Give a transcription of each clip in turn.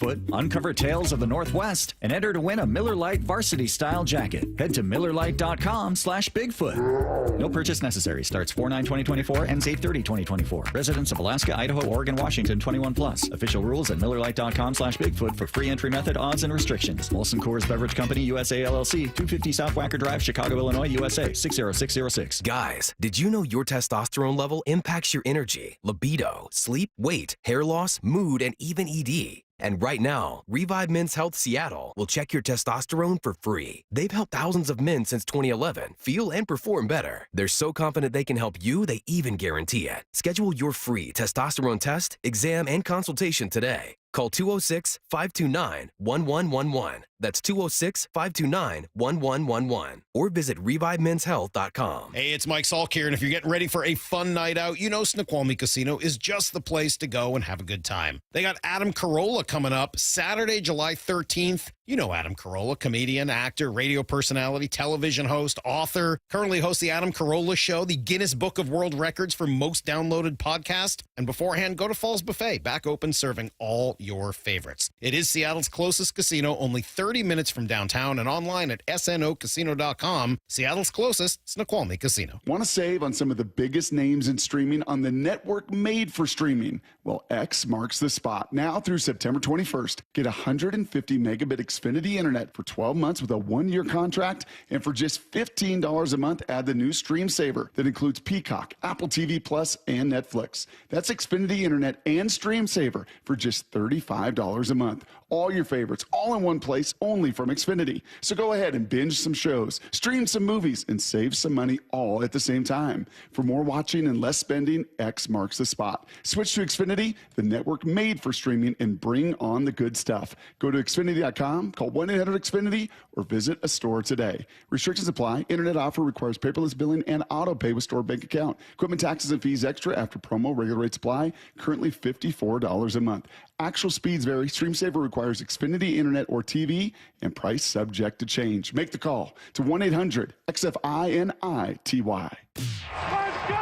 Foot, uncover tales of the Northwest, and enter to win a Miller Lite varsity-style jacket. Head to MillerLite.com/Bigfoot. No purchase necessary. Starts 4/9/2024, ends 8/30/2024. Residents of Alaska, Idaho, Oregon, Washington, 21 plus. Official rules at MillerLite.com/Bigfoot for free entry method, odds, and restrictions. Molson Coors Beverage Company, USA, LLC, 250 South Wacker Drive, Chicago, Illinois, USA, 60606. Guys, did you know your testosterone level impacts your energy, libido, sleep, weight, hair loss, mood, and even ED? And right now, Revive Men's Health Seattle will check your testosterone for free. They've helped thousands of men since 2011 feel and perform better. They're so confident they can help you, they even guarantee it. Schedule your free testosterone test, exam, and consultation today. Call 206-529-1111. That's 206-529-1111. Or visit ReviveMen'sHealth.com. Hey, it's Mike Salk here, and if you're getting ready for a fun night out, you know Snoqualmie Casino is just the place to go and have a good time. They got Adam Carolla coming up Saturday, July 13th. You know Adam Carolla, comedian, actor, radio personality, television host, author. Currently hosts the Adam Carolla Show, the Guinness Book of World Records for most downloaded podcast. And beforehand, go to Falls Buffet, back open, serving all your favorites. It is Seattle's closest casino, only 30 minutes from downtown, and online at snocasino.com. Seattle's closest, Snoqualmie Casino. Want to save on some of the biggest names in streaming on the network made for streaming? Well, X marks the spot. Now through September 21st, get 150 megabit Xfinity Internet for 12 months with a 1-year contract, and for just $15 a month, add the new Stream Saver that includes Peacock, Apple TV Plus, and Netflix. That's Xfinity Internet and Stream Saver for just $35 a month. All your favorites, all in one place, only from Xfinity. So go ahead and binge some shows, stream some movies, and save some money all at the same time. For more watching and less spending, X marks the spot. Switch to Xfinity, the network made for streaming, and bring on the good stuff. Go to Xfinity.com, call 1-800-XFINITY, or visit a store today. Restrictions apply. Internet offer requires paperless billing and auto pay with store bank account. Equipment taxes and fees extra after promo. Regular rates apply. Currently $54 a month. Actual speeds vary. Stream Saver requires Xfinity Internet or TV, and price subject to change. Make the call to 1-800-XFINITY. Let's go!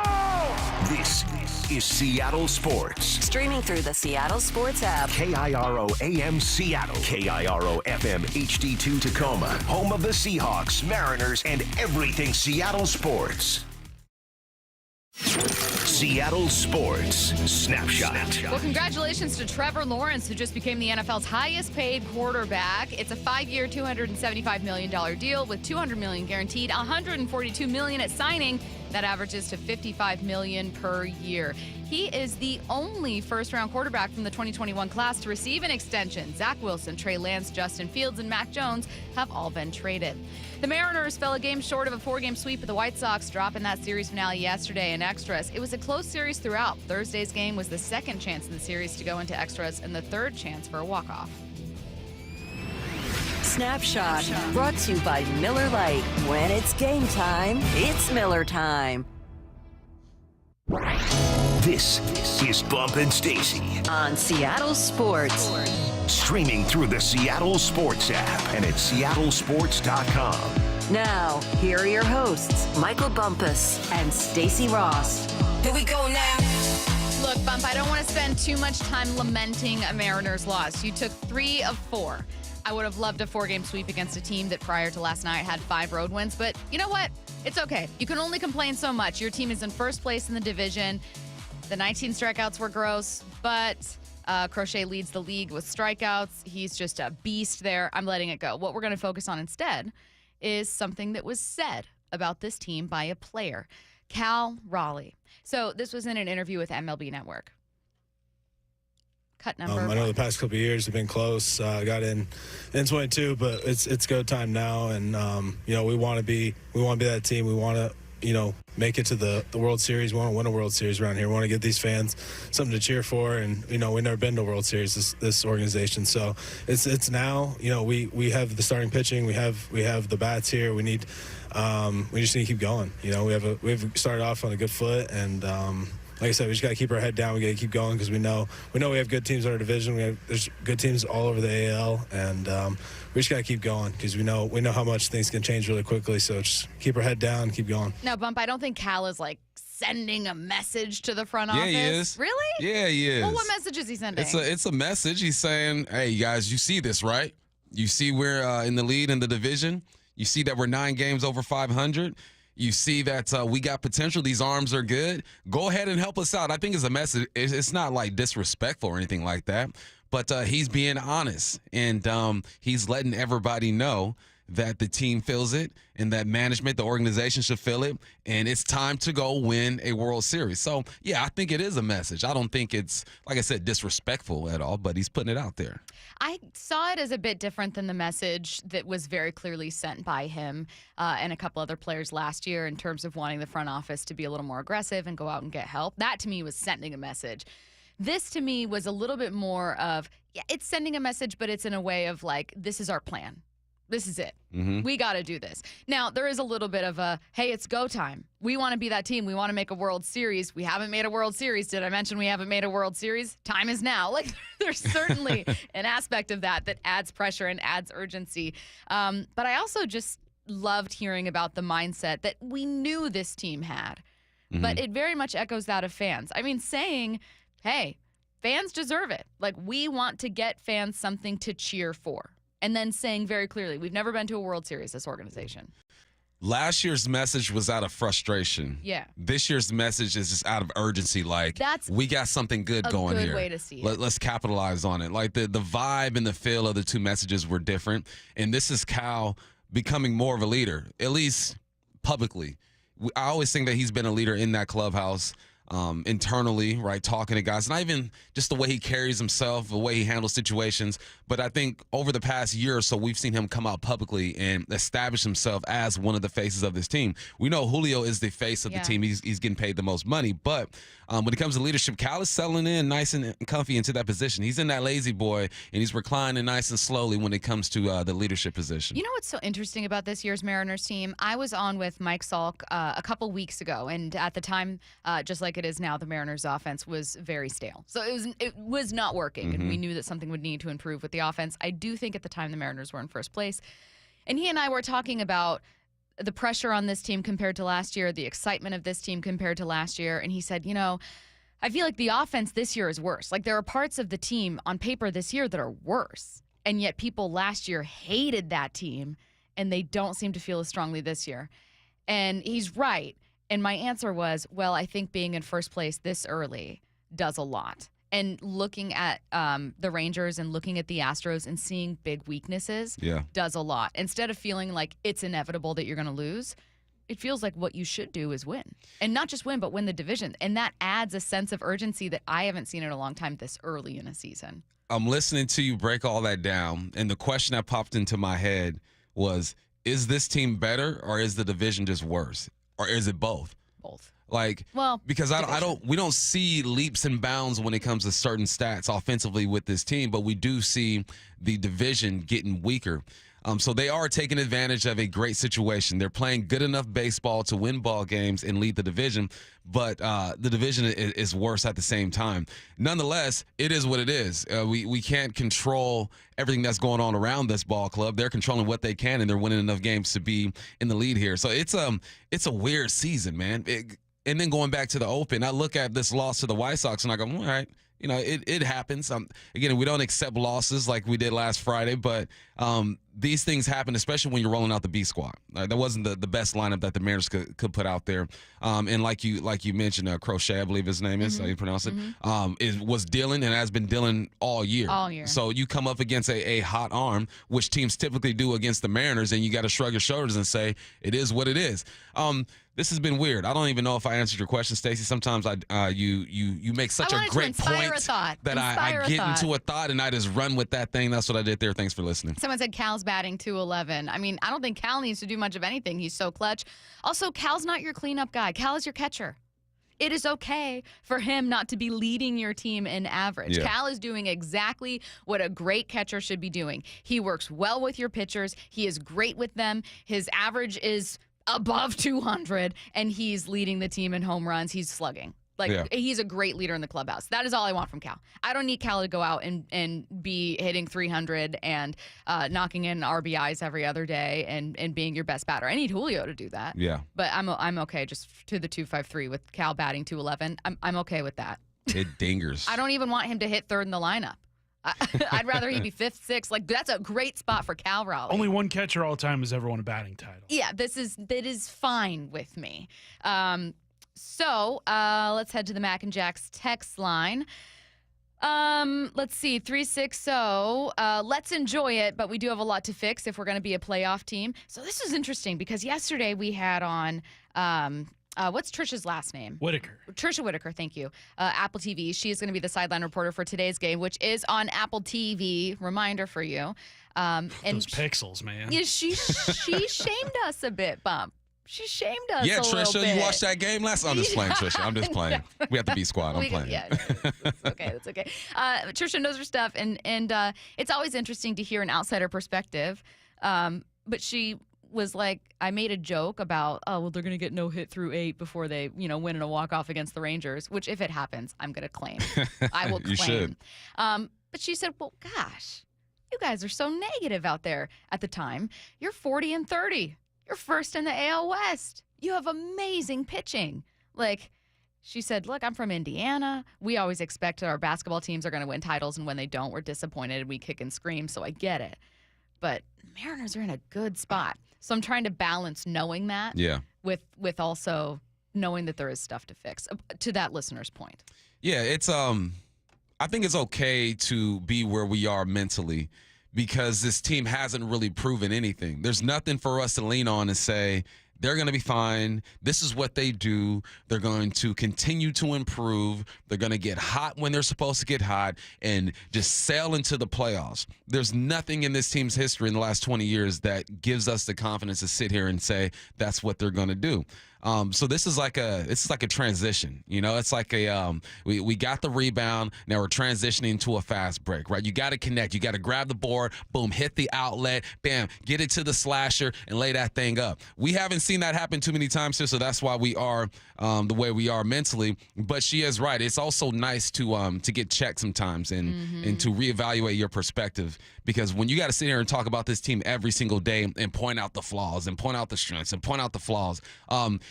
This is Seattle Sports. Streaming through the Seattle Sports app. KIRO AM Seattle. KIRO FM HD2 Tacoma. Home of the Seahawks, Mariners, and everything Seattle sports. Seattle Sports Snapshot. Well, congratulations to Trevor Lawrence, who just became the NFL's highest paid quarterback. It's a 5-year, $275 million deal with $200 million guaranteed, $142 million at signing. That averages to $55 million per year. He is the only first-round quarterback from the 2021 class to receive an extension. Zach Wilson, Trey Lance, Justin Fields, and Mac Jones have all been traded. The Mariners fell a game short of a 4-game sweep of the White Sox, dropping that series finale yesterday in extras. It was a close series throughout. Thursday's game was the second chance in the series to go into extras and the third chance for a walk-off. Snapshot, brought to you by Miller Lite. When it's game time, it's Miller time. This is Bump and Stacy On Seattle Sports. streaming through the Seattle Sports app and at seattlesports.com. Now, here are your hosts, Michael Bumpus and Stacy Ross. Here we go now. Look, Bump, I don't want to spend too much time lamenting a Mariners loss. You took 3 of 4. I would have loved a 4-game sweep against a team that prior to last night had 5 road wins, but you know what? It's okay. You can only complain so much. Your team is in first place in the division. The 19 strikeouts were gross, but Crochet leads the league with strikeouts. He's just a beast there. I'm letting it go. What we're going to focus on instead is something that was said about this team by a player, Cal Raleigh. So this was in an interview with MLB Network. Cut number. I know the past couple of years have been close. Got in 22, but it's go time now, and we want to be that team. We want to make it to the World Series. We want to win a World Series around here. We want to give these fans something to cheer for, and we've never been to a World Series, this organization. So it's now. We have the starting pitching. We have the bats here. We need. We just need to keep going. We've started off on a good foot, and like I said, we just got to keep our head down. We got to keep going because we know we have good teams in our division. There's good teams all over the AL, and we just got to keep going because we know how much things can change really quickly. So just keep our head down, keep going. No, Bump, I don't think Cal is sending a message to the front office? Yeah, he is. Really? Yeah, he is. Well, what message is he sending? It's a message. He's saying, hey, you guys, you see this, right? You see we're in the lead in the division. You see that we're 9 games over 500. You see that we got potential. These arms are good. Go ahead and help us out. I think it's a message. It's not like disrespectful or anything like that, but he's being honest, and he's letting everybody know that the team feels it and that management, the organization should feel it, and it's time to go win a World Series. So, yeah, I think it is a message. I don't think it's, like I said, disrespectful at all, but he's putting it out there. I saw it as a bit different than the message that was very clearly sent by him and a couple other players last year in terms of wanting the front office to be a little more aggressive and go out and get help. That, to me, was sending a message. This, to me, was a little bit more of, yeah, it's sending a message, but it's in a way of like, this is our plan. This is it. Mm-hmm. We got to do this. Now, there is a little bit of a, hey, it's go time. We want to be that team. We want to make a World Series. We haven't made a World Series. Did I mention we haven't made a World Series? Time is now. Like, there's certainly an aspect of that adds pressure and adds urgency. But I also just loved hearing about the mindset that we knew this team had. Mm-hmm. But it very much echoes that of fans. I mean, saying, hey, fans deserve it. Like, we want to get fans something to cheer for. And then saying very clearly, we've never been to a World Series, this organization. Last year's message was out of frustration. Yeah. This year's message is just out of urgency. Like, we got something good going here. A good way to see it. Let's capitalize on it. Like, the vibe and the feel of the two messages were different. And this is Cal becoming more of a leader, at least publicly. I always think that he's been a leader in that clubhouse. Internally, right, talking to guys, not even just the way he carries himself, the way he handles situations, but I think over the past year or so, we've seen him come out publicly and establish himself as one of the faces of this team. We know Julio is the face of the team. He's getting paid the most money, but when it comes to leadership, Cal is settling in nice and comfy into that position. He's in that lazy boy, and he's reclining nice and slowly when it comes to the leadership position. You know what's so interesting about this year's Mariners team? I was on with Mike Salk a couple weeks ago, and at the time, just like it is now, the Mariners offense was very stale. So it was not working, and we knew that something would need to improve with the offense. I do think at the time the Mariners were in first place. And he and I were talking about the pressure on this team compared to last year, the excitement of this team compared to last year. And he said, you know, I feel like the offense this year is worse. Like, there are parts of the team on paper this year that are worse. And yet people last year hated that team, and they don't seem to feel as strongly this year. And he's right. And my answer was, well, I think being in first place this early does a lot. And looking at the Rangers and looking at the Astros and seeing big weaknesses does a lot. Instead of feeling like it's inevitable that you're going to lose, it feels like what you should do is win. And not just win, but win the division. And that adds a sense of urgency that I haven't seen in a long time this early in a season. I'm listening to you break all that down, and the question that popped into my head was, is this team better, or is the division just worse? Or is it both? Both. Like, well, because we don't see leaps and bounds when it comes to certain stats offensively with this team, but we do see the division getting weaker. So they are taking advantage of a great situation. They're playing good enough baseball to win ball games and lead the division, but the division is worse at the same time. Nonetheless, it is what it is. We can't control everything that's going on around this ball club. They're controlling what they can, and they're winning enough games to be in the lead here. So it's a weird season, man. And then going back to the Open, I look at this loss to the White Sox, and I go, all right, you know, it happens. Again, we don't accept losses like we did last Friday, but these things happen, especially when you're rolling out the B squad. That wasn't the best lineup that the Mariners could put out there. And like you mentioned, Crochet, I believe his name is, how you pronounce it, was dealing and has been dealing all year. All year. So you come up against a hot arm, which teams typically do against the Mariners, and you got to shrug your shoulders and say, it is what it is. This has been weird. I don't even know if I answered your question, Stacey. Sometimes you make such a great point that I get into a thought and I just run with that thing. That's what I did there. Thanks for listening. Someone said Cal's batting .211. I mean, I don't think Cal needs to do much of anything. He's so clutch. Also, Cal's not your cleanup guy. Cal is your catcher. It is okay for him not to be leading your team in average. Yeah. Cal is doing exactly what a great catcher should be doing. He works well with your pitchers. He is great with them. His average is above 200, and he's leading the team in home runs. He's slugging. Like, Yeah. he's a great leader in the clubhouse. That is all I want from Cal. I don't need Cal to go out and be hitting 300 and knocking in RBIs every other day and being your best batter. I need Julio to do that. Yeah. But I'm okay just to the 253 with Cal batting 211. I'm okay with that. Hit dingers. I don't even want him to hit third in the lineup. I'd rather he be fifth, sixth. Like, that's a great spot for Cal Raleigh. Only one catcher all time has ever won a batting title. Yeah, that is fine with me. So let's head to the Mac and Jack's text line. Let's see, 360. Let's enjoy it, but we do have a lot to fix if we're going to be a playoff team. So this is interesting because yesterday we had on what's Trisha's last name? Whitaker. Trisha Whitaker, thank you. Apple TV. She is going to be the sideline reporter for today's game, which is on Apple TV. Reminder for you. And those pixels, man. Yeah, she shamed us a bit, Bump. She shamed us Yeah, a little Trisha, bit. you watched that game last? I'm just playing, Trisha. I'm just playing. We have to be squad. I'm playing. Yeah, that's okay. That's okay. Trisha knows her stuff, and it's always interesting to hear an outsider perspective. But she was like, I made a joke about, oh, well, they're going to get no hit through 8 before they, win in a walk-off against the Rangers, which if it happens, I'm going to claim. I will claim. You should. But she said, well, gosh, you guys are so negative out there at the time. You're 40-30. You're first in the AL West. You have amazing pitching. Like, she said, look, I'm from Indiana. We always expect that our basketball teams are going to win titles, and when they don't, we're disappointed and we kick and scream, so I get it. But Mariners are in a good spot. So I'm trying to balance knowing that with also knowing that there is stuff to fix, to that listener's point. Yeah, it's I think it's okay to be where we are mentally because this team hasn't really proven anything. There's nothing for us to lean on and say, they're going to be fine. This is what they do. They're going to continue to improve. They're going to get hot when they're supposed to get hot and just sail into the playoffs. There's nothing in this team's history in the last 20 years that gives us the confidence to sit here and say that's what they're going to do. So this is like a transition, it's like we got the rebound. Now we're transitioning to a fast break, right? You got to connect. You got to grab the board, boom, hit the outlet, bam, get it to the slasher and lay that thing up. We haven't seen that happen too many times here. So that's why we are the way we are mentally. But she is right. It's also nice to get checked sometimes and to reevaluate your perspective, because when you got to sit here and talk about this team every single day and point out the flaws and point out the strengths and point out the flaws,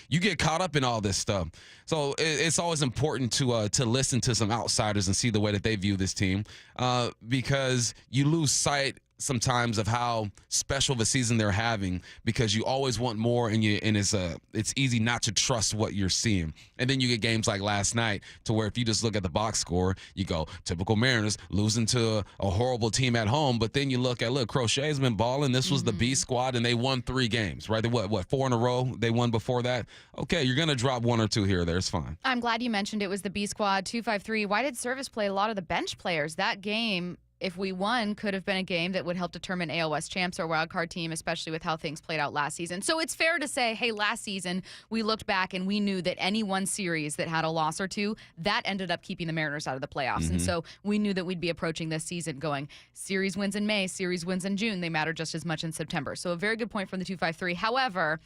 you get caught up in all this stuff. So it's always important to listen to some outsiders and see the way that they view this team, because you lose sight sometimes of how special of a season they're having, because you always want more and it's easy not to trust what you're seeing. And then you get games like last night to where if you just look at the box score, you go, typical Mariners losing to a horrible team at home. But then you look, Crochet's been balling. This was the B squad and they won 3 games, right? They what 4 in a row they won before that? Okay, you're going to drop 1 or 2 here or there. It's fine. I'm glad you mentioned it was the B squad, 253. Why did Service play a lot of the bench players? That game, if we won, could have been a game that would help determine AL West champs or wild card team, especially with how things played out last season. So it's fair to say, hey, last season we looked back and we knew that any one series that had a loss or 2, that ended up keeping the Mariners out of the playoffs. And so we knew that we'd be approaching this season going, series wins in May, series wins in June. They matter just as much in September. So a very good point from the 253. However,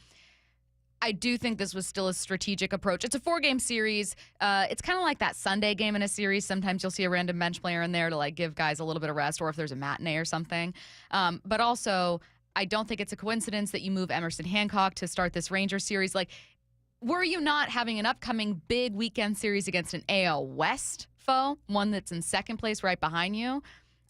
I do think this was still a strategic approach. It's a 4-game series. It's kind of like that Sunday game in a series. Sometimes you'll see a random bench player in there to give guys a little bit of rest, or if there's a matinee or something. But also, I don't think it's a coincidence that you move Emerson Hancock to start this Rangers series. Were you not having an upcoming big weekend series against an AL West foe, one that's in second place right behind you,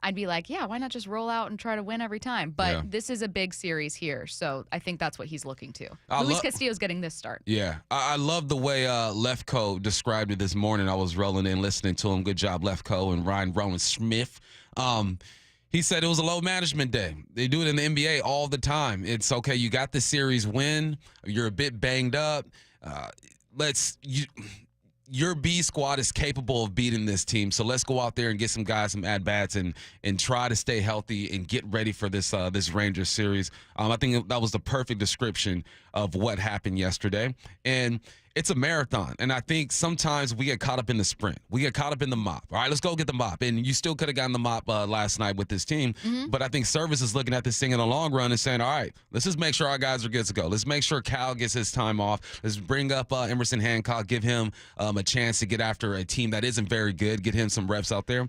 I'd be like, yeah, why not just roll out and try to win every time? But this is a big series here, so I think that's what he's looking to. Luis Castillo's getting this start. Yeah, I love the way Lefko described it this morning. I was rolling in listening to him. Good job, Lefko and Ryan Rowan Smith. He said it was a load management day. They do it in the NBA all the time. It's okay, you got the series win. You're a bit banged up. Your B squad is capable of beating this team, so let's go out there and get some guys some at-bats and try to stay healthy and get ready for this Rangers series. I think that was the perfect description of what happened yesterday. And it's a marathon. And I think sometimes we get caught up in the sprint. We get caught up in the mop. All right, let's go get the mop. And you still could have gotten the mop last night with this team. But I think Service is looking at this thing in the long run and saying, all right, let's just make sure our guys are good to go. Let's make sure Cal gets his time off. Let's bring up Emerson Hancock, give him a chance to get after a team that isn't very good, get him some reps out there.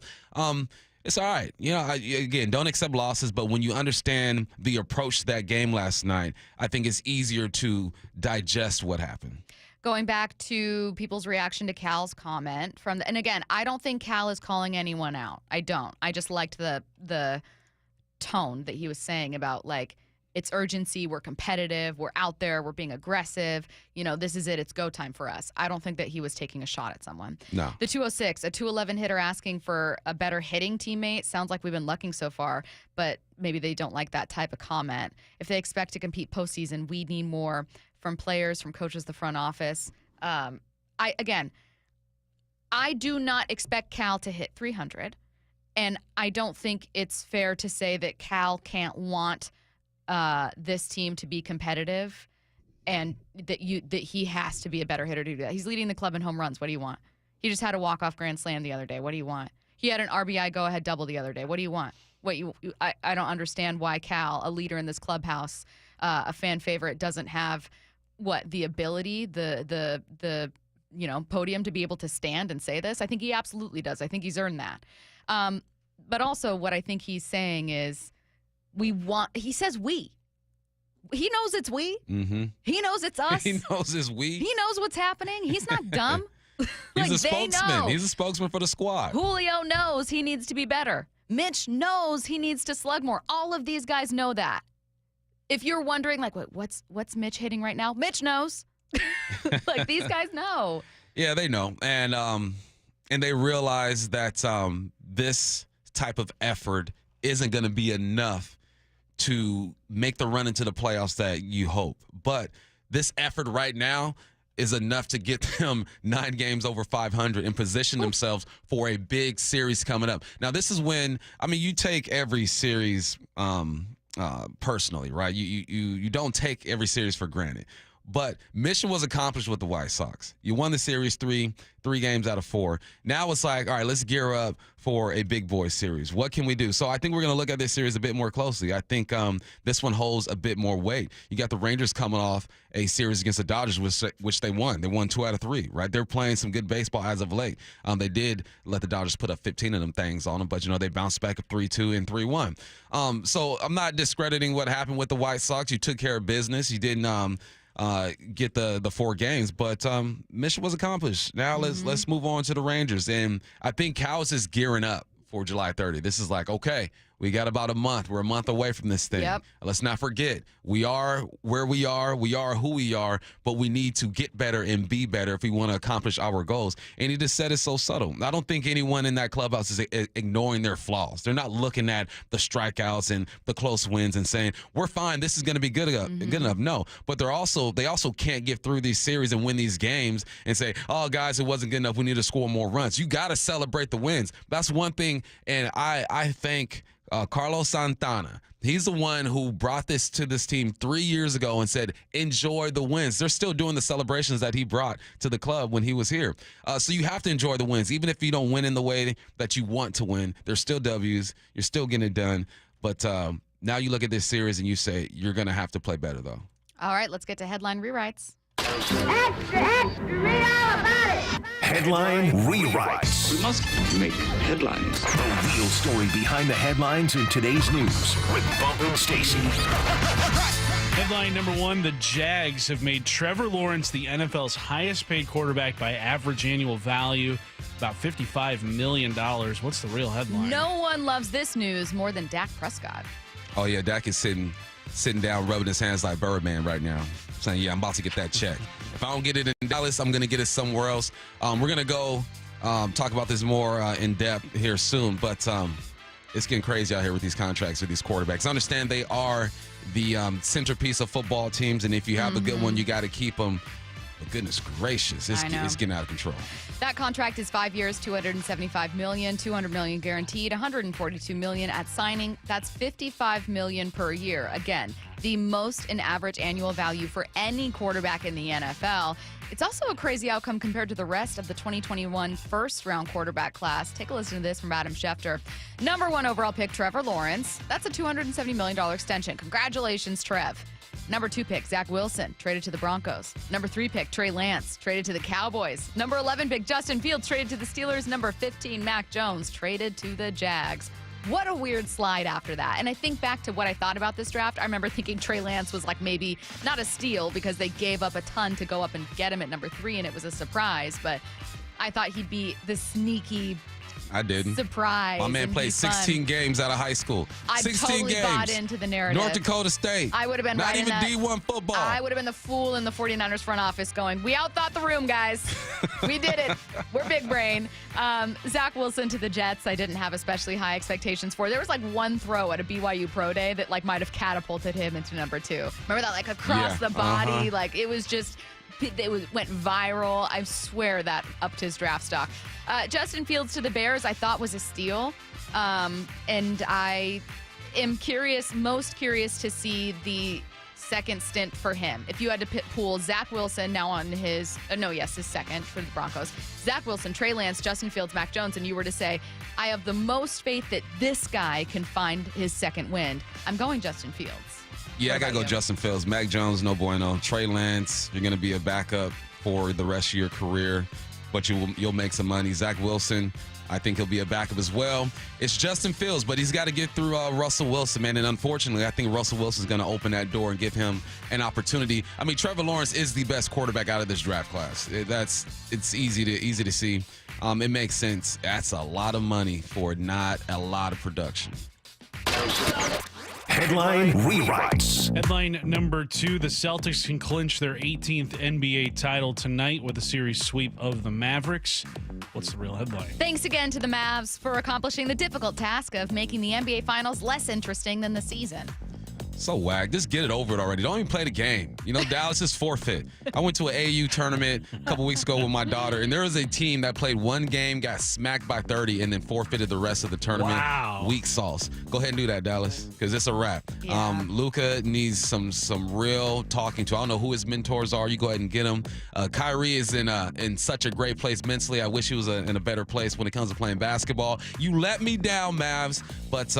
It's all right. Again, don't accept losses, but when you understand the approach to that game last night, I think it's easier to digest what happened. Going back to people's reaction to Cal's comment and again, I don't think Cal is calling anyone out. I don't. I just liked the tone that he was saying about, like, it's urgency, we're competitive, we're out there, we're being aggressive. This is it, it's go time for us. I don't think that he was taking a shot at someone. No. The 206, a 211 hitter asking for a better hitting teammate. Sounds like we've been lucking so far, but maybe they don't like that type of comment. If they expect to compete postseason, we need more from players, from coaches, the front office. I do not expect Cal to hit 300, and I don't think it's fair to say that Cal can't want this team to be competitive, and that he has to be a better hitter to do that. He's leading the club in home runs. What do you want? He just had a walk-off grand slam the other day. What do you want? He had an RBI go-ahead double the other day. What do you want? I don't understand why Cal, a leader in this clubhouse, a fan favorite, doesn't have the ability, the podium to be able to stand and say this. I think he absolutely does. I think he's earned that. But also what I think he's saying is, he says we. He knows it's we. Mm-hmm. He knows it's us. He knows it's we. He knows what's happening. He's not dumb. He's a spokesman. Know. He's a spokesman for the squad. Julio knows he needs to be better. Mitch knows he needs to slug more. All of these guys know that. If you're wondering, like, what's Mitch hitting right now? Mitch knows. Like, these guys know. Yeah, they know. And they realize that this type of effort isn't going to be enough to make the run into the playoffs that you hope. But this effort right now is enough to get them 9 games over 500 and position themselves for a big series coming up. Now, this is when, you take every series personally, right? You don't take every series for granted. But mission was accomplished with the White Sox. You won the series three games out of 4. Now it's like, all right, let's gear up for a big boy series. What can we do? So I think we're going to look at this series a bit more closely. I think this one holds a bit more weight. You got the Rangers coming off a series against the Dodgers, which they won. They won 2 out of 3, right? They're playing some good baseball as of late. They did let the Dodgers put up 15 of them things on them, but, they bounced back up 3-2 and 3-1. So I'm not discrediting what happened with the White Sox. You took care of business. You didn't get the 4 games, but mission was accomplished. Now let's move on to the Rangers, and I think Cal's is gearing up for July 30. This is like, okay, we got about a month. We're a month away from this thing. Yep. Let's not forget, we are where we are who we are, but we need to get better and be better if we want to accomplish our goals. And he just said it so subtle. I don't think anyone in that clubhouse is ignoring their flaws. They're not looking at the strikeouts and the close wins and saying, we're fine, this is going to be good enough. No, but they also can't get through these series and win these games and say, oh, guys, it wasn't good enough. We need to score more runs. You got to celebrate the wins. That's one thing, and I think Carlos Santana, he's the one who brought this to this team 3 years ago and said, enjoy the wins. They're still doing the celebrations that he brought to the club when he was here. So you have to enjoy the wins. Even if you don't win in the way that you want to win, there's still W's. You're still getting it done. But now you look at this series and you say, you're going to have to play better, though. All right, let's get to headline rewrites. Extra, extra, read all about it. Headline rewrites. We must make headlines. The real story behind the headlines in today's news with Bump and Stacy. Headline number 1, the Jags have made Trevor Lawrence the NFL's highest paid quarterback by average annual value, about $55 million. What's the real headline? No one loves this news more than Dak Prescott. Oh, yeah, Dak is sitting down, rubbing his hands like Birdman right now, saying, yeah, I'm about to get that check. If I don't get it in Dallas, I'm going to get it somewhere else. We're going to go talk about this more in depth here soon, but it's getting crazy out here with these contracts with these quarterbacks. I understand they are the centerpiece of football teams, and if you have a good one, you got to keep them. But goodness gracious, it's getting out of control. That contract is 5 years, $275 million, $200 million guaranteed, $142 million at signing. That's $55 million per year. Again, the most in average annual value for any quarterback in the NFL. It's also a crazy outcome compared to the rest of the 2021 first-round quarterback class. Take a listen to this from Adam Schefter. Number 1 overall pick, Trevor Lawrence. That's a $270 million extension. Congratulations, Trev. Number 2 pick, Zach Wilson, traded to the Broncos. Number 3 pick, Trey Lance, traded to the Cowboys. Number 11 pick, Justin Fields, traded to the Steelers. Number 15, Mac Jones, traded to the Jags. What a weird slide after that. And I think back to what I thought about this draft. I remember thinking Trey Lance was like maybe not a steal because they gave up a ton to go up and get him at number 3, and it was a surprise. But I thought he'd be the sneaky I didn't. surprise. My man played 16 games out of high school. I 16 totally games. bought into the narrative. North Dakota State. I would have been not right in even that. D1 football. I would have been the fool in the 49ers front office going, we outthought the room, guys. We did it. We're big brain. Zach Wilson to the Jets, I didn't have especially high expectations for. There was like one throw at a BYU Pro Day that like might have catapulted him into number 2. Remember that, like across the body? Like it was just... went viral. I swear that upped his draft stock. Justin Fields to the Bears, I thought was a steal. And I am most curious to see the second stint for him. If you had to pool Zach Wilson now on his second for the Broncos, Zach Wilson, Trey Lance, Justin Fields, Mac Jones, and you were to say, I have the most faith that this guy can find his second wind, I'm going Justin Fields. Yeah, I got to go Justin Fields. Mac Jones, no bueno. Trey Lance, you're going to be a backup for the rest of your career, but you'll make some money. Zach Wilson, I think he'll be a backup as well. It's Justin Fields, but he's got to get through Russell Wilson, man. And unfortunately, I think Russell Wilson's going to open that door and give him an opportunity. I mean, Trevor Lawrence is the best quarterback out of this draft class. It's easy to see. It makes sense. That's a lot of money for not a lot of production. Headline rewrites. Headline number 2, the Celtics can clinch their 18th NBA title tonight with a series sweep of the Mavericks. What's the real headline? Thanks again to the Mavs for accomplishing the difficult task of making the NBA Finals less interesting than the season. So whack. Just get it over it already. Don't even play the game. You know, Dallas is forfeit. I went to an AU tournament a couple weeks ago with my daughter, and there was a team that played one game, got smacked by 30, and then forfeited the rest of the tournament. Wow. Weak sauce. Go ahead and do that, Dallas, because it's a wrap. Yeah. Luka needs some real talking to. I don't know who his mentors are. You go ahead and get him. Kyrie is in such a great place mentally. I wish he was in a better place when it comes to playing basketball. You let me down, Mavs, but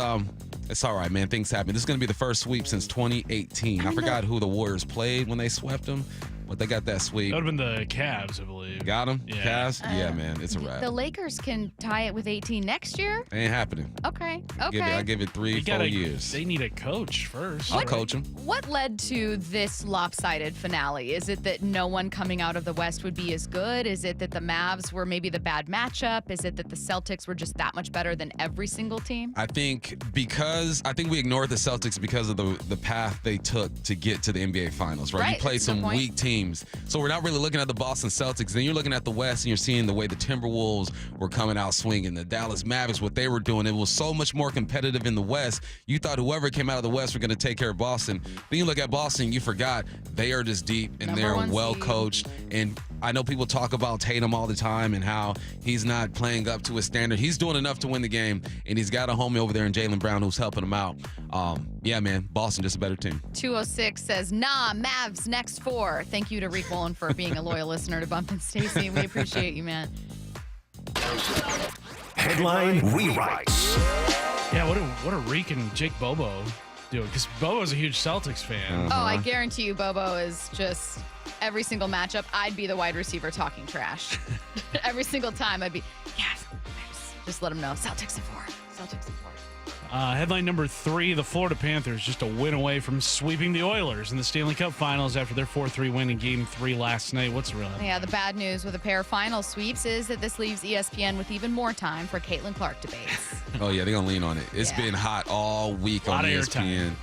it's all right, man. Things happen. This is going to be the first sweep since 2018. I forgot who the Warriors played when they swept them, but they got that sweep. That would have been the Cavs, I believe. Got them? Yeah. Cavs? Yeah, man. It's a wrap. The Lakers can tie it with 18 next year? Ain't happening. Okay. I give it 3-4 years. They need a coach first. I'll coach him. What led to this lopsided finale? Is it that no one coming out of the West would be as good? Is it that the Mavs were maybe the bad matchup? Is it that the Celtics were just that much better than every single team? I think we ignored the Celtics because of the path they took to get to the NBA Finals, right? You played some weak teams. So we're not really looking at the Boston Celtics. Then you're looking at the West and you're seeing the way the Timberwolves were coming out swinging. The Dallas Mavericks, what they were doing. It was so much more competitive in the West. You thought whoever came out of the West were going to take care of Boston. Then you look at Boston, you forgot they are just deep and they're well coached. And I know people talk about Tatum all the time and how he's not playing up to his standard. He's doing enough to win the game, and he's got a homie over there in Jaylen Brown who's helping him out. Yeah, man, Boston just a better team. 206 says, nah, Mavs next 4. Thank you to Reek Woolen for being a loyal listener to Bump and Stacy. We appreciate you, man. Headline rewrites. Yeah, what a Reek and Jake Bobo doing, because Bobo's a huge Celtics fan. Oh, I guarantee you Bobo is just every single matchup, I'd be the wide receiver talking trash. Every single time I'd be, yes, just let him know. Celtics in 4. Celtics in 4. Headline number 3, the Florida Panthers just a win away from sweeping the Oilers in the Stanley Cup Finals after their 4-3 win in Game 3 last night. What's the real headline? Yeah, the bad news with a pair of final sweeps is that this leaves ESPN with even more time for Caitlin Clark debates. Oh, yeah, they're going to lean on it. It's been hot all week on ESPN.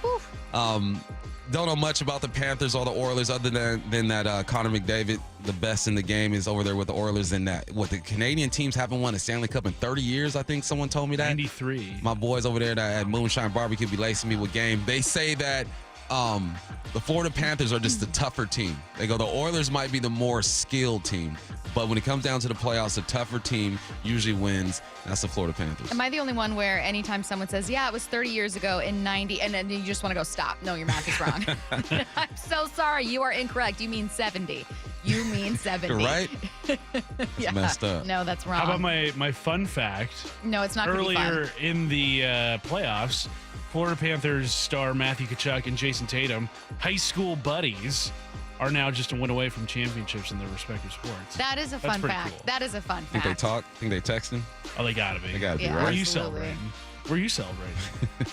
Don't know much about the Panthers or the Oilers other than that Connor McDavid, the best in the game, is over there with the Oilers, and that the Canadian teams haven't won a Stanley Cup in 30 years, I think someone told me that. 93. My boys over there at Moonshine Barbecue be lacing me with game. They say that The Florida Panthers are just the tougher team. They go, the Oilers might be the more skilled team, but when it comes down to the playoffs, the tougher team usually wins. That's the Florida Panthers. Am I the only one where anytime someone says, yeah, it was 30 years ago in 90, and then you just want to go, stop. No, your math is wrong. I'm so sorry. You are incorrect. You mean 70. You mean 70. Right? That's messed up. No, that's wrong. How about my fun fact? No, it's not going to be fun. Earlier in the playoffs, Florida Panthers star Matthew Tkachuk and Jason Tatum, high school buddies, are now just a win away from championships in their respective sports. That is a fun fact. Cool. That is a fun Think fact. they talk? Think they texting? Oh, they got to be. They got to be, right? Where are you Absolutely. celebrating? Where are you celebrating?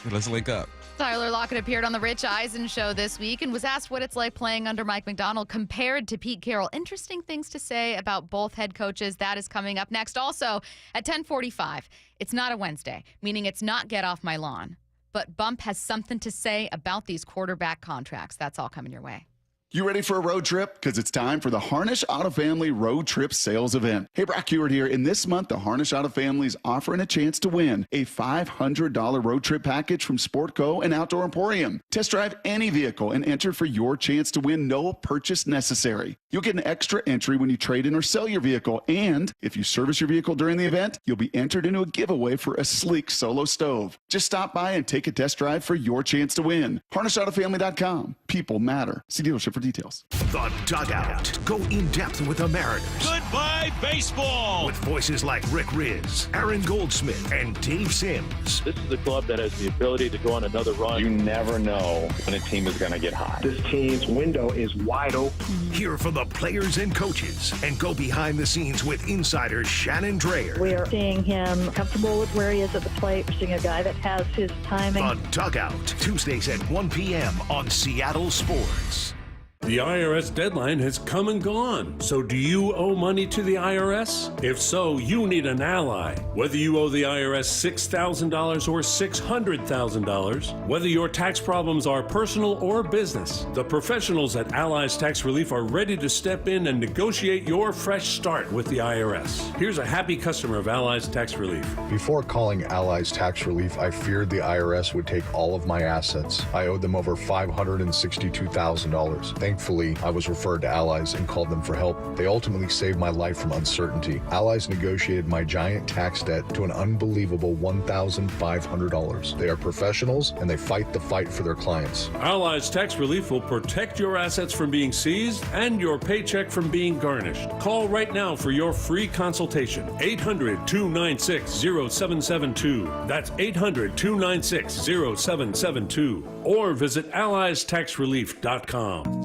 Let's link up. Tyler Lockett appeared on the Rich Eisen show this week and was asked what it's like playing under Mike Macdonald compared to Pete Carroll. Interesting things to say about both head coaches. That is coming up next. Also, at 10:45, it's not a Wednesday, meaning it's not Get Off My Lawn. But Bump has something to say about these quarterback contracts. That's all coming your way. You ready for a road trip? Because it's time for the Harnish Auto Family Road Trip Sales Event. Hey, Brock Hewitt here. And this month, the Harnish Auto Family is offering a chance to win a $500 road trip package from Sportco and Outdoor Emporium. Test drive any vehicle and enter for your chance to win, no purchase necessary. You'll get an extra entry when you trade in or sell your vehicle. And if you service your vehicle during the event, you'll be entered into a giveaway for a sleek solo stove. Just stop by and take a test drive for your chance to win. HarnishAutoFamily.com. People matter. See dealership for details. The Dugout. Go in depth with the Mariners. Goodbye, baseball. With voices like Rick Riz, Aaron Goldsmith, and Dave Sims. This is a club that has the ability to go on another run. You never know when a team is going to get hot. This team's window is wide open. Hear from the players and coaches and go behind the scenes with insider Shannon Dreyer. We are seeing him comfortable with where he is at the plate. We're seeing a guy that has his timing. The Dugout. Tuesdays at 1 p.m. on Seattle Sports. The IRS deadline has come and gone. So do you owe money to the IRS? If so, you need an ally. Whether you owe the IRS $6,000 or $600,000, whether your tax problems are personal or business, the professionals at Allies Tax Relief are ready to step in and negotiate your fresh start with the IRS. Here's a happy customer of Allies Tax Relief. Before calling Allies Tax Relief, I feared the IRS would take all of my assets. I owed them over $562,000. Thankfully, I was referred to Allies and called them for help. They ultimately saved my life from uncertainty. Allies negotiated my giant tax debt to an unbelievable $1,500. They are professionals and they fight the fight for their clients. Allies Tax Relief will protect your assets from being seized and your paycheck from being garnished. Call right now for your free consultation. 800-296-0772. That's 800-296-0772. Or visit AlliesTaxRelief.com.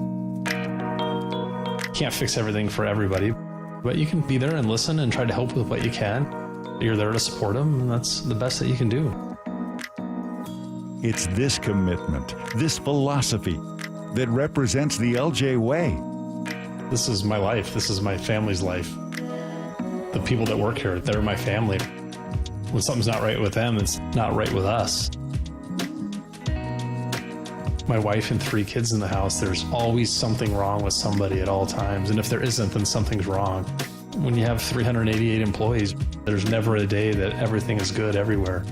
Can't fix everything for everybody, but you can be there and listen and try to help with what you can. You're there to support them, and that's the best that you can do. It's this commitment, this philosophy that represents the LJ way. This is my life. This is my family's life. The people that work here, they're my family. When something's not right with them, it's not right with us. My wife and 3 kids in the house, there's always something wrong with somebody at all times. And if there isn't, then something's wrong. When you have 388 employees, there's never a day that everything is good everywhere.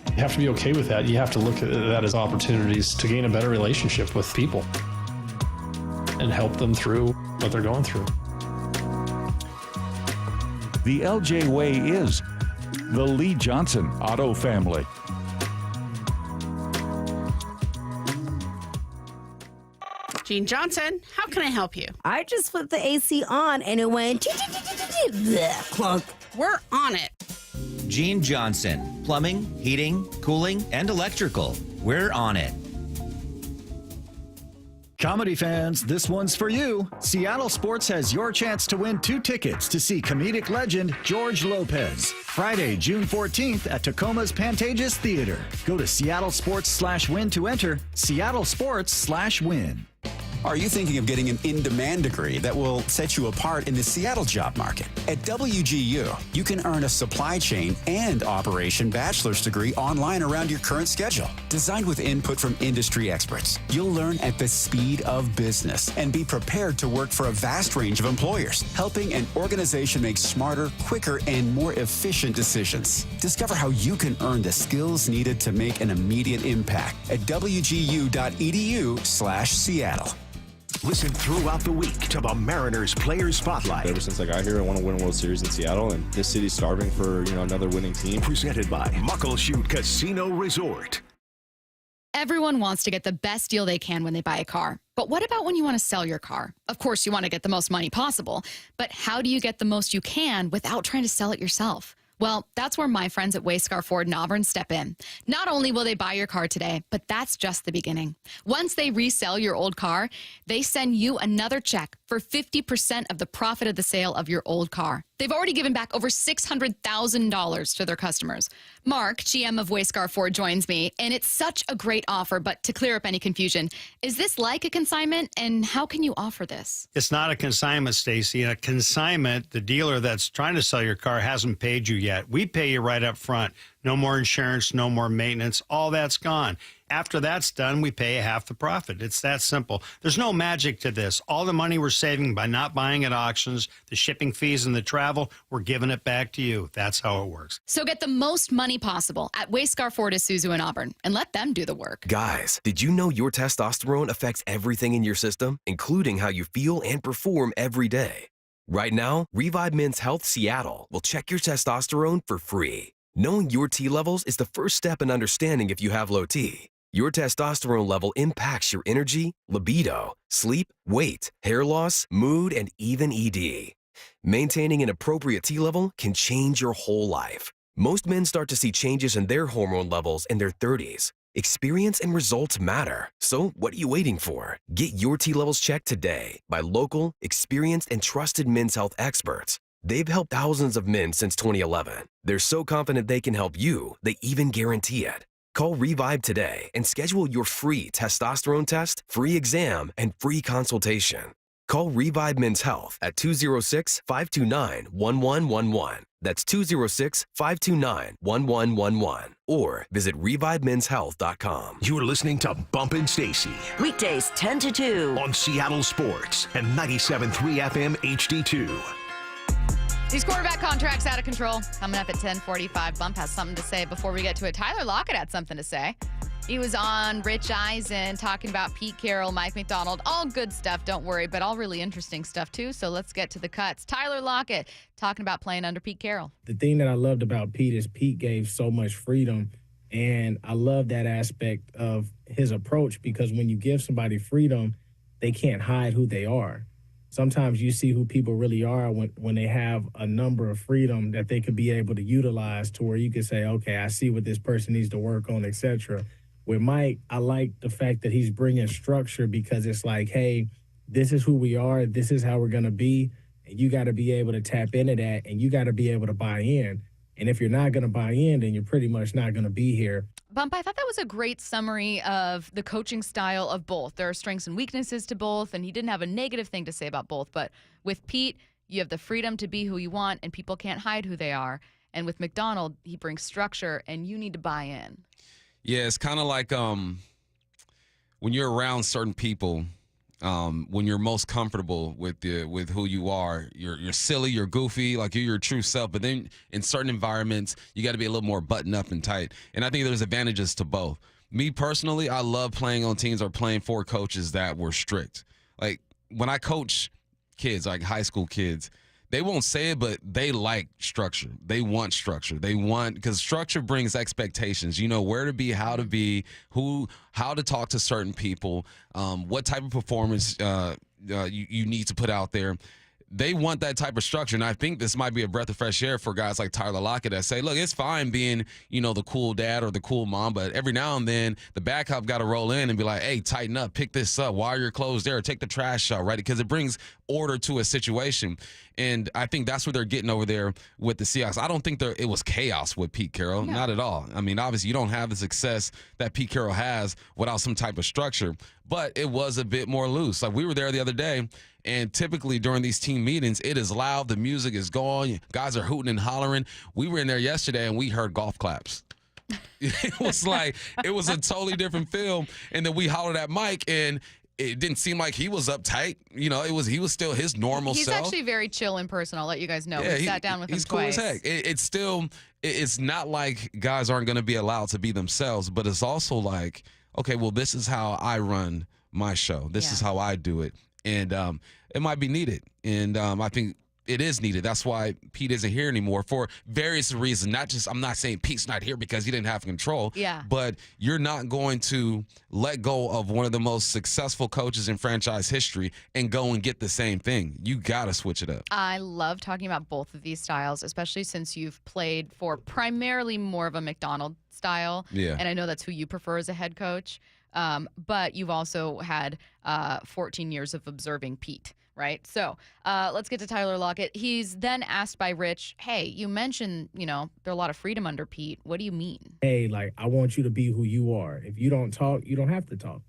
You have to be okay with that. You have to look at that as opportunities to gain a better relationship with people and help them through what they're going through. The LJ way is the Lee Johnson Auto Family. Jean Johnson, how can I help you? I just flipped the AC on and it went clunk. We're on it. Gene Johnson, plumbing, heating, cooling, and electrical. We're on it. Comedy fans, this one's for you. Seattle Sports has your chance to win 2 tickets to see comedic legend George Lopez. Friday, June 14th at Tacoma's Pantages Theater. Go to Seattle Sports/win to enter. Seattle Sports/win. Are you thinking of getting an in-demand degree that will set you apart in the Seattle job market? At WGU, you can earn a supply chain and operation bachelor's degree online around your current schedule. Designed with input from industry experts, you'll learn at the speed of business and be prepared to work for a vast range of employers, helping an organization make smarter, quicker, and more efficient decisions. Discover how you can earn the skills needed to make an immediate impact at wgu.edu/Seattle. Listen throughout the week to the Mariners Player Spotlight. Ever since I got here, I want to win a World Series in Seattle, and this city's starving for another winning team. Presented by Muckleshoot Casino Resort. Everyone wants to get the best deal they can when they buy a car. But what about when you want to sell your car? Of course, you want to get the most money possible. But how do you get the most you can without trying to sell it yourself? Well, that's where my friends at Wayscar Ford in Auburn step in. Not only will they buy your car today, but that's just the beginning. Once they resell your old car, they send you another check for 50% of the profit of the sale of your old car. They've already given back over $600,000 to their customers. Mark, GM of Wayscar Ford, joins me, and it's such a great offer. But to clear up any confusion, is this like a consignment, and how can you offer this? It's not a consignment, Stacy. A consignment, the dealer that's trying to sell your car hasn't paid you yet. We pay you right up front. No more insurance, no more maintenance. All that's gone. After that's done, we pay half the profit. It's that simple. There's no magic to this. All the money we're saving by not buying at auctions, the shipping fees and the travel, we're giving it back to you. That's how it works. So get the most money possible at Wayscar Ford Isuzu in Auburn and let them do the work. Guys, did you know your testosterone affects everything in your system, including how you feel and perform every day? Right now, Revive Men's Health Seattle will check your testosterone for free. Knowing your T levels is the first step in understanding if you have low T. Your testosterone level impacts your energy, libido, sleep, weight, hair loss, mood, and even ED. Maintaining an appropriate T level can change your whole life. Most men start to see changes in their hormone levels in their 30s. Experience and results matter. So what are you waiting for? Get your T levels checked today by local, experienced, and trusted men's health experts. They've helped thousands of men since 2011. They're so confident they can help you, they even guarantee it. Call Revive today and schedule your free testosterone test, free exam, and free consultation. Call Revive Men's Health at 206-529-1111. That's 206-529-1111. Or visit ReviveMen'sHealth.com. You're listening to Bumpin' Stacy. Weekdays 10 to 2. On Seattle Sports and 97.3 FM HD2. These quarterback contracts out of control. Coming up at 10:45. Bump has something to say before we get to it. Tyler Lockett had something to say. He was on Rich Eisen talking about Pete Carroll, Mike McDonald. All good stuff, don't worry, but all really interesting stuff too. So let's get to the cuts. Tyler Lockett talking about playing under Pete Carroll. The thing that I loved about Pete is Pete gave so much freedom, and I love that aspect of his approach because when you give somebody freedom, they can't hide who they are. Sometimes you see who people really are when they have a number of freedom that they could be able to utilize to where you could say, okay, I see what this person needs to work on, etc. With Mike, I like the fact that he's bringing structure because it's like, hey, this is who we are. This is how we're going to be. And you got to be able to tap into that, and you got to be able to buy in. And if you're not going to buy in, then you're pretty much not going to be here. Bump, I thought that was a great summary of the coaching style of both. There are strengths and weaknesses to both, and he didn't have a negative thing to say about both. But with Pete, you have the freedom to be who you want, and people can't hide who they are. And with McDonald, he brings structure, and you need to buy in. Yeah, it's kind of like when you're around certain people, when you're most comfortable with who you are, you're silly, you're goofy, like you're your true self. But then in certain environments, you got to be a little more buttoned up and tight. And I think there's advantages to both. Me personally, I love playing on teams or playing for coaches that were strict. Like when I coach kids, like high school kids, they won't say it, but they like structure. They want structure. Because structure brings expectations. You know where to be, how to be, how to talk to certain people, what type of performance you need to put out there. They want that type of structure, and I think this might be a breath of fresh air for guys like Tyler Lockett that say, look, it's fine being, the cool dad or the cool mom, but every now and then the backup got to roll in and be like, hey, tighten up, pick this up, wire your clothes there, take the trash out, right? Because it brings order to a situation. And I think that's what they're getting over there with the Seahawks. I don't think it was chaos with Pete Carroll. No. Not at all. I mean, obviously, you don't have the success that Pete Carroll has without some type of structure. But it was a bit more loose. Like, we were there the other day, and typically during these team meetings, it is loud. The music is going. Guys are hooting and hollering. We were in there yesterday, and we heard golf claps. It was like, it was a totally different feel. And then we hollered at Mike, and it didn't seem like he was uptight. You know, he was still his normal He's self. He's actually very chill in person. I'll let you guys know. Yeah, we sat down with him he's twice. Cool as heck. It's not like guys aren't going to be allowed to be themselves, but it's also like, okay, well, this is how I run my show. This is how I do it. And it might be needed. And I think it is needed. That's why Pete isn't here anymore for various reasons. I'm not saying Pete's not here because he didn't have control. Yeah. But you're not going to let go of one of the most successful coaches in franchise history and go and get the same thing. You got to switch it up. I love talking about both of these styles, especially since you've played for primarily more of a McDonald style. Yeah. And I know that's who you prefer as a head coach. But you've also had 14 years of observing Pete. Right. So let's get to Tyler Lockett. He's then asked by Rich, hey, you mentioned, there's a lot of freedom under Pete. What do you mean? Hey, like, I want you to be who you are. If you don't talk, you don't have to talk.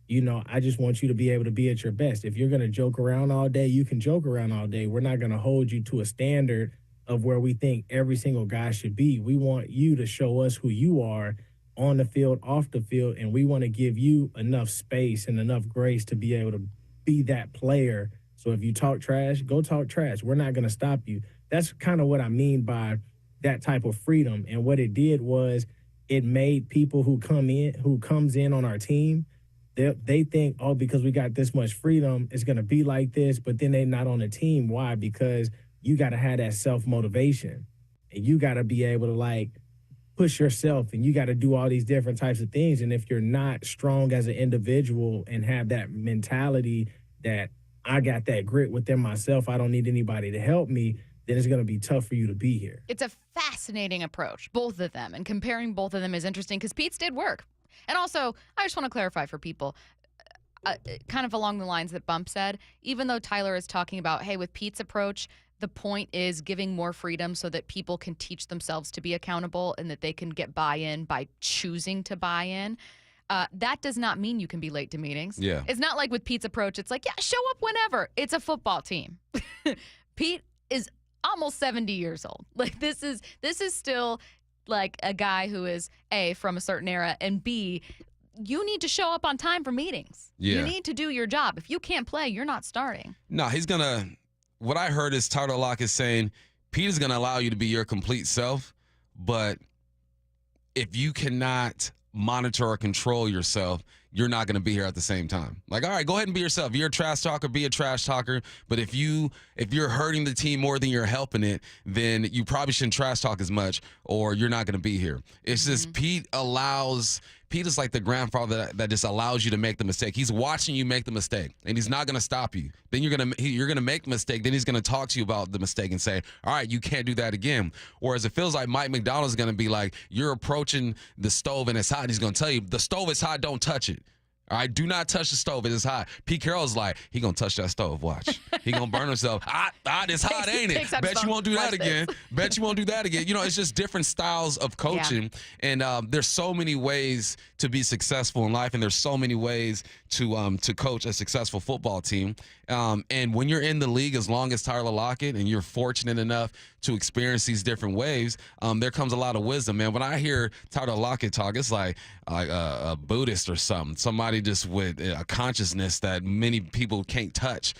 I just want you to be able to be at your best. If you're going to joke around all day, you can joke around all day. We're not going to hold you to a standard of where we think every single guy should be. We want you to show us who you are on the field, off the field, and we want to give you enough space and enough grace to be able to be that player. So if you talk trash, go talk trash. We're not going to stop you. That's kind of what I mean by that type of freedom. And what it did was it made people who comes in on our team, they think, oh, because we got this much freedom, it's going to be like this. But then they're not on the team. Why? Because you got to have that self-motivation. And you got to be able to, like, push yourself. And you got to do all these different types of things. And if you're not strong as an individual and have that mentality that I got that grit within myself, I don't need anybody to help me, then it's going to be tough for you to be here. It's a fascinating approach, both of them. And comparing both of them is interesting because Pete's did work. And also, I just want to clarify for people, kind of along the lines that Bump said, even though Tyler is talking about, hey, with Pete's approach, the point is giving more freedom so that people can teach themselves to be accountable and that they can get buy-in by choosing to buy in. That does not mean you can be late to meetings. Yeah. It's not like with Pete's approach. It's like, yeah, show up whenever. It's a football team. Pete is almost 70 years old. Like, this is still like a guy who is A, from a certain era, and B, you need to show up on time for meetings. Yeah. You need to do your job. If you can't play, you're not starting. No, what I heard is Tyler Lockett is saying Pete is going to allow you to be your complete self, but if you cannot monitor or control yourself, you're not going to be here at the same time. Like, all right, go ahead and be yourself. You're a trash talker, be a trash talker. But if you're hurting the team more than you're helping it, then you probably shouldn't trash talk as much, or you're not going to be here. It's just Pete is like the grandfather that just allows you to make the mistake. He's watching you make the mistake, and he's not going to stop you. Then you're going to make the mistake. Then he's going to talk to you about the mistake and say, all right, you can't do that again. Whereas it feels like Mike McDonald's going to be like, you're approaching the stove and it's hot. And he's going to tell you, the stove is hot, don't touch it. All right, do not touch the stove. It is hot. Pete Carroll's like, he going to touch that stove. Watch. He going to burn himself. It's hot, ain't it? Bet you won't do that again. Bet you won't do that again. It's just different styles of coaching. Yeah. And there's so many ways to be successful in life, and there's so many ways to coach a successful football team. And when you're in the league as long as Tyler Lockett and you're fortunate enough to experience these different waves, there comes a lot of wisdom, man. When I hear Tyler Lockett talk, it's like a Buddhist or something, somebody just with a consciousness that many people can't touch.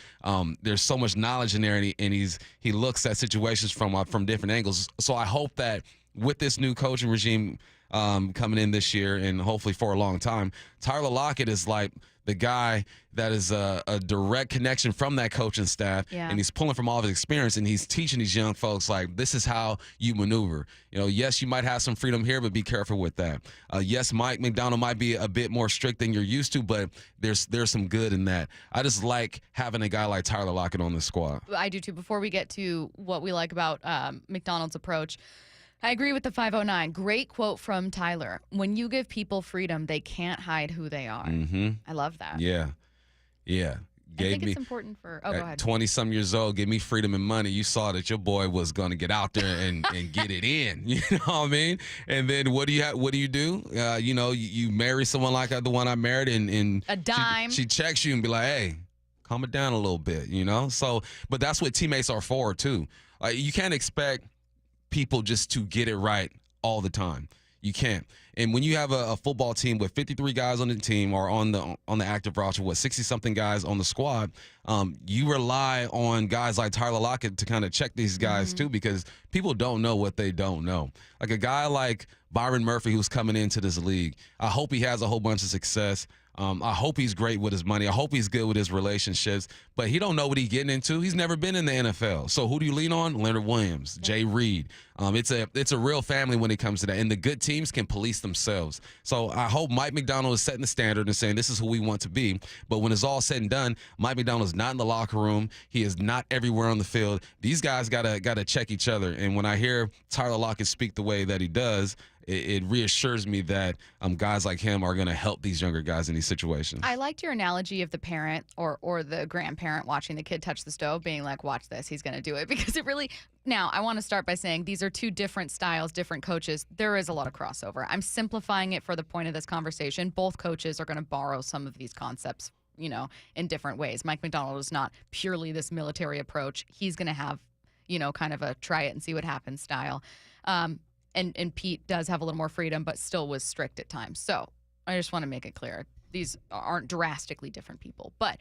There's so much knowledge in there, and he looks at situations from different angles. So I hope that with this new coaching regime coming in this year, and hopefully for a long time, Tyler Lockett is like the guy that is a direct connection from that coaching staff, and he's pulling from all of his experience, and he's teaching these young folks, like, this is how you maneuver. Yes, you might have some freedom here, but be careful with that. Yes, Mike McDonald might be a bit more strict than you're used to, but there's some good in that. I just like having a guy like Tyler Lockett on the squad. I do too. Before we get to what we like about McDonald's approach, I agree with the 509. Great quote from Tyler. When you give people freedom, they can't hide who they are. Mm-hmm. I love that. Yeah. I think it's important for. Oh, go ahead. 20-some years old, give me freedom and money. You saw that your boy was going to get out there and get it in. You know what I mean? And then what do you do? You marry someone like the one I married, and a dime. She checks you and be like, hey, calm it down a little bit. So, but that's what teammates are for too. You can't expect people just to get it right all the time. You can't. And when you have a football team with 53 guys on the team or on the active roster, 60-something guys on the squad, you rely on guys like Tyler Lockett to kind of check these guys too, because people don't know what they don't know. Like a guy like Byron Murphy, who's coming into this league, I hope he has a whole bunch of success. I hope he's great with his money. I hope he's good with his relationships. But he don't know what he's getting into. He's never been in the NFL. So who do you lean on? Leonard Williams, Jay Reed. It's a real family when it comes to that. And the good teams can police themselves. So I hope Mike Macdonald is setting the standard and saying this is who we want to be. But when it's all said and done, Mike Macdonald is not in the locker room. He is not everywhere on the field. These guys gotta check each other. And when I hear Tyler Lockett speak the way that he does, it reassures me that guys like him are going to help these younger guys in these situations. I liked your analogy of the parent or the grandparent watching the kid touch the stove, being like, watch this, he's going to do it. Because it really, now I want to start by saying these are two different styles, different coaches. There is a lot of crossover. I'm simplifying it for the point of this conversation. Both coaches are going to borrow some of these concepts, in different ways. Mike Macdonald is not purely this military approach. He's going to have, kind of a try it and see what happens style. And Pete does have a little more freedom, but still was strict at times. So I just want to make it clear. These aren't drastically different people. But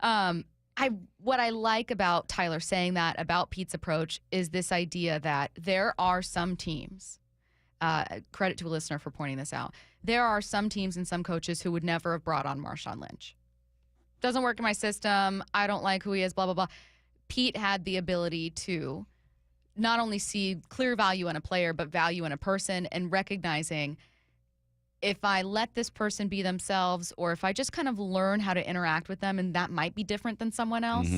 what I like about Tyler saying that about Pete's approach is this idea that there are some teams, credit to a listener for pointing this out, there are some teams and some coaches who would never have brought on Marshawn Lynch. Doesn't work in my system. I don't like who he is, blah, blah, blah. Pete had the ability to not only see clear value in a player, but value in a person, and recognizing if I let this person be themselves, or if I just kind of learn how to interact with them, and that might be different than someone else,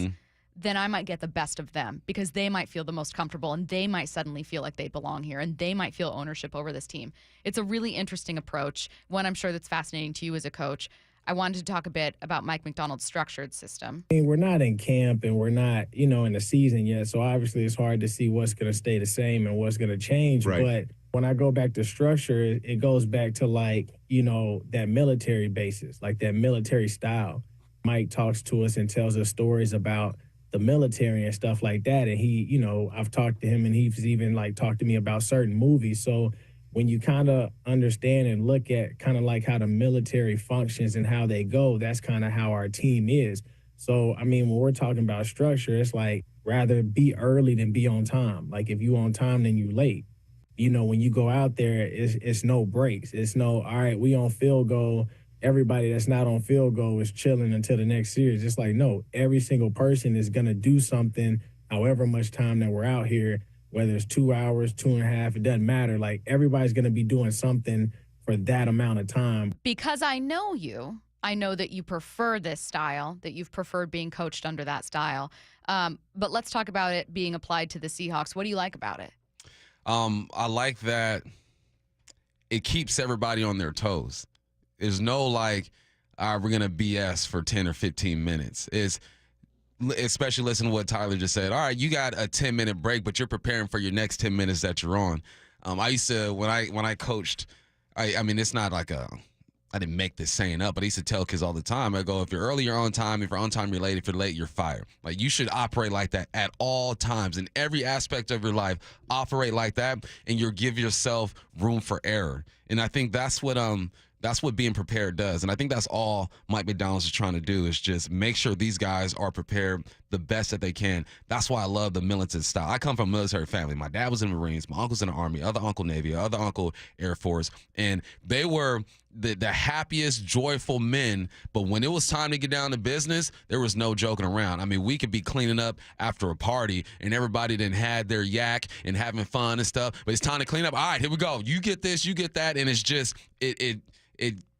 then I might get the best of them because they might feel the most comfortable and they might suddenly feel like they belong here and they might feel ownership over this team. It's a really interesting approach, one I'm sure that's fascinating to you as a coach. I wanted to talk a bit about Mike Macdonald's structured system. We're not in camp and we're not, in the season yet. So obviously it's hard to see what's going to stay the same and what's going to change. Right. But when I go back to structure, it goes back to that military basis, like that military style. Mike talks to us and tells us stories about the military and stuff like that. And he, I've talked to him and he's even talked to me about certain movies. So when you kind of understand and look at kind of how the military functions and how they go, that's kind of how our team is. So, when we're talking about structure, it's rather be early than be on time. If you on time, then you late. When you go out there, it's no breaks. It's no, all right, we on field goal. Everybody that's not on field goal is chilling until the next series. It's no, every single person is going to do something however much time that we're out here. Whether it's 2 hours, 2.5, it doesn't matter. Everybody's going to be doing something for that amount of time. Because I know you, I know that you prefer this style, that you've preferred being coached under that style. But let's talk about it being applied to the Seahawks. What do you like about it? I like that it keeps everybody on their toes. There's no we're going to BS for 10 or 15 minutes. Especially listen to what Tyler just said. All right, you got a 10-minute break, but you're preparing for your next 10 minutes that you're on. I used to, when I coached, it's not I didn't make this saying up, but I used to tell kids all the time. I go, if you're early, you're on time. If you're on time, you're late. If you're late, you're fired. You should operate like that at all times. In every aspect of your life, operate like that, and you'll give yourself room for error. And I think that's what being prepared does. And I think that's all Mike Macdonald is trying to do, is just make sure these guys are prepared the best that they can. That's why I love the militant style. I come from a military family. My dad was in the Marines. My uncle's in the Army, other uncle Navy, other uncle Air Force. And they were the happiest, joyful men. But when it was time to get down to business, there was no joking around. We could be cleaning up after a party and everybody then had their yak and having fun and stuff. But it's time to clean up. All right, here we go. You get this, you get that. And it's just, it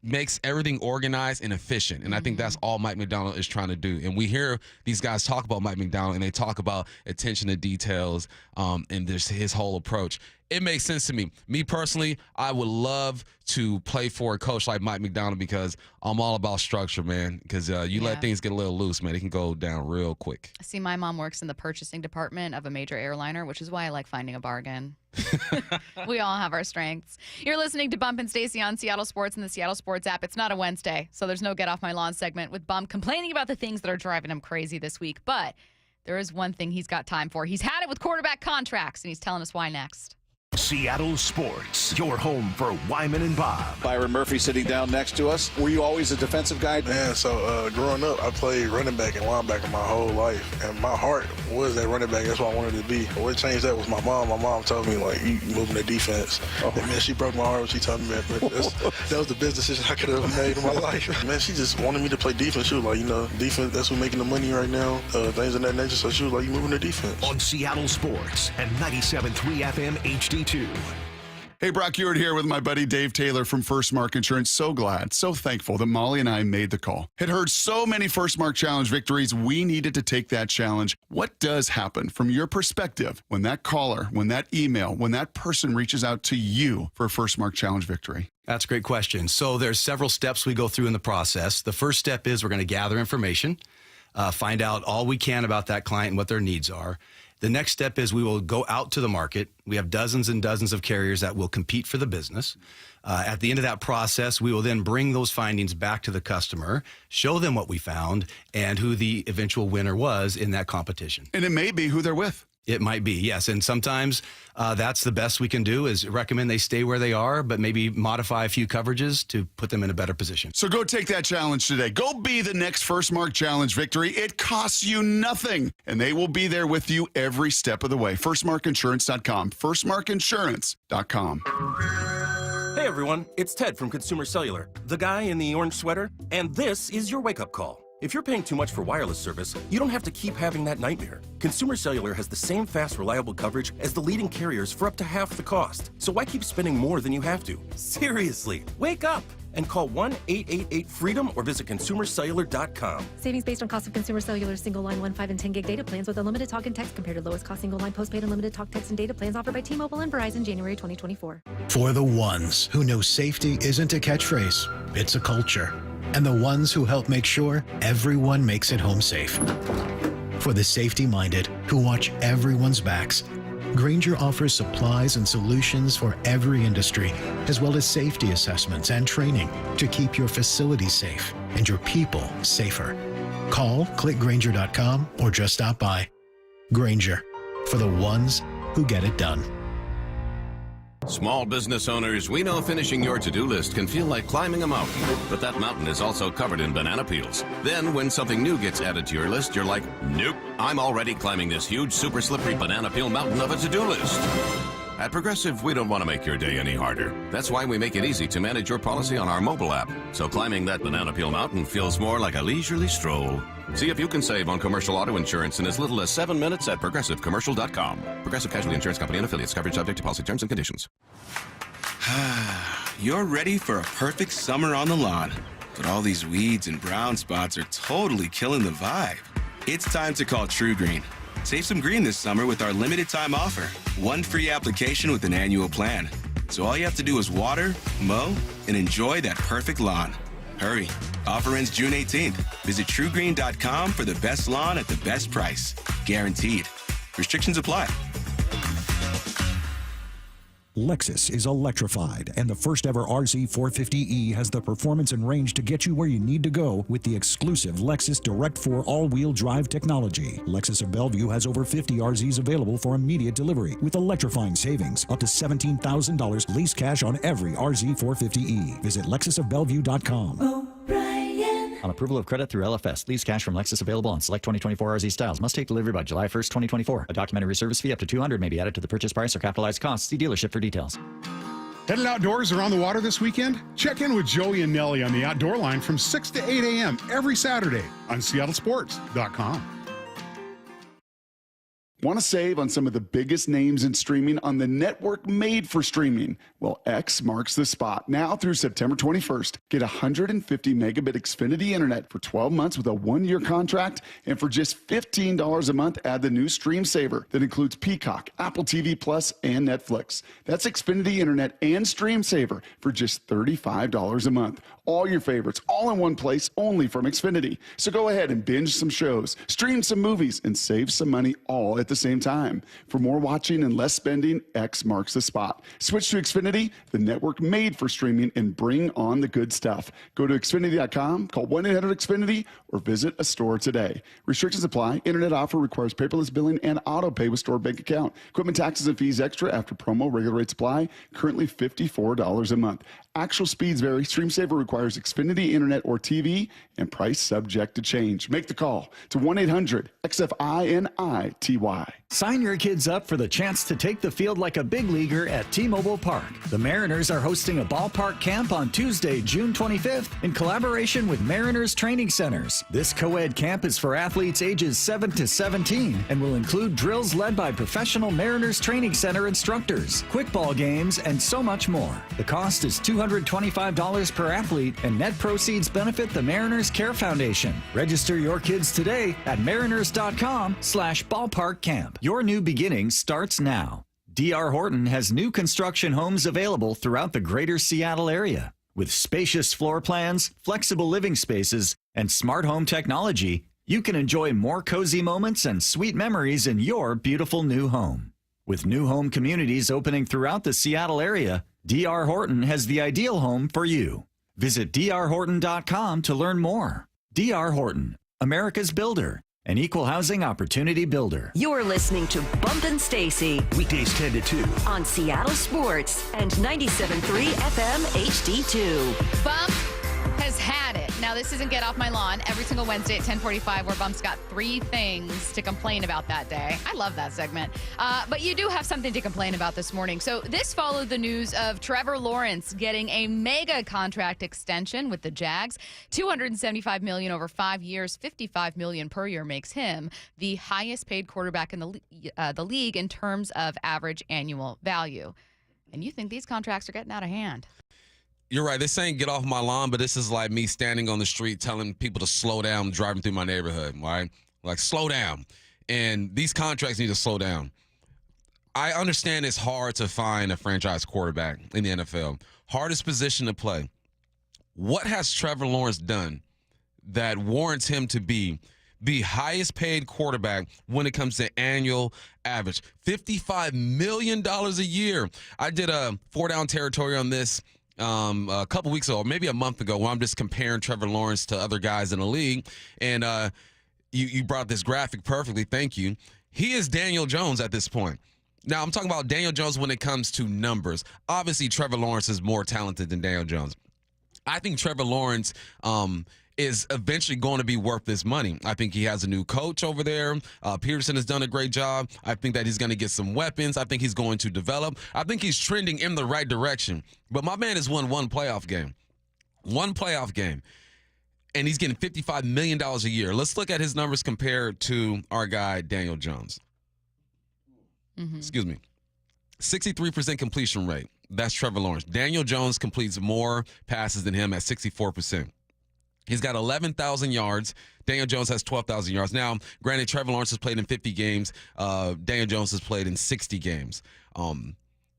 makes everything organized and efficient. And I think that's all Mike Macdonald is trying to do. And we hear these guys talk about Mike Macdonald, and they talk about attention to details and his whole approach. it makes sense to me. Me personally, I would love to play for a coach like Mike McDonald because I'm all about structure, man. Because you let things get a little loose, man. It can go down real quick. See, my mom works in the purchasing department of a major airliner, which is why I like finding a bargain. We all have our strengths. You're listening to Bump and Stacey on Seattle Sports and the Seattle Sports app. It's not a Wednesday, so there's no Get Off My Lawn segment with Bump complaining about the things that are driving him crazy this week. But there is one thing he's got time for. He's had it with quarterback contracts, and he's telling us why next. Seattle Sports, your home for Wyman and Bob. Byron Murphy sitting down next to us. Were you always a defensive guy? Man, so growing up, I played running back and linebacker my whole life. And my heart was that running back. That's what I wanted to be. What changed that was my mom. My mom told me, like, you moving the defense. And, man, she broke my heart when she told me that. But that was the best decision I could have made in my life. Man, she just wanted me to play defense. She was like, defense, that's who's making the money right now, things of that nature. So she was like, you moving the defense. On Seattle Sports and 97.3 FM HD2. Hey, Brock Ewart here with my buddy Dave Taylor from First Mark Insurance. So glad, so thankful that Molly and I made the call. Had heard so many First Mark Challenge victories, we needed to take that challenge. What does happen from your perspective when that caller, when that email, when that person reaches out to you for a First Mark Challenge victory? That's a great question. So there's several steps we go through in the process. The first step is we're going to gather information, find out all we can about that client and what their needs are. The next step is we will go out to the market. We have dozens and dozens of carriers that will compete for the business. At the end of that process, we will then bring those findings back to the customer, show them what we found, and who the eventual winner was in that competition. And it may be who they're with. It might be, yes. And sometimes that's the best we can do is recommend they stay where they are, but maybe modify a few coverages to put them in a better position. So go take that challenge today. Go be the next First Mark Challenge victory. It costs you nothing, and they will be there with you every step of the way. FirstMarkInsurance.com. FirstMarkInsurance.com. Hey everyone, it's Ted from Consumer Cellular, the guy in the orange sweater, and this is your wake-up call. If you're paying too much for wireless service, you don't have to keep having that nightmare. Consumer Cellular has the same fast, reliable coverage as the leading carriers for up to half the cost. So why keep spending more than you have to? Seriously, wake up and call 1-888-FREEDOM or visit consumercellular.com. Savings based on cost of Consumer Cellular single line 1, 5, and 10 gig data plans with unlimited talk and text compared to lowest cost single line postpaid unlimited talk, text, and data plans offered by T-Mobile and Verizon January 2024. For the ones who know safety isn't a catchphrase, it's a culture. And the ones who help make sure everyone makes it home safe. For the safety-minded who watch everyone's backs, Grainger offers supplies and solutions for every industry, as well as safety assessments and training to keep your facilities safe and your people safer. Call, click Grainger.com, or just stop by. Grainger, for the ones who get it done. Small business owners, we know finishing your to-do list can feel like climbing a mountain, but that mountain is also covered in banana peels. Then when something new gets added to your list, you're like, nope, I'm already climbing this huge, super slippery banana peel mountain of a to-do list. At Progressive, we don't want to make your day any harder. That's why we make it easy to manage your policy on our mobile app, so climbing that banana peel mountain feels more like a leisurely stroll. See if you can save on commercial auto insurance in as little as 7 minutes at ProgressiveCommercial.com. Progressive Casualty Insurance Company and affiliates. Coverage subject to policy terms and conditions. You're ready for a perfect summer on the lawn, but all these weeds and brown spots are totally killing the vibe. It's time to call True Green. Save some green this summer with our limited time offer. 1 free application with an annual plan. So all you have to do is water, mow, and enjoy that perfect lawn. Hurry. Offer ends June 18th. Visit TrueGreen.com for the best lawn at the best price. Guaranteed. Restrictions apply. Lexus is electrified, and the first ever RZ450e has the performance and range to get you where you need to go with the exclusive Lexus Direct 4 all-wheel drive technology. Lexus of Bellevue has over 50 RZs available for immediate delivery with electrifying savings up to $17,000 lease cash on every RZ450e. Visit LexusofBellevue.com. On approval of credit through LFS, lease cash from Lexus available on select 2024 RZ styles. Must take delivery by July 1st, 2024. A documentary service fee up to $200 may be added to the purchase price or capitalized costs. See dealership for details. Headed outdoors or on the water this weekend? Check in with Joey and Nellie on the Outdoor Line from 6 to 8 a.m. every Saturday on SeattleSports.com. Want to save on some of the biggest names in streaming on the network made for streaming? Well, X marks the spot. Now through September 21st, get 150 megabit Xfinity internet for 12 months with a 1-year contract. And for just $15 a month, add the new Stream Saver that includes Peacock, Apple TV Plus, and Netflix. That's Xfinity internet and Stream Saver for just $35 a month. All your favorites, all in one place, only from Xfinity. So go ahead and binge some shows, stream some movies, and save some money all at the same time. For more watching and less spending, X marks the spot. Switch to Xfinity, the network made for streaming, and bring on the good stuff. Go to Xfinity.com, call 1-800-XFINITY, or visit a store today. Restrictions apply. Internet offer requires paperless billing and auto pay with stored bank account. Equipment taxes and fees extra after promo. Regular rates apply. Currently $54 a month. Actual speeds vary. Stream Saver requires Xfinity internet or TV, and price subject to change. Make the call to 1-800-XFINITY. Sign your kids up for the chance to take the field like a big leaguer at T-Mobile Park. The Mariners are hosting a ballpark camp on Tuesday, June 25th, in collaboration with Mariners Training Centers. This co-ed camp is for athletes ages 7 to 17 and will include drills led by professional Mariners Training Center instructors, quick ball games, and so much more. The cost is $225 per athlete, and net proceeds benefit the Mariners Care Foundation. Register your kids today at mariners.com/ballparkcamp. Your new beginning starts now. D.R. Horton has new construction homes available throughout the greater Seattle area. With spacious floor plans, flexible living spaces, and smart home technology, you can enjoy more cozy moments and sweet memories in your beautiful new home. With new home communities opening throughout the Seattle area, D.R. Horton has the ideal home for you. Visit drhorton.com to learn more. D.R. Horton, America's builder, an equal housing opportunity builder. You're listening to Bumpin' Stacy. Weekdays 10 to 2. On Seattle Sports and 97.3 FM HD2. Bump has had it. Now, this isn't Get Off My Lawn. Every single Wednesday at 10:45, where Bump's got 3 things to complain about that day. I love that segment. But you do have something to complain about this morning. So this followed the news of Trevor Lawrence getting a mega contract extension with the Jags. $275 million over 5 years, $55 million per year makes him the highest paid quarterback in the league in terms of average annual value. And you think these contracts are getting out of hand. You're right. This ain't get off my lawn, but this is like me standing on the street telling people to slow down driving through my neighborhood, right? Like, slow down. And these contracts need to slow down. I understand it's hard to find a franchise quarterback in the NFL. Hardest position to play. What has Trevor Lawrence done that warrants him to be the highest paid quarterback when it comes to annual average? $55 million a year. I did a 4-down territory on this a couple weeks ago, or maybe a month ago, where I'm just comparing Trevor Lawrence to other guys in the league. And you brought this graphic perfectly. Thank you. He is Daniel Jones at this point. Now, I'm talking about Daniel Jones when it comes to numbers. Obviously, Trevor Lawrence is more talented than Daniel Jones. I think Trevor Lawrence is eventually going to be worth this money. I think he has a new coach over there. Peterson has done a great job. I think that he's going to get some weapons. I think he's going to develop. I think he's trending in the right direction. But my man has won one playoff game. One playoff game. And he's getting $55 million a year. Let's look at his numbers compared to our guy, Daniel Jones. Excuse me. 63% completion rate. That's Trevor Lawrence. Daniel Jones completes more passes than him at 64%. He's got 11,000 yards. Daniel Jones has 12,000 yards. Now, granted, Trevor Lawrence has played in 50 games. Daniel Jones has played in 60 games.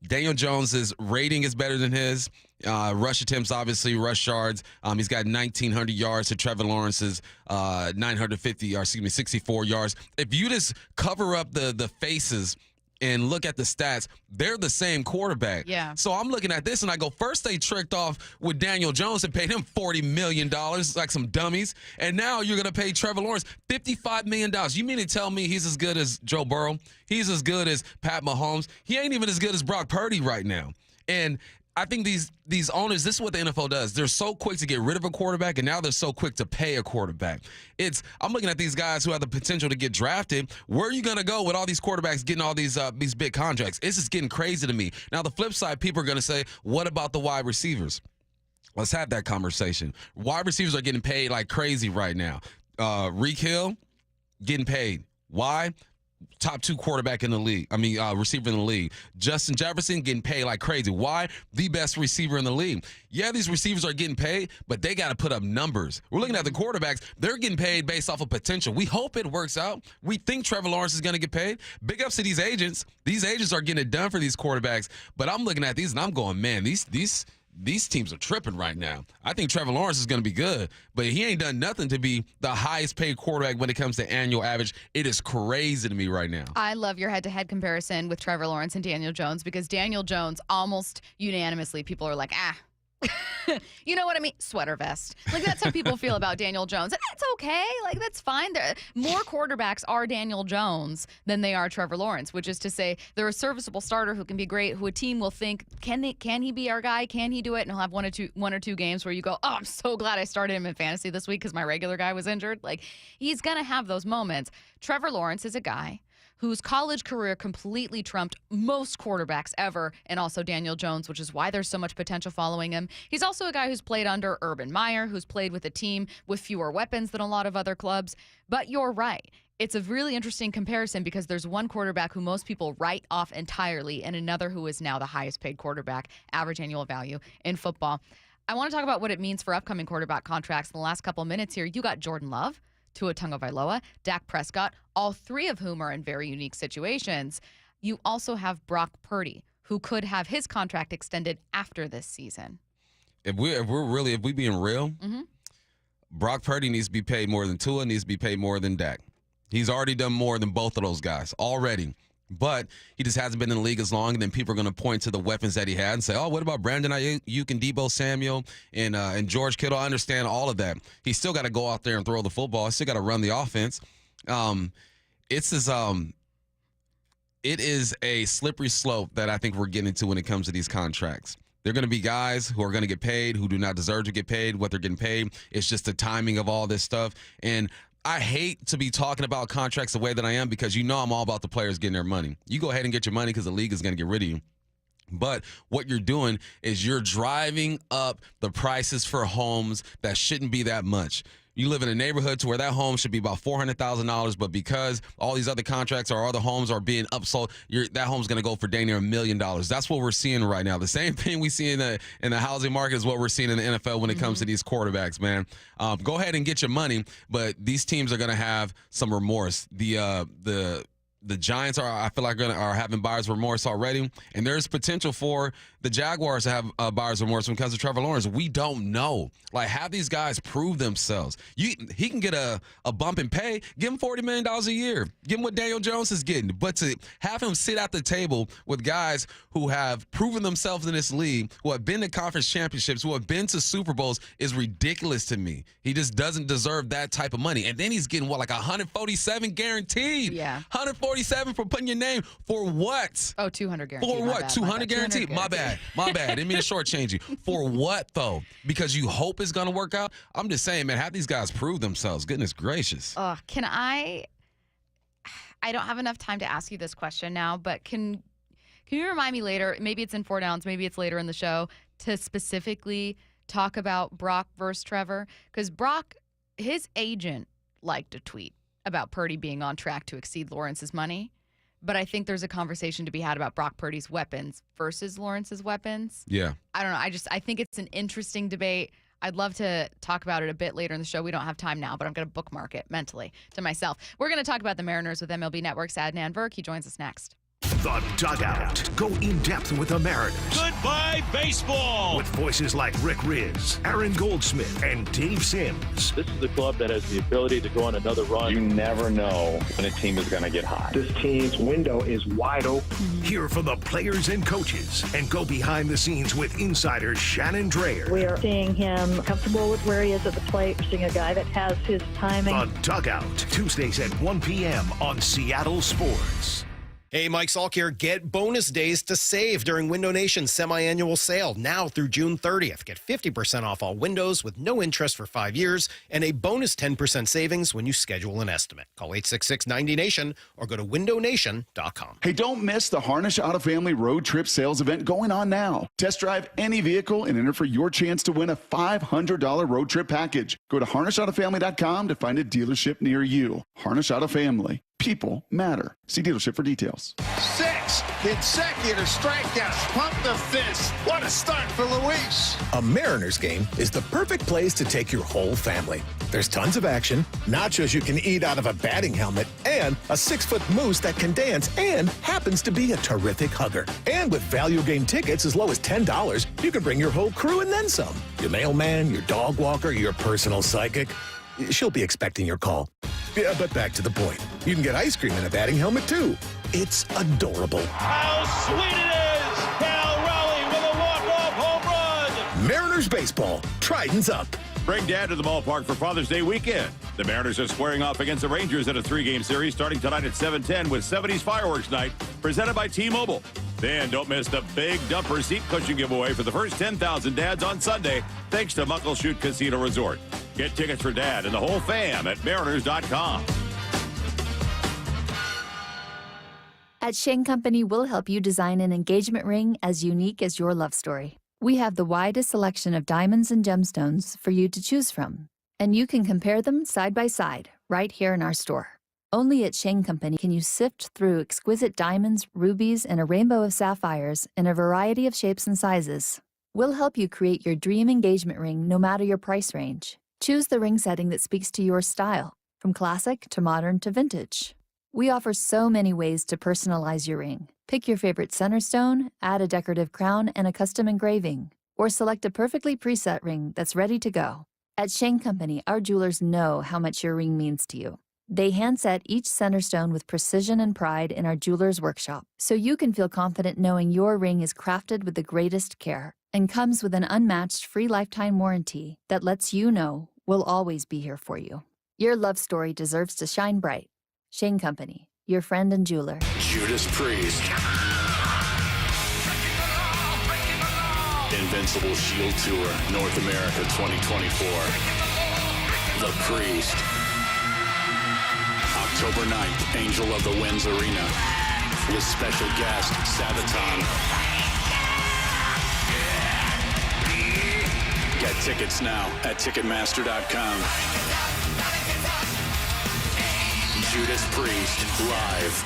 Daniel Jones's rating is better than his. Rush attempts, obviously, rush yards. He's got 1,900 yards to Trevor Lawrence's 64 yards. If you just cover up the faces and look at the stats, they're the same quarterback. Yeah. So I'm looking at this and I go, first they tricked off with Daniel Jones and paid him $40 million like some dummies. And now you're going to pay Trevor Lawrence $55 million. You mean to tell me he's as good as Joe Burrow? He's as good as Pat Mahomes? He ain't even as good as Brock Purdy right now. And I think these owners, this is what the NFL does. They're so quick to get rid of a quarterback, and now they're so quick to pay a quarterback. I'm looking at these guys who have the potential to get drafted. Where are you going to go with all these quarterbacks getting all these big contracts? It's just getting crazy to me. Now, the flip side, people are going to say, what about the wide receivers? Let's have that conversation. Wide receivers are getting paid like crazy right now. Reek Hill, getting paid. Why? top 2 quarterback in the league. Receiver in the league. Justin Jefferson getting paid like crazy. Why? The best receiver in the league. Yeah, these receivers are getting paid, but they got to put up numbers. We're looking at the quarterbacks. They're getting paid based off of potential. We hope it works out. We think Trevor Lawrence is going to get paid. Big ups to these agents. These agents are getting it done for these quarterbacks. But I'm looking at these and I'm going, man, these teams are tripping right now. I think Trevor Lawrence is going to be good, but he ain't done nothing to be the highest paid quarterback when it comes to annual average. It is crazy to me right now. I love your head-to-head comparison with Trevor Lawrence and Daniel Jones, because Daniel Jones, almost unanimously, people are like, you know what I mean? Sweater vest. Like, that's how people feel about Daniel Jones. And that's okay. Like, that's fine. More quarterbacks are Daniel Jones than they are Trevor Lawrence, which is to say they're a serviceable starter who can be great, who a team will think, can he be our guy? Can he do it? And he'll have one or two games where you go, oh, I'm so glad I started him in fantasy this week because my regular guy was injured. Like, he's going to have those moments. Trevor Lawrence is a guy whose college career completely trumped most quarterbacks ever, and also Daniel Jones, which is why there's so much potential following him. He's also a guy who's played under Urban Meyer, who's played with a team with fewer weapons than a lot of other clubs. But you're right. It's a really interesting comparison because there's one quarterback who most people write off entirely and another who is now the highest paid quarterback, average annual value in football. I want to talk about what it means for upcoming quarterback contracts in the last couple of minutes here. You got Jordan Love, Tua Tagovailoa, Dak Prescott, all 3 of whom are in very unique situations. You also have Brock Purdy, who could have his contract extended after this season. If we being real, Brock Purdy needs to be paid more than Tua, needs to be paid more than Dak. He's already done more than both of those guys already. But he just hasn't been in the league as long, and then people are going to point to the weapons that he had and say, oh, what about Brandon Ayuk and Deebo Samuel and George Kittle? I understand all of that. He's still got to go out there and throw the football. He's still got to run the offense. It is a slippery slope that I think we're getting into when it comes to these contracts. They're going to be guys who are going to get paid, who do not deserve to get paid. What they're getting paid, it's just the timing of all this stuff. And I hate to be talking about contracts the way that I am because you know I'm all about the players getting their money. You go ahead and get your money because the league is going to get rid of you. But what you're doing is you're driving up the prices for homes that shouldn't be that much. You live in a neighborhood to where that home should be about $400,000, but because all these other contracts or other homes are being upsold, that home's going to go for dang near $1 million. That's what we're seeing right now. The same thing we see in the housing market is what we're seeing in the NFL when it comes to these quarterbacks, man. Go ahead and get your money, but these teams are going to have some remorse. The Giants I feel like are having buyer's remorse already, and there's potential for the Jaguars to have buyer's remorse because of Trevor Lawrence. We don't know. Like, have these guys prove themselves. He can get a bump in pay. Give him $40 million a year. Give him what Daniel Jones is getting. But to have him sit at the table with guys who have proven themselves in this league, who have been to conference championships, who have been to Super Bowls, is ridiculous to me. He just doesn't deserve that type of money. And then he's getting, like 147 guaranteed? Yeah. 147 for putting your name for what? Oh, 200 guaranteed. For what? 200 guaranteed? My bad. Didn't mean to shortchange you. For what, though? Because you hope it's going to work out? I'm just saying, man, have these guys prove themselves. Goodness gracious. Can I don't have enough time to ask you this question now, but can you remind me later, maybe it's in 4 Downs, maybe it's later in the show, to specifically talk about Brock versus Trevor? Because Brock, his agent liked a tweet about Purdy being on track to exceed Lawrence's money. But I think there's a conversation to be had about Brock Purdy's weapons versus Lawrence's weapons. Yeah. I don't know. I think it's an interesting debate. I'd love to talk about it a bit later in the show. We don't have time now, but I'm going to bookmark it mentally to myself. We're going to talk about the Mariners with MLB Network's Adnan Virk. He joins us next. The Dugout. Go in-depth with the Mariners. Goodbye, baseball. With voices like Rick Riz, Aaron Goldsmith, and Dave Sims. This is a club that has the ability to go on another run. You never know when a team is going to get hot. This team's window is wide open. Hear from the players and coaches and go behind the scenes with insider Shannon Drayer. We are seeing him comfortable with where he is at the plate. We're seeing a guy that has his timing. The Dugout. Tuesdays at 1 p.m. on Seattle Sports. Hey, Mike Salk here. Get bonus days to save during Window Nation's semi-annual sale now through June 30th. Get 50% off all windows with no interest for 5 years and a bonus 10% savings when you schedule an estimate. Call 866-90-NATION or go to windownation.com. Hey, don't miss the Harnish Auto Family Road Trip Sales event going on now. Test drive any vehicle and enter for your chance to win a $500 road trip package. Go to harnishautofamily.com to find a dealership near you. Harnish Auto Family. People matter. See dealership for details. 6 consecutive strikeouts. Pump the fist. What a start for Luis. A Mariners game is the perfect place to take your whole family. There's tons of action, nachos you can eat out of a batting helmet, and a 6-foot moose that can dance and happens to be a terrific hugger. And with value game tickets as low as $10, you can bring your whole crew and then some. Your mailman, your dog walker, your personal psychic. She'll be expecting your call. Yeah, but back to the point. You can get ice cream in a batting helmet, too. It's adorable. How sweet it is! Cal Raleigh with a walk-off home run! Mariners baseball. Trident's up. Bring Dad to the ballpark for Father's Day weekend. The Mariners are squaring off against the Rangers in a 3-game series starting tonight at 7:10 with 70s Fireworks Night presented by T-Mobile. Then don't miss the big dumper seat cushion giveaway for the first 10,000 dads on Sunday thanks to Muckleshoot Casino Resort. Get tickets for Dad and the whole fam at Mariners.com. At Shane Company, we'll help you design an engagement ring as unique as your love story. We have the widest selection of diamonds and gemstones for you to choose from, and you can compare them side by side right here in our store. Only at Shane Company can you sift through exquisite diamonds, rubies, and a rainbow of sapphires in a variety of shapes and sizes. We'll help you create your dream engagement ring no matter your price range. Choose the ring setting that speaks to your style, from classic to modern to vintage. We offer so many ways to personalize your ring. Pick your favorite center stone, add a decorative crown and a custom engraving, or select a perfectly preset ring that's ready to go. At Shane Company, our jewelers know how much your ring means to you. They hand-set each center stone with precision and pride in our jeweler's workshop, so you can feel confident knowing your ring is crafted with the greatest care and comes with an unmatched free lifetime warranty that lets you know we'll always be here for you. Your love story deserves to shine bright. Shane Company, your friend and jeweler. Judas Priest. Invincible Shield Tour, North America 2024. The Priest. October 9th, Angel of the Winds Arena. With special guest, Sabaton. Get tickets now at Ticketmaster.com. Judas Priest, live.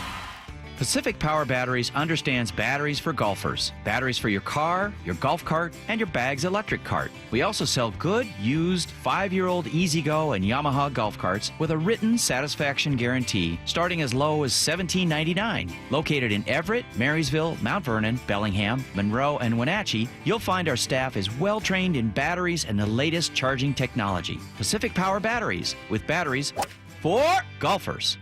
Pacific Power Batteries understands batteries for golfers, batteries for your car, your golf cart, and your bag's electric cart. We also sell good, used, 5-year-old E-Z-Go and Yamaha golf carts with a written satisfaction guarantee starting as low as $17.99. Located in Everett, Marysville, Mount Vernon, Bellingham, Monroe, and Wenatchee, you'll find our staff is well-trained in batteries and the latest charging technology. Pacific Power Batteries, with batteries for golfers.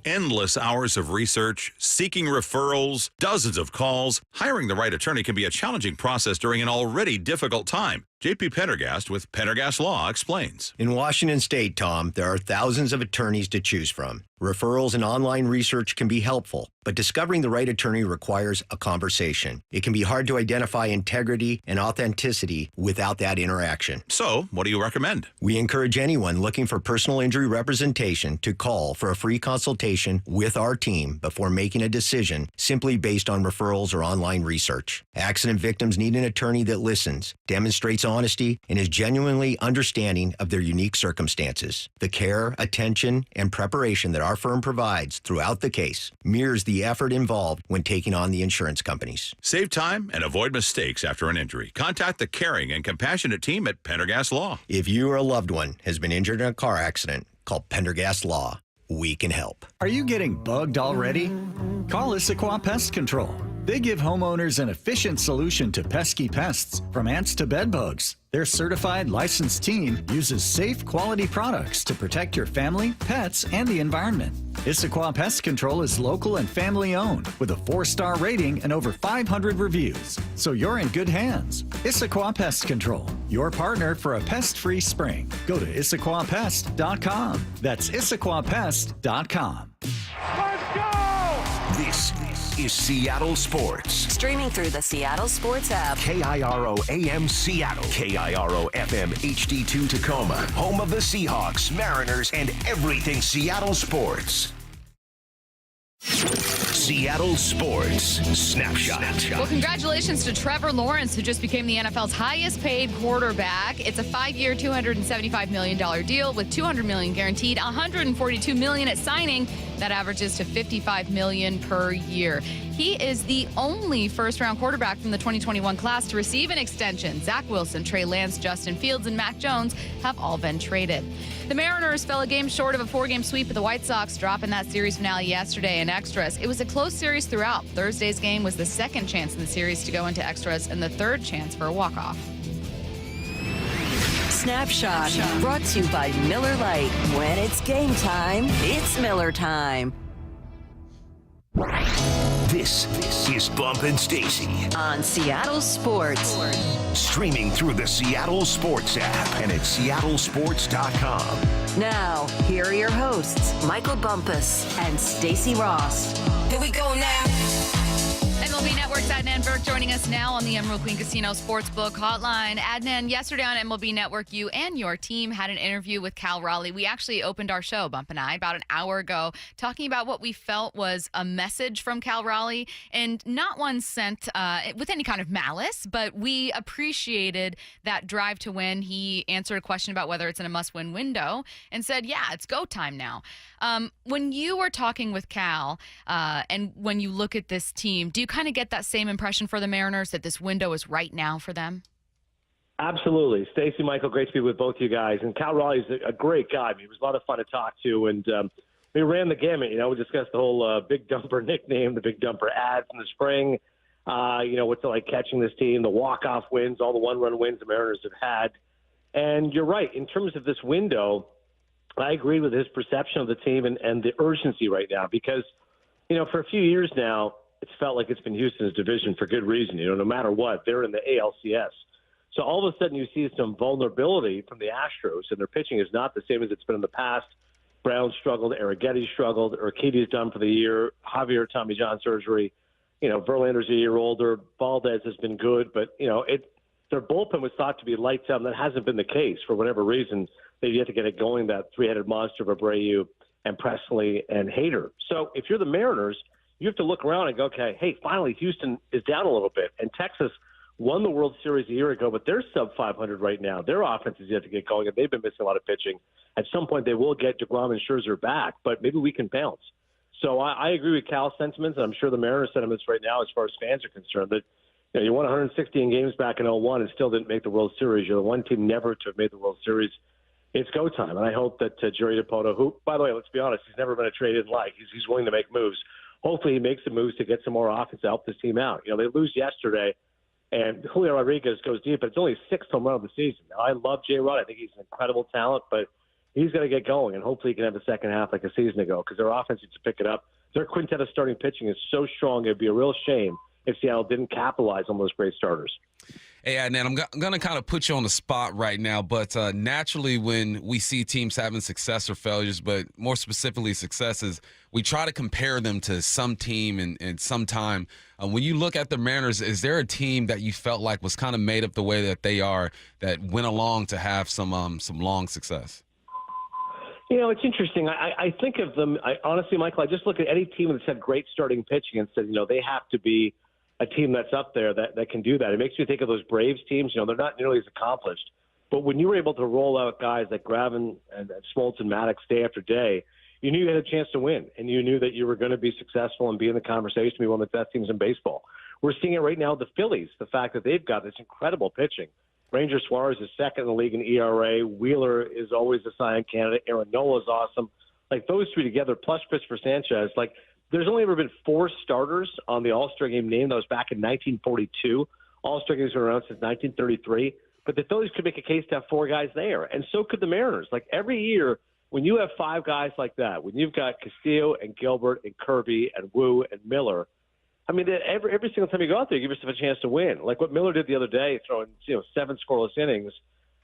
Endless hours of research, seeking referrals, dozens of calls. Hiring the right attorney can be a challenging process during an already difficult time. J.P. Pendergast with Pendergast Law explains. In Washington State, Tom, there are thousands of attorneys to choose from. Referrals and online research can be helpful, but discovering the right attorney requires a conversation. It can be hard to identify integrity and authenticity without that interaction. So, what do you recommend? We encourage anyone looking for personal injury representation to call for a free consultation with our team before making a decision simply based on referrals or online research. Accident victims need an attorney that listens, demonstrates honesty, and is genuinely understanding of their unique circumstances. The care, attention, and preparation that our firm provides throughout the case mirrors the effort involved when taking on the insurance companies. Save time and avoid mistakes after an injury. Contact the caring and compassionate team at Pendergast Law. If you or a loved one has been injured in a car accident, call Pendergast Law. We can help. Are you getting bugged already? Call Issaquah Pest Control. They give homeowners an efficient solution to pesky pests, from ants to bedbugs. Their certified, licensed team uses safe, quality products to protect your family, pets, and the environment. Issaquah Pest Control is local and family-owned, with a 4-star rating and over 500 reviews. So you're in good hands. Issaquah Pest Control, your partner for a pest-free spring. Go to IssaquahPest.com. That's IssaquahPest.com. Let's go! This is Seattle Sports. Streaming through the Seattle Sports app. KIRO AM Seattle. KIRO FM HD2 Tacoma. Home of the Seahawks, Mariners, and everything Seattle sports. Seattle Sports Snapshot. Well, congratulations to Trevor Lawrence, who just became the NFL's highest paid quarterback. It's a 5-year, $275 million deal with $200 million guaranteed, $142 million at signing. That averages to $55 million per year. He is the only first-round quarterback from the 2021 class to receive an extension. Zach Wilson, Trey Lance, Justin Fields, and Mac Jones have all been traded. The Mariners fell a game short of a 4-game sweep of the White Sox, dropping that series finale yesterday in extras. It was a close series throughout. Thursday's game was the second chance in the series to go into extras and the third chance for a walk-off. Snapshot, brought to you by Miller Lite. When it's game time, it's Miller time. This is Bump and Stacy On Seattle Sports. Streaming through the Seattle Sports app and at seattlesports.com. Now, here are your hosts, Michael Bumpus and Stacy Ross. Here we go now. MLB Network's Adnan Burke joining us now on the Emerald Queen Casino Sportsbook Hotline. Adnan, yesterday on MLB Network, you and your team had an interview with Cal Raleigh. We actually opened our show, Bump and I, about an hour ago, talking about what we felt was a message from Cal Raleigh, and not one sent with any kind of malice, but we appreciated that drive to win. He answered a question about whether it's in a must-win window and said, yeah, it's go time now. When you were talking with Cal and when you look at this team, do you kind of get that same impression for the Mariners that this window is right now for them? Absolutely. Stacy, Michael, great to be with both you guys. And Cal Raleigh's a great guy. He was a lot of fun to talk to. And we ran the gamut. We discussed the whole Big Dumper nickname, the Big Dumper ads in the spring. What's it like catching this team, the walk-off wins, all the one-run wins the Mariners have had. And you're right. In terms of this window, I agree with his perception of the team and the urgency right now because, for a few years now, it's felt like it's been Houston's division for good reason. No matter what, they're in the ALCS. So all of a sudden you see some vulnerability from the Astros, and their pitching is not the same as it's been in the past. Brown struggled, Arrighetti struggled, Urquidy's done for the year, Javier Tommy John surgery. Verlander's a year older, Valdez has been good, but their bullpen was thought to be lights out, and that hasn't been the case for whatever reason. They've yet to get it going, that three-headed monster of Abreu and Presley and Hader. So if you're the Mariners, you have to look around and go, okay, hey, finally Houston is down a little bit. And Texas won the World Series a year ago, but they're sub-500 right now. Their offense is yet to get going, and they've been missing a lot of pitching. At some point, they will get DeGrom and Scherzer back, but maybe we can bounce. So I agree with Cal's sentiments, and I'm sure the Mariners' sentiments right now as far as fans are concerned, that you won 116 games back in 2001 and still didn't make the World Series. You're the one team never to have made the World Series. It's go time, and I hope that Jerry Dipoto, who, by the way, let's be honest, he's never been a trade in like. He's willing to make moves. Hopefully he makes the moves to get some more offense to help this team out. They lose yesterday, and Julio Rodriguez goes deep, but it's only 6th home run of the season. Now, I love J-Rod. I think he's an incredible talent, but he's going to get going, and hopefully he can have a second half like a season ago because their offense needs to pick it up. Their quintet of starting pitching is so strong, it would be a real shame if Seattle didn't capitalize on those great starters. Hey, Adnan, I'm going to kind of put you on the spot right now, but naturally when we see teams having success or failures, but more specifically successes, we try to compare them to some team and some time. When you look at the Mariners, is there a team that you felt like was kind of made up the way that they are that went along to have some long success? It's interesting. I think of them, honestly, Michael, I just look at any team that's had great starting pitching and said, they have to be a team that's up there that can do that. It makes me think of those Braves teams. They're not nearly as accomplished. But when you were able to roll out guys like Gravin and Smoltz and Maddox day after day, you knew you had a chance to win, and you knew that you were going to be successful and be in the conversation to be one of the best teams in baseball. We're seeing it right now with the Phillies, the fact that they've got this incredible pitching. Ranger Suarez is second in the league in ERA. Wheeler is always a Cy Young candidate. Aaron Nola is awesome. Like those three together, plus Christopher Sanchez, there's only ever been 4 starters on the All-Star game name. That was back in 1942. All-Star games have been around since 1933. But the Phillies could make a case to have 4 guys there, and so could the Mariners. Every year, when you have 5 guys like that, when you've got Castillo and Gilbert and Kirby and Wu and Miller, every single time you go out there, you give yourself a chance to win. Like what Miller did the other day, throwing 7 scoreless innings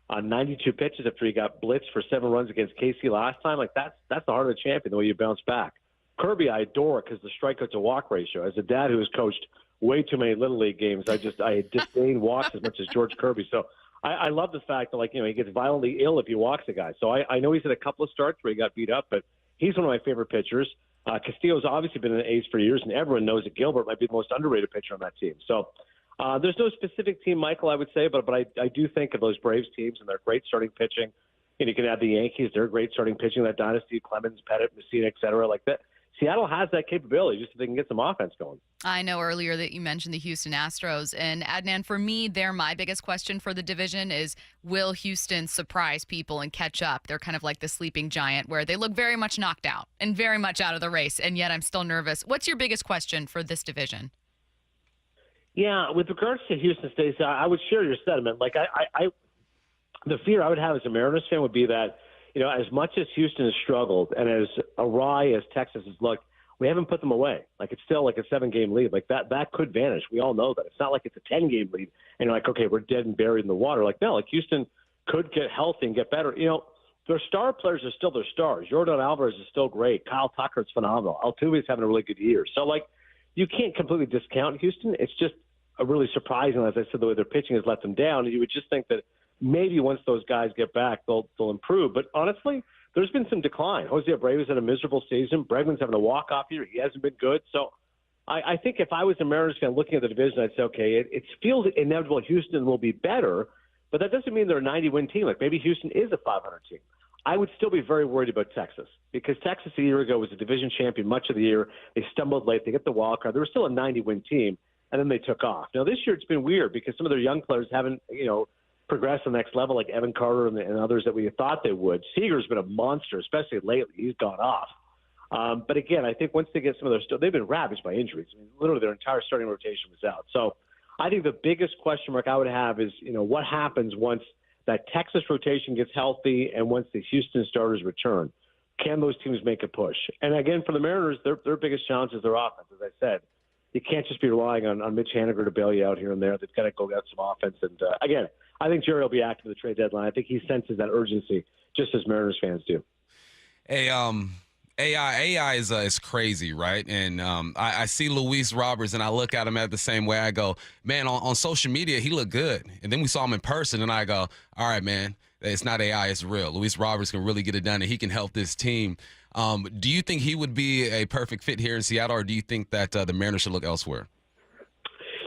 on 92 pitches after he got blitzed for 7 runs against KC last time. That's the heart of the champion, the way you bounce back. Kirby, I adore because the strikeout to walk ratio. As a dad who has coached way too many Little League games, I disdain walks as much as George Kirby. So I love the fact that he gets violently ill if he walks a guy. So I know he's had a couple of starts where he got beat up, but he's one of my favorite pitchers. Castillo's obviously been an ace for years, and everyone knows that Gilbert might be the most underrated pitcher on that team. So there's no specific team, Michael, I would say, but I do think of those Braves teams and their great starting pitching. And you can add the Yankees, they're great starting pitching, that dynasty, Clemens, Pettit, Messina, et cetera, like that. Seattle has that capability, just if they can get some offense going. I know earlier that you mentioned the Houston Astros. And Adnan, for me, they're my biggest question for the division is, will Houston surprise people and catch up? They're kind of like the sleeping giant where they look very much knocked out and very much out of the race, and yet I'm still nervous. What's your biggest question for this division? Yeah, with regards to Houston, Stacey, I would share your sentiment. Like, the fear I would have as a Mariners fan would be that, as much as Houston has struggled and as awry as Texas has looked, we haven't put them away. Like, it's still like a 7-game lead. Like, that could vanish. We all know that. It's not like it's a 10-game lead and you're like, okay, we're dead and buried in the water. Like, no, like Houston could get healthy and get better. Their star players are still their stars. Yordan Alvarez is still great. Kyle Tucker's phenomenal. Altuve's having a really good year. So, like, you can't completely discount Houston. It's just really surprising, as I said, the way their pitching has let them down. And you would just think that maybe once those guys get back, they'll improve. But honestly, there's been some decline. Jose Abreu's had a miserable season. Bregman's having a walk-off year. He hasn't been good. So I think if I was a Mariners fan looking at the division, I'd say, okay, it feels inevitable Houston will be better, but that doesn't mean they're a 90-win team. Like, maybe Houston is a 500 team. I would still be very worried about Texas because Texas a year ago was a division champion much of the year. They stumbled late. They get the wild card. They were still a 90-win team, and then they took off. Now, this year it's been weird because some of their young players haven't, progress to the next level, like Evan Carter and others that we thought they would. Seager's been a monster, especially lately. He's gone off. But again, I think once they get some of their they've been ravaged by injuries. I mean, literally their entire starting rotation was out. So I think the biggest question mark I would have is, what happens once that Texas rotation gets healthy and once the Houston starters return? Can those teams make a push? And again, for the Mariners, their biggest challenge is their offense. As I said, you can't just be relying on Mitch Haniger to bail you out here and there. They've got to go get some offense. And again, I think Jerry will be active at the trade deadline. I think he senses that urgency, just as Mariners fans do. Hey, AI is crazy, right? And I see Luis Roberts, and I look at him at the same way. I go, man, on social media, he looked good. And then we saw him in person, and I go, all right, man, it's not AI, it's real. Luis Roberts can really get it done, and he can help this team. Do you think he would be a perfect fit here in Seattle, or do you think that the Mariners should look elsewhere?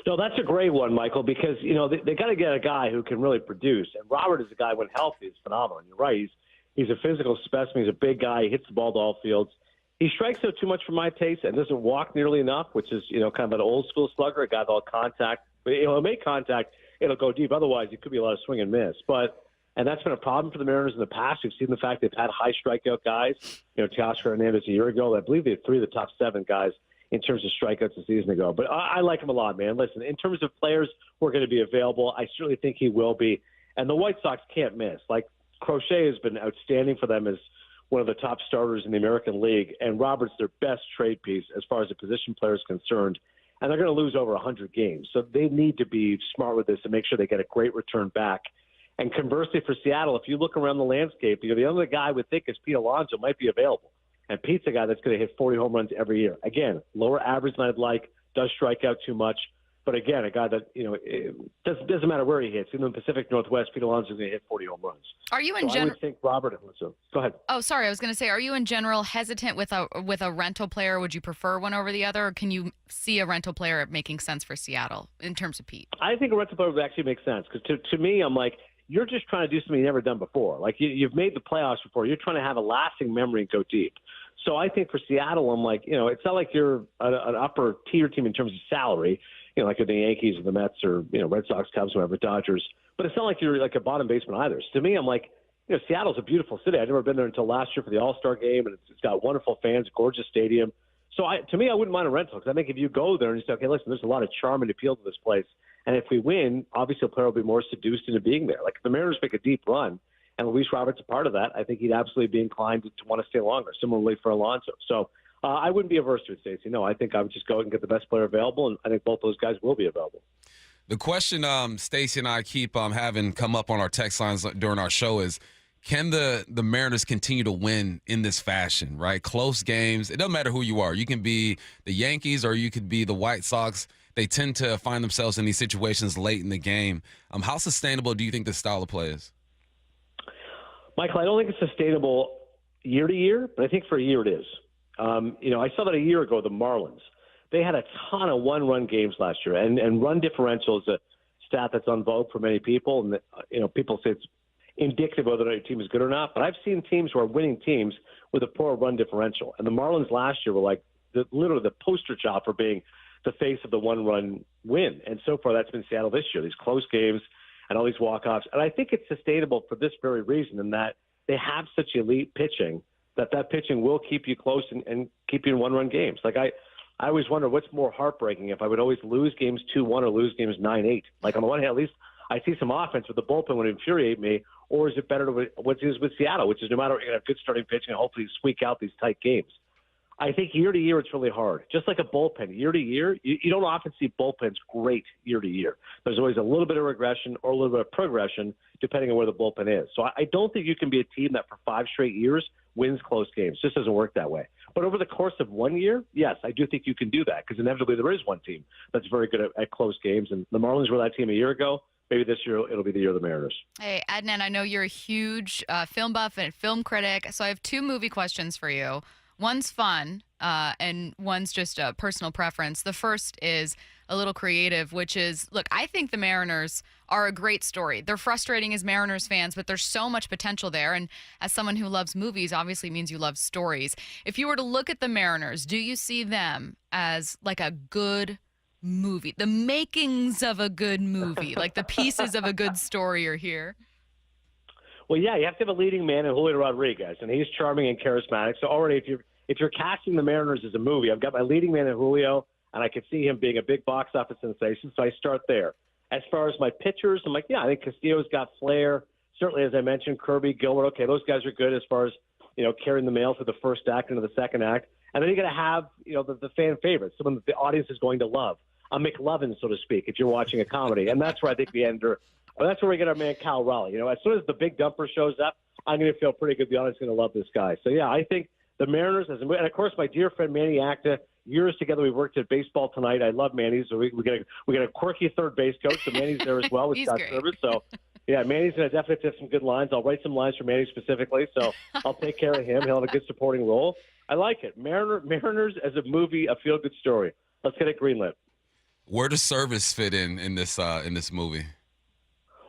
No, that's a great one, Michael, because, they got to get a guy who can really produce. And Robert is a guy, when healthy, is phenomenal. And you're right. He's a physical specimen. He's a big guy. He hits the ball to all fields. He strikes out too much for my taste and doesn't walk nearly enough, which is, kind of an old-school slugger, a guy that'll contact. But, he'll make contact. It'll go deep. Otherwise, it could be a lot of swing and miss. And that's been a problem for the Mariners in the past. We've seen the fact they've had high strikeout guys. Teoscar Hernandez a year ago. I believe they had 3 of the top 7 guys in terms of strikeouts a season ago. But I like him a lot, man. Listen, in terms of players who are going to be available, I certainly think he will be. And the White Sox can't miss. Like, Crochet has been outstanding for them as one of the top starters in the American League. And Roberts, their best trade piece as far as the position player is concerned. And they're going to lose over 100 games. So they need to be smart with this and make sure they get a great return back. And conversely for Seattle, if you look around the landscape, the other guy I would think is Pete Alonso might be available. And Pete's a guy that's going to hit 40 home runs every year. Again, lower average than I'd like, does strike out too much. But again, a guy that, it doesn't matter where he hits. Even in the Pacific Northwest, Pete Alonso is going to hit 40 home runs. Are you in general? I would think Robert Alonso. Go ahead. Oh, sorry. I was going to say, are you in general hesitant with a rental player? Would you prefer one over the other? Or can you see a rental player making sense for Seattle in terms of Pete? I think a rental player would actually make sense. Because to me, I'm like, you're just trying to do something you've never done before. Like, you've made the playoffs before. You're trying to have a lasting memory and go deep. So I think for Seattle, I'm like, it's not like you're an upper tier team in terms of salary, like the Yankees or the Mets or, Red Sox, Cubs, whatever, Dodgers. But it's not like you're like a bottom basement either. So to me, I'm like, Seattle's a beautiful city. I've never been there until last year for the All-Star game, and it's got wonderful fans, gorgeous stadium. So to me, I wouldn't mind a rental because I think if you go there and you say, okay, listen, there's a lot of charm and appeal to this place. And if we win, obviously a player will be more seduced into being there. Like if the Mariners make a deep run, and Luis Roberts a part of that, I think he'd absolutely be inclined to want to stay longer, similarly for Alonso. So I wouldn't be averse to it, Stacey. No, I think I would just go and get the best player available, and I think both those guys will be available. The question Stacey and I keep having come up on our text lines during our show is, can the Mariners continue to win in this fashion, right? Close games. It doesn't matter who you are. You can be the Yankees or you could be the White Sox. They tend to find themselves in these situations late in the game. How sustainable do you think this style of play is? Michael, I don't think it's sustainable year to year, but I think for a year it is. I saw that a year ago, the Marlins. They had a ton of one-run games last year, and run differential is a stat that's on vogue for many people, and people say it's indicative of whether your team is good or not. But I've seen teams who are winning teams with a poor run differential, and the Marlins last year were like literally the poster child for being the face of the one-run win. And so far, that's been Seattle this year. These close games and all these walk-offs, and I think it's sustainable for this very reason, in that they have such elite pitching that pitching will keep you close and keep you in one-run games. Like I always wonder what's more heartbreaking, if I would always lose games 2-1 or lose games 9-8. Like on the one hand, at least I see some offense, but the bullpen would infuriate me. Or is it better to what it is with Seattle, which is no matter what, you're going to have good starting pitching and hopefully squeak out these tight games. I think year to year it's really hard. Just like a bullpen, year to year, you don't often see bullpens great year to year. There's always a little bit of regression or a little bit of progression depending on where the bullpen is. So I don't think you can be a team that for 5 straight years wins close games. It just doesn't work that way. But over the course of 1 year, yes, I do think you can do that, because inevitably there is one team that's very good at close games. And the Marlins were that team a year ago. Maybe this year it'll be the year of the Mariners. Hey, Adnan, I know you're a huge film buff and film critic, so I have 2 movie questions for you. One's fun, and one's just a personal preference. The first is a little creative, which is, look, I think the Mariners are a great story. They're frustrating as Mariners fans, but there's so much potential there. And as someone who loves movies, obviously means you love stories. If you were to look at the Mariners, do you see them as like a good movie, the makings of a good movie, like the pieces of a good story are here? Well, yeah, you have to have a leading man in Julio Rodriguez, and he's charming and charismatic. So already, if you're casting the Mariners as a movie, I've got my leading man in Julio, and I could see him being a big box office sensation. So I start there. As far as my pitchers, I'm like, yeah, I think Castillo's got flair. Certainly, as I mentioned, Kirby, Gilbert. Okay, those guys are good as far as carrying the mail through the first act into the second act. And then you're going to have the fan favorites, someone that the audience is going to love, a McLovin, so to speak, if you're watching a comedy. And that's where I think we enter. Well, that's where we get our man Cal Raleigh. As soon as the big dumper shows up, I'm going to feel pretty good. The audience is going to love this guy. So, yeah, I think the Mariners, and of course my dear friend Manny Acta, years together we worked at Baseball Tonight. I love Manny. So we get a quirky third base coach, so Manny's there as well with Scott Service. So, yeah, Manny's going to definitely have some good lines. I'll write some lines for Manny specifically, so I'll take care of him. He'll have a good supporting role. I like it. Mariners as a movie, a feel-good story. Let's get it greenlit. Where does Service fit in this movie?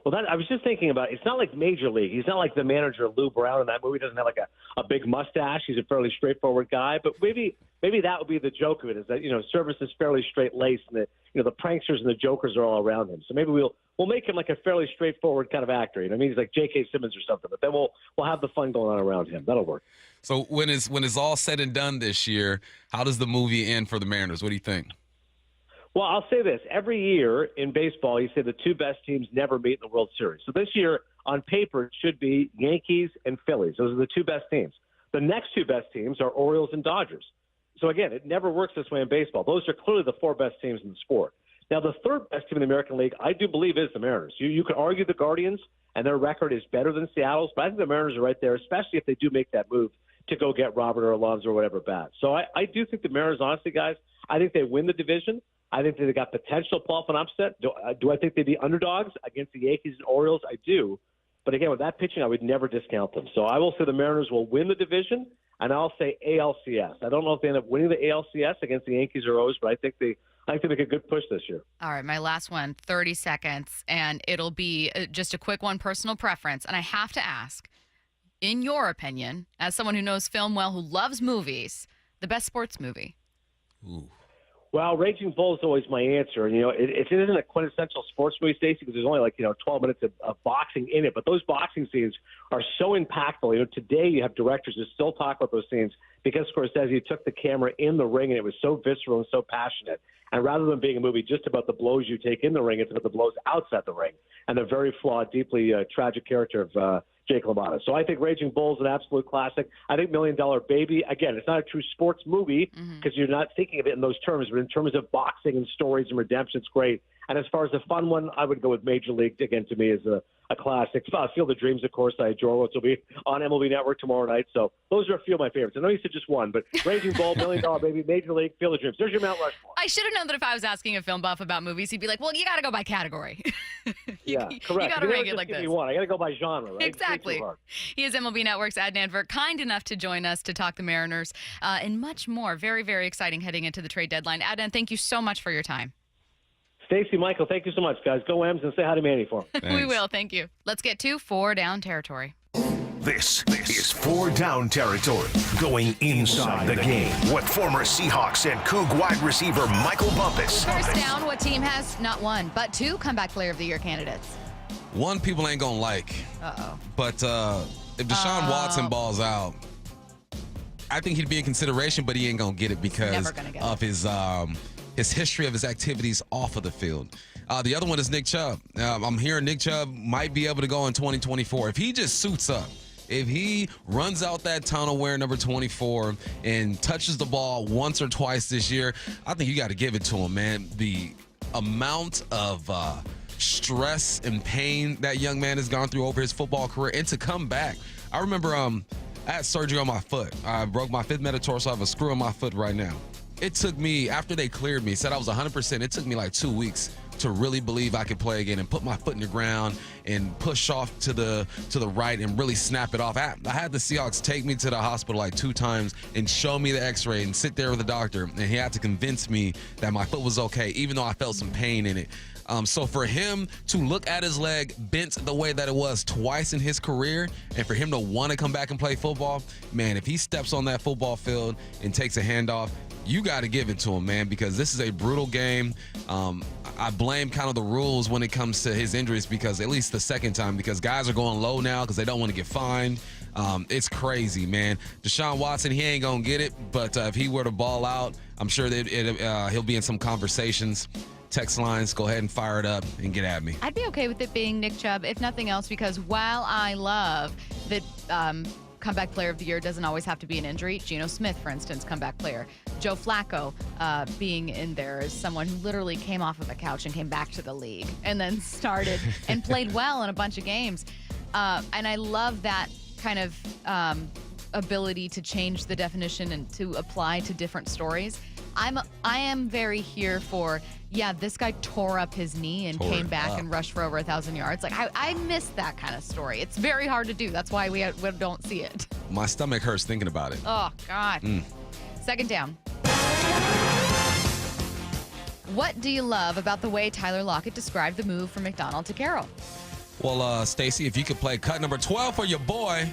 Well, I was just thinking about it. It's not like Major League. He's not like the manager Lou Brown in that movie. He doesn't have like a big mustache. He's a fairly straightforward guy. But maybe that would be the joke of it, is that Service is fairly straight-laced, and the pranksters and the jokers are all around him. So maybe we'll make him like a fairly straightforward kind of actor. I mean, he's like J.K. Simmons or something. But then we'll have the fun going on around him. That'll work. So when it's all said and done this year, how does the movie end for the Mariners? What do you think? Well, I'll say this. Every year in baseball, you say the 2 best teams never meet in the World Series. So this year, on paper, it should be Yankees and Phillies. Those are the 2 best teams. The next 2 best teams are Orioles and Dodgers. So, again, it never works this way in baseball. Those are clearly the 4 best teams in the sport. Now, the 3rd best team in the American League, I do believe, is the Mariners. You could argue the Guardians, and their record is better than Seattle's, but I think the Mariners are right there, especially if they do make that move to go get Robert or Alonso or whatever bat. So I do think the Mariners, honestly, guys, I think they win the division. I think they got potential to pull off an upset. Do I think they'd be underdogs against the Yankees and Orioles? I do. But again, with that pitching, I would never discount them. So I will say the Mariners will win the division, and I'll say ALCS. I don't know if they end up winning the ALCS against the Yankees or O's, but I think they make a good push this year. All right, my last one, 30 seconds, and it'll be just a quick one, personal preference. And I have to ask, in your opinion, as someone who knows film well, who loves movies, the best sports movie? Ooh. Well, Raging Bull is always my answer. And, it isn't a quintessential sports movie, Stacey, because there's only 12 minutes of boxing in it. But those boxing scenes are so impactful. Today you have directors who still talk about those scenes because Scorsese took the camera in the ring and it was so visceral and so passionate. And rather than being a movie just about the blows you take in the ring, it's about the blows outside the ring and the very flawed, deeply tragic character of Jake LaMotta. So I think Raging Bull is an absolute classic. I think $1 Million Baby, again, it's not a true sports movie because you're not thinking of it in those terms, but in terms of boxing and stories and redemption, it's great. And as far as a fun one, I would go with Major League. Again, to me, is a classic. Field of Dreams, of course, I adore, which will be on MLB Network tomorrow night. So those are a few of my favorites. I know you said just one, but Raging Bull, $1 Million Baby, Major League, Field of Dreams. There's your Mount Rushmore. I should have known that if I was asking a film buff about movies, he'd be like, well, you got to go by category. Yeah, correct. You got to rank it just like give this. me one. I got to go by genre, right? Exactly. He is MLB Network's Adnan Virk, kind enough to join us to talk the Mariners and much more. Very, very exciting heading into the trade deadline. Adnan, thank you so much for your time. Stacey, Michael, thank you so much, guys. Go M's and say hi to Manny for him. We will. Thank you. Let's get to 4 down territory. This is 4 down territory, going inside the game with former Seahawks and Coug wide receiver Michael Bumpus. First down, what team has not one, but 2 comeback player of the year candidates? One people ain't going to like. Uh-oh. But if Deshaun Watson balls out, I think he'd be in consideration, but he ain't going to get it because of his history of his activities off of the field. The other one is Nick Chubb. I'm hearing Nick Chubb might be able to go in 2024. If he just suits up, if he runs out that tunnel wearing number 24 and touches the ball once or twice this year, I think you got to give it to him, man. The amount of stress and pain that young man has gone through over his football career, and to come back. I remember I had surgery on my foot. I broke my 5th metatarsal. I have a screw in my foot right now. It took me, after they cleared me, said I was 100%, it took me like 2 weeks to really believe I could play again and put my foot in the ground and push off to the right and really snap it off. I had the Seahawks take me to the hospital like 2 times and show me the x-ray and sit there with the doctor, and he had to convince me that my foot was okay, even though I felt some pain in it. So for him to look at his leg bent the way that it was twice in his career, and for him to want to come back and play football, man, if he steps on that football field and takes a handoff, you got to give it to him, man, because this is a brutal game. I blame kind of the rules when it comes to his injuries, because at least the second time, because guys are going low now because they don't want to get fined. It's crazy, man. Deshaun Watson, he ain't going to get it, but if he were to ball out, I'm sure that he'll be in some conversations. Text lines, go ahead and fire it up and get at me. I'd be okay with it being Nick Chubb, if nothing else, because while I love that comeback player of the year doesn't always have to be an injury. Geno Smith, for instance, comeback player. Joe Flacco being in there as someone who literally came off of a couch and came back to the league and then started and played well in a bunch of games. And I love that kind of ability to change the definition and to apply to different stories. I am very here for, yeah, this guy tore up his knee and came back and rushed for over 1,000 yards. Like, I miss that kind of story. It's very hard to do. That's why we don't see it. My stomach hurts thinking about it. Oh, God. Second down. What do you love about the way Tyler Lockett described the move from McDonald to KIRO? Well, Stacey, if you could play cut number 12 for your boy,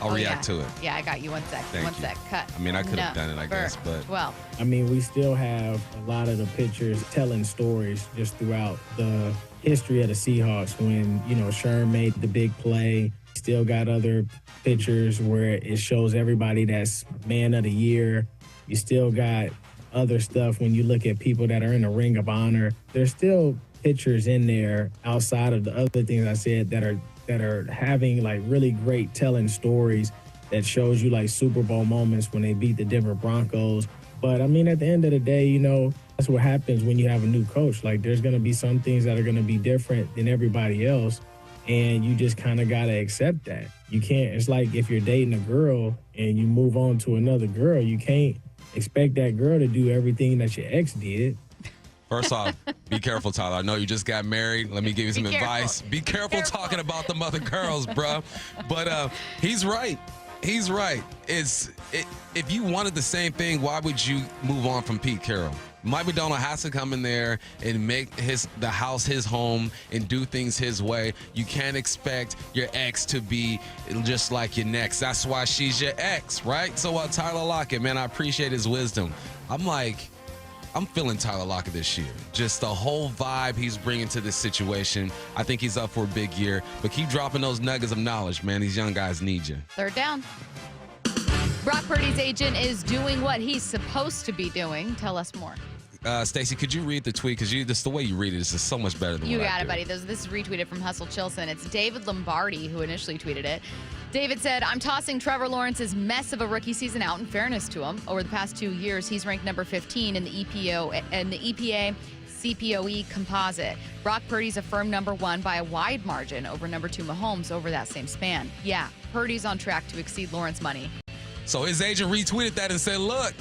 I'll react to it. Yeah, I got you. One sec. Thank One you. sec. Cut. I mean, I could have done it, I guess, but. Well. I mean, we still have a lot of the pictures telling stories just throughout the history of the Seahawks. When, Sherm made the big play, still got other pictures where it shows everybody that's man of the year. You still got other stuff when you look at people that are in the Ring of Honor. There's still pictures in there outside of the other things I said that are having like really great telling stories that shows you like Super Bowl moments when they beat the Denver Broncos. But I mean, at the end of the day, that's what happens when you have a new coach. Like, there's going to be some things that are going to be different than everybody else. And you just kind of got to accept that. You can't, it's like if you're dating a girl and you move on to another girl, you can't expect that girl to do everything that your ex did. First off, be careful, Tyler. I know you just got married. Let me give you some advice. Be careful talking about them other girls, bro. But he's right. He's right. If you wanted the same thing, why would you move on from Pete Carroll? Mike McDonald has to come in there and make the house his home and do things his way. You can't expect your ex to be just like your next. That's why she's your ex, right? So Tyler Lockett, man, I appreciate his wisdom. I'm feeling Tyler Lockett this year. Just the whole vibe he's bringing to this situation. I think he's up for a big year. But keep dropping those nuggets of knowledge, man. These young guys need you. Third down. Brock Purdy's agent is doing what he's supposed to be doing. Tell us more. Stacey, could you read the tweet? Because just the way you read it is just so much better than you what I got do. it, buddy. This is retweeted from Hustle Chilson. It's David Lombardi who initially tweeted it. David said, I'm tossing Trevor Lawrence's mess of a rookie season out in fairness to him. Over the past 2 years, he's ranked number 15 in the EPA CPOE composite. Brock Purdy's a firm number 1 by a wide margin over number 2 Mahomes over that same span. Yeah, Purdy's on track to exceed Lawrence money. So his agent retweeted that and said, look,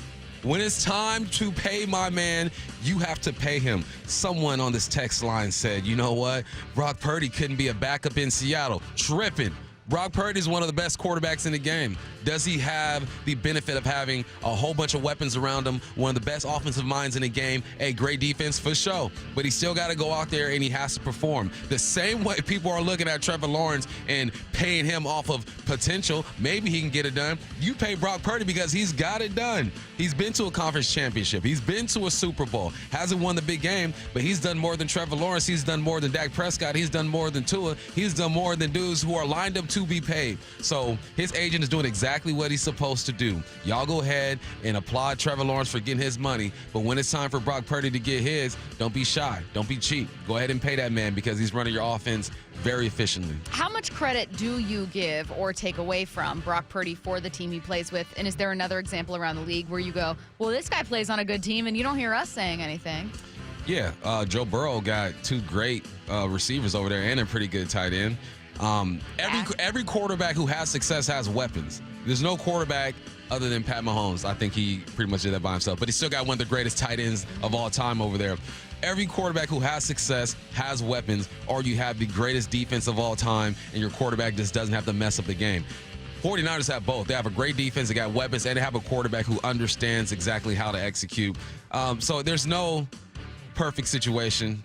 when it's time to pay my man, you have to pay him. Someone on this text line said, you know what? Brock Purdy couldn't be a backup in Seattle. Tripping. Brock Purdy is one of the best quarterbacks in the game. Does he have the benefit of having a whole bunch of weapons around him, one of the best offensive minds in the game, a great defense for sure, but he still got to go out there and he has to perform. The same way people are looking at Trevor Lawrence and paying him off of potential, maybe he can get it done. You pay Brock Purdy because he's got it done. He's been to a conference championship. He's been to a Super Bowl. Hasn't won the big game, but he's done more than Trevor Lawrence. He's done more than Dak Prescott. He's done more than Tua. He's done more than dudes who are lined up to be paid. So his agent is doing exactly what he's supposed to do. Y'all go ahead and applaud Trevor Lawrence for getting his money, but when it's time for Brock Purdy to get his, don't be shy. Don't be cheap. Go ahead and pay that man because he's running your offense very efficiently. How much credit do you give or take away from Brock Purdy for the team he plays with? And is there another example around the league where you go, well, this guy plays on a good team and you don't hear us saying anything? Yeah, Joe Burrow got 2 great receivers over there and a pretty good tight end. Every quarterback who has success has weapons. There's no quarterback other than Pat Mahomes. I think he pretty much did that by himself, but he still got one of the greatest tight ends of all time over there. Every quarterback who has success has weapons, or you have the greatest defense of all time, and your quarterback just doesn't have to mess up the game. 49ers have both. They have a great defense, they got weapons, and they have a quarterback who understands exactly how to execute. So there's no perfect situation.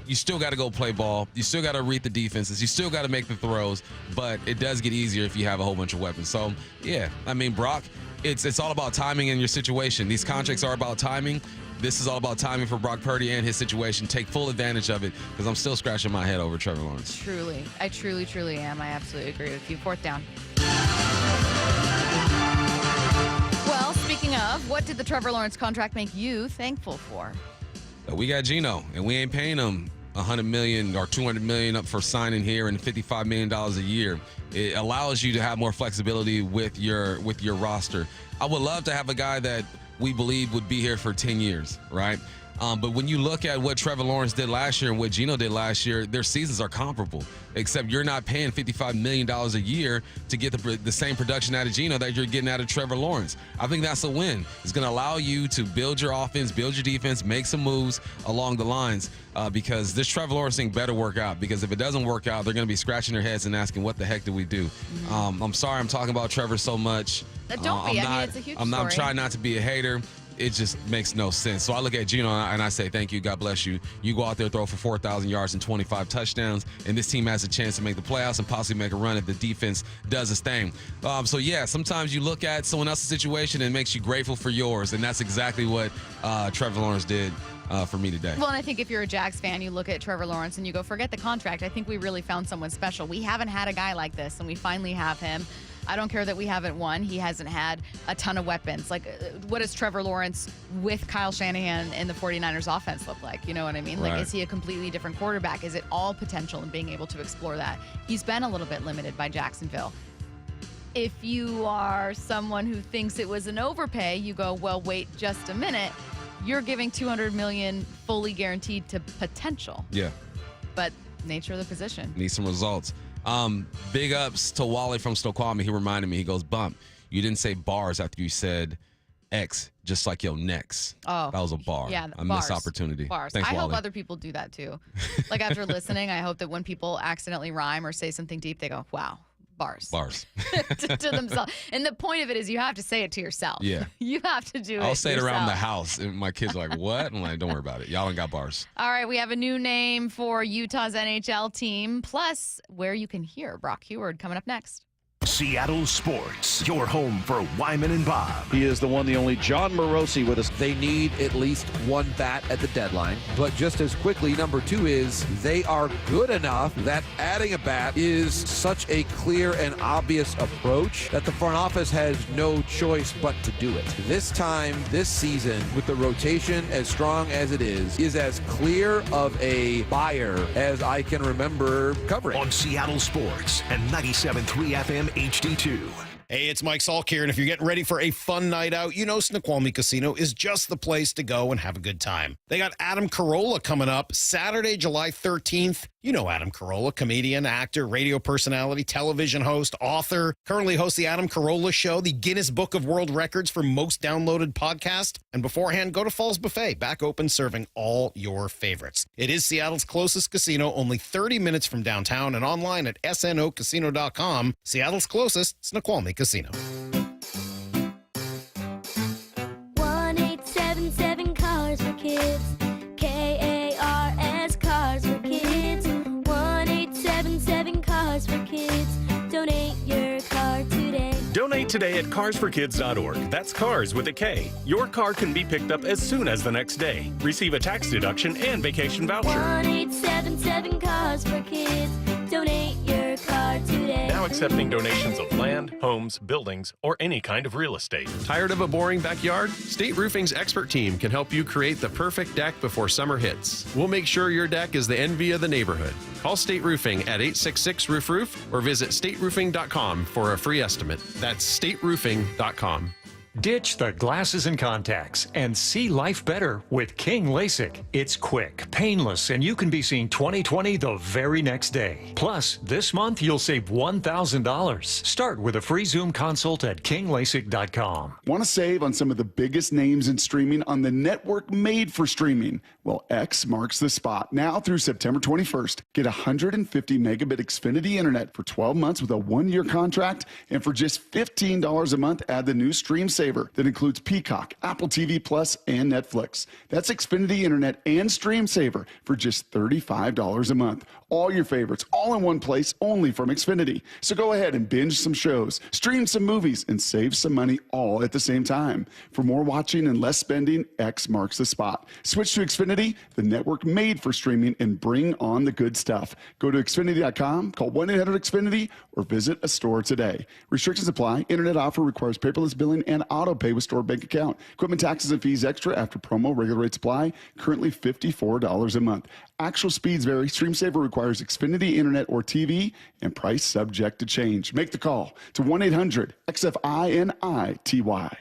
You still got to go play ball. You still got to read the defenses. You still got to make the throws, but it does get easier if you have a whole bunch of weapons. So, yeah, I mean, Brock, it's all about timing in your situation. These contracts are about timing. This is all about timing for Brock Purdy and his situation. Take full advantage of it because I'm still scratching my head over Trevor Lawrence. Truly. I truly am. I absolutely agree with you. 4th down. Well, speaking of, what did the Trevor Lawrence contract make you thankful for? We got Geno, and we ain't paying him $100 million or $200 million up for signing here and $55 million a year. It allows you to have more flexibility with your roster. I would love to have a guy that we believe would be here for 10 years, right? But when you look at what Trevor Lawrence did last year and what Geno did last year, their seasons are comparable, except you're not paying $55 million a year to get the same production out of Geno that you're getting out of Trevor Lawrence. I think that's a win. It's going to allow you to build your offense, build your defense, make some moves along the lines because this Trevor Lawrence thing better work out, because if it doesn't work out, they're going to be scratching their heads and asking, what the heck did we do? Mm-hmm. I'm sorry I'm talking about Trevor so much. Don't be. I mean, it's a huge story. I'm trying not to be a hater. It just makes no sense. So I look at Geno and I say, thank you, God bless you. You go out there, throw for 4,000 yards and 25 touchdowns, and this team has a chance to make the playoffs and possibly make a run if the defense does its thing. So, yeah, sometimes you look at someone else's situation and it makes you grateful for yours, and that's exactly what Trevor Lawrence did for me today. Well, and I think if you're a Jags fan, you look at Trevor Lawrence and you go, forget the contract. I think we really found someone special. We haven't had a guy like this, and we finally have him. I don't care that we haven't won. He hasn't had a ton of weapons. Like, what does Trevor Lawrence with Kyle Shanahan in the 49ers offense look like? You know what I mean? Right. Like, is he a completely different quarterback? Is it all potential and being able to explore that? He's been a little bit limited by Jacksonville. If you are someone who thinks it was an overpay, you go, well, wait just a minute. You're giving $200 million fully guaranteed to potential. Yeah. But nature of the position. Need some results. Big ups to Wally from Snoqualmie. He reminded me, he goes, Bump, you didn't say bars after you said X, just like your next. Oh. That was a bar. Yeah, a missed opportunity. Bars. Thanks, I Wally. hope other people do that too. Like after listening, I hope that when people accidentally rhyme or say something deep, they go, wow. Bars. to themselves. And the point of it is you have to say it to yourself. Yeah. You have to do it I'll say it around the yourself. house, and my kids are like, what? I'm like, don't worry about it. Y'all ain't got bars. All right, we have a new name for Utah's NHL team, plus where you can hear Brock Huard coming up next. Seattle Sports, your home for Wyman and Bob. He is the one, the only John Morosi with us. They need at least one bat at the deadline. But just as quickly, number two is they are good enough that adding a bat is such a clear and obvious approach that the front office has no choice but to do it. This time, this season, with the rotation as strong as it is as clear of a buyer as I can remember covering. On Seattle Sports and 97.3 FM HD2. Hey, it's Mike Salk here, and if you're getting ready for a fun night out, you know Snoqualmie Casino is just the place to go and have a good time. They got Adam Carolla coming up Saturday, July 13th. You know Adam Carolla, comedian, actor, radio personality, television host, author. Currently hosts the Adam Carolla Show, the Guinness Book of World Records for most downloaded podcast. And beforehand, go to Falls Buffet, back open, serving all your favorites. It is Seattle's closest casino, only 30 minutes from downtown, and online at snocasino.com. Seattle's closest, Snoqualmie Casino. 1-877 Cars for Kids. KARS Cars for Kids. 1-877 Cars for Kids. Donate your car today. Donate today at carsforkids.org. That's cars with a K. Your car can be picked up as soon as the next day. Receive a tax deduction and vacation voucher. 1-877 Cars for Kids. Donate your car today. Now accepting donations of land, homes, buildings, or any kind of real estate. Tired of a boring backyard? State Roofing's expert team can help you create the perfect deck before summer hits. We'll make sure your deck is the envy of the neighborhood. Call State Roofing at 866-ROOF-ROOF or visit stateroofing.com for a free estimate. That's stateroofing.com. Ditch the glasses and contacts and see life better with King LASIK. It's quick, painless, and you can be seeing 20/20 the very next day. Plus, this month you'll save $1,000. Start with a free Zoom consult at kinglasik.com. Want to save on some of the biggest names in streaming on the network made for streaming? Well, X marks the spot. Now through September 21st, get 150 megabit Xfinity internet for 12 months with a 1-year contract, and for just $15 a month, add the new Stream Saver that includes Peacock, Apple TV Plus, and Netflix. That's Xfinity internet and Stream Saver for just $35 a month. All your favorites, all in one place, only from Xfinity. So go ahead and binge some shows, stream some movies, and save some money all at the same time. For more watching and less spending, X marks the spot. Switch to Xfinity, the network made for streaming, and bring on the good stuff. Go to Xfinity.com, call 1-800-XFINITY, or visit a store today. Restrictions apply. Internet offer requires paperless billing and auto pay with stored bank account. Equipment taxes and fees extra after promo. Regular rates apply. Currently $54 a month. Actual speeds vary. Stream Saver requires Xfinity internet or TV, and price subject to change. Make the call to 1-800-XFINITY.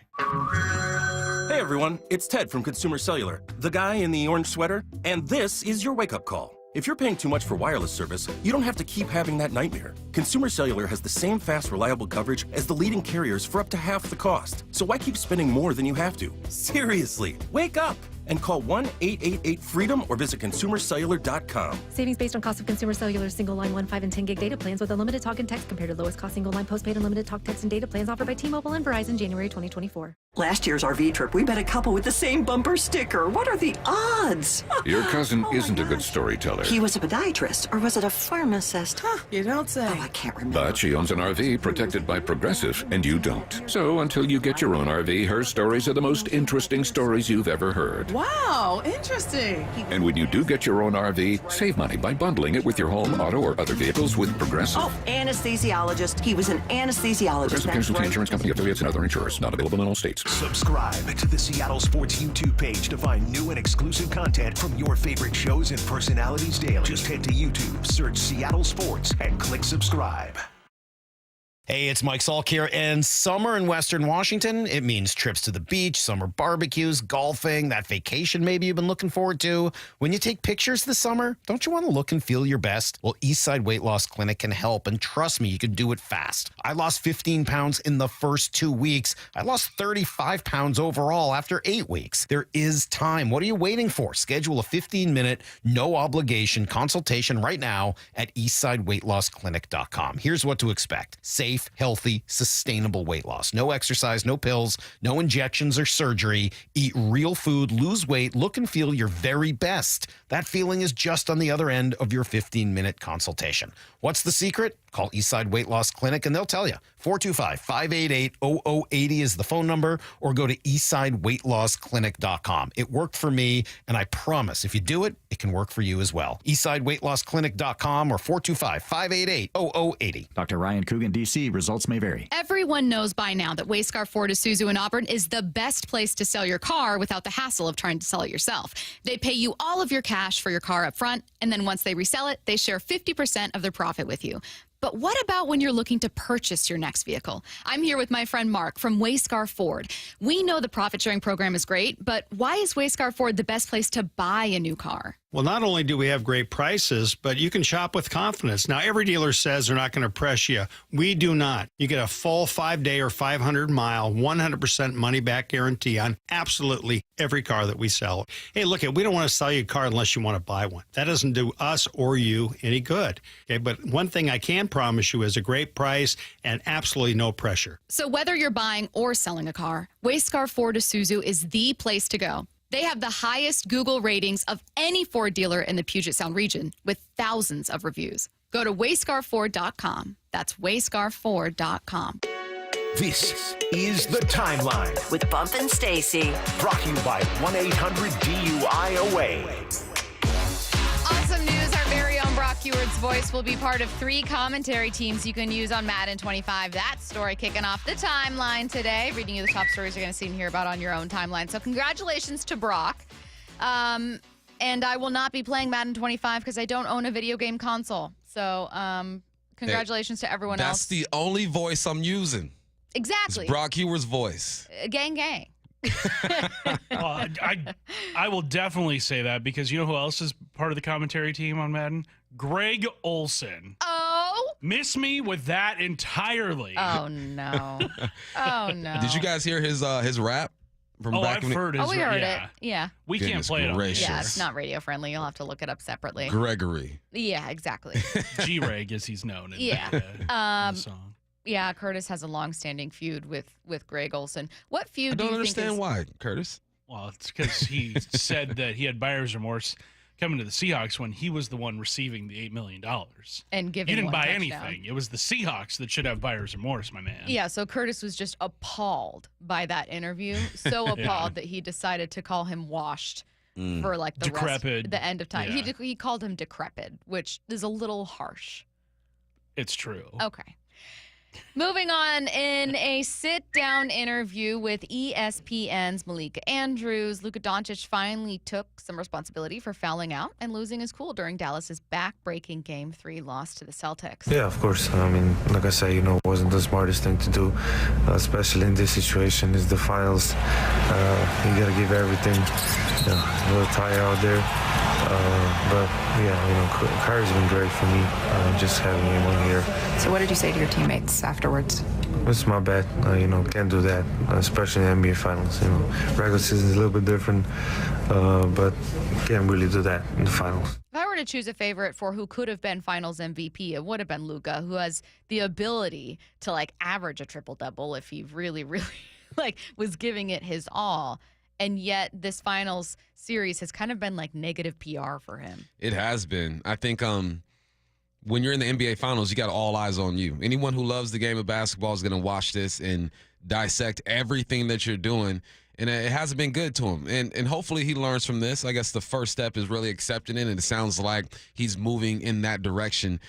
Hey everyone, it's Ted from Consumer Cellular, the guy in the orange sweater, and this is your wake-up call. If you're paying too much for wireless service, you don't have to keep having that nightmare. Consumer Cellular has the same fast, reliable coverage as the leading carriers for up to half the cost. So why keep spending more than you have to? Seriously, wake up and call 1-888-FREEDOM or visit consumercellular.com. Savings based on cost of Consumer Cellular single line 1, 5, and 10 gig data plans with unlimited talk and text compared to lowest cost single line postpaid unlimited talk, text, and data plans offered by T-Mobile and Verizon January 2024. Last year's RV trip, we met a couple with the same bumper sticker. What are the odds? Your cousin isn't a good storyteller. He was a podiatrist, or was it a pharmacist? Huh, you don't say. Oh, I can't remember. But she owns an RV protected by Progressive, and you don't. So until you get your own RV, her stories are the most interesting stories you've ever heard. Wow, interesting. And when you do get your own RV, save money by bundling it with your home, auto, or other vehicles with Progressive. Oh, anesthesiologist. He was an anesthesiologist. Progressive Casualty Insurance Company, affiliates, and other insurers. Not available in all states. Subscribe to the Seattle Sports YouTube page to find new and exclusive content from your favorite shows and personalities daily. Just head to YouTube, search Seattle Sports, and click subscribe. Hey, it's Mike Salk here, and summer in Western Washington, it means trips to the beach, summer barbecues, golfing, that vacation maybe you've been looking forward to. When you take pictures this summer, don't you want to look and feel your best? Well, Eastside Weight Loss Clinic can help, and trust me, you can do it fast. I lost 15 pounds in the first 2 weeks. I lost 35 pounds overall after 8 weeks. There is time. What are you waiting for? Schedule a 15-minute, no-obligation consultation right now at eastsideweightlossclinic.com. Here's what to expect. Safe, healthy, sustainable weight loss. No exercise, no pills, no injections or surgery. Eat real food, lose weight, look and feel your very best. That feeling is just on the other end of your 15-minute consultation. What's the secret? Call Eastside Weight Loss Clinic and they'll tell you. 425-588-0080 is the phone number, or go to eastsideweightlossclinic.com. It worked for me, and I promise if you do it, it can work for you as well. eastsideweightlossclinic.com or 425-588-0080. Dr. Ryan Coogan, D.C. Results may vary. Everyone knows by now that Wayscar Ford Isuzu in Auburn is the best place to sell your car without the hassle of trying to sell it yourself. They pay you all of your cash for your car up front, and then once they resell it, they share 50% of their profit with you. But what about when you're looking to purchase your next vehicle? I'm here with my friend Mark from Wayscar Ford. We know the profit sharing program is great, but why is Wayscar Ford the best place to buy a new car? Well, not only do we have great prices, but you can shop with confidence. Now, every dealer says they're not going to press you. We do not. You get a full 5-day or 500-mile, 100% money-back guarantee on absolutely every car that we sell. Hey, look, we don't want to sell you a car unless you want to buy one. That doesn't do us or you any good. Okay, but one thing I can promise you is a great price and absolutely no pressure. So whether you're buying or selling a car, Wayscar Ford Isuzu is the place to go. They have the highest Google ratings of any Ford dealer in the Puget Sound region with thousands of reviews. Go to wayscarford.com. That's wayscarford.com. This is The Timeline with Bump and Stacy. brought to you by 1-800-DUI-AWAY. Awesome news. Our very own Brock Heward's voice will be part of 3 commentary teams you can use on Madden 25. That story kicking off the timeline today. Reading you the top stories you're going to see and hear about on your own timeline. So congratulations to Brock. And I will not be playing Madden 25 because I don't own a video game console. So congratulations to everyone else. That's the only voice I'm using. Exactly. It's Brock Heward's voice. Gang, gang. Well, I will definitely say that because you know who else is part of the commentary team on Madden? Greg Olson. Oh. Miss me with that entirely. Oh, no. Oh, no. Did you guys hear his rap? From back I've heard his we heard it. Yeah. We can't play it on gracious. Yeah, it's not radio friendly. You'll have to look it up separately. Gregory. Yeah, exactly. G-Reg, as he's known in, Yeah. in the song. Yeah, Curtis has a long-standing feud with Greg Olson. What feud I do don't you understand think is... why, Curtis. Well, it's because he said that he had buyer's remorse coming to the Seahawks when he was the one receiving the $8 million. And giving You didn't one buy touchdown. anything. It was the Seahawks that should have buyer's remorse, my man. Yeah, so Curtis was just appalled by that interview. So appalled that he decided to call him washed for like the Decrepit. the end of time. Yeah. He called him decrepit, which is a little harsh. It's true. Okay. Moving on, in a sit-down interview with ESPN's Malika Andrews, Luka Doncic finally took some responsibility for fouling out and losing his cool during Dallas's back-breaking Game 3 loss to the Celtics. Yeah, of course. I mean, like I say, it wasn't the smartest thing to do, especially in this situation. It's the finals. You got to give everything. A little tie out there. But, yeah, Kyrie's been great for me, just having him on here. So what did you say to your teammates afterwards? It's my bad. Can't do that, especially in the NBA Finals. Regular season is a little bit different, but can't really do that in the finals. If I were to choose a favorite for who could have been Finals MVP, it would have been Luka, who has the ability to average a triple-double if he really, really was giving it his all. And yet this finals series has kind of been negative PR for him. It has been. I think when you're in the NBA Finals, you got all eyes on you. Anyone who loves the game of basketball is going to watch this and dissect everything that you're doing. And it hasn't been good to him. And hopefully he learns from this. I guess the first step is really accepting it, and it sounds like he's moving in that direction.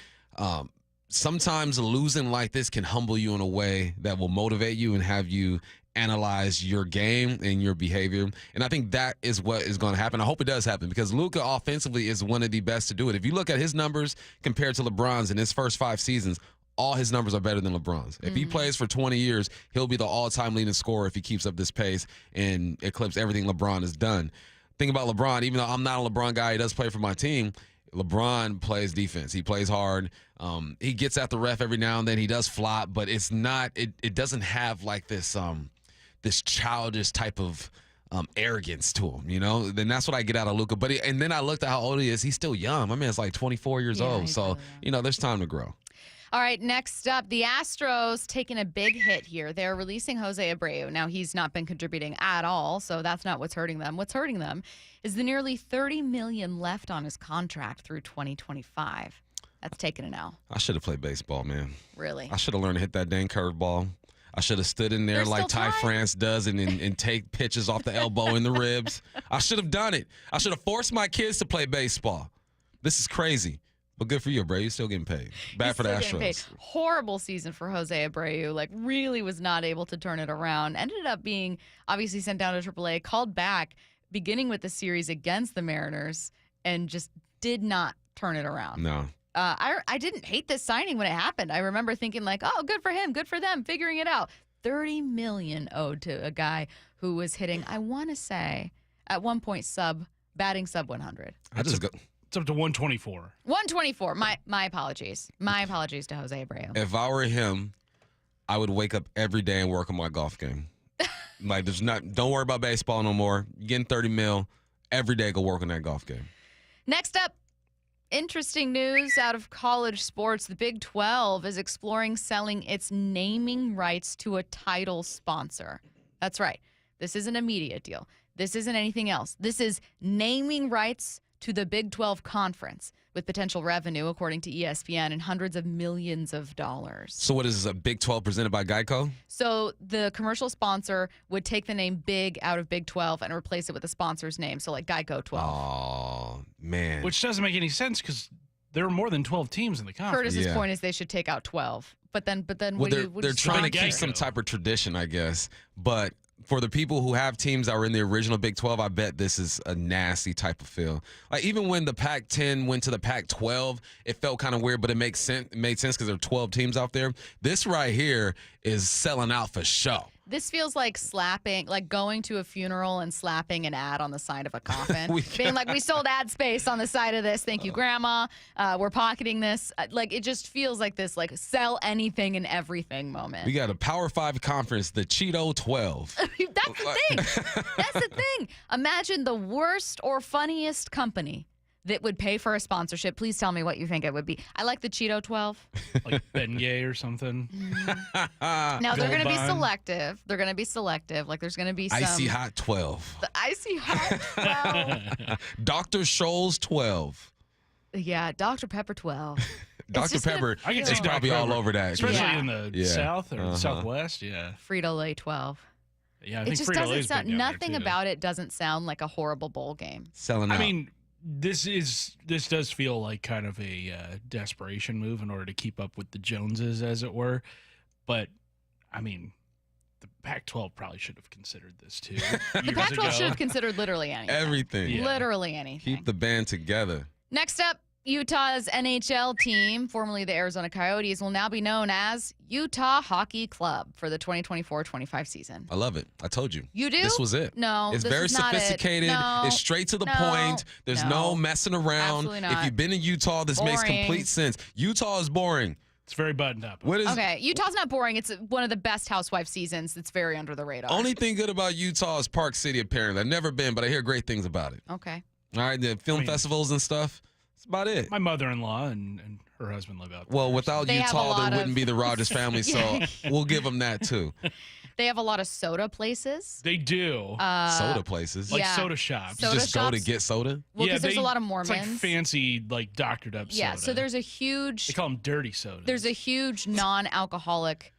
Sometimes losing like this can humble you in a way that will motivate you and have you analyze your game and your behavior. And I think that is what is going to happen. I hope it does happen because Luka offensively is one of the best to do it. If you look at his numbers compared to LeBron's in his first 5 seasons, all his numbers are better than LeBron's. If he plays for 20 years, he'll be the all-time leading scorer if he keeps up this pace and eclipse everything LeBron has done. Think about LeBron. Even though I'm not a LeBron guy, he does play for my team. LeBron plays defense. He plays hard. He gets at the ref every now and then. He does flop, but it's not. It doesn't have this childish type of arrogance to him, Then that's what I get out of Luka. But and then I looked at how old he is. He's still young. My man's 24 years old. So, there's time to grow. All right, next up, the Astros taking a big hit here. They're releasing Jose Abreu. Now, he's not been contributing at all, so that's not what's hurting them. What's hurting them is the nearly $30 million left on his contract through 2025. That's taking an L. I should have played baseball, man. Really? I should have learned to hit that dang curveball. I should have stood in there like Ty France does and take pitches off the elbow and the ribs. I should have done it. I should have forced my kids to play baseball. This is crazy. But good for you, Abreu. You're still getting paid. Bad for the Astros. Horrible season for Jose Abreu. Really was not able to turn it around. Ended up being obviously sent down to AAA, called back, beginning with the series against the Mariners, and just did not turn it around. No. I didn't hate this signing when it happened. I remember thinking like, oh, good for him, good for them, figuring it out. $30 million owed to a guy who was hitting, I want to say, at one point batting sub 100. It's up to 124. 124. My apologies. My apologies to Jose Abreu. If I were him, I would wake up every day and work on my golf game. Like, don't worry about baseball no more. You're getting $30 million every day. Go work on that golf game. Next up, interesting news out of college sports. The Big 12 is exploring selling its naming rights to a title sponsor. That's right. This isn't a media deal. This isn't anything else. This is naming rights to the Big 12 Conference with potential revenue, according to ESPN, in hundreds of millions of dollars. So what is this, a Big 12 presented by Geico? So the commercial sponsor would take the name Big out of Big 12 and replace it with the sponsor's name, so like Geico 12. Oh, man. Which doesn't make any sense because there are more than 12 teams in the conference. Curtis's point is they should take out 12. But then Well, they're trying to keep some type of tradition, I guess. But for the people who have teams that were in the original Big 12, I bet this is a nasty type of feel. Like, even when the Pac-10 went to the Pac-12, it felt kind of weird, but it made sense because there are 12 teams out there. This right here is selling out for show. This feels like slapping, like going to a funeral and slapping an ad on the side of a coffin. Being like, we sold ad space on the side of this. Thank you, Grandma. We're pocketing this. Like, it just feels like this, like, sell anything and everything moment. We got a Power 5 conference, the Cheeto 12. That's the thing. That's the thing. Imagine the worst or funniest company that would pay for a sponsorship. Please tell me what you think it would be. I like the Cheeto 12. Like Bengay or something. Now, they're going to be selective. They're going to be selective. Like, there's going to be some... Icy Hot 12. The Icy Hot 12. Dr. Scholl's 12. Yeah, Dr. Pepper 12. Dr. Pepper is probably all over that. Especially in the South or Southwest, yeah. Frito-Lay 12. Yeah, I it think just Frito-Lay's doesn't sound... big down there, Nothing too. about it doesn't sound like a horrible bowl game. Selling out. I mean, this does feel like kind of a desperation move in order to keep up with the Joneses, as it were. But, I mean, the Pac-12 probably should have considered this, too. The Pac-12 should have considered literally anything. Everything. Yeah. Literally anything. Keep the band together. Next up, Utah's NHL team, formerly the Arizona Coyotes, will now be known as Utah Hockey Club for the 2024-25 season. I love it. I told you. You do? This was it. No, it's this very is not it. sophisticated. No, it's straight to the no, point. There's no messing around. Absolutely not. If you've been in Utah, this makes Boring. complete sense. Utah is boring. It's very buttoned up. What is Okay, Utah's not boring. It's one of the best housewife seasons that's very under the radar. only thing good about Utah is Park City, apparently. I've never been, but I hear great things about it. Okay. All right, the film festivals and stuff. That's about it. My mother-in-law and her husband live out there. Well, without They have a Utah, lot there of- wouldn't be the Rogers family, so we'll give them that too. They have a lot of soda places. They do. Soda places. Like yeah. soda shops. Soda Just go to shops? get soda? Well, because there's a lot of Mormons. It's like fancy, like doctored up Yeah, soda. so there's a huge... They call them dirty soda. There's a huge non-alcoholic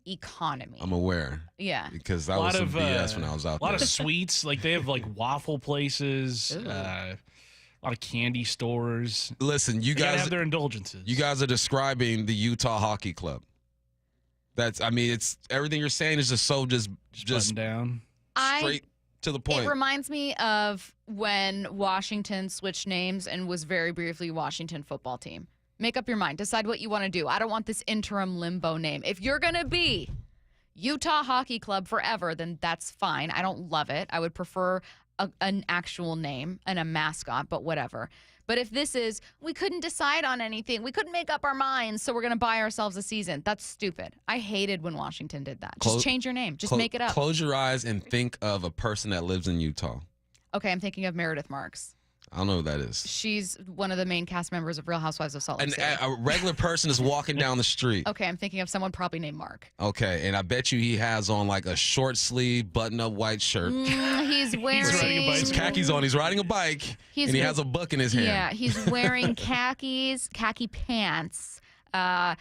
economy. I'm aware. Yeah. Because that was some BS when I was out a lot there. of sweets. Like they have like waffle places, Ooh. a lot of candy stores. Listen, you They gotta guys have their indulgences. You guys are describing the Utah Hockey Club. It's everything you're saying is just so just button down. straight to the point. It reminds me of when Washington switched names and was very briefly Washington football team. Make up your mind. Decide what you want to do. I don't want this interim limbo name. If you're going to be Utah Hockey Club forever, then that's fine. I don't love it. I would prefer an actual name and a mascot, but whatever. But if this is, we couldn't decide on anything, we couldn't make up our minds, so we're going to buy ourselves a season. That's stupid. I hated when Washington did that. Just change your name. Just make it up. Close your eyes and think of a person that lives in Utah. Okay, I'm thinking of Meredith Marks. I don't know who that is. She's one of the main cast members of Real Housewives of Salt Lake City. A regular person is walking down the street. Okay, I'm thinking of someone probably named Mark. Okay, and I bet you he has on like a short sleeve, button-up white shirt. He's wearing... He's khakis on. He's riding a bike, and he has a book in his hand. Yeah, he's wearing khaki pants, a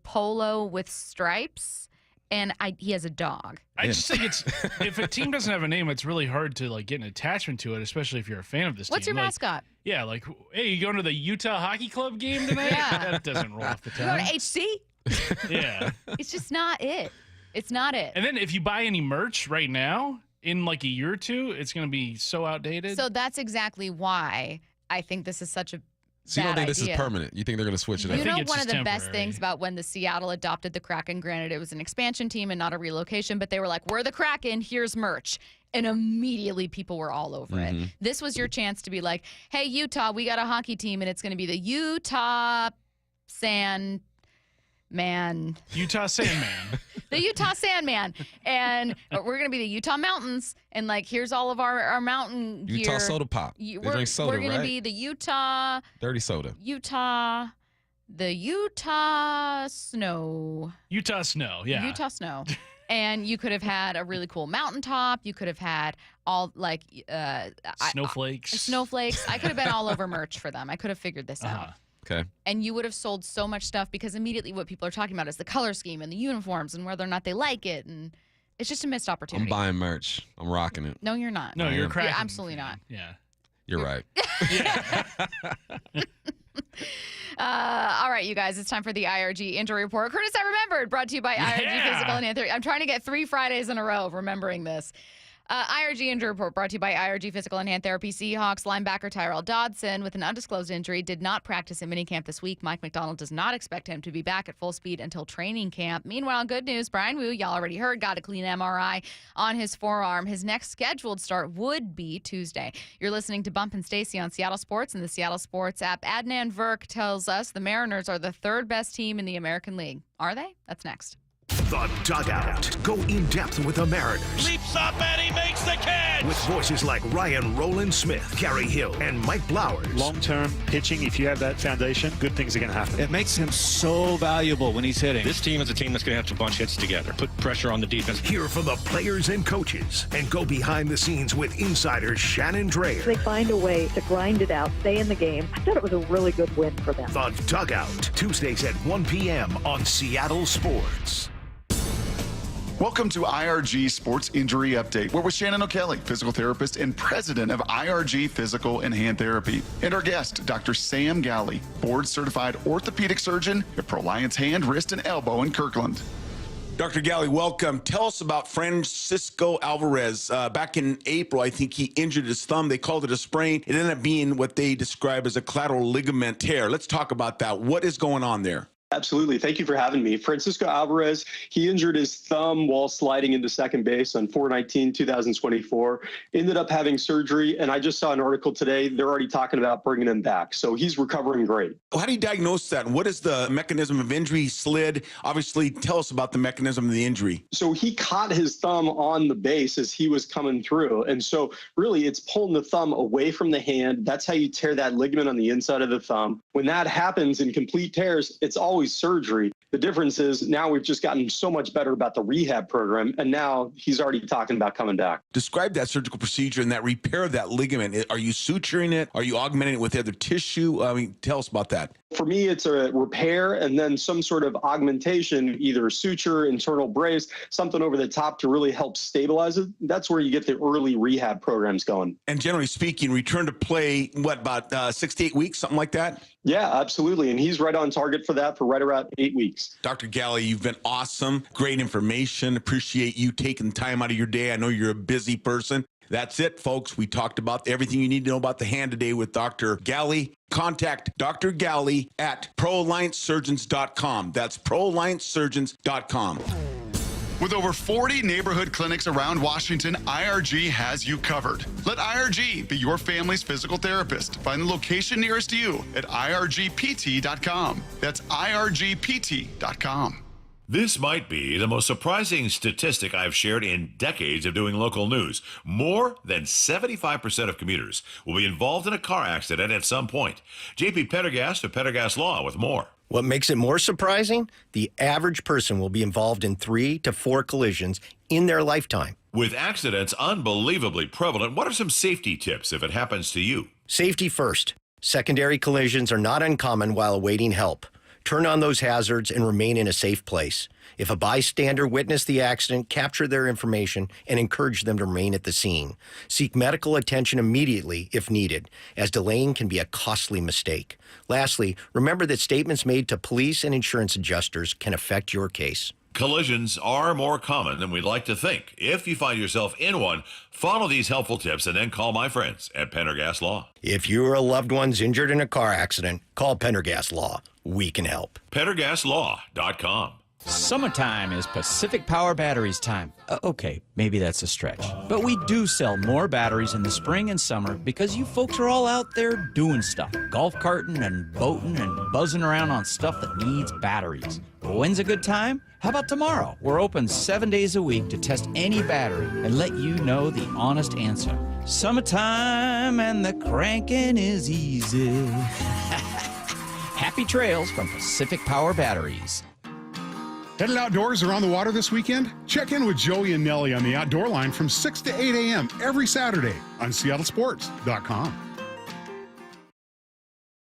polo with stripes, and he has a dog. I just think it's if a team doesn't have a name, it's really hard to like get an attachment to it, especially if you're a fan of this What's team. your mascot? Yeah, like, hey, you going to the Utah Hockey Club game tonight? Yeah. That doesn't roll off the You go tongue. to HC? Yeah. It's just not it. It's not it. And then if you buy any merch right now, in like a year or two, it's going to be so outdated. So that's exactly why I think this is such a So you don't bad think this is idea. permanent? You think they're going to switch it up? You know, one of the best things about when the Seattle adopted the Kraken, granted it was an expansion team and not a relocation, but they were like, we're the Kraken, here's merch. And immediately people were all over it. This was your chance to be like, hey, Utah, we got a hockey team, and it's going to be the Utah Sandman. Utah Sandman. The Utah Sandman. And we're going to be the Utah Mountains. And, like, here's all of our mountain gear. Utah soda pop. They drink soda, we're going right? to be the Utah Dirty soda. The Utah Snow. Utah Snow, yeah. Utah Snow. And you could have had a really cool mountaintop. You could have had all, like... snowflakes. Snowflakes. I could have been all over merch for them. I could have figured this out. Okay. And you would have sold so much stuff because immediately what people are talking about is the color scheme and the uniforms and whether or not they like it. And it's just a missed I'm opportunity. buying merch. I'm rocking it. No, you're not. No, you're You're cracking. absolutely not. Yeah. You're right. All right, you guys, it's time for the IRG injury report. Curtis, I remembered, brought to you by IRG Physical and Hand Therapy. I'm trying to get 3 Fridays in a row of remembering this. IRG injury report brought to you by IRG Physical and Hand Therapy. Seahawks linebacker Tyrell Dodson with an undisclosed injury did not practice at minicamp this week. Mike McDonald does not expect him to be back at full speed until training camp. Meanwhile, good news, Brian Wu, y'all already heard, got a clean MRI on his forearm. His next scheduled start would be Tuesday. You're listening to Bump and Stacy on Seattle Sports and the Seattle Sports app. Adnan Verk tells us the Mariners are the 3rd best team in the American League. Are they? That's next. The Dugout. Go in depth with the Mariners. Leaps up and he makes the catch. With voices like Ryan Roland Smith, Gary Hill, and Mike Blowers. Long-term pitching, if you have that foundation, good things are going to happen. It makes him so valuable when he's hitting. This team is a team that's going to have to bunch hits together, put pressure on the defense. Hear from the players and coaches, and go behind the scenes with insider Shannon Drayer. They find a way to grind it out, stay in the game. I thought it was a really good win for them. The Dugout, Tuesdays at 1 p.m. on Seattle Sports. Welcome to IRG Sports Injury Update. We're with Shannon O'Kelly, physical therapist and president of IRG Physical and Hand Therapy. And our guest, Dr. Sam Galley, board-certified orthopedic surgeon at ProLiance Hand, Wrist, and Elbow in Kirkland. Dr. Galley, welcome. Tell us about Francisco Alvarez. Back in April, I think he injured his thumb. They called it a sprain. It ended up being what they describe as a collateral ligament tear. Let's talk about that. What is going on there? Absolutely. Thank you for having me. Francisco Alvarez, he injured his thumb while sliding into second base on 4/19/2024, ended up having surgery, and I just saw an article today. They're already talking about bringing him back, so he's recovering great. How do you diagnose that? What is the mechanism of injury? He slid. Obviously, tell us about the mechanism of the injury. So he caught his thumb on the base as he was coming through, and so really it's pulling the thumb away from the hand. That's how you tear that ligament on the inside of the thumb. When that happens in complete tears, it's always surgery. The difference is now we've just gotten so much better about the rehab program, and now he's already talking about coming back. Describe that surgical procedure and that repair of that ligament. Are you suturing it? Are you augmenting it with other tissue? I mean, tell us about that. For me, it's a repair and then some sort of augmentation, either suture, internal brace, something over the top to really help stabilize it. That's where you get the early rehab programs going. And generally speaking, return to play, what, about 6 to 8 weeks, something like that? Yeah, absolutely. And he's right on target for that for right around 8 weeks. Dr. Galley, you've been awesome. Great information. Appreciate you taking time out of your day. I know you're a busy person. That's it, folks. We talked about everything you need to know about the hand today with Dr. Galley. Contact Dr. Galley at ProAllianceSurgeons.com. That's ProAllianceSurgeons.com. With over 40 neighborhood clinics around Washington, IRG has you covered. Let IRG be your family's physical therapist. Find the location nearest you at IRGPT.com. That's IRGPT.com. This might be the most surprising statistic I've shared in decades of doing local news. More than 75% of commuters will be involved in a car accident at some point. JP Pendergast of Pendergast Law with more. What makes it more surprising? The average person will be involved in 3 to 4 collisions in their lifetime. With accidents unbelievably prevalent, what are some safety tips if it happens to you? Safety first. Secondary collisions are not uncommon while awaiting help. Turn on those hazards and remain in a safe place. If a bystander witnessed the accident, capture their information and encourage them to remain at the scene. Seek medical attention immediately if needed, as delaying can be a costly mistake. Lastly, remember that statements made to police and insurance adjusters can affect your case. Collisions are more common than we'd like to think. If you find yourself in one, follow these helpful tips and then call my friends at Pendergast Law. If you or a loved one's injured in a car accident, call Pendergast Law. We can help. PendergastLaw.com. Summertime is Pacific Power Batteries time. Okay, maybe that's a stretch. But we do sell more batteries in the spring and summer because you folks are all out there doing stuff. Golf carting and boating and buzzing around on stuff that needs batteries. When's a good time? How about tomorrow? We're open 7 days a week to test any battery and let you know the honest answer. Summertime and the cranking is easy. Happy trails from Pacific Power Batteries. Headed outdoors or on the water this weekend? Check in with Joey and Nellie on the Outdoor Line from 6 to 8 a.m. every Saturday on SeattleSports.com.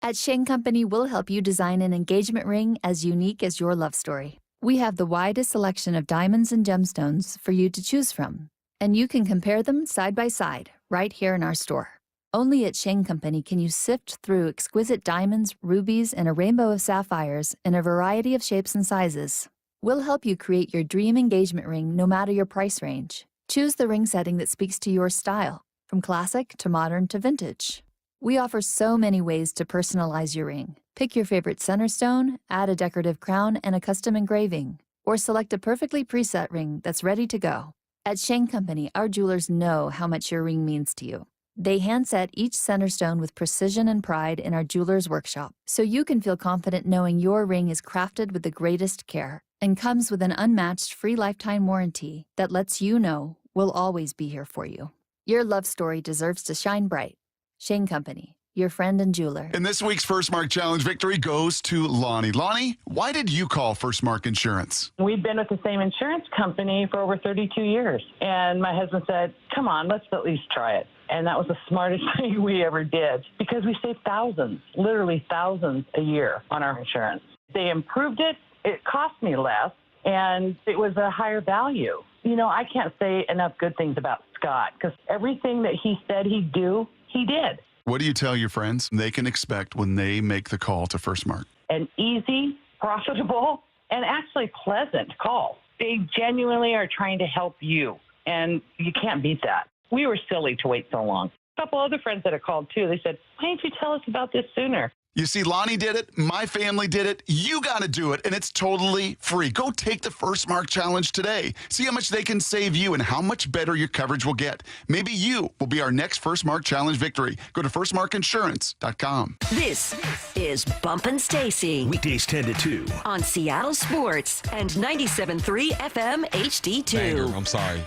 At Shane Company, we'll help you design an engagement ring as unique as your love story. We have the widest selection of diamonds and gemstones for you to choose from, and you can compare them side by side right here in our store. Only at Shane Company can you sift through exquisite diamonds, rubies, and a rainbow of sapphires in a variety of shapes and sizes. We'll help you create your dream engagement ring no matter your price range. Choose the ring setting that speaks to your style, from classic to modern to vintage. We offer so many ways to personalize your ring. Pick your favorite center stone, add a decorative crown and a custom engraving, or select a perfectly preset ring that's ready to go. At Shane Company, our jewelers know how much your ring means to you. They hand-set each center stone with precision and pride in our jeweler's workshop, so you can feel confident knowing your ring is crafted with the greatest care and comes with an unmatched free lifetime warranty that lets you know we'll always be here for you. Your love story deserves to shine bright. Shane Company, your friend and jeweler. And this week's First Mark Challenge victory goes to Lonnie. Lonnie, why did you call First Mark Insurance? We've been with the same insurance company for over 32 years. And my husband said, come on, let's at least try it. And that was the smartest thing we ever did because we saved thousands, literally thousands a year on our insurance. They improved it. It cost me less, and it was a higher value. You know, I can't say enough good things about Scott because everything that he said he'd do, he did. What do you tell your friends they can expect when they make the call to First Mark? An easy, profitable, and actually pleasant call. They genuinely are trying to help you, and you can't beat that. We were silly to wait so long. A couple other friends that have called, too, they said, why didn't you tell us about this sooner? You see, Lonnie did it. My family did it. You got to do it, and it's totally free. Go take the First Mark Challenge today. See how much they can save you and how much better your coverage will get. Maybe you will be our next First Mark Challenge victory. Go to firstmarkinsurance.com. This is Bumpin' Stacy. Weekdays 10 to 2. On Seattle Sports and 97.3 FM HD2. Banger. I'm sorry.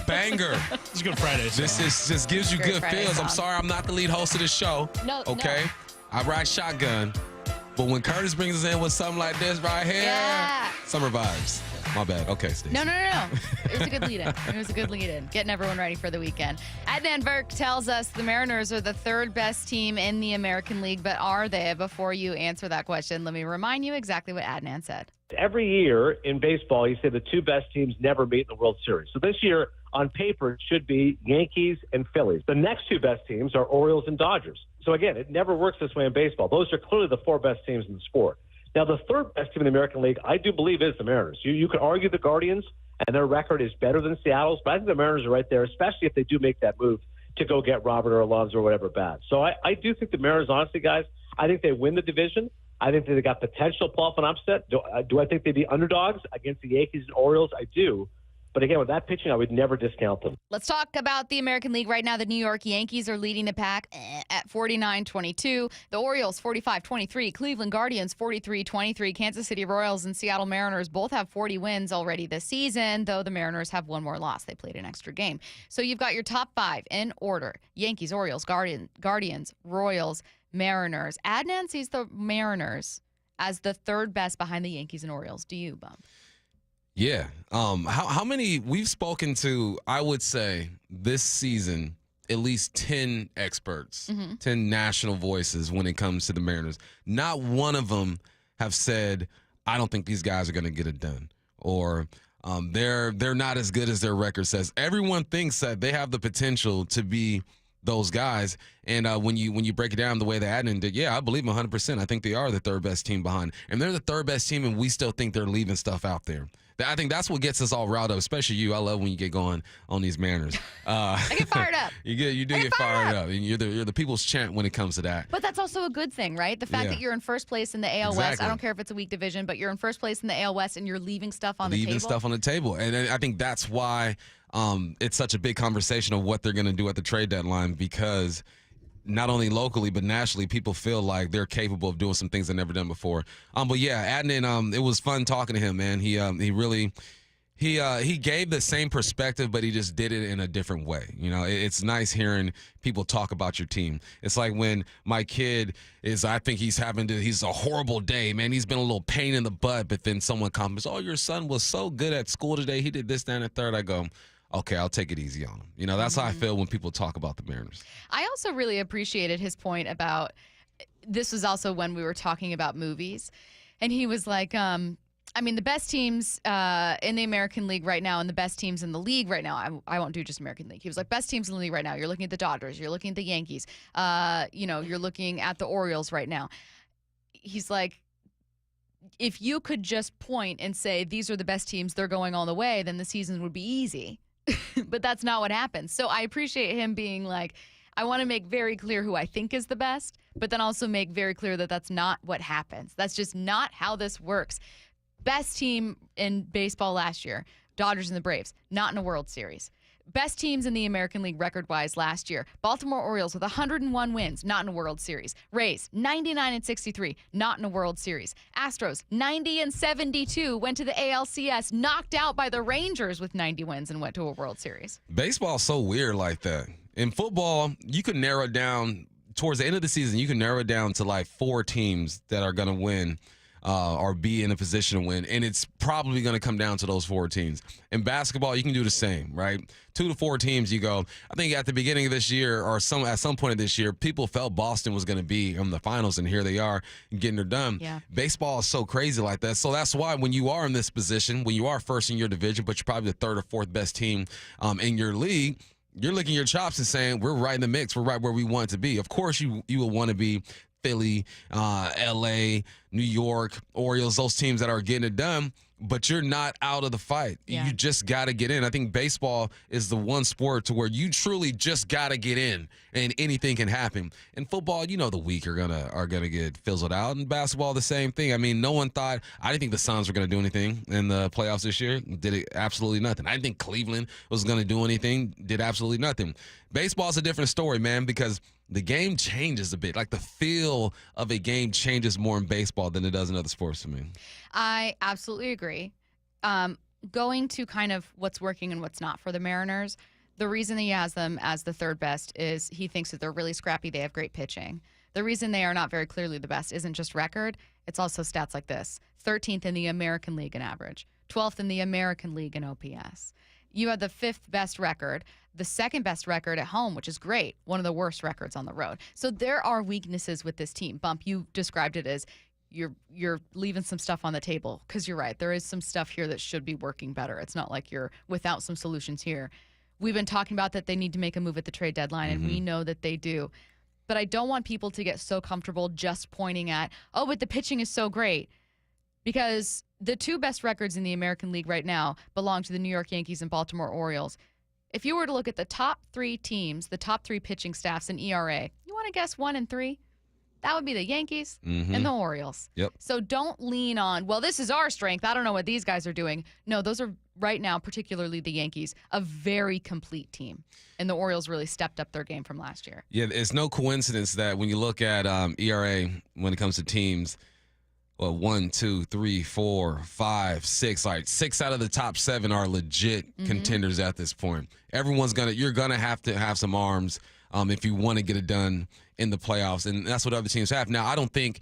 Banger. It's Good Friday. This is just gives you Great good Friday feels. song. I'm sorry I'm not the lead host of the show. No, okay? no. I ride shotgun. But when Curtis brings us in with something like this right here, Yeah. summer vibes. My bad. Okay, Steve. No. It was a good lead-in. It was a good lead-in. Getting everyone ready for the weekend. Adnan Burke tells us the Mariners are the third best team in the American League, but are they? Before you answer that question, let me remind you exactly what Adnan said. Every year in baseball, you say the two best teams never meet in the World Series. So this year, on paper, it should be Yankees and Phillies. The next two best teams are Orioles and Dodgers. So again, it never works this way in baseball. Those are clearly the four best teams in the sport. Now, the third best team in the American League, I do believe, is the Mariners. You could argue the Guardians, and their record is better than Seattle's, but I think the Mariners are right there, especially if they do make that move to go get Robert or Alonso or whatever bat. So I do think the Mariners, honestly, guys, I think they win the division. I think they got potential to pull off an upset. Do I think they'd be underdogs against the Yankees and Orioles? I do. But again, with that pitching, I would never discount them. Let's talk about the American League right now. The New York Yankees are leading the pack at 49-22. The Orioles 45-23. Cleveland Guardians 43-23. Kansas City Royals and Seattle Mariners both have 40 wins already this season, though the Mariners have one more loss. They played an extra game. So you've got your top five in order. Yankees, Orioles, Guardians, Royals, Mariners. Adnan sees the Mariners as the third best behind the Yankees and Orioles. Do you, Bump? Yeah. How many we've spoken to, I would say, this season, at least 10 experts, 10 national voices when it comes to the Mariners. Not one of them have said, I don't think these guys are going to get it done. Or they're not as good as their record says. Everyone thinks that they have the potential to be those guys. And when you break it down the way that Adnan did, yeah, I believe 100%. I think they are the third best team behind. And they're the third best team, and we still think they're leaving stuff out there. I think that's what gets us all riled up, especially you. I love when you get going on these Mariners. I get fired up. You do get fired up, and you're the people's champ when it comes to that. But that's also a good thing, right? The fact that you're in first place in the AL West, Exactly. I don't care if it's a weak division, but you're in first place in the AL West and you're leaving stuff on the table. Leaving stuff on the table. And I think that's why it's such a big conversation of what they're going to do at the trade deadline, because not only locally but nationally, people feel like they're capable of doing some things they've never done before. But yeah, Adnan, it was fun talking to him, man. He really gave the same perspective, but he just did it in a different way. You know, it's nice hearing people talk about your team. It's like when my kid I think he's a horrible day, man. He's been a little pain in the butt, but then someone comments, "Oh, your son was so good at school today. He did this, that, and the third." I go, okay, I'll take it easy on him. You know, that's how I feel when people talk about the Mariners. I also really appreciated his point about, this was also when we were talking about movies, and he was like, the best teams in the American League right now and the best teams in the league right now, I won't do just American League. He was like, best teams in the league right now. You're looking at the Dodgers. You're looking at the Yankees. You're looking at the Orioles right now. He's like, if you could just point and say, these are the best teams, they're going all the way, then the season would be easy. But that's not what happens. So I appreciate him being like, I want to make very clear who I think is the best, but then also make very clear that that's not what happens. That's just not how this works. Best team in baseball last year, Dodgers and the Braves, not in a World Series. Best teams in the American League record-wise last year, Baltimore Orioles with 101 wins, not in a World Series. Rays, 99-63, not in a World Series. Astros, 90-72, went to the ALCS, knocked out by the Rangers with 90 wins and went to a World Series. Baseball's so weird like that. In football, you can narrow it down, towards the end of the season, you can narrow it down to like 4 teams that are going to win or be in a position to win, and it's probably going to come down to those 4 teams. In basketball, you can do the same, right? 2 to 4 teams, you go. I think at the beginning of this year or at some point of this year, people felt Boston was going to be in the finals, and here they are getting her done. Yeah. Baseball is so crazy like that. So that's why when you are in this position, when you are first in your division, but you're probably the 3rd or 4th best team in your league, you're licking your chops and saying, we're right in the mix. We're right where we want to be. Of course, you will want to be Philly, LA, New York, Orioles, those teams that are getting it done, but you're not out of the fight. Yeah. You just got to get in. I think baseball is the one sport to where you truly just got to get in, and anything can happen. In football, you know the weak are gonna get fizzled out. And basketball, the same thing. I mean, no one thought. I didn't think the Suns were gonna do anything in the playoffs this year. Did it absolutely nothing. I didn't think Cleveland was gonna do anything. Did absolutely nothing. Baseball's a different story, man, because the game changes a bit. Like the feel of a game changes more in baseball than it does in other sports to me. I absolutely agree. Going to kind of what's working and what's not for the Mariners, the reason he has them as the 3rd best is he thinks that they're really scrappy. They have great pitching. The reason they are not very clearly the best isn't just record. It's also stats like this. 13th in the American League in average. 12th in the American League in OPS. You have the 5th best record, the 2nd best record at home, which is great, one of the worst records on the road. So there are weaknesses with this team. Bump, you described it as you're leaving some stuff on the table, because you're right. There is some stuff here that should be working better. It's not like you're without some solutions here. We've been talking about that they need to make a move at the trade deadline, and we know that they do. But I don't want people to get so comfortable just pointing at, oh, but the pitching is so great, because the 2 best records in the American League right now belong to the New York Yankees and Baltimore Orioles. If you were to look at the top 3 teams, the top 3 pitching staffs in ERA, you want to guess 1 and 3? That would be the Yankees and the Orioles. Yep. So don't lean on, well, this is our strength. I don't know what these guys are doing. No, those are right now, particularly the Yankees, a very complete team. And the Orioles really stepped up their game from last year. Yeah, it's no coincidence that when you look at ERA when it comes to teams, well, 1, 2, 3, 4, 5, 6, like 6 out of the top 7 are legit contenders at this point. You're gonna have to have some arms if you want to get it done in the playoffs, and that's what other teams have. Now, I don't think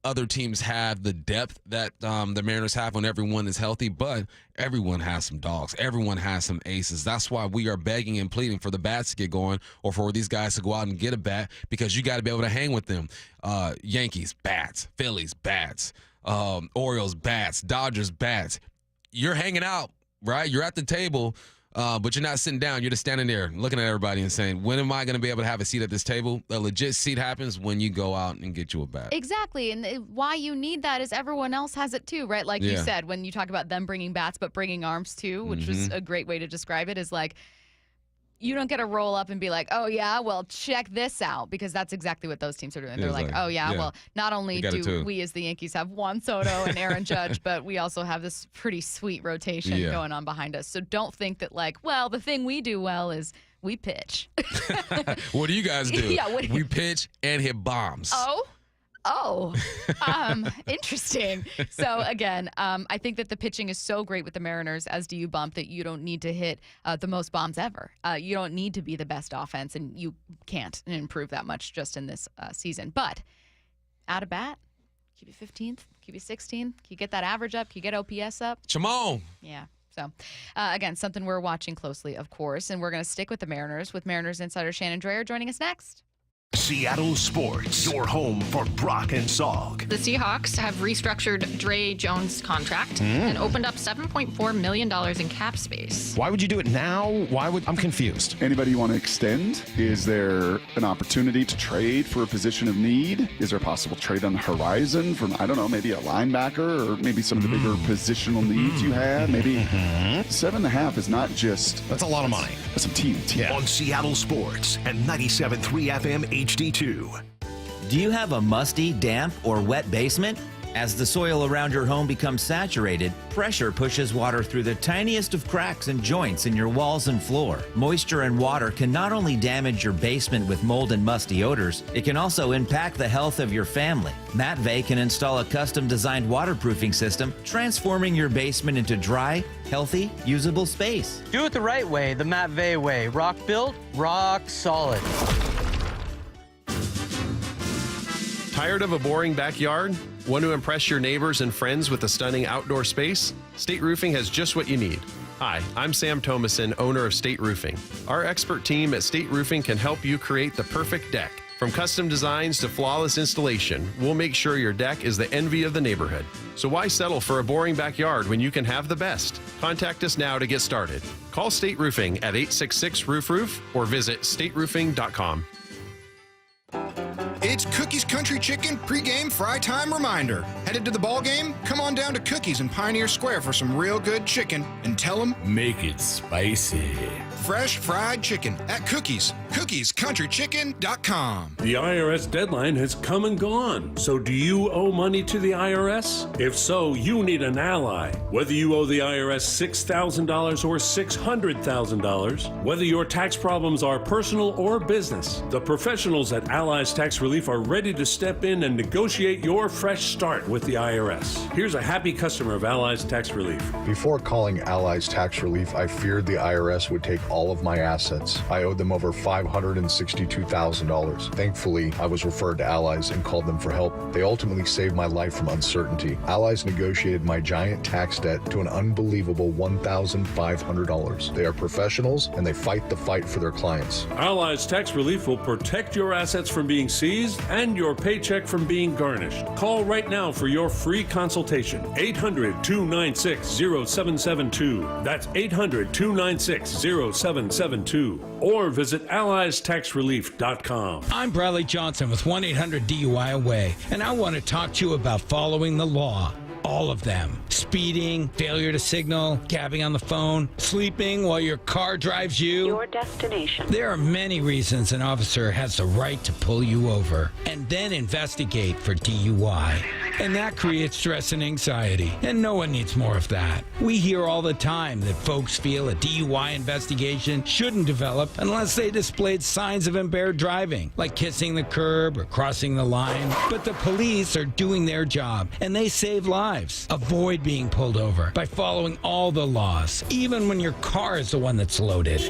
other teams have the depth that the Mariners have when everyone is healthy, but everyone has some dogs. Everyone has some aces. That's why we are begging and pleading for the bats to get going, or for these guys to go out and get a bat, because you got to be able to hang with them. Yankees, bats. Phillies, bats. Orioles, bats. Dodgers, bats. You're hanging out, right? You're at the table But you're not sitting down. You're just standing there looking at everybody and saying, when am I going to be able to have a seat at this table? A legit seat happens when you go out and get you a bat. Exactly. And why you need that is everyone else has it too, right? Like you Yeah. said, when you talk about them bringing bats but bringing arms too, which was a great way to describe it, is like, you don't get to roll up and be like, oh, yeah, well, check this out, because that's exactly what those teams are doing. They're It's like, like, oh, yeah, yeah. well, not only We got it do too. we as the Yankees have Juan Soto and Aaron Judge, but we also have this pretty sweet rotation Yeah. going on behind us. So don't think that, like, well, the thing we do well is we pitch. What do you guys do? Yeah, We pitch and hit bombs. Interesting. So again, I think that the pitching is so great with the Mariners, as do you, Bump, that you don't need to hit the most bombs ever. You don't need to be the best offense, and you can't improve that much just in this season. But out of bat, QB 15th, QB 16, can you get that average up? Can you get OPS up? Come on. Yeah. So, again, something we're watching closely, of course, and we're going to stick with the Mariners with Mariners insider Shannon Dreyer joining us next. Seattle Sports, your home for Brock and Salk. The Seahawks have restructured Dre Jones' contract and opened up $7.4 million in cap space. Why would you do it now? I'm confused. Anybody you want to extend? Is there an opportunity to trade for a position of need? Is there a possible trade on the horizon from, I don't know, maybe a linebacker or maybe some of the bigger positional needs you have? Maybe 7.5 is not just... That's a lot of money. That's some TNT. On Seattle Sports and 97.3 FM HD2. Do you have a musty, damp, or wet basement? As the soil around your home becomes saturated, pressure pushes water through the tiniest of cracks and joints in your walls and floor. Moisture and water can not only damage your basement with mold and musty odors, it can also impact the health of your family. Matvey can install a custom-designed waterproofing system, transforming your basement into dry, healthy, usable space. Do it the right way, the Matvey way. Rock built, rock solid. Tired of a boring backyard? Want to impress your neighbors and friends with a stunning outdoor space? State Roofing has just what you need. Hi, I'm Sam Thomason, owner of State Roofing. Our expert team at State Roofing can help you create the perfect deck. From custom designs to flawless installation, we'll make sure your deck is the envy of the neighborhood. So why settle for a boring backyard when you can have the best? Contact us now to get started. Call State Roofing at 866-ROOF-ROOF or visit stateroofing.com. It's Cookies Country Chicken pregame fry time reminder. Headed to the ball game? Come on down to Cookies in Pioneer Square for some real good chicken and tell them, make it spicy. Fresh fried chicken at Cookies. CookiesCountryChicken.com. The IRS deadline has come and gone. So do you owe money to the IRS? If so, you need an ally. Whether you owe the IRS $6,000 or $600,000, whether your tax problems are personal or business, the professionals at Allies Tax Relief are ready to step in and negotiate your fresh start with the IRS. Here's a happy customer of Allies Tax Relief. Before calling Allies Tax Relief, I feared the IRS would take all of my assets. I owed them over $562,000. Thankfully, I was referred to Allies and called them for help. They ultimately saved my life from uncertainty. Allies negotiated my giant tax debt to an unbelievable $1,500. They are professionals and they fight the fight for their clients. Allies Tax Relief will protect your assets from being seized and your paycheck from being garnished. Call right now for your free consultation. 800-296-0772. That's 800-296-0772. Or visit AlliesTaxRelief.com. I'm Bradley Johnson with 1-800-DUI-AWAY, and I want to talk to you about following the law. All of them. Speeding, failure to signal, gabbing on the phone, sleeping while your car drives you. Your destination. There are many reasons an officer has the right to pull you over and then investigate for DUI. And that creates stress and anxiety, and no one needs more of that. We hear all the time that folks feel a DUI investigation shouldn't develop unless they displayed signs of impaired driving, like kissing the curb or crossing the line. But the police are doing their job, and they save lives. Avoid being pulled over by following all the laws, even when your car is the one that's loaded.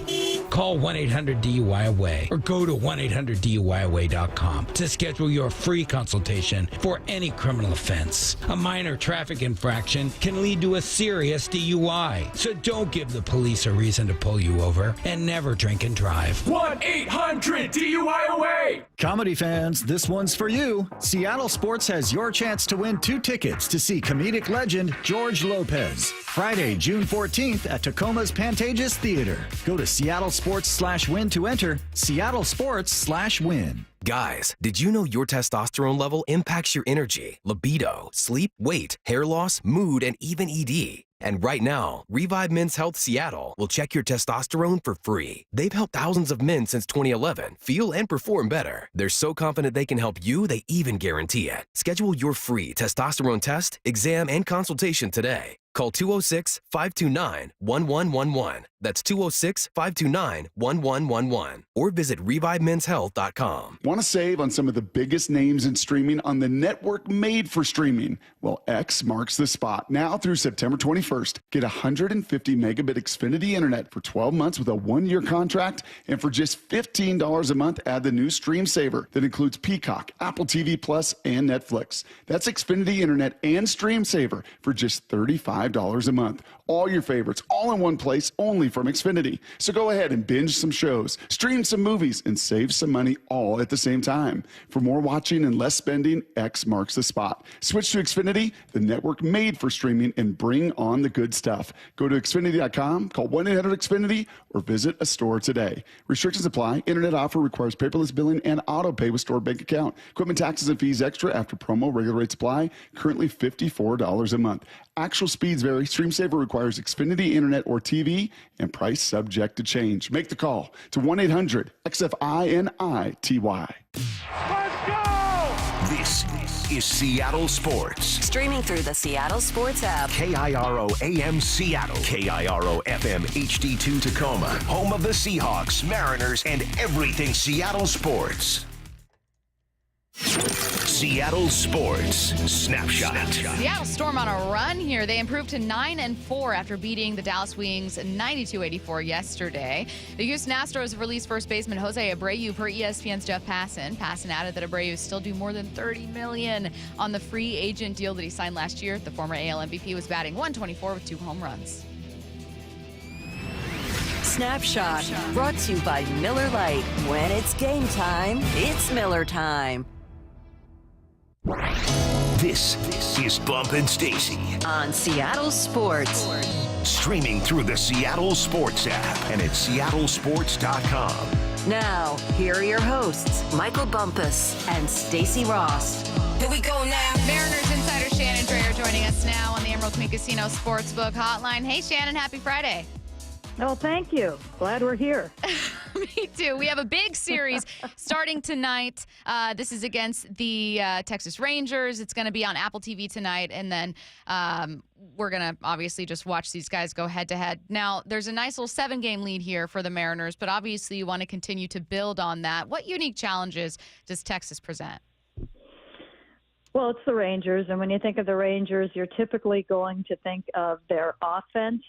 Call 1-800-DUI-AWAY or go to 1-800-DUI-AWAY.com to schedule your free consultation for any criminal offense. A minor traffic infraction can lead to a serious DUI. So don't give the police a reason to pull you over, and never drink and drive. 1-800-DUI-AWAY! Comedy fans, this one's for you. Seattle Sports has your chance to win 2 tickets to see comedic legend George Lopez. Friday, June 14th at Tacoma's Pantages Theater. Go to seattlesports/win to enter. seattlesports/win. Guys, did you know your testosterone level impacts your energy, libido, sleep, weight, hair loss, mood, and even ED? And right now, Revive Men's Health Seattle will check your testosterone for free. They've helped thousands of men since 2011 feel and perform better. They're so confident they can help you, they even guarantee it. Schedule your free testosterone test, exam, and consultation today. Call 206-529-1111. That's 206-529-1111. Or visit ReviveMen'sHealth.com. Want to save on some of the biggest names in streaming on the network made for streaming? Well, X marks the spot. Now through September 21st, get 150 megabit Xfinity Internet for 12 months with a 1-year contract. And for just $15 a month, add the new Stream Saver that includes Peacock, Apple TV Plus, and Netflix. That's Xfinity Internet and Stream Saver for just $35 a month. All your favorites, all in one place, only from Xfinity. So go ahead and binge some shows, stream some movies, and save some money all at the same time. For more watching and less spending, X marks the spot. Switch to Xfinity, the network made for streaming, and bring on the good stuff. Go to Xfinity.com, call 1-800-XFINITY, or visit a store today. Restrictions apply. Internet offer requires paperless billing and auto pay with stored bank account. Equipment taxes and fees extra after promo. Regular rates apply. Currently $54 a month. Actual speeds vary. Stream Saver requires Xfinity Internet or TV, and price subject to change. Make the call to 1-800-XFINITY. This is Seattle Sports. Streaming through the Seattle Sports app. KIRO AM Seattle. KIRO FM HD2 Tacoma. Home of the Seahawks, Mariners, and everything Seattle sports. Seattle Sports Snapshot. Seattle Storm on a run here. They improved to 9-4 after beating the Dallas Wings 92-84 yesterday. The Houston Astros released first baseman Jose Abreu per ESPN's Jeff Passan. Passan added that Abreu is still due more than $30 million on the free agent deal that he signed last year. The former AL MVP was batting .124 with 2 home runs. Snapshot brought to you by Miller Lite. When it's game time, it's Miller time. This is Bump and Stacy on Seattle Sports. Streaming through the Seattle Sports app and at seattlesports.com. Now, here are your hosts, Michael Bumpus and Stacy Ross. Here we go now. Mariners insider Shannon Drayer joining us now on the Emerald Queen Casino Sportsbook Hotline. Hey, Shannon, happy Friday. Oh, thank you. Glad we're here. Me too. We have a big series starting tonight. This is against the Texas Rangers. It's going to be on Apple TV tonight. And then we're going to obviously just watch these guys go head-to-head. Now, there's a nice little 7-game lead here for the Mariners, but obviously you want to continue to build on that. What unique challenges does Texas present? Well, it's the Rangers, and when you think of the Rangers, you're typically going to think of their offense.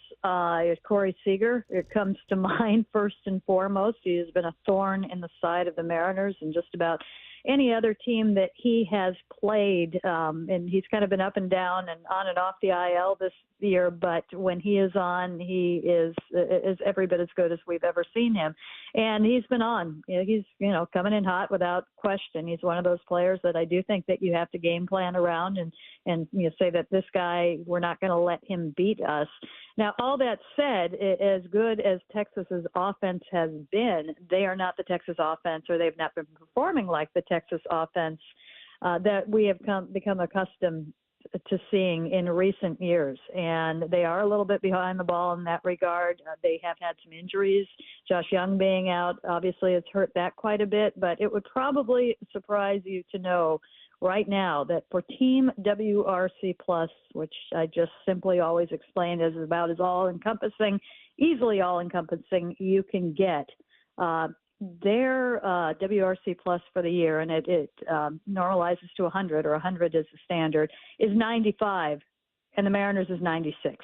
Corey Seager, it comes to mind first and foremost. He has been a thorn in the side of the Mariners and just about any other team that he has played. And he's kind of been up and down and on and off the IL this year, but when he is on, he is every bit as good as we've ever seen him. And he's been on. He's, coming in hot without question. He's one of those players that I do think that you have to game plan around and say that this guy, we're not going to let him beat us. Now, all that said, as good as Texas's offense has been, they are not the Texas offense, or they've not been performing like the Texas offense that we have become accustomed to seeing in recent years. And they are a little bit behind the ball in that regard. They have had some injuries. Josh Young being out obviously has hurt that quite a bit, but it would probably surprise you to know right now that for Team WRC Plus, which I just simply always explain as about as all-encompassing, easily all-encompassing you can get, their WRC Plus for the year, and it normalizes to 100, or 100 is the standard, is 95, and the Mariners is 96.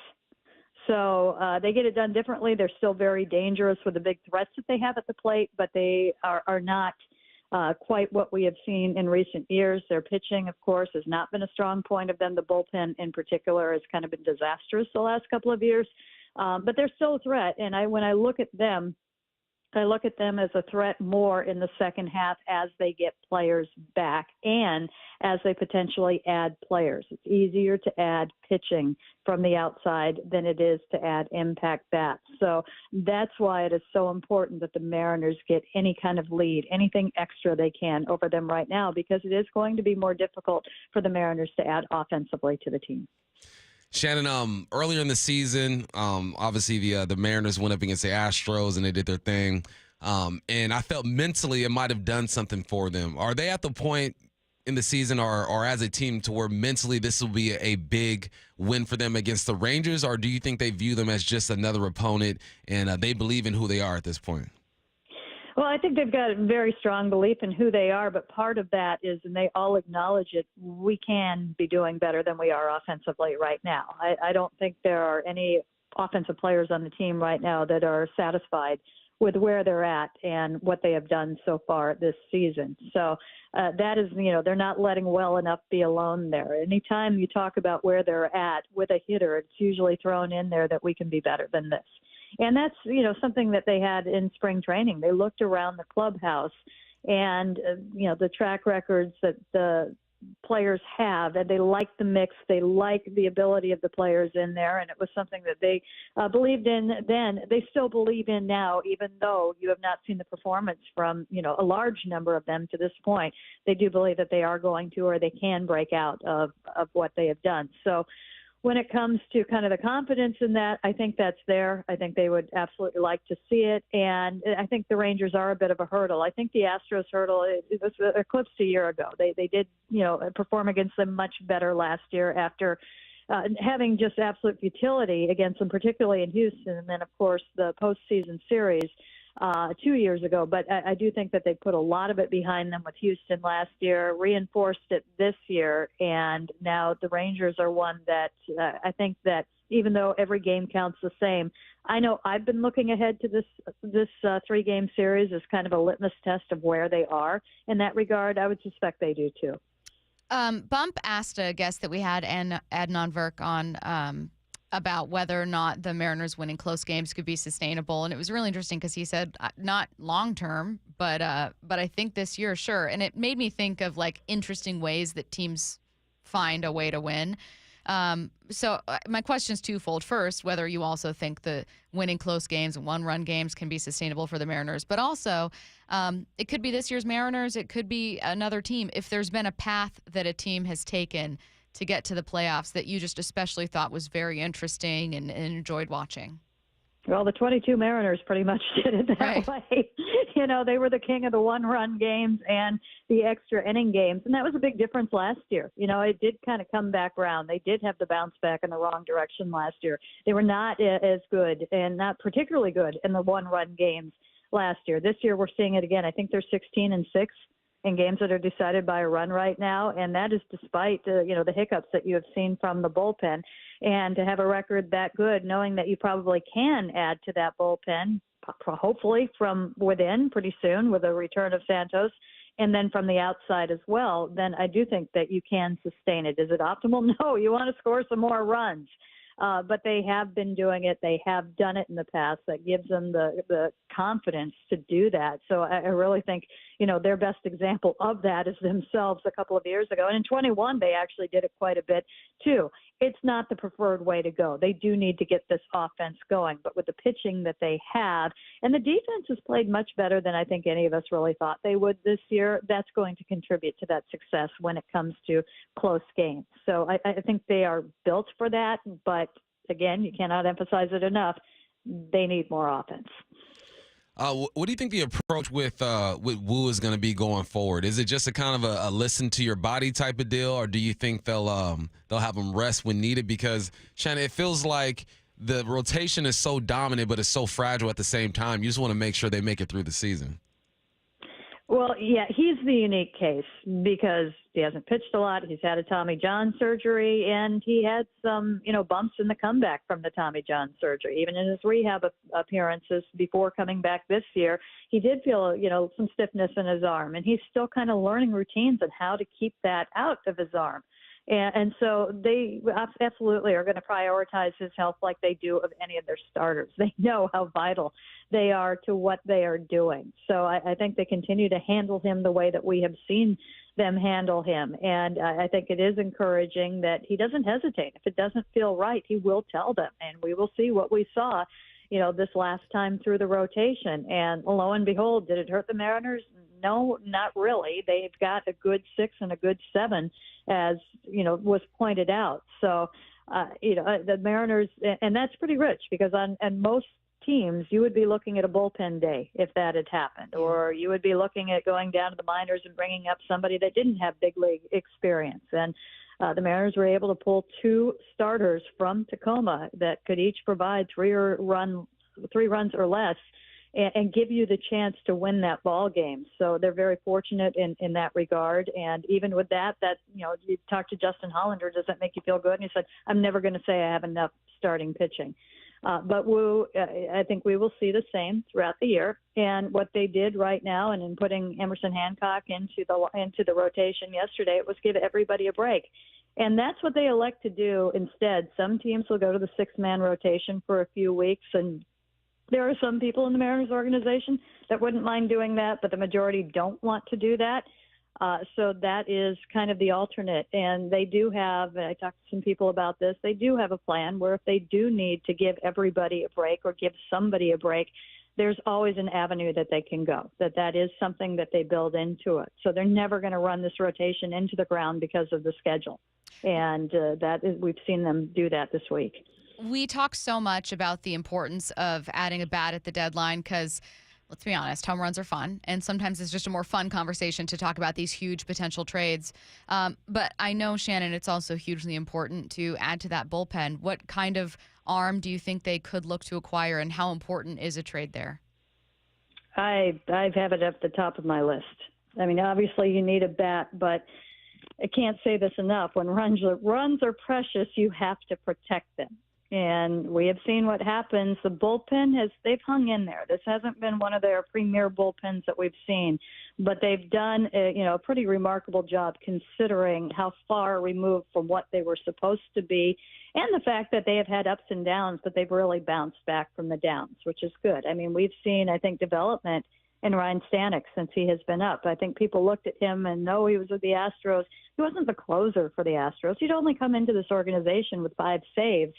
So they get it done differently. They're still very dangerous with the big threats that they have at the plate, but they are not quite what we have seen in recent years. Their pitching, of course, has not been a strong point of them. The bullpen in particular has kind of been disastrous the last couple of years. But they're still a threat. And when I look at them, I look at them as a threat more in the second half as they get players back and as they potentially add players. It's easier to add pitching from the outside than it is to add impact bats. So that's why it is so important that the Mariners get any kind of lead, anything extra they can over them right now, because it is going to be more difficult for the Mariners to add offensively to the team. Shannon, earlier in the season, obviously the Mariners went up against the Astros and they did their thing. And I felt mentally it might have done something for them. Are they at the point in the season or as a team to where mentally this will be a big win for them against the Rangers? Or do you think they view them as just another opponent and they believe in who they are at this point? Well, I think they've got a very strong belief in who they are, but part of that is, and they all acknowledge it, we can be doing better than we are offensively right now. I don't think there are any offensive players on the team right now that are satisfied with where they're at and what they have done so far this season. So that is, they're not letting well enough be alone there. Anytime you talk about where they're at with a hitter, it's usually thrown in there that we can be better than this. And that's, something that they had in spring training. They looked around the clubhouse and, the track records that the players have, and they like the mix. They like the ability of the players in there. And it was something that they believed in then. They still believe in now, even though you have not seen the performance from, a large number of them to this point. They do believe that they are going to, or they can break out of what they have done. So, when it comes to kind of the confidence in that, I think that's there. I think they would absolutely like to see it. And I think the Rangers are a bit of a hurdle. I think the Astros hurdle, it was eclipsed a year ago. They did, perform against them much better last year after having just absolute futility against them, particularly in Houston. And then, of course, the postseason series 2 years ago. But I do think that they put a lot of it behind them with Houston last year, reinforced it this year, and now the Rangers are one that I think that even though every game counts the same, I know I've been looking ahead to this 3-game series as kind of a litmus test of where they are in that regard. I would suspect they do too. Bump asked a guest that we had, Adnan Verk, on about whether or not the Mariners winning close games could be sustainable. And it was really interesting because he said not long term, but I think this year, sure. And it made me think of interesting ways that teams find a way to win. So my question is twofold. First, whether you also think the winning close games and one-run games can be sustainable for the Mariners, but also it could be this year's Mariners. It could be another team. If there's been a path that a team has taken to get to the playoffs that you just especially thought was very interesting and enjoyed watching? Well, the 22 Mariners pretty much did it that way. They were the king of the one-run games and the extra inning games, and that was a big difference last year. It did kind of come back around. They did have the bounce back in the wrong direction last year. They were not as good and not particularly good in the one-run games last year. This year we're seeing it again. I think they're 16-6. In games that are decided by a run right now, and that is despite the hiccups that you have seen from the bullpen. And to have a record that good, knowing that you probably can add to that bullpen, hopefully from within pretty soon with the return of Santos, and then from the outside as well, then I do think that you can sustain it. Is it optimal? No, you want to score some more runs. But they have been doing it. They have done it in the past. That gives them the confidence to do that. So I really think, their best example of that is themselves a couple of years ago. And in 21, they actually did it quite a bit too. It's not the preferred way to go. They do need to get this offense going. But with the pitching that they have, and the defense has played much better than I think any of us really thought they would this year, that's going to contribute to that success when it comes to close games. So I think they are built for that. But again, you cannot emphasize it enough. They need more offense. What do you think the approach with Wu is going to be going forward? Is it just a kind of a listen to your body type of deal, or do you think they'll have him rest when needed? Because Shannon, it feels like the rotation is so dominant, but it's so fragile at the same time. You just want to make sure they make it through the season. Well, yeah, he's the unique case because he hasn't pitched a lot. He's had a Tommy John surgery, and he had some, bumps in the comeback from the Tommy John surgery. Even in his rehab appearances before coming back this year, he did feel, some stiffness in his arm, and he's still kind of learning routines on how to keep that out of his arm. And so they absolutely are going to prioritize his health like they do of any of their starters. They know how vital they are to what they are doing. So I think they continue to handle him the way that we have seen them handle him. And I think it is encouraging that he doesn't hesitate. If it doesn't feel right, he will tell them. And we will see what we saw, this last time through the rotation. And lo and behold, did it hurt the Mariners? No, not really. They've got a good 6 and a good 7, as was pointed out. So, the Mariners, and that's pretty rich because on most teams, you would be looking at a bullpen day if that had happened, or you would be looking at going down to the minors and bringing up somebody that didn't have big league experience. And the Mariners were able to pull 2 starters from Tacoma that could each provide 3 runs or less, and give you the chance to win that ball game. So they're very fortunate in that regard. And even with that, you talked to Justin Hollander, does that make you feel good? And he said, I'm never going to say I have enough starting pitching. But I think we will see the same throughout the year. And what they did right now, and in putting Emerson Hancock into the rotation yesterday, it was give everybody a break. And that's what they elect to do instead. Some teams will go to the 6-man rotation for a few weeks, and there are some people in the Mariners organization that wouldn't mind doing that, but the majority don't want to do that. So that is kind of the alternate. And they do have, I talked to some people about this, they do have a plan where if they do need to give everybody a break or give somebody a break, there's always an avenue that they can go, that is something that they build into it. So they're never going to run this rotation into the ground because of the schedule. And we've seen them do that this week. We talk so much about the importance of adding a bat at the deadline because, let's be honest, home runs are fun. And sometimes it's just a more fun conversation to talk about these huge potential trades. But I know, Shannon, it's also hugely important to add to that bullpen. What kind of arm do you think they could look to acquire, and how important is a trade there? I have it at the top of my list. I mean, obviously you need a bat, but I can't say this enough. When runs are precious, you have to protect them. And we have seen what happens. The bullpen they've hung in there. This hasn't been one of their premier bullpens that we've seen, but they've done a pretty remarkable job considering how far removed from what they were supposed to be, and the fact that they have had ups and downs, but they've really bounced back from the downs, which is good. I mean, we've seen, I think, development in Ryan Stanek since he has been up. I think people looked at him and know he was with the Astros. He wasn't the closer for the Astros. He'd only come into this organization with 5 saves.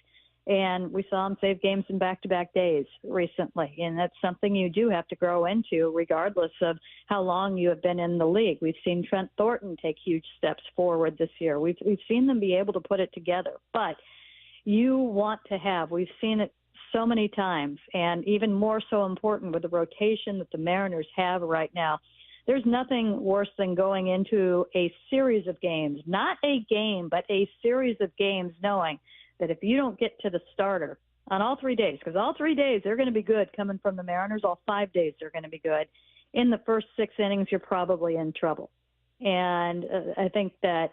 And we saw him save games in back-to-back days recently. And that's something you do have to grow into regardless of how long you have been in the league. We've seen Trent Thornton take huge steps forward this year. We've seen them be able to put it together. But you want to have, we've seen it so many times, and even more so important with the rotation that the Mariners have right now. There's nothing worse than going into a series of games, not a game, but a series of games, knowing that if you don't get to the starter on all 3 days, because all 3 days they're going to be good coming from the Mariners, all 5 days they're going to be good. In the first 6 innings, you're probably in trouble. And I think that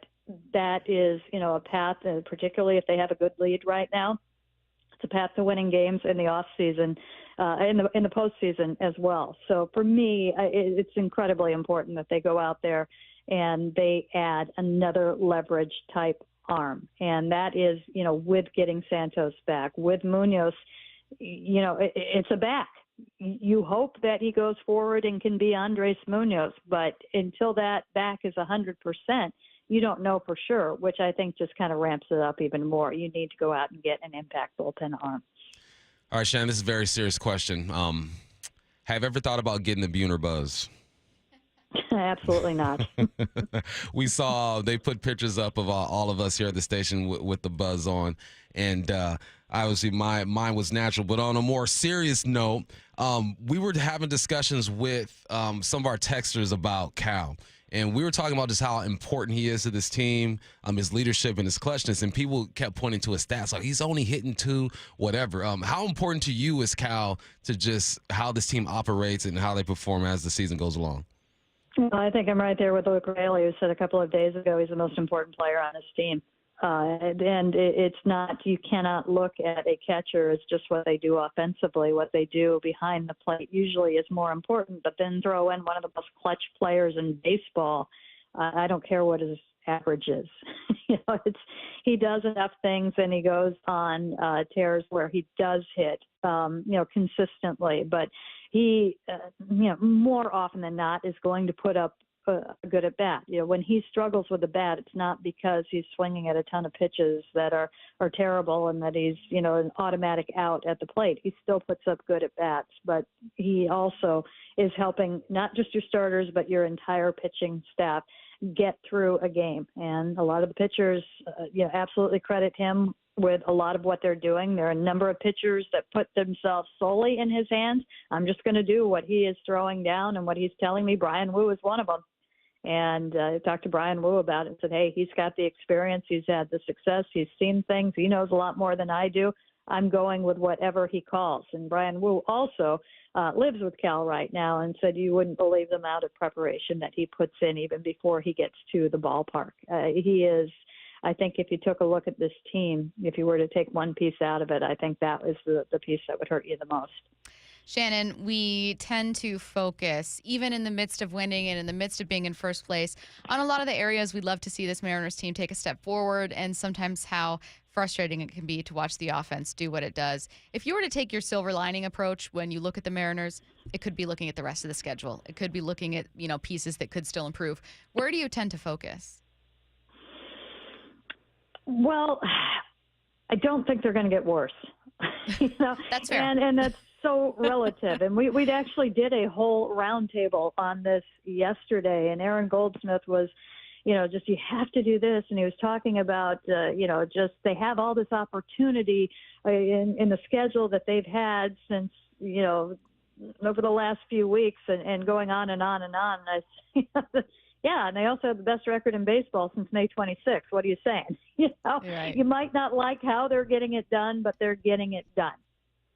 is, a path, particularly if they have a good lead right now. It's a path to winning games in the off season, in the postseason as well. So for me, it's incredibly important that they go out there and they add another leverage type arm. And that is, with getting Santos back, with Munoz, it's a back. You hope that he goes forward and can be Andres Munoz, but until that back is 100%, you don't know for sure, which I think just kind of ramps it up even more. You need to go out and get an impact bullpen arm. All right, Shannon, this is a very serious question. Have you ever thought about getting the Buhner buzz? Absolutely not. We saw they put pictures up of all of us here at the station with the buzz on, and obviously mine was natural. But on a more serious note, we were having discussions with some of our texters about Cal, and we were talking about just how important he is to this team, his leadership and his clutchness, and people kept pointing to his stats like he's only hitting 2, whatever. How important to you is Cal to just how this team operates and how they perform as the season goes along? Well, I think I'm right there with Luke Raley, who said a couple of days ago he's the most important player on his team. And it's not, you cannot look at a catcher as just what they do offensively. What they do behind the plate usually is more important, but then throw in one of the most clutch players in baseball. I don't care what his average is. He does enough things, and he goes on tears where he does hit, consistently. But he, more often than not is going to put up a good at bat. When he struggles with the bat, it's not because he's swinging at a ton of pitches that are terrible and that he's, an automatic out at the plate. He still puts up good at bats, but he also is helping not just your starters, but your entire pitching staff get through a game. And a lot of the pitchers, absolutely credit him with a lot of what they're doing. There are a number of pitchers that put themselves solely in his hands. I'm just going to do what he is throwing down and what he's telling me. Brian Wu is one of them. And I talked to Brian Wu about it and said, hey, he's got the experience. He's had the success. He's seen things. He knows a lot more than I do. I'm going with whatever he calls. And Brian Wu also lives with Cal right now and said you wouldn't believe the amount of preparation that he puts in even before he gets to the ballpark. He is, I think if you took a look at this team, if you were to take one piece out of it, I think that was the piece that would hurt you the most. Shannon, we tend to focus, even in the midst of winning and in the midst of being in first place, on a lot of the areas we'd love to see this Mariners team take a step forward, and sometimes how frustrating it can be to watch the offense do what it does. If you were to take your silver lining approach when you look at the Mariners, it could be looking at the rest of the schedule. It could be looking at, pieces that could still improve. Where do you tend to focus? Well, I don't think they're going to get worse. That's fair. And that's so relative. And we actually did a whole roundtable on this yesterday, and Aaron Goldsmith was, just you have to do this. And he was talking about, just they have all this opportunity in the schedule that they've had since, over the last few weeks and going on and on and on. Yeah, and they also have the best record in baseball since May 26th. What are you saying? Right. You might not like how they're getting it done, but they're getting it done.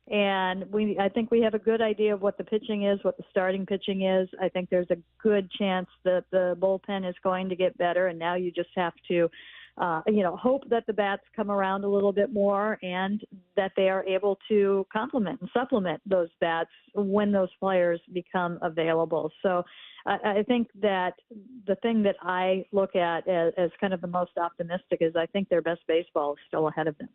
And I think we have a good idea of what the pitching is, what the starting pitching is. I think there's a good chance that the bullpen is going to get better, and now you just have to, hope that the bats come around a little bit more and that they are able to complement and supplement those bats when those players become available. So I think that the thing that I look at as kind of the most optimistic is I think their best baseball is still ahead of them.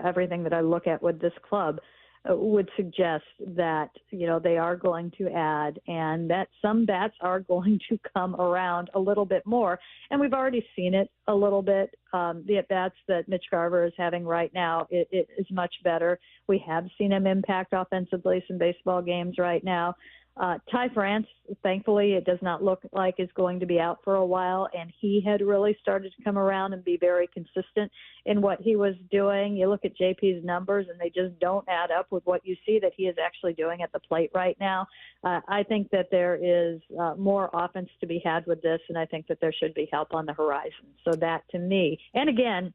Everything that I look at with this club would suggest that, they are going to add and that some bats are going to come around a little bit more. And we've already seen it a little bit. The at-bats that Mitch Garver is having right now, it is much better. We have seen him impact offensively some baseball games right now. Ty France, thankfully, it does not look like is going to be out for a while, and he had really started to come around and be very consistent in what he was doing. You look at JP's numbers, and they just don't add up with what you see that he is actually doing at the plate right now. I think that there is more offense to be had with this, and I think that there should be help on the horizon. So that, to me, and again,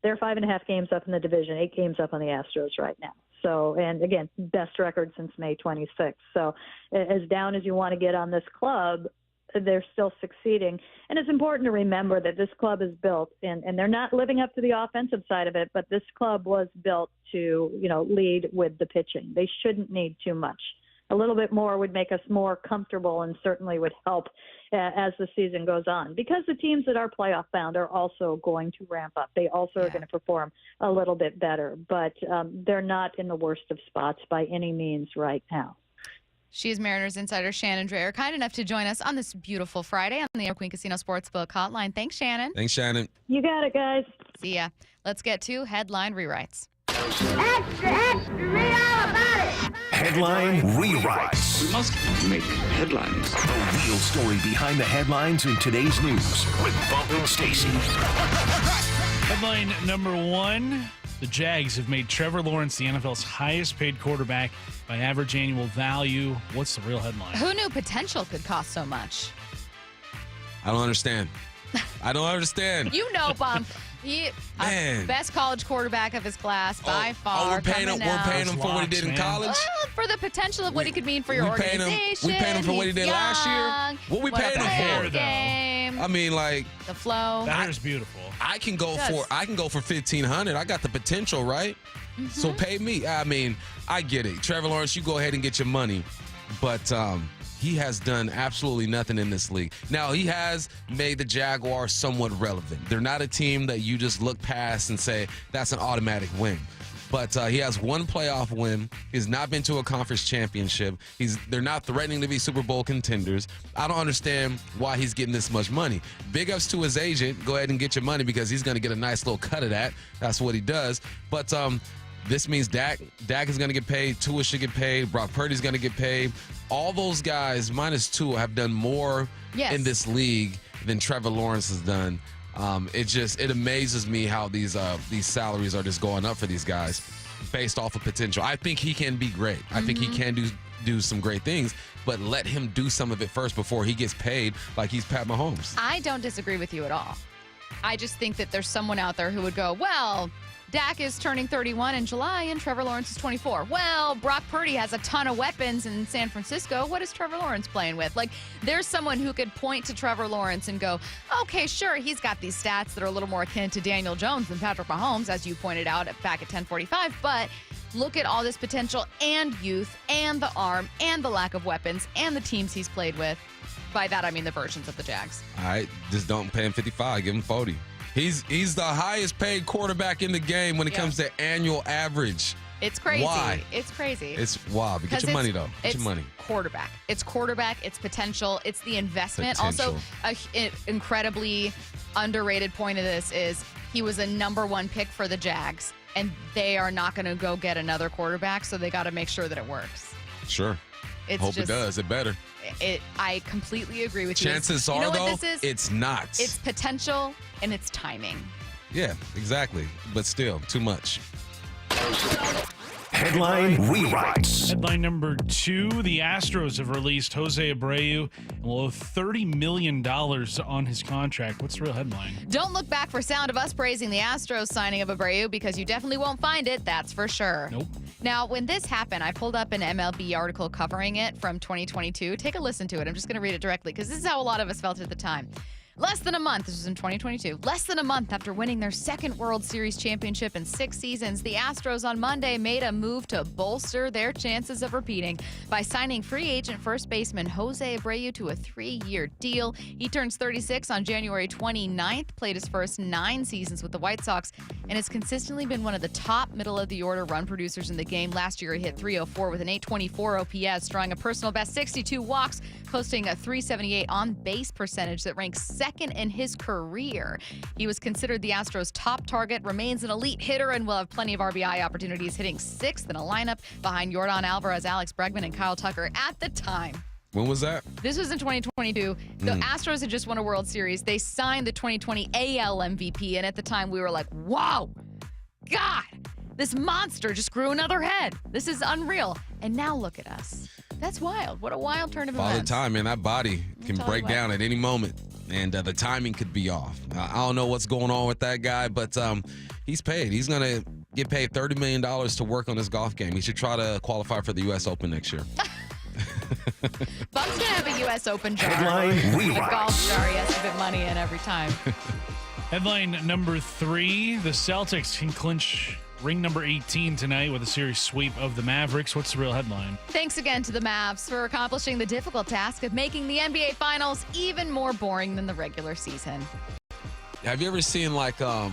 they're 5.5 games up in the division, 8 games up on the Astros right now. So, and again, best record since May 26th. So as down as you want to get on this club, they're still succeeding. And it's important to remember that this club is built, and they're not living up to the offensive side of it, but this club was built to, lead with the pitching. They shouldn't need too much. A little bit more would make us more comfortable and certainly would help as the season goes on, because the teams that are playoff bound are also going to ramp up. They also are going to perform a little bit better, but they're not in the worst of spots by any means right now. She is Mariners insider Shannon Drayer, kind enough to join us on this beautiful Friday on the Queen Casino Sportsbook Hotline. Thanks, Shannon. Thanks, Shannon. You got it, guys. See ya. Let's get to headline rewrites. Extra, read all about it. Headline rewrites. We must make headlines. The real story behind the headlines in today's news with Bump and Stacy. Headline number 1. The Jags have made Trevor Lawrence the NFL's highest paid quarterback by average annual value. What's the real headline? Who knew potential could cost so much? I don't understand. You know, Bump. He best college quarterback of his class by far. We're paying him for what he did in college? Well, for the potential of what he could mean for your we paid organization. we paid him for what he did last year. What we paid him for? Game. I mean, like the flow. That hair's beautiful. I can go for $1,500. I got the potential, right? Mm-hmm. So pay me. I mean, I get it. Trevor Lawrence, you go ahead and get your money, but he has done absolutely nothing in this league. Now, he has made the Jaguars somewhat relevant. They're not a team that you just look past and say, that's an automatic win. But he has one playoff win. He's not been to a conference championship. They're not threatening to be Super Bowl contenders. I don't understand why he's getting this much money. Big ups to his agent. Go ahead and get your money because he's going to get a nice little cut of that. That's what he does. But this means Dak is going to get paid. Tua should get paid. Brock Purdy's going to get paid. All those guys, minus Tua, have done more in this league than Trevor Lawrence has done. It amazes me how these salaries are just going up for these guys based off of potential. I think he can be great. I think he can do some great things, but let him do some of it first before he gets paid like he's Pat Mahomes. I don't disagree with you at all. I just think that there's someone out there who would go, well, Dak is turning 31 in July and Trevor Lawrence is 24. Well, Brock Purdy has a ton of weapons in San Francisco. What is Trevor Lawrence playing with? Like, there's someone who could point to Trevor Lawrence and go, okay, sure, he's got these stats that are a little more akin to Daniel Jones than Patrick Mahomes, as you pointed out back at 10:45. But look at all this potential and youth and the arm and the lack of weapons and the teams he's played with. By that, I mean the versions of the Jags. All right, just don't pay him 55, give him 40. He's the highest paid quarterback in the game when it comes to annual average. It's crazy. Why? It's crazy. It's wild. Get your money, though. Get your money. Quarterback. It's quarterback. It's potential. It's the investment. Potential. Also, an incredibly underrated point of this is he was a #1 pick for the Jags, and they are not going to go get another quarterback, so they got to make sure that it works. Sure. Hope it does. It better. I completely agree with you. Chances are, though, it's not. It's potential and it's timing. Yeah, exactly. But still, too much. Headline rewrites. Headline number 2, the Astros have released Jose Abreu and will owe $30 million on his contract. What's the real headline? Don't look back for sound of us praising the Astros signing of Abreu because you definitely won't find it, that's for sure. Nope. Now, when this happened, I pulled up an MLB article covering it from 2022. Take a listen to it. I'm just going to read it directly because this is how a lot of us felt at the time. Less than a month, this was in 2022, less than a month after winning their second World Series championship in 6 seasons, the Astros on Monday made a move to bolster their chances of repeating by signing free agent first baseman Jose Abreu to a 3-year deal. He turns 36 on January 29th, played his first 9 seasons with the White Sox, and has consistently been one of the top middle-of-the-order run producers in the game. Last year, he hit .304 with an .824 OPS, drawing a personal best 62 walks, posting a .378 on-base percentage that ranks second in his career. He was considered the Astros' top target, remains an elite hitter, and will have plenty of RBI opportunities, hitting 6th in a lineup behind Yordan Alvarez, Alex Bregman, and Kyle Tucker at the time. When was that? This was in 2022. The Astros had just won a World Series. They signed the 2020 AL MVP, and at the time we were like, wow, God, this monster just grew another head. This is unreal. And now look at us. That's wild. What a wild turn of events. Father time, man. That body can break down at any moment, and the timing could be off. I don't know what's going on with that guy, but he's paid. He's going to get paid $30 million to work on his golf game. He should try to qualify for the U.S. Open next year. Buck's going to have a U.S. Open jar. Headline A rewrites. golf jar he has to put money in every time. Headline number 3, the Celtics can clinch ring number 18 tonight with a series sweep of the Mavericks. What's the real headline? Thanks again to the Mavs for accomplishing the difficult task of making the NBA Finals even more boring than the regular season. Have you ever seen like a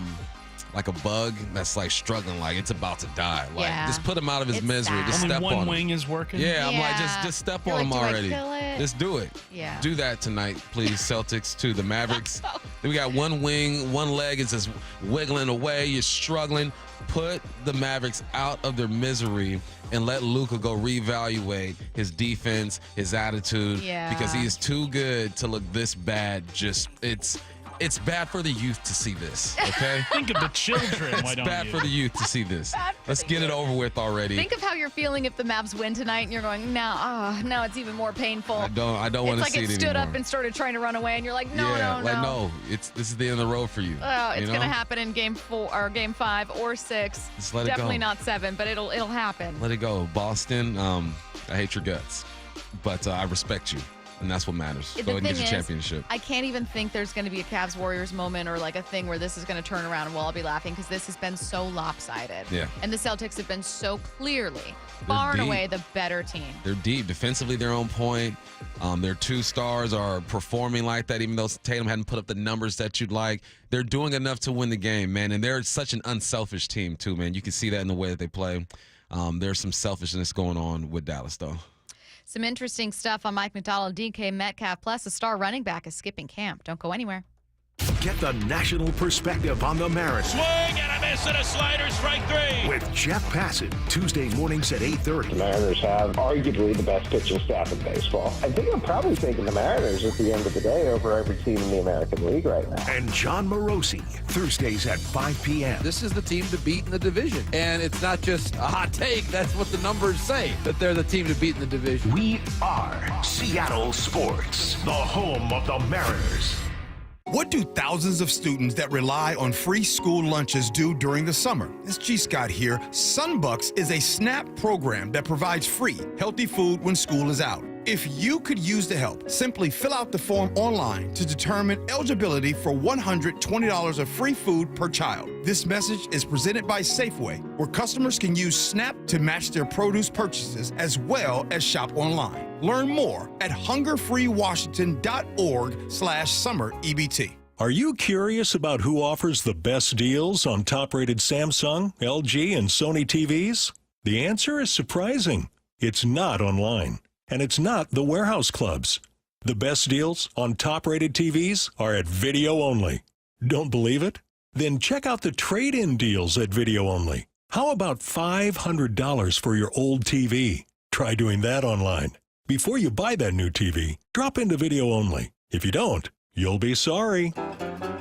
bug that's like struggling, like it's about to die? Like just put him out of his misery. sad. Just Only step one on him. wing is working? Yeah, I'm like Yeah. just step You're on like, him do I already. kill it? Just do it. Yeah. Do that tonight, please, Celtics to the Mavericks. Then we got one wing, one leg is just wiggling away. You're struggling. Put the Mavericks out of their misery and let Luka go reevaluate his defense, his attitude, Yeah. because he is too good to look this bad. It's bad for the youth to see this, okay? Think of the children. It's bad for the youth to see this. Let's get it over with already. Think of how you're feeling if the Mavs win tonight and you're going, now it's even more painful. I don't want to see it anymore. It's like it stood up and started trying to run away and you're like, no. This is the end of the road for you. It's going to happen in game 4 or game 5 or 6. Just let it Definitely go. not 7, but it'll happen. Let it go. Boston, I hate your guts, but I respect you. And that's what matters. Go ahead and get your championship. I can't even think there's going to be a Cavs Warriors moment or like a thing where this is going to turn around and we'll all be laughing because this has been so lopsided. Yeah. And the Celtics have been so clearly far and away the better team. They're deep. Defensively, they're on point. Their 2 stars are performing like that, even though Tatum hadn't put up the numbers that you'd like. They're doing enough to win the game, man. And they're such an unselfish team, too, man. You can see that in the way that they play. There's some selfishness going on with Dallas, though. Some interesting stuff on Mike McDonald, DK Metcalf, plus a star running back is skipping camp. Don't go anywhere. Get the national perspective on the Mariners. Swing and a miss and a slider, strike 3. With Jeff Passett, Tuesday mornings at 8:30. The Mariners have arguably the best pitching staff in baseball. I think I'm probably taking the Mariners at the end of the day over every team in the American League right now. And John Morosi, Thursdays at 5 p.m. This is the team to beat in the division. And it's not just a hot take. That's what the numbers say, that they're the team to beat in the division. We are Seattle Sports, the home of the Mariners. What do thousands of students that rely on free school lunches do during the summer? It's G. Scott here. Sunbucks is a SNAP program that provides free, healthy food when school is out. If you could use the help, simply fill out the form online to determine eligibility for $120 of free food per child. This message is presented by Safeway, where customers can use SNAP to match their produce purchases as well as shop online. Learn more at hungerfreewashington.org/summer-EBT. Are you curious about who offers the best deals on top-rated Samsung, LG, and Sony TVs? The answer is surprising. It's not online. And it's not the warehouse clubs. The best deals on top-rated TVs are at Video Only. Don't believe it? Then check out the trade-in deals at Video Only. How about $500 for your old TV? Try doing that online. Before you buy that new TV, drop into Video Only. If you don't, you'll be sorry.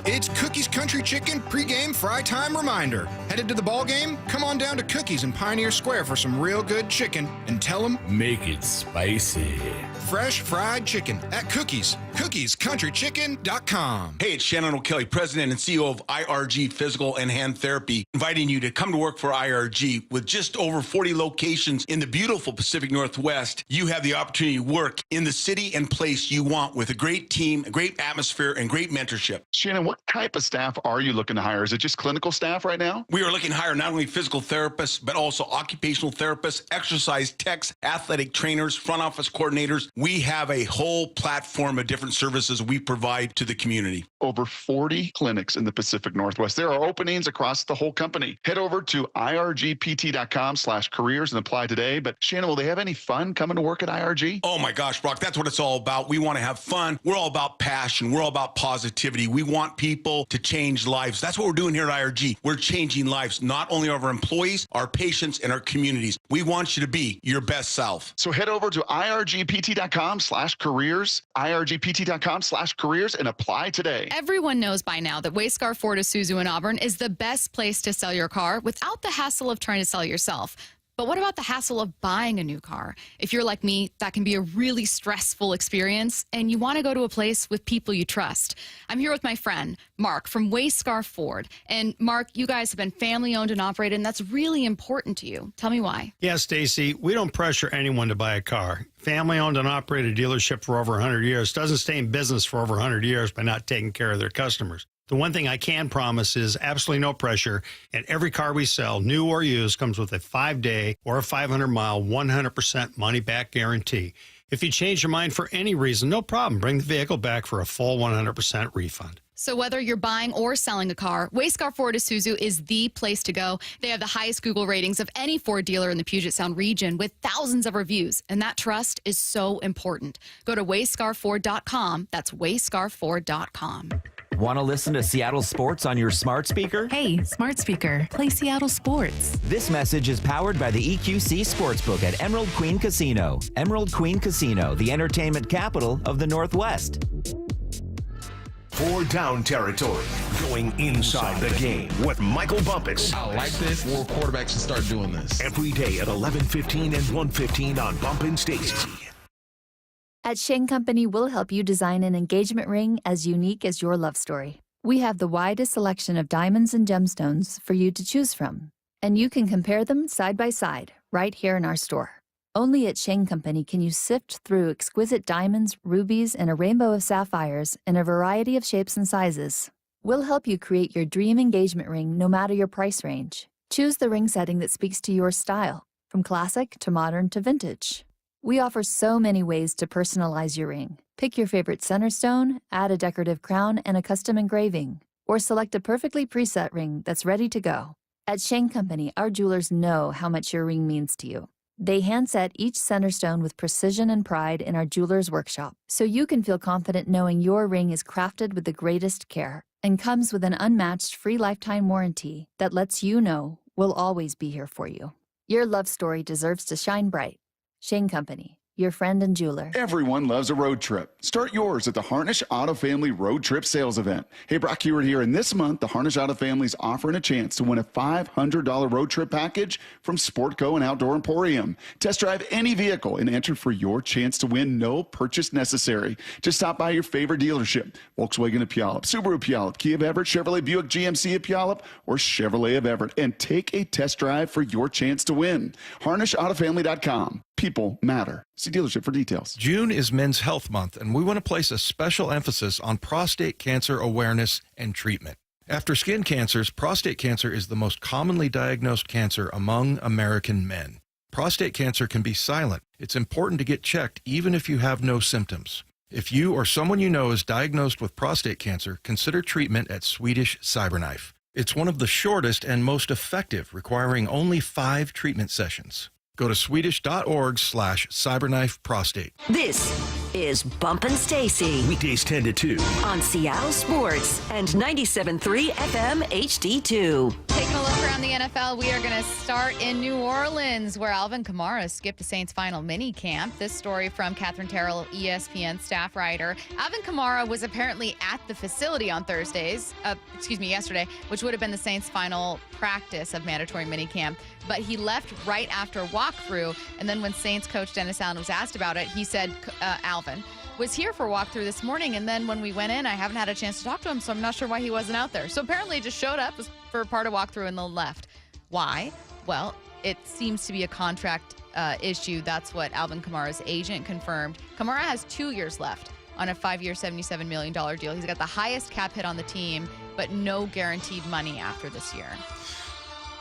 It's Cookies Country Chicken pregame fry time reminder. Headed to the ball game? Come on down to Cookies in Pioneer Square for some real good chicken and tell them, make it spicy. Fresh fried chicken at Cookies. CookiesCountryChicken.com. Hey, it's Shannon O'Kelly, President and CEO of IRG Physical and Hand Therapy, inviting you to come to work for IRG. With just over 40 locations in the beautiful Pacific Northwest, you have the opportunity to work in the city and place you want with a great team, a great atmosphere, and great mentorship. Shannon, what type of staff are you looking to hire? Is it just clinical staff right now? We are looking to hire not only physical therapists, but also occupational therapists, exercise techs, athletic trainers, front office coordinators. We have a whole platform of different services we provide to the community. Over 40 clinics in the Pacific Northwest. There are openings across the whole company. Head over to irgpt.com/careers and apply today. But Shannon, will they have any fun coming to work at IRG? Oh my gosh, Brock, that's what it's all about. We want to have fun. We're all about passion. We're all about positivity. We want people to change lives. That's what we're doing here at IRG. We're changing lives, not only of our employees, our patients, and our communities. We want you to be your best self. So head over to irgpt.com/careers, irgpt.com/careers, and apply today. Everyone knows by now that Wayscar Ford Isuzu in Auburn is the best place to sell your car without the hassle of trying to sell yourself. But what about the hassle of buying a new car? If you're like me, that can be a really stressful experience, and you want to go to a place with people you trust. I'm here with my friend, Mark, from Wayscar Ford. And Mark, you guys have been family-owned and operated, and that's really important to you. Tell me why. Yeah, Stacy, we don't pressure anyone to buy a car. Family-owned and operated dealership for over 100 years doesn't stay in business for over 100 years by not taking care of their customers. The one thing I can promise is absolutely no pressure, and every car we sell, new or used, comes with a 5-day or a 500-mile 100% money-back guarantee. If you change your mind for any reason, no problem. Bring the vehicle back for a full 100% refund. So whether you're buying or selling a car, Wayscar Ford Isuzu is the place to go. They have the highest Google ratings of any Ford dealer in the Puget Sound region with thousands of reviews, and that trust is so important. Go to wayscarford.com. That's wayscarford.com. Want to listen to Seattle sports on your smart speaker? Hey, smart speaker, play Seattle sports. This message is powered by the EQC Sportsbook at Emerald Queen Casino. Emerald Queen Casino, the entertainment capital of the Northwest. Four down territory, going inside the game with Michael Bumpus. I like this. More quarterbacks should start doing this. Every day at 11:15 and 1:15 on Bumpin' Stacy. At Shane Company, we'll help you design an engagement ring as unique as your love story. We have the widest selection of diamonds and gemstones for you to choose from, and you can compare them side by side right here in our store. Only at Shane Company can you sift through exquisite diamonds, rubies, and a rainbow of sapphires in a variety of shapes and sizes. We'll help you create your dream engagement ring no matter your price range. Choose the ring setting that speaks to your style, from classic to modern to vintage. We offer so many ways to personalize your ring. Pick your favorite center stone, add a decorative crown and a custom engraving, or select a perfectly preset ring that's ready to go. At Shane Company, our jewelers know how much your ring means to you. They hand-set each center stone with precision and pride in our jeweler's workshop, so you can feel confident knowing your ring is crafted with the greatest care and comes with an unmatched free lifetime warranty that lets you know we'll always be here for you. Your love story deserves to shine bright. Shane Company, your friend and jeweler. Everyone loves a road trip. Start yours at the Harnish Auto Family Road Trip Sales Event. Hey, Brock Hewitt here, and this month, the Harnish Auto Family is offering a chance to win a $500 road trip package from Sportco and Outdoor Emporium. Test drive any vehicle and enter for your chance to win. No purchase necessary. Just stop by your favorite dealership, Volkswagen of Puyallup, Subaru of Puyallup, Kia of Everett, Chevrolet Buick GMC of Puyallup, or Chevrolet of Everett, and take a test drive for your chance to win. HarnishAutoFamily.com. People matter. See dealership for details. June is Men's Health Month, and we want to place a special emphasis on prostate cancer awareness and treatment. After skin cancers, prostate cancer is the most commonly diagnosed cancer among American men. Prostate cancer can be silent. It's important to get checked even if you have no symptoms. If you or someone you know is diagnosed with prostate cancer, consider treatment at Swedish CyberKnife. It's one of the shortest and most effective, requiring only 5 treatment sessions. Go to swedish.org/cyberknifeprostate. This is Bumpin' Stacy. Weekdays 10 to 2. On Seattle Sports and 97.3 FM HD2. Taking a look around the NFL, we are going to start in New Orleans, where Alvin Kamara skipped the Saints' final mini camp. This story from Catherine Terrell, ESPN staff writer. Alvin Kamara was apparently at the facility on yesterday, which would have been the Saints' final practice of mandatory mini camp. But he left right after walkthrough, and then when Saints coach Dennis Allen was asked about it, he said, Alvin was here for walkthrough this morning, and then when we went in, I haven't had a chance to talk to him, so I'm not sure why he wasn't out there. So apparently he just showed up for part of walkthrough and then left. Why? Well, it seems to be a contract issue. That's what Alvin Kamara's agent confirmed. Kamara has 2 years left on a 5-year, $77 million deal. He's got the highest cap hit on the team, but no guaranteed money after this year.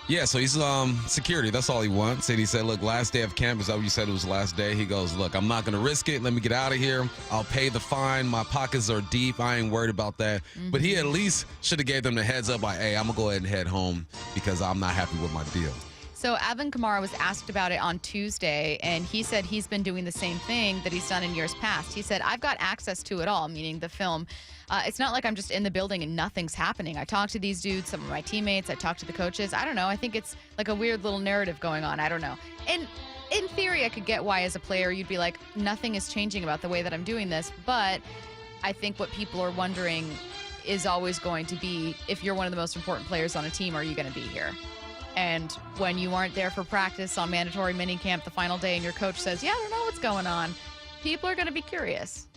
Yeah, so he's security. That's all he wants. And he said, look, last day of camp, is that what you said it was the last day? He goes, look, I'm not going to risk it. Let me get out of here. I'll pay the fine. My pockets are deep. I ain't worried about that. Mm-hmm. But he at least should have gave them the heads up like, hey, I'm going to go ahead and head home because I'm not happy with my deal. So Alvin Kamara was asked about it on Tuesday, and he said he's been doing the same thing that he's done in years past. He said, I've got access to it all, meaning the film. It's not like I'm just in the building and nothing's happening. I talk to these dudes, some of my teammates. I talk to the coaches. I don't know. I think it's like a weird little narrative going on. I don't know. And in theory, I could get why as a player you'd be like, nothing is changing about the way that I'm doing this. But I think what people are wondering is always going to be, if you're one of the most important players on a team, are you going to be here? And when you aren't there for practice on mandatory minicamp the final day and your coach says, yeah, I don't know what's going on, people are going to be curious.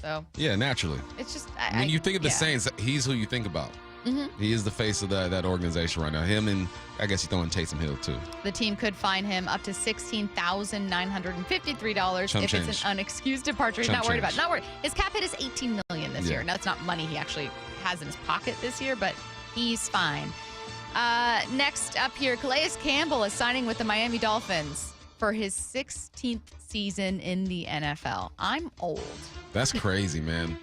So yeah, naturally. It's just when you think of the Saints, he's who you think about. Mm-hmm. He is the face of that organization right now. Him and I guess he's throwing Taysom Hill too. The team could fine him up to $16,953 if it's an unexcused departure. He's not worried about it. Not worried. His cap hit is $18 million this year. Now, that's not money he actually has in his pocket this year, but he's fine. Next up here, Calais Campbell is signing with the Miami Dolphins for his 16th season in the NFL. I'm old. That's crazy, man.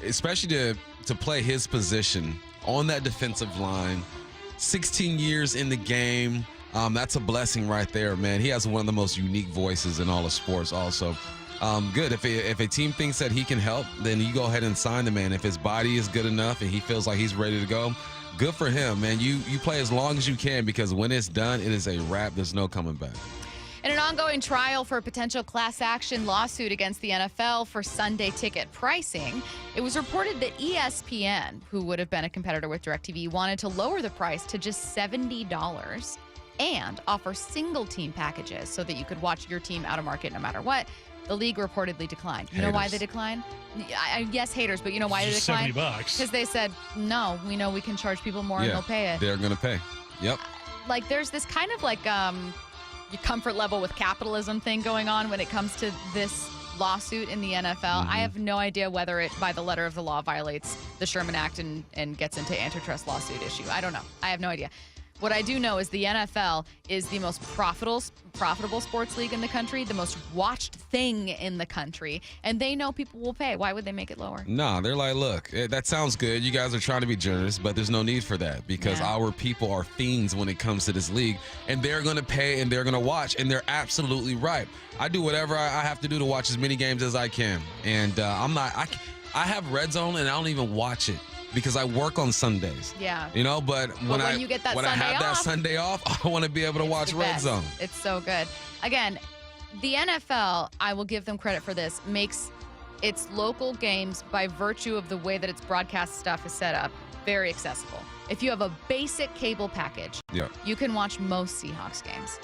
Especially to play his position on that defensive line. 16 years in the game. That's a blessing right there, man. He has one of the most unique voices in all of sports also. Good. If a team thinks that he can help, then you go ahead and sign the man. If his body is good enough and he feels like he's ready to go, good for him, man. You play as long as you can, because when it's done, it is a wrap. There's no coming back. In an ongoing trial for a potential class action lawsuit against the NFL for Sunday ticket pricing, it was reported that ESPN, who would have been a competitor with DirecTV, wanted to lower the price to just $70 and offer single team packages so that you could watch your team out of market no matter what. The league reportedly declined. You know why they declined? Yes, haters, but you know why they declined? $70. Because they said, no, we know we can charge people more and they'll pay it. They're going to pay. Yep. Like, there's this kind of like your comfort level with capitalism thing going on when it comes to this lawsuit in the NFL. I have no idea whether it, by the letter of the law, violates the Sherman Act and gets into antitrust lawsuit issue. I don't know. I have no idea. What I do know is the NFL is the most profitable sports league in the country, the most watched thing in the country, and they know people will pay. Why would they make it lower? Nah, they're like, look, that sounds good. You guys are trying to be generous, but there's no need for that because our people are fiends when it comes to this league, and they're going to pay and they're going to watch, and they're absolutely right. I do whatever I have to do to watch as many games as I can, and I have Red Zone, and I don't even watch it. Because I work on Sundays. Yeah. You know, but when you get that when Sunday I have that Sunday off, I want to be able to watch Red Zone. It's so good. Again, the NFL, I will give them credit for this, makes its local games, by virtue of the way that its broadcast stuff is set up, very accessible. If you have a basic cable package, you can watch most Seahawks games.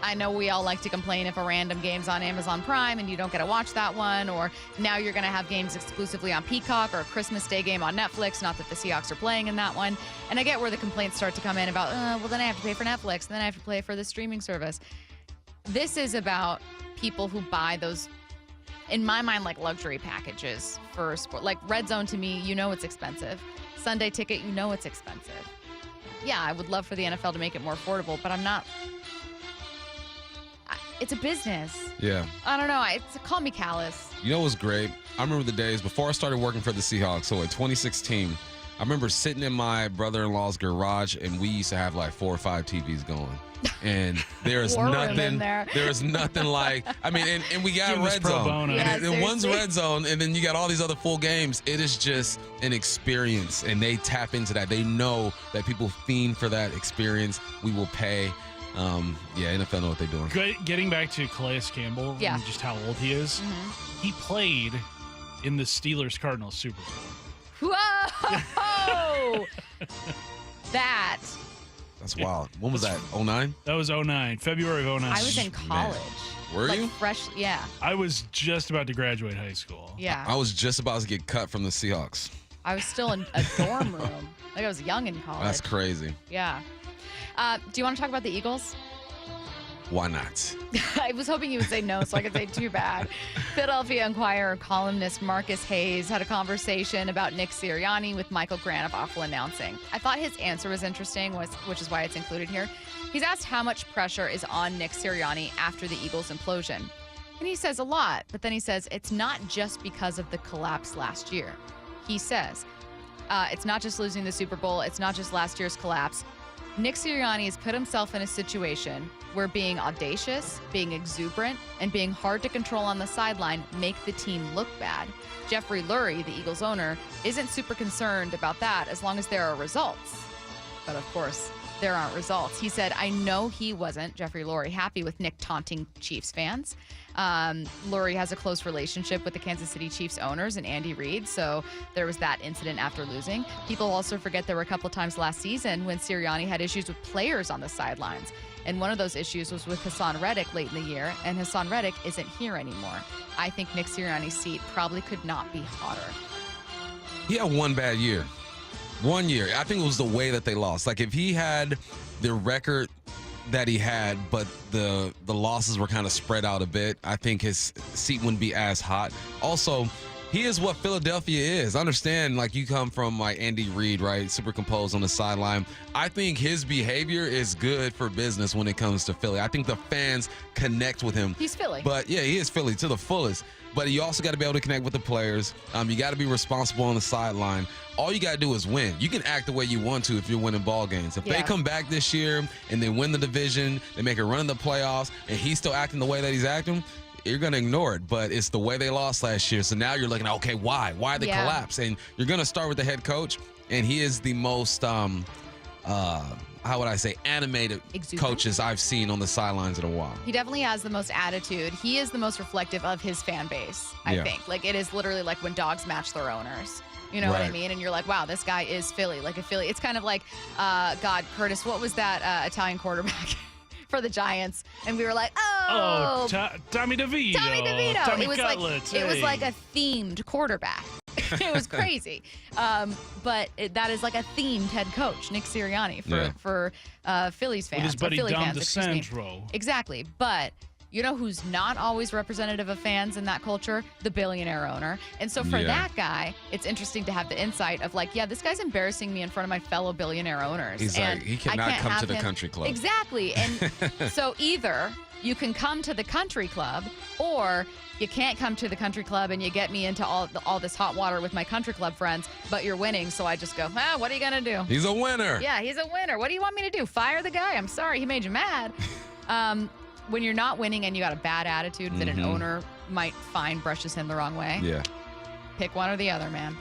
I know we all like to complain if a random game's on Amazon Prime and you don't get to watch that one, or now you're going to have games exclusively on Peacock or a Christmas Day game on Netflix, not that the Seahawks are playing in that one. And I get where the complaints start to come in about, well, then I have to pay for Netflix, and then I have to pay for the streaming service. This is about people who buy those, in my mind, like luxury packages for sport. Like Red Zone, to me, you know it's expensive. Sunday Ticket, you know it's expensive. Yeah, I would love for the NFL to make it more affordable, but I'm not... It's a business. Yeah. I don't know. Call me callous. You know what's great? I remember the days before I started working for the Seahawks. So in 2016, I remember sitting in my brother-in-law's garage, and we used to have like 4 or 5 TVs going. And there's nothing like, I mean, and we got Red Zone. And one's Red Zone, and then you got all these other full games. It is just an experience, and they tap into that. They know that people fiend for that experience. We will pay. NFL know what they're doing. Getting back to Calais Campbell and just how old he is, he played in the Steelers-Cardinals Super Bowl. Whoa! That's wild. When was that? 09? That was 09. February of 09. I was in college. Were you? Fresh, yeah. I was just about to graduate high school. Yeah. I was just about to get cut from the Seahawks. I was still in a dorm room. Like I was young in college. That's crazy. Yeah. Do you want to talk about the Eagles? Why not? I was hoping you would say no so I could say too bad. Philadelphia Inquirer columnist Marcus Hayes had a conversation about Nick Sirianni with Michael Grant of Awful Announcing. I thought his answer was interesting, which is why it's included here. He's asked how much pressure is on Nick Sirianni after the Eagles implosion. And he says a lot, but then he says it's not just because of the collapse last year. He says it's not just losing the Super Bowl. It's not just last year's collapse. Nick Sirianni has put himself in a situation where being audacious, being exuberant, and being hard to control on the sideline make the team look bad. Jeffrey Lurie, the Eagles owner, isn't super concerned about that as long as there are results. But of course, there aren't results. He said, I know he wasn't, Jeffrey Lurie, happy with Nick taunting Chiefs fans. Lurie has a close relationship with the Kansas City Chiefs owners and Andy Reid, so there was that incident after losing. People also forget there were a couple of times last season when Sirianni had issues with players on the sidelines. And one of those issues was with Hassan Reddick late in the year, and Hassan Reddick isn't here anymore. I think Nick Sirianni's seat probably could not be hotter. He had one bad year. 1 year. I think it was the way that they lost. Like if he had the record that he had, but the losses were kind of spread out a bit, I think his seat wouldn't be as hot. Also, he is what Philadelphia is. I understand, like, you come from, like, Andy Reid, right? Super composed on the sideline. I think his behavior is good for business when it comes to Philly. I think the fans connect with him. He's Philly. But, yeah, he is Philly to the fullest. But you also got to be able to connect with the players. You got to be responsible on the sideline. All you got to do is win. You can act the way you want to if you're winning ball games. If they come back this year and they win the division, they make a run in the playoffs, and he's still acting the way that he's acting, you're going to ignore it. But it's the way they lost last year. So now you're looking at, okay, why? Why they collapse? And you're going to start with the head coach, and he is the most, how would I say, animated Exuberant. coaches I've seen on the sidelines in a while. He definitely has the most attitude. He is the most reflective of his fan base, I think. Like, it is literally like when dogs match their owners. You know what I Right. mean? And you're like, wow, this guy is Philly. Like a Philly. It's kind of like, God, Curtis, what was that Italian quarterback for the Giants? And we were like, oh, Tommy DeVito. Tommy DeVito. Tommy It was Cutlets, like it was hey. like a themed quarterback. It was crazy. But that is like a themed head coach, Nick Sirianni, for Phillies fans. With his buddy Philly Dom fans, excuse me. DeSandro. Exactly. But you know who's not always representative of fans in that culture? The billionaire owner. And so for that guy, it's interesting to have the insight of like, yeah, this guy's embarrassing me in front of my fellow billionaire owners. He's and like, he I cannot can't come have to the him- country club. Exactly. And so either you can come to the country club or you can't come to the country club and you get me into all this hot water with my country club friends, but you're winning. So I just go, what are you going to do? He's a winner. Yeah, he's a winner. What do you want me to do? Fire the guy? I'm sorry, he made you mad. When you're not winning and you got a bad attitude that an owner might find brushes him the wrong way. Yeah. Pick one or the other, man.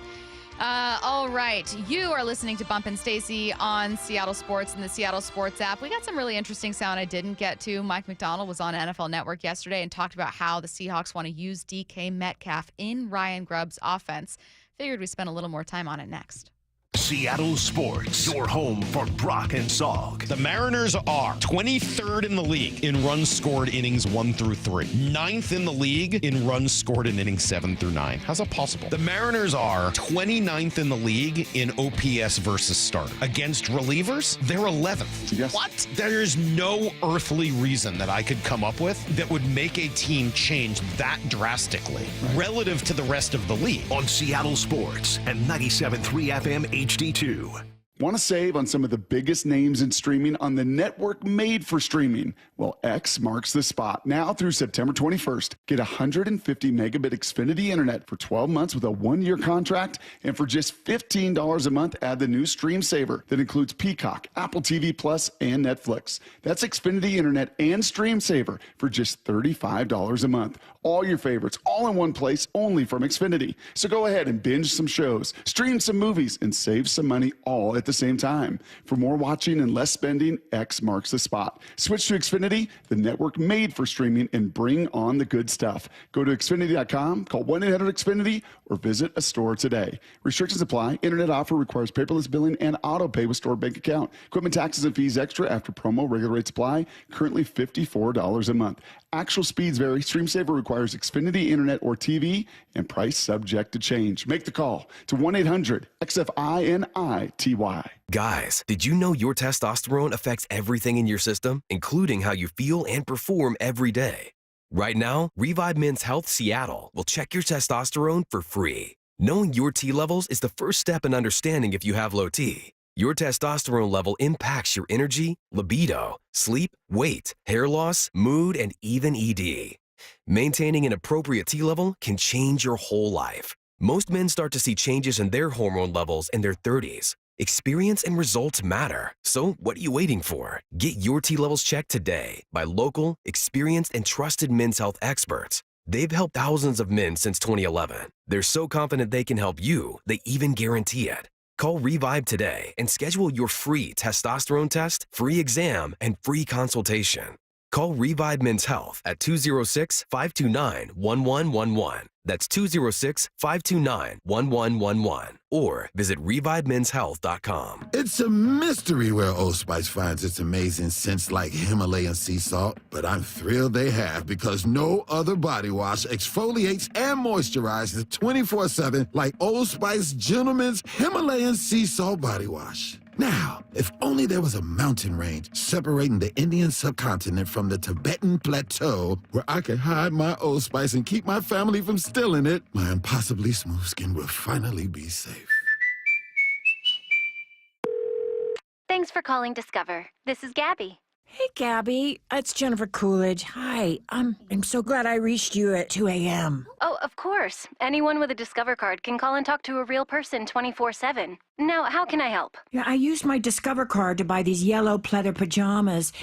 All right. You are listening to Bump and Stacy on Seattle Sports and the Seattle Sports app. We got some really interesting sound I didn't get to. Mike McDonald was on NFL Network yesterday and talked about how the Seahawks want to use DK Metcalf in Ryan Grubb's offense. Figured we'd spend a little more time on it next. Seattle Sports, your home for Brock and Salk. The Mariners are 23rd in the league in runs scored innings 1 through 3. 9th in the league in runs scored in innings 7 through 9. How's that possible? The Mariners are 29th in the league in OPS versus start. Against relievers, they're 11th. Yes. What? There's no earthly reason that I could come up with that would make a team change that drastically relative to the rest of the league. On Seattle Sports and 97.3 FM HD2. Want to save on some of the biggest names in streaming on the network made for streaming? Well, X marks the spot. Now through September 21st, get 150 megabit Xfinity internet for 12 months with a 1-year contract. And for just $15 a month, add the new Stream Saver that includes Peacock, Apple TV Plus, and Netflix. That's Xfinity internet and Stream Saver for just $35 a month. All your favorites, all in one place, only from Xfinity. So go ahead and binge some shows, stream some movies, and save some money all at the same time. For more watching and less spending, X marks the spot. Switch to Xfinity, the network made for streaming, and bring on the good stuff. Go to Xfinity.com, call 1-800-XFINITY, or visit a store today. Restrictions apply. Internet offer requires paperless billing and auto pay with stored bank account. Equipment taxes and fees extra after promo. Regular rates apply. Currently $54 a month. Actual speeds vary. Stream Saver requires Xfinity internet or TV, and price subject to change. Make the call to 1-800-XFINITY. Guys, did you know your testosterone affects everything in your system, including how you feel and perform every day? Right now, Revive Men's Health Seattle will check your testosterone for free. Knowing your T levels is the first step in understanding if you have low T. Your testosterone level impacts your energy, libido, sleep, weight, hair loss, mood, and even ED. Maintaining an appropriate T level can change your whole life. Most men start to see changes in their hormone levels in their 30s. Experience and results matter. So what are you waiting for? Get your T levels checked today by local, experienced, and trusted men's health experts. They've helped thousands of men since 2011. They're so confident they can help you, they even guarantee it. Call Revive today and schedule your free testosterone test, free exam, and free consultation. Call Revive Men's Health at 206-529-1111. That's 206-529-1111. Or visit ReviveMen'sHealth.com. It's a mystery where Old Spice finds its amazing scents like Himalayan sea salt, but I'm thrilled they have because no other body wash exfoliates and moisturizes 24/7 like Old Spice Gentleman's Himalayan sea salt body wash. Now, if only there was a mountain range separating the Indian subcontinent from the Tibetan plateau where I could hide my Old Spice and keep my family from stealing it, my impossibly smooth skin will finally be safe. Thanks for calling Discover. This is Gabby. Hey, Gabby. It's Jennifer Coolidge. Hi. I'm so glad I reached you at 2 a.m. Oh, of course. Anyone with a Discover card can call and talk to a real person 24/7. Now, how can I help? Yeah, I used my Discover card to buy these yellow pleather pajamas,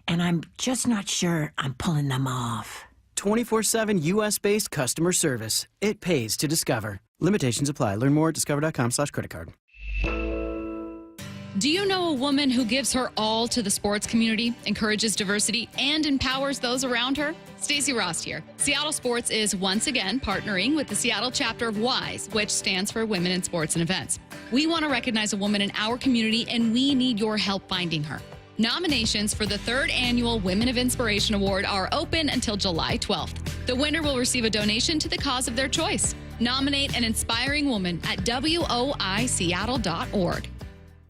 and I'm just not sure I'm pulling them off. 24/7 U.S.-based customer service. It pays to Discover. Limitations apply. Learn more at discover.com/credit card. Do you know a woman who gives her all to the sports community, encourages diversity, and empowers those around her? Stacey Rost here. Seattle Sports is once again partnering with the Seattle chapter of WISE, which stands for Women in Sports and Events. We want to recognize a woman in our community, and we need your help finding her. Nominations for the 3rd annual Women of Inspiration Award are open until July 12th. The winner will receive a donation to the cause of their choice. Nominate an inspiring woman at woiseattle.org.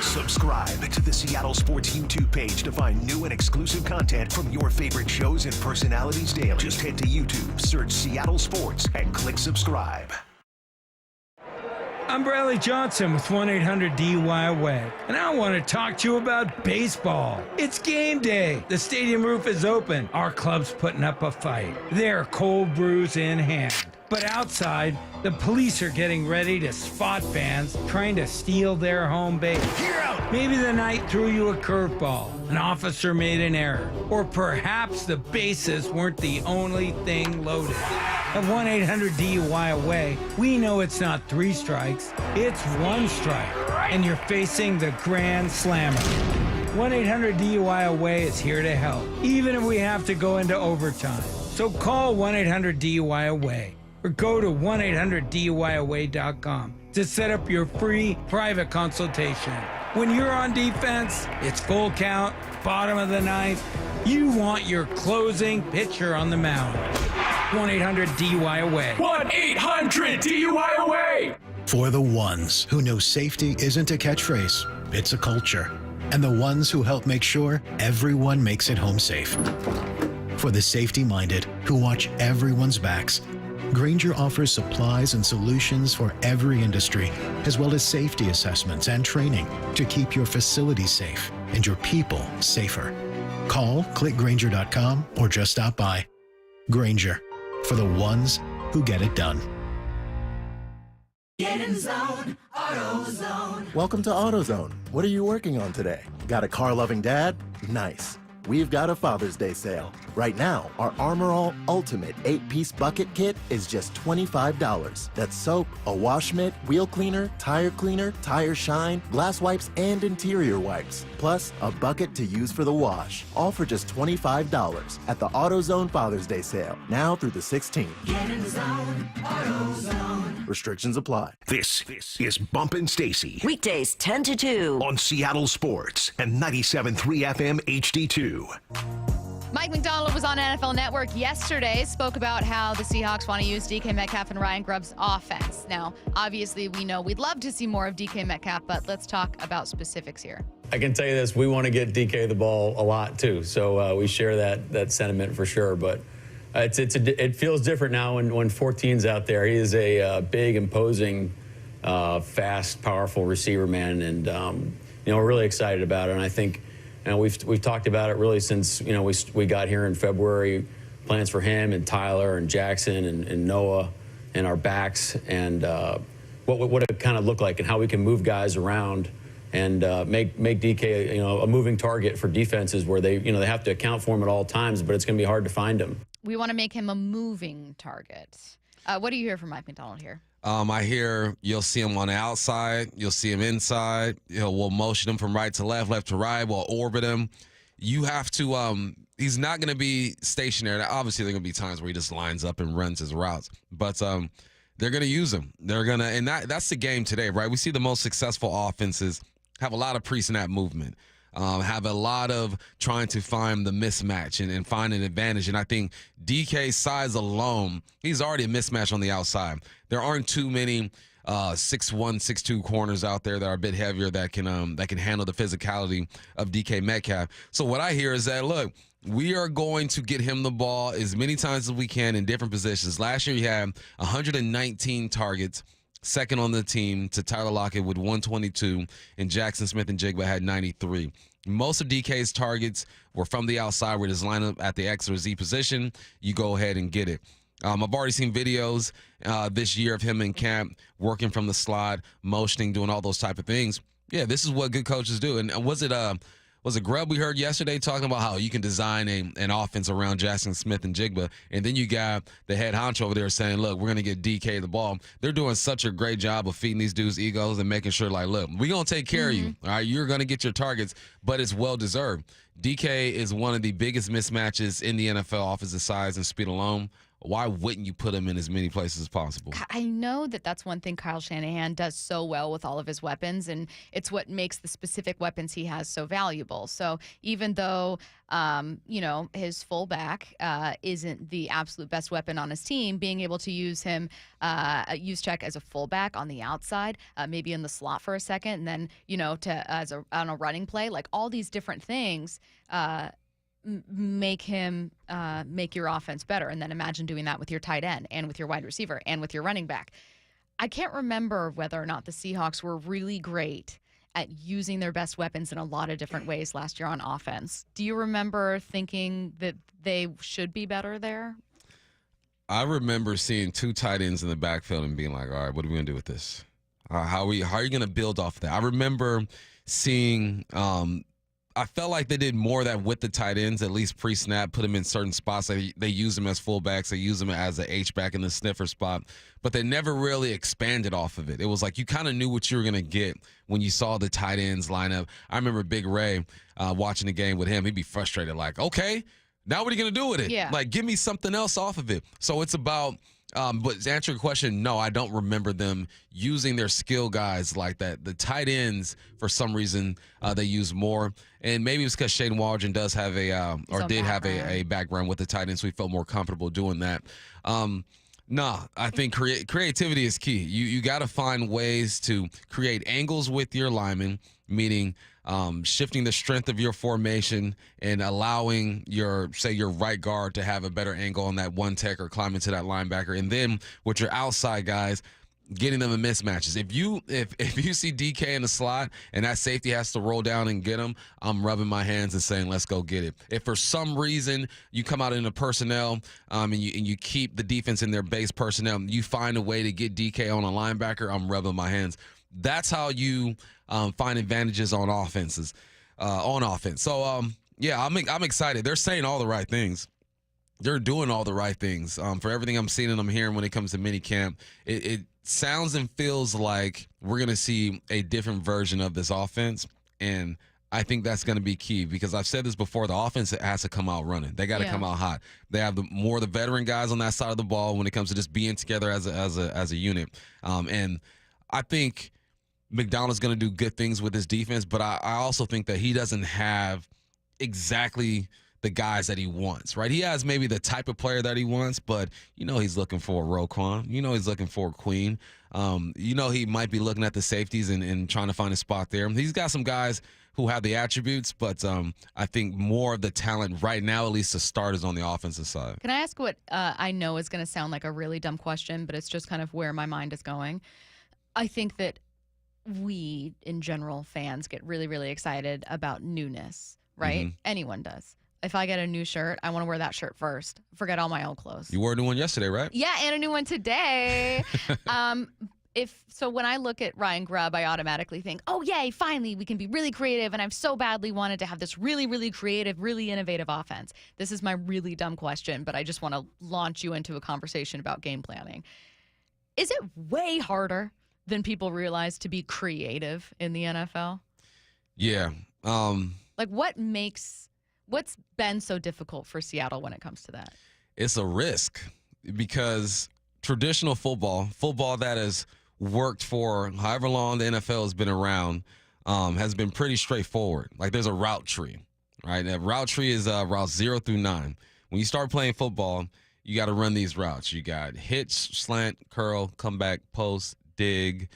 Subscribe to the Seattle Sports YouTube page to find new and exclusive content from your favorite shows and personalities daily. Just head to YouTube, search Seattle Sports, and click subscribe. I'm Bradley Johnson with 1-800-DUI-AWAY, and I want to talk to you about baseball. It's game day. The stadium roof is open. Our club's putting up a fight. They're cold brews in hand. But outside, the police are getting ready to spot fans trying to steal their home base. Maybe the night threw you a curveball, an officer made an error, or perhaps the bases weren't the only thing loaded. At 1-800-DUI-AWAY, we know it's not 3 strikes, it's 1 strike, and you're facing the Grand Slammer. 1-800-DUI-AWAY is here to help, even if we have to go into overtime. So call 1-800-DUI-AWAY. Or go to 1-800-DUIAWAY.com to set up your free private consultation. When you're on defense, it's full count, bottom of the 9th. You want your closing pitcher on the mound. 1-800-DUI-AWAY. 1-800-DUI-AWAY! For the ones who know safety isn't a catchphrase, it's a culture. And the ones who help make sure everyone makes it home safe. For the safety-minded who watch everyone's backs, Grainger offers supplies and solutions for every industry, as well as safety assessments and training to keep your facilities safe and your people safer. Call, click Grainger.com, or just stop by. Grainger, for the ones who get it done. Get in zone, AutoZone. Welcome to AutoZone. What are you working on today? Got a car-loving dad? Nice. We've got a Father's Day sale. Right now, our Armor All Ultimate 8-piece bucket kit is just $25. That's soap, a wash mitt, wheel cleaner, tire shine, glass wipes, and interior wipes. Plus, a bucket to use for the wash. All for just $25 at the AutoZone Father's Day sale. Now through the 16th. Get in zone, AutoZone. Restrictions apply. This is Bumpin' Stacy. Weekdays 10 to 2. On Seattle Sports and 97.3 FM HD2. Mike McDonald was on NFL Network yesterday, spoke about how the Seahawks want to use DK Metcalf and Ryan Grubb's offense. Now, obviously, we know we'd love to see more of DK Metcalf, but let's talk about specifics here. I can tell you this, we want to get DK the ball a lot too, so we share that sentiment for sure, but it feels different now when 14's out there. He is a big, imposing, fast, powerful receiver, man, and we're really excited about it, and I think we've talked about it really since we got here in February. Plans for him and Tyler and Jackson and Noah and our backs and what it kind of look like and how we can move guys around and make DK a moving target for defenses where they have to account for him at all times, but it's going to be hard to find him. We want to make him a moving target. What do you hear from Mike McDonald here? I hear you'll see him on the outside. You'll see him inside. We'll motion him from right to left to right. We'll orbit him. You have to he's not going to be stationary. Now, obviously, there are going to be times where he just lines up and runs his routes. But they're going to use him. They're going to, and that's the game today, right? We see the most successful offenses have a lot of pre-snap movement. Have a lot of trying to find the mismatch and find an advantage. And I think DK's size alone, he's already a mismatch on the outside. There aren't too many 6'1", 6'2" corners out there that are a bit heavier that can handle the physicality of DK Metcalf. So what I hear is that, look, we are going to get him the ball as many times as we can in different positions. Last year he had 119 targets, second on the team to Tyler Lockett with 122, and Jackson Smith-Njigba had 93. Most of DK's targets were from the outside where his lineup at the X or Z position. You go ahead and get it. I've already seen videos this year of him in camp working from the slot, motioning, doing all those type of things. Yeah, this is what good coaches do. And was it Was it Grubb we heard yesterday talking about how you can design an offense around Jackson Smith and Jigba, and then you got the head honcho over there saying, look, we're going to get DK the ball. They're doing such a great job of feeding these dudes' egos and making sure, like, look, we're going to take care of you. All right, you're going to get your targets, but it's well-deserved. DK is one of the biggest mismatches in the NFL offensive size and speed alone. Why wouldn't you put him in as many places as possible? I know that that's one thing Kyle Shanahan does so well with all of his weapons, and it's what makes the specific weapons he has so valuable. So even though, his fullback isn't the absolute best weapon on his team, being able to use him, use Check as a fullback on the outside, maybe in the slot for a second, and then, on a running play, like all these different things, make him make your offense better. And then imagine doing that with your tight end and with your wide receiver and with your running back. I can't remember whether or not the Seahawks were really great at using their best weapons in a lot of different ways last year on offense. Do you remember thinking that they should be better there? I remember seeing 2 tight ends in the backfield and being like, all right, what are we going to do with this? How are you going to build off of that? I remember seeing I felt like they did more of that with the tight ends, at least pre-snap, put them in certain spots. They use them as fullbacks. They use them as an H-back in the sniffer spot. But they never really expanded off of it. It was like you kind of knew what you were going to get when you saw the tight ends line up. I remember Big Ray watching the game with him. He'd be frustrated like, okay, now what are you going to do with it? Yeah. Like, give me something else off of it. So it's about but to answer your question, no, I don't remember them using their skill guys like that. The tight ends, for some reason, they use more. And maybe it's because Shaden Waldron does have have a background with the tight ends, so he felt more comfortable doing that. No, I think creativity is key. You got to find ways to create angles with your linemen, meaning shifting the strength of your formation and allowing your right guard to have a better angle on that one tech or climbing to that linebacker. And then with your outside guys, getting them in mismatches. If you see DK in the slot and that safety has to roll down and get him, I'm rubbing my hands and saying, let's go get it. If for some reason you come out in a personnel and you keep the defense in their base personnel, you find a way to get DK on a linebacker, I'm rubbing my hands. That's how you find advantages on offenses, on offense. So, I'm excited. They're saying all the right things. They're doing all the right things. For everything I'm seeing and I'm hearing when it comes to minicamp, it sounds and feels like we're going to see a different version of this offense, and I think that's going to be key because I've said this before. The offense has to come out running. They got to come out hot. They have more of the veteran guys on that side of the ball when it comes to just being together as a unit. And I think McDonald's going to do good things with his defense, but I also think that he doesn't have exactly the guys that he wants, right? He has maybe the type of player that he wants, but he's looking for a Roquan. He's looking for a Queen. He might be looking at the safeties and trying to find a spot there. He's got some guys who have the attributes, but I think more of the talent right now, at least to start, is on the offensive side. Can I ask what I know is going to sound like a really dumb question, but it's just kind of where my mind is going? I think that we, in general, fans get really, really excited about newness, right? Mm-hmm. Anyone does. If I get a new shirt, I want to wear that shirt first. Forget all my old clothes. You wore a new one yesterday, right? Yeah, and a new one today. When I look at Ryan Grubb, I automatically think, oh, yay, finally, we can be really creative, and I've so badly wanted to have this really, really creative, really innovative offense. This is my really dumb question, but I just want to launch you into a conversation about game planning. Is it way harder than people realize to be creative in the NFL? Yeah. What's been so difficult for Seattle when it comes to that? It's a risk because traditional football that has worked for however long the NFL has been around, has been pretty straightforward. Like there's a route tree, right? That route tree is routes 0 through 9. When you start playing football, you got to run these routes. You got hitch, slant, curl, comeback, post, dig,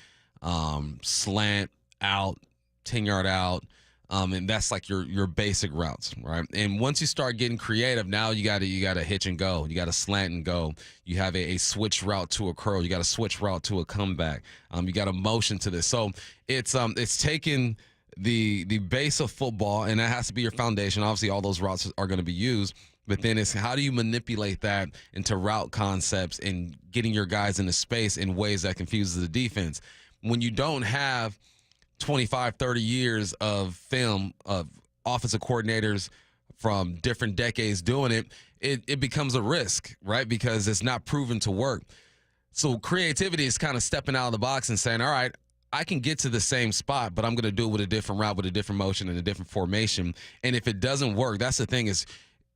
slant, out, 10-yard out. And that's like your basic routes, right? And once you start getting creative, now you got to hitch and go. You got to slant and go. You have a switch route to a curl. You got a switch route to a comeback. You got a motion to this. So it's taken the base of football, and that has to be your foundation. Obviously, all those routes are going to be used. But then it's how do you manipulate that into route concepts and getting your guys into space in ways that confuses the defense. When you don't have 25, 30 years of film of offensive coordinators from different decades doing it, it becomes a risk, right? Because it's not proven to work. So creativity is kind of stepping out of the box and saying, all right, I can get to the same spot, but I'm going to do it with a different route, with a different motion and a different formation. And if it doesn't work, that's the thing is,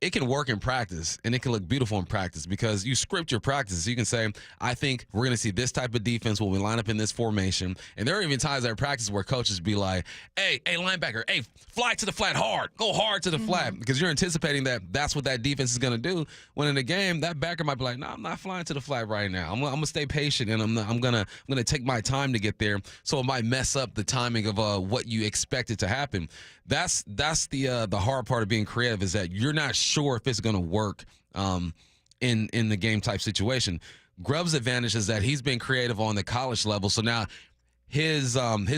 it can work in practice, and it can look beautiful in practice because you script your practice. You can say, I think we're going to see this type of defense when we line up in this formation. And there are even times at practice where coaches be like, hey, linebacker, hey, fly to the flat hard. Go hard to the flat, because you're anticipating that that's what that defense is going to do. When in the game, that backer might be like, no, I'm not flying to the flat right now. I'm going to stay patient, and I'm going to take my time to get there. So it might mess up the timing of what you expected to happen. That's the hard part of being creative, is that you're not sure if it's going to work in the game type situation. Grubb's advantage is that he's been creative on the college level, so now his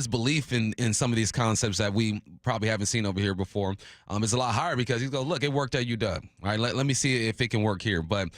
belief in some of these concepts that we probably haven't seen over here before is a lot higher, because he's going, look, it worked at UW. All right, let me see if it can work here. But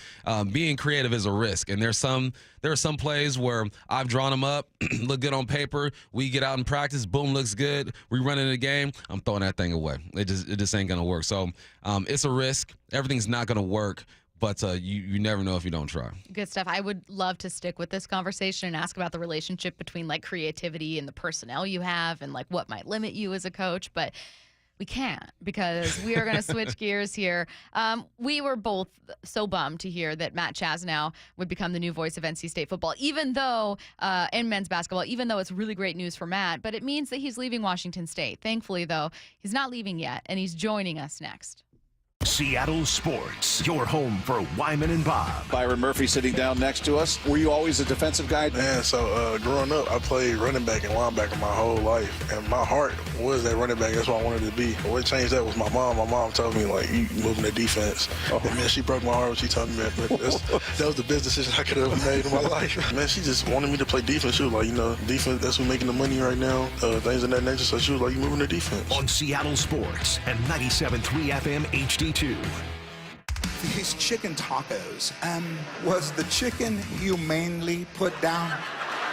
being creative is a risk, and there are some plays where I've drawn them up, look good on paper. We get out in practice, boom, looks good. We run in the game, I'm throwing that thing away. It just ain't gonna work. So it's a risk. Everything's not gonna work. But you never know if you don't try. Good stuff. I would love to stick with this conversation and ask about the relationship between like creativity and the personnel you have, and like what might limit you as a coach. But we can't, because we are going to switch gears here. We were both so bummed to hear that Matt Chasnow would become the new voice of NC State football, even though, in men's basketball, even though it's really great news for Matt, but it means that he's leaving Washington State. Thankfully, though, he's not leaving yet, and he's joining us next. Seattle Sports, your home for Wyman and Bob. Byron Murphy sitting down next to us. Were you always a defensive guy? Man, so growing up, I played running back and linebacker my whole life, and my heart was that running back. That's what I wanted to be. What changed that was my mom. My mom told me, like, you moving to defense. And, man, she broke my heart when she told me that. But that was the best decision I could have ever made in my life. Man, she just wanted me to play defense. She was like, defense, that's who's making the money right now, things of that nature. So she was like, you moving to defense. On Seattle Sports and 97.3 FM HD2. These chicken tacos. Was the chicken humanely put down?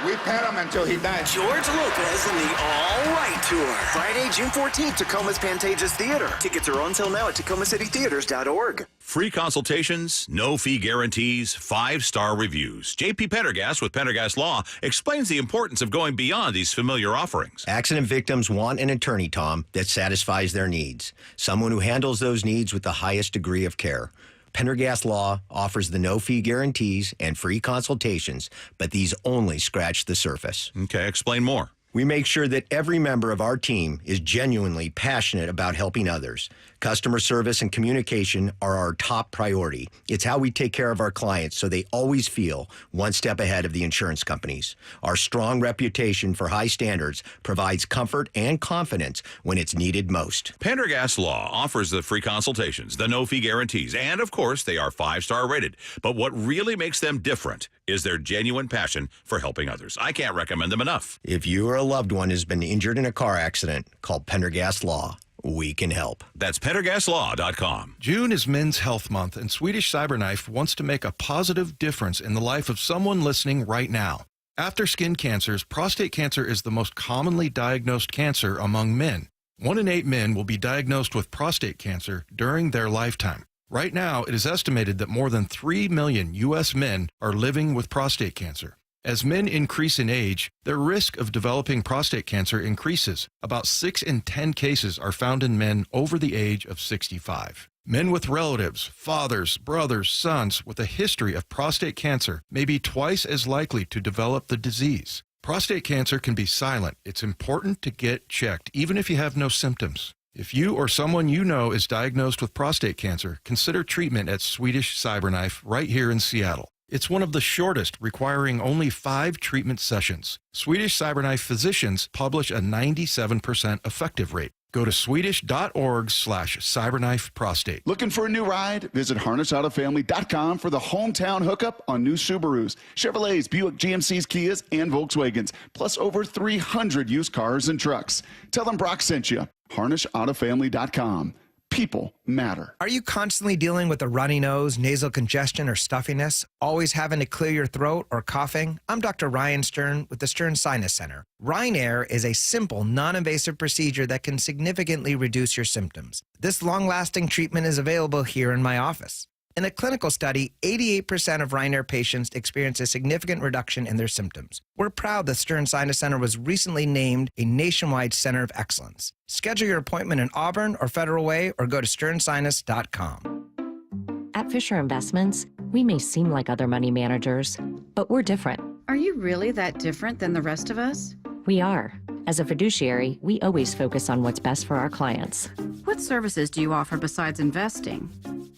We pet him until he dies. George Lopez and the All Right Tour. Friday, June 14th, Tacoma's Pantages Theater. Tickets are on sale now at TacomaCityTheaters.org. Free consultations, no fee guarantees, 5-star reviews. J.P. Pendergast with Pendergast Law explains the importance of going beyond these familiar offerings. Accident victims want an attorney, Tom, that satisfies their needs. Someone who handles those needs with the highest degree of care. Pendergast Law offers the no-fee guarantees and free consultations, but these only scratch the surface. Okay, explain more. We make sure that every member of our team is genuinely passionate about helping others. Customer service and communication are our top priority. It's how we take care of our clients so they always feel one step ahead of the insurance companies. Our strong reputation for high standards provides comfort and confidence when it's needed most. Pendergast Law offers the free consultations, the no-fee guarantees, and, of course, they are 5-star rated. But what really makes them different is their genuine passion for helping others. I can't recommend them enough. If you or a loved one has been injured in a car accident, call Pendergast Law. We can help. That's PendergastLaw.com. June is Men's Health Month, and Swedish Cyberknife wants to make a positive difference in the life of someone listening right now. After skin cancers, prostate cancer is the most commonly diagnosed cancer among men. 1 in 8 men will be diagnosed with prostate cancer during their lifetime. Right now, it is estimated that more than 3 million U.S. men are living with prostate cancer. As men increase in age, their risk of developing prostate cancer increases. About 6 in 10 cases are found in men over the age of 65. Men with relatives, fathers, brothers, sons with a history of prostate cancer may be twice as likely to develop the disease. Prostate cancer can be silent. It's important to get checked, even if you have no symptoms. If you or someone you know is diagnosed with prostate cancer, consider treatment at Swedish Cyberknife right here in Seattle. It's one of the shortest, requiring only 5 treatment sessions. Swedish Cyberknife physicians publish a 97% effective rate. Go to swedish.org/cyberknifeprostate. Looking for a new ride? Visit harnishautofamily.com for the hometown hookup on new Subarus, Chevrolets, Buick, GMCs, Kias, and Volkswagens, plus over 300 used cars and trucks. Tell them Brock sent you. harnishautofamily.com. People matter. Are you constantly dealing with a runny nose, nasal congestion, or stuffiness? Always having to clear your throat or coughing? I'm Dr. Ryan Stern with the Stern Sinus Center. Rhine Air is a simple, non-invasive procedure that can significantly reduce your symptoms. This long-lasting treatment is available here in my office. In a clinical study, 88% of Rhine Air patients experienced a significant reduction in their symptoms. We're proud the Stern Sinus Center was recently named a nationwide center of excellence. Schedule your appointment in Auburn or Federal Way or go to sternsinus.com. At Fisher Investments, we may seem like other money managers, but we're different. Are you really that different than the rest of us? We are. As a fiduciary, we always focus on what's best for our clients. What services do you offer besides investing?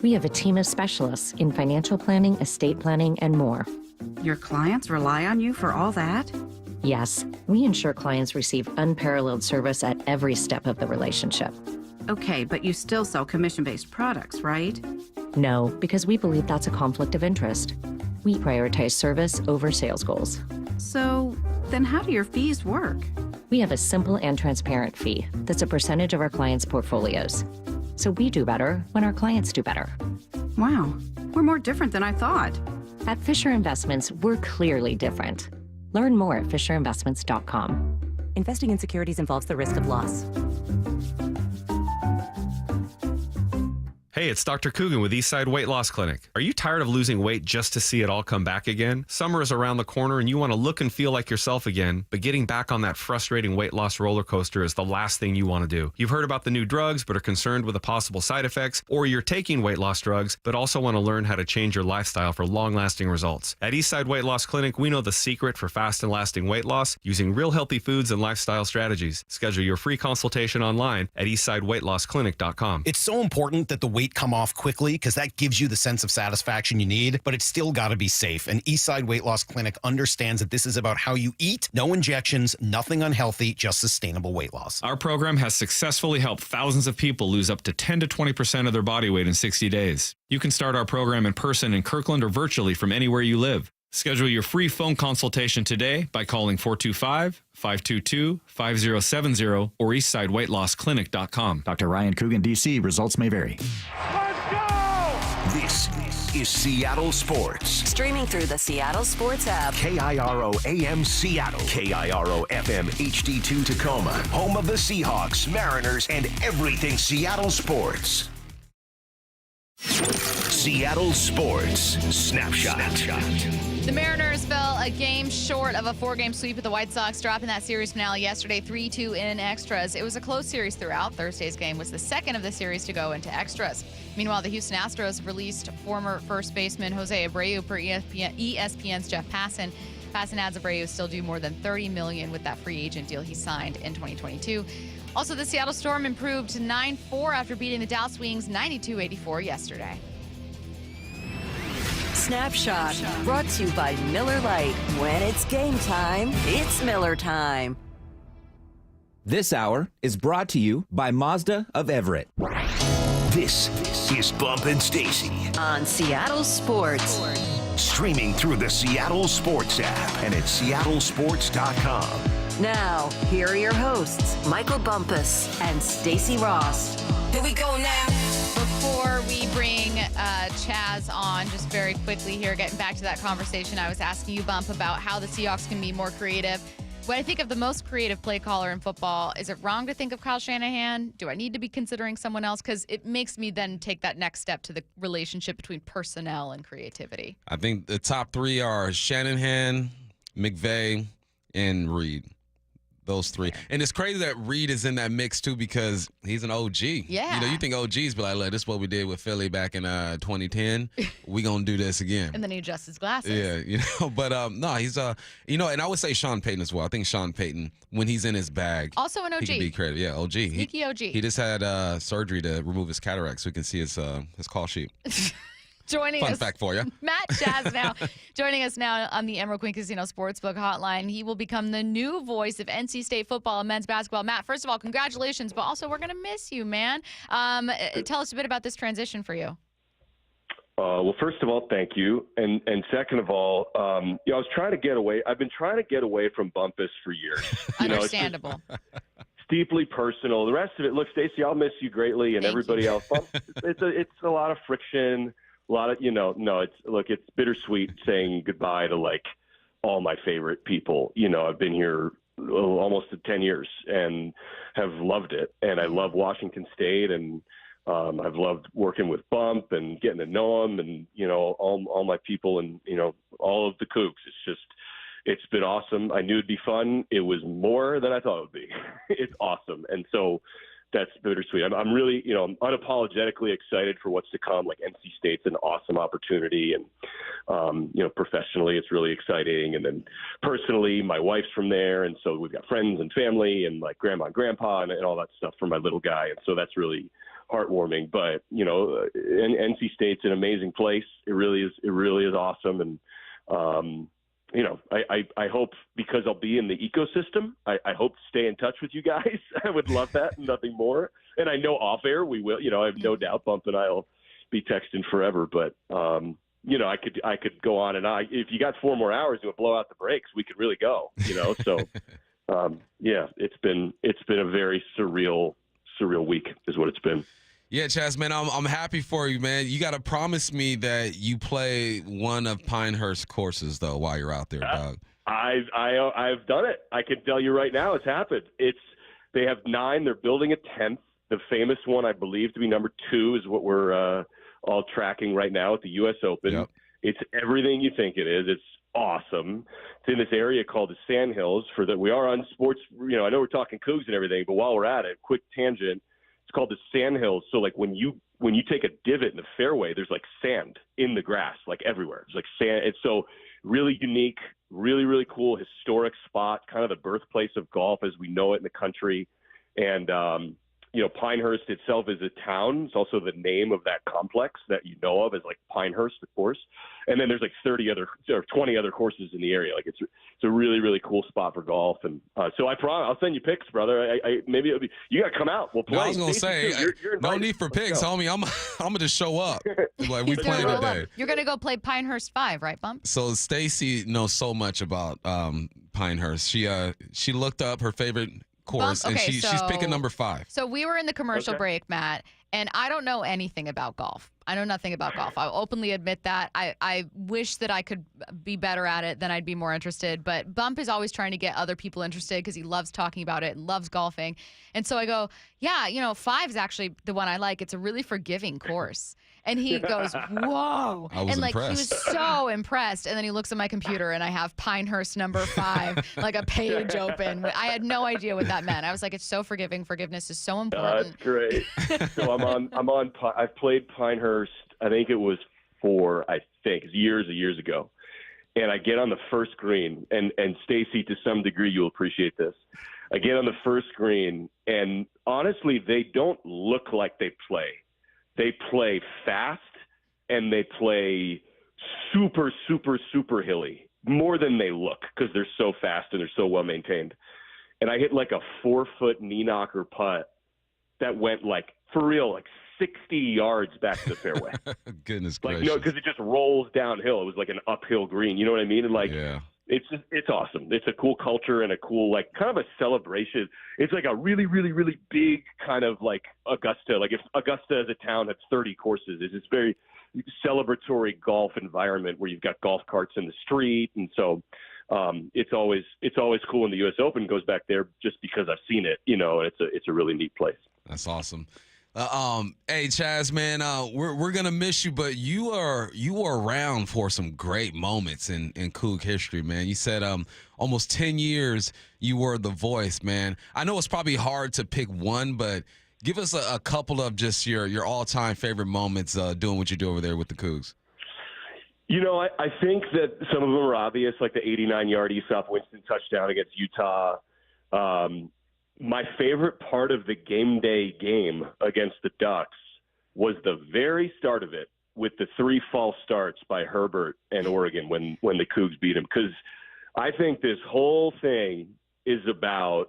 We have a team of specialists in financial planning, estate planning, and more. Your clients rely on you for all that? Yes, we ensure clients receive unparalleled service at every step of the relationship. Okay, but you still sell commission-based products, right? No, because we believe that's a conflict of interest. We prioritize service over sales goals. So, then how do your fees work? We have a simple and transparent fee that's a percentage of our clients' portfolios. So we do better when our clients do better. Wow, we're more different than I thought. At Fisher Investments, we're clearly different. Learn more at fisherinvestments.com. Investing in securities involves the risk of loss. Hey, it's Dr. Coogan with Eastside Weight Loss Clinic. Are you tired of losing weight just to see it all come back again? Summer is around the corner and you want to look and feel like yourself again, but getting back on that frustrating weight loss roller coaster is the last thing you want to do. You've heard about the new drugs but are concerned with the possible side effects, or you're taking weight loss drugs but also want to learn how to change your lifestyle for long-lasting results. At Eastside Weight Loss Clinic, we know the secret for fast and lasting weight loss using real healthy foods and lifestyle strategies. Schedule your free consultation online at eastsideweightlossclinic.com. It's so important that the weight come off quickly because that gives you the sense of satisfaction you need, but it's still got to be safe. And Eastside Weight Loss Clinic understands that this is about how you eat, no injections, nothing unhealthy, just sustainable weight loss. Our program has successfully helped thousands of people lose up to 10 to 20% of their body weight in 60 days. You can start our program in person in Kirkland or virtually from anywhere you live. Schedule your free phone consultation today by calling 425-522-5070 or eastsideweightlossclinic.com. Dr. Ryan Coogan, D.C. Results may vary. This is Seattle Sports. Streaming through the Seattle Sports app. KIRO AM Seattle. KIRO FM HD2 Tacoma. Home of the Seahawks, Mariners, and everything Seattle sports. Seattle Sports Snapshot. The Mariners fell a game short of a 4-game sweep with the White Sox, dropping that series finale yesterday 3-2 in extras. It was a close series throughout. Thursday's game was the second of the series to go into extras. Meanwhile, the Houston Astros released former first baseman Jose Abreu per ESPN's Jeff Passan. Passan adds Abreu still due more than $30 million with that free agent deal he signed in 2022. Also, the Seattle Storm improved to 9-4 after beating the Dallas Wings 92-84 yesterday. Snapshot, brought to you by Miller Lite. When it's game time, it's Miller time. This hour is brought to you by Mazda of Everett. This is Bump and Stacy on Seattle Sports. Streaming through the Seattle Sports app and at seattlesports.com. Now, here are your hosts, Michael Bumpus and Stacy Ross. Here we go now. Before we bring Chaz on, just very quickly here, getting back to that conversation I was asking you, Bump, about how the Seahawks can be more creative. When I think of the most creative play caller in football, is it wrong to think of Kyle Shanahan? Do I need to be considering someone else? Because it makes me then take that next step to the relationship between personnel and creativity. I think the top three are Shanahan, McVay, and Reed. Those three. And it's crazy that Reed is in that mix, too, because he's an OG. Yeah. You know, you think OGs be like, look, this is what we did with Philly back in 2010. We going to do this again. And then he adjusts his glasses. Yeah, you know, but no, he's, you know, and I would say Sean Payton as well. I think Sean Payton, when he's in his bag. Also an OG. He can be creative. Yeah, OG. Sneaky OG. He just had surgery to remove his cataracts so we can see his call sheet. Fun fact for you. Matt Chaz now joining us now on the Emerald Queen Casino Sportsbook Hotline. He will become the new voice of NC State football and men's basketball. Matt, first of all, congratulations, but also we're going to miss you, man. Tell us a bit about this transition for you. Well, first of all, thank you. And second of all, I was trying to get away. I've been trying to get away from Bumpus for years. Understandable. deeply personal. The rest of it, look, Stacey, I'll miss you greatly, and everybody else. It's a lot of friction, a lot of it's bittersweet saying goodbye to like all my favorite people. I've been here almost 10 years and have loved it, and I love Washington State, and I've loved working with Bump and getting to know him, and all my people, and all of the Cougs. It's been awesome. I knew it'd be fun. It was more than I thought it would be. It's awesome. And so that's bittersweet. I'm really, I'm unapologetically excited for what's to come. Like NC State's an awesome opportunity. And, professionally, it's really exciting. And then personally, my wife's from there. And so we've got friends and family and like grandma and grandpa and all that stuff for my little guy. And so that's really heartwarming. But, NC State's an amazing place. It really is awesome. And, I hope, because I'll be in the ecosystem, I hope to stay in touch with you guys. I would love that and nothing more. And I know off air we will, I have no doubt Bump and I'll be texting forever. But, I could go on and if you got 4 more hours to blow out the brakes, we could really go, so, it's been a very surreal week is what it's been. Yeah, Chaz, man, I'm happy for you, man. You got to promise me that you play one of Pinehurst courses, though, while you're out there, dog. I've done it. I can tell you right now it's happened. They have 9. They're building a 10th. The famous one, I believe, to be number 2 is what we're all tracking right now at the U.S. Open. Yep. It's everything you think it is. It's awesome. It's in this area called the Sandhills. We are on sports. I know we're talking Cougs and everything, but while we're at it, quick tangent. It's called the Sandhills. So like when you take a divot in the fairway, there's like sand in the grass, like everywhere. It's like sand. It's so really unique, really, really cool, historic spot, kind of the birthplace of golf as we know it in the country. And, Pinehurst itself is a town. It's also the name of that complex that you know of as like Pinehurst, of course. And then there's like 20 other courses in the area. Like it's a really, really cool spot for golf. And so I promise I'll send you pics, brother. Maybe it'll be, you got to come out. We'll play. No, I was going to say, you're no need for pics, homie. I'm going to just show up. Like we playing today. You're going to go play Pinehurst 5, right, Bump? So Stacey knows so much about Pinehurst. She looked up her favorite course, and she's picking number 5. So we were in the commercial break, Matt, and I don't know anything about golf. I know nothing about golf. I'll openly admit that. I wish that I could be better at it, then I'd be more interested. But Bump is always trying to get other people interested because he loves talking about it and loves golfing. And so I go, 5 is actually the one I like. It's a really forgiving course. And he goes, whoa. I was impressed. He was so impressed. And then he looks at my computer and I have Pinehurst number 5, like a page open. I had no idea what that meant. I was like, it's so forgiving. Forgiveness is so important. That's great. So I've played Pinehurst, I think it was 4, years ago. And I get on the first green, and Stacey, to some degree, you'll appreciate this. I get on the first green, and honestly, they don't look like they play. They play fast, and they play super, super, super hilly, more than they look, because they're so fast and they're so well maintained. And I hit like a 4-foot knee knocker putt that went like, for real, like 60 yards back to the fairway. Goodness gracious. gracious. No, because it just rolls downhill. It was like an uphill green. You know what I mean? And it's awesome. It's a cool culture and a cool, like, kind of a celebration. It's like a really, really, really big kind of like Augusta. Like if Augusta as a town had 30 courses, it's this very celebratory golf environment where you've got golf carts in the street. And so it's always cool when the U.S. Open goes back there just because I've seen it, it's a really neat place. That's awesome. Hey Chaz, man, we're gonna miss you, but you were around for some great moments in Coug history, man. You said almost 10 years you were the voice, man. I know it's probably hard to pick one, but give us a couple of just your all-time favorite moments doing what you do over there with the Cougs. I think that some of them are obvious, like the 89-yard Esof Winston touchdown against Utah. My favorite part of the game day game against the Ducks was the very start of it with the 3 false starts by Herbert and Oregon when the Cougs beat him. Because I think this whole thing is about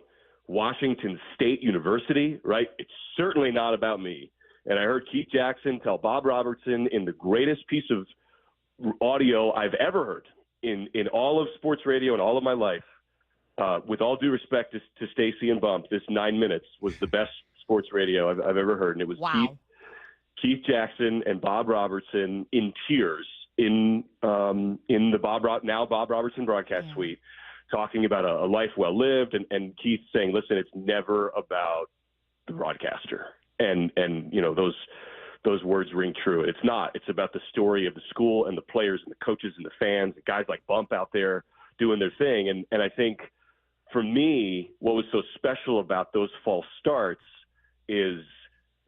Washington State University, right? It's certainly not about me. And I heard Keith Jackson tell Bob Robertson in the greatest piece of audio I've ever heard in all of sports radio and all of my life, with all due respect to Stacy and Bump, this 9 minutes was the best sports radio I've ever heard. And it was Keith Jackson and Bob Robertson in tears in the Bob Robertson broadcast suite, talking about a life well lived, and Keith saying, listen, it's never about the broadcaster. And those words ring true. It's not. It's about the story of the school and the players and the coaches and the fans, the guys like Bump out there doing their thing. And I think for me, what was so special about those false starts is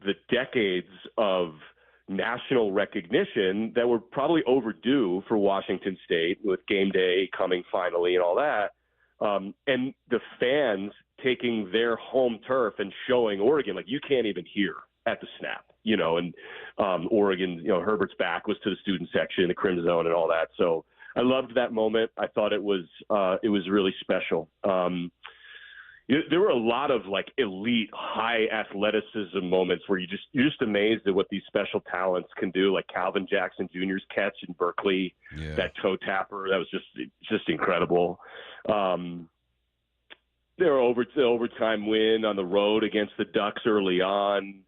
the decades of national recognition that were probably overdue for Washington State, with game day coming finally and all that. And the fans taking their home turf and showing Oregon, like, you can't even hear at the snap, and Oregon, Herbert's back was to the student section, the Crim Zone and all that. So I loved that moment. I thought it was really special. There were a lot of like elite, high athleticism moments where you're just amazed at what these special talents can do. Like Calvin Jackson Jr.'s catch in Berkeley, that toe tapper, that was just incredible. There were overtime win on the road against the Ducks early on.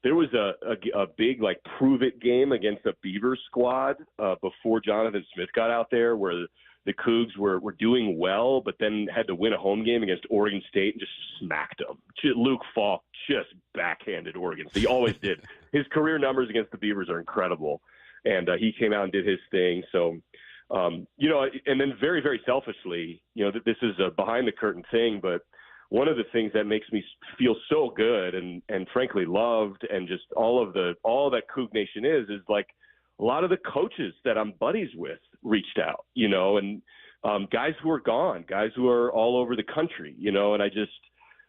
There was a big like prove it game against the Beavers squad before Jonathan Smith got out there, where the Cougs were doing well, but then had to win a home game against Oregon State and just smacked them. Luke Falk just backhanded Oregon. So he always did. His career numbers against the Beavers are incredible. And he came out and did his thing. So, and then very, very selfishly, this is a behind the curtain thing, but one of the things that makes me feel so good and frankly loved, and just all that Coug Nation is like a lot of the coaches that I'm buddies with reached out, and guys who are gone, guys who are all over the country, and I just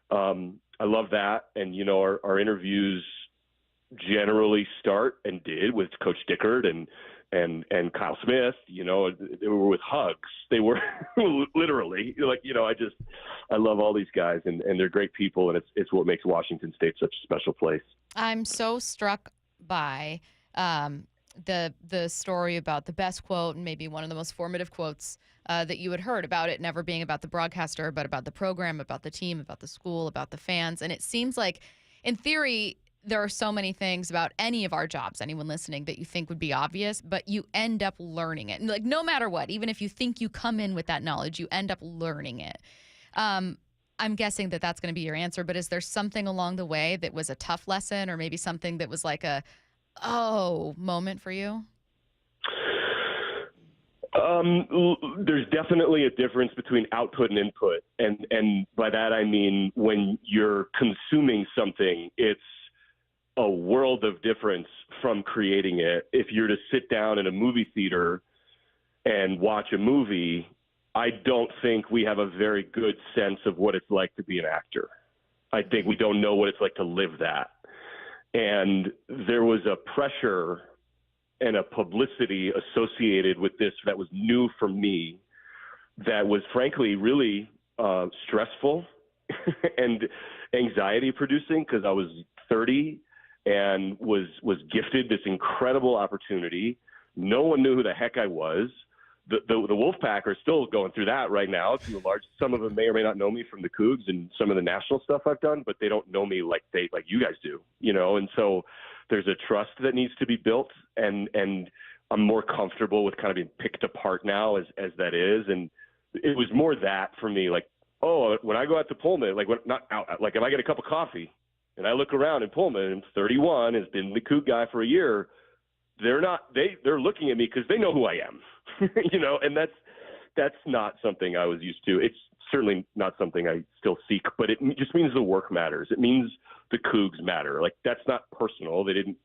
I love that. And our interviews generally start and did with Coach Dickert and Kyle Smith, they were with hugs. They were literally like, I love all these guys, and they're great people, and it's what makes Washington State such a special place. I'm so struck by the story about the best quote, and maybe one of the most formative quotes that you had heard about it never being about the broadcaster, but about the program, about the team, about the school, about the fans. And it seems like, in theory, there are so many things about any of our jobs, anyone listening, that you think would be obvious, but you end up learning it. And like, no matter what, even if you think you come in with that knowledge, you end up learning it. I'm guessing that that's going to be your answer, but is there something along the way that was a tough lesson, or maybe something that was like a moment for you? There's definitely a difference between output and input. And by that, I mean, when you're consuming something, it's a world of difference from creating it. If you're to sit down in a movie theater and watch a movie, I don't think we have a very good sense of what it's like to be an actor. I think we don't know what it's like to live that. And there was a pressure and a publicity associated with this that was new for me, that was frankly really stressful and anxiety producing, because I was 30 and was gifted this incredible opportunity. No one knew who the heck I was. The Wolfpack are still going through that right now. Some of them may or may not know me from the Cougs and some of the national stuff I've done, but they don't know me like you guys do, And so there's a trust that needs to be built, and I'm more comfortable with kind of being picked apart now as that is. And it was more that for me, like, when I go out to Pullman, like if I get a cup of coffee and I look around in Pullman, and 31 has been the Coug guy for a year, they're looking at me because they know who I am, and that's not something I was used to. It's certainly not something I still seek, but it just means the work matters. It means the Cougs matter. Like, that's not personal. They didn't,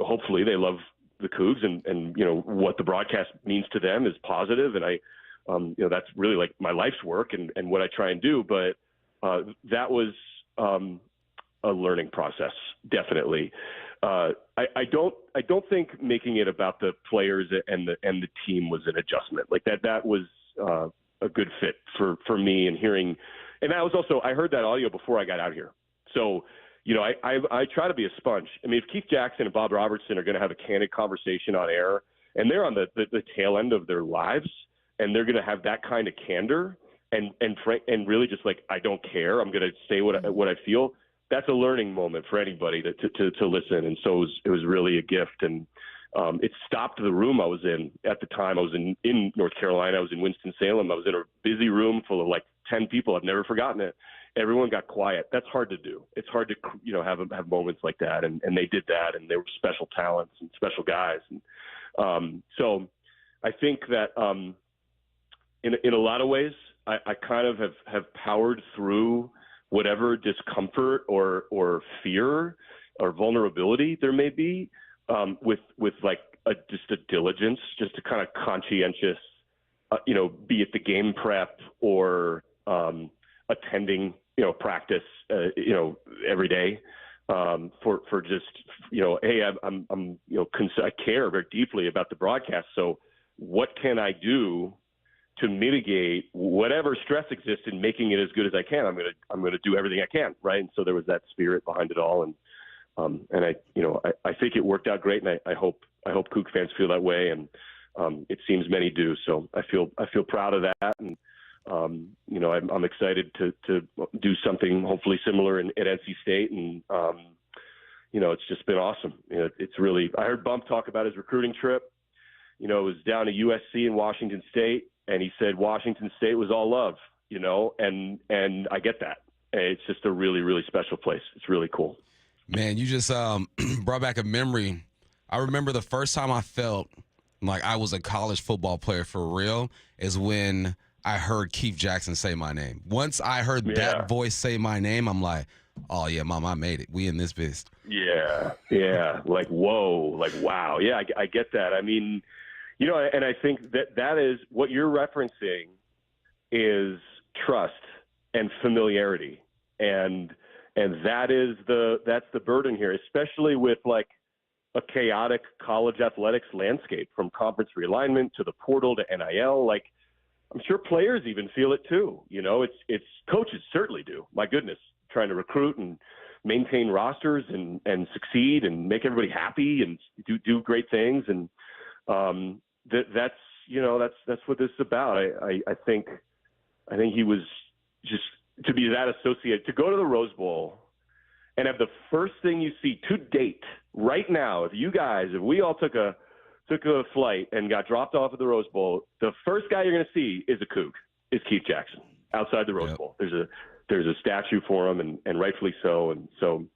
hopefully they love the Cougs, and what the broadcast means to them is positive. And that's really like my life's work and what I try and do. But that was a learning process, definitely. I don't think making it about the players and the team was an adjustment. Like that was a good fit for me, and hearing, and that was also, I heard that audio before I got out here. So, I try to be a sponge. I mean, if Keith Jackson and Bob Robertson are going to have a candid conversation on air, and they're on the tail end of their lives, and they're going to have that kind of candor, and really just like, I don't care. I'm going to say what I feel. That's a learning moment for anybody to listen. And so it was really a gift. And it stopped the room I was in at the time. I was in North Carolina. I was in Winston-Salem. I was in a busy room full of like 10 people. I've never forgotten it. Everyone got quiet. That's hard to do. It's hard to, have moments like that. And they did that, and they were special talents and special guys. And so I think that in a lot of ways, I kind of have powered through whatever discomfort or fear or vulnerability there may be, with like just a diligence, just a kind of conscientious, be it the game prep or attending, practice, every day, for just, hey, I care very deeply about the broadcast. So what can I do to mitigate whatever stress exists in making it as good as I can? I'm going to do everything I can. Right. And so there was that spirit behind it all. And I think it worked out great. And I hope Coug fans feel that way. And it seems many do. So I feel proud of that. And, I'm excited to do something hopefully similar at NC State. And, it's just been awesome. It's really, I heard Bump talk about his recruiting trip. It was down to USC and Washington State. And he said Washington State was all love, and I get that. It's just a really, really special place. It's really cool. Man, you just brought back a memory. I remember the first time I felt like I was a college football player for real is when I heard Keith Jackson say my name. Once I heard that voice say my name, I'm like, oh, yeah, Mom, I made it. We in this biz. Yeah. Like, whoa. Like, wow. Yeah, I get that. I mean, and I think that is what you're referencing is trust and familiarity. And that's the burden here, especially with like a chaotic college athletics landscape, from conference realignment to the portal to NIL. Like, I'm sure players even feel it too. It's coaches certainly do. My goodness, trying to recruit and maintain rosters and succeed and make everybody happy and do great things. And that's what this is about. I think he was just to be that associated, to go to the Rose Bowl and have the first thing you see to date right now. If we all took a flight and got dropped off at the Rose Bowl, the first guy you're going to see is Keith Jackson outside the Rose Bowl. There's a statue for him, and rightfully so. And so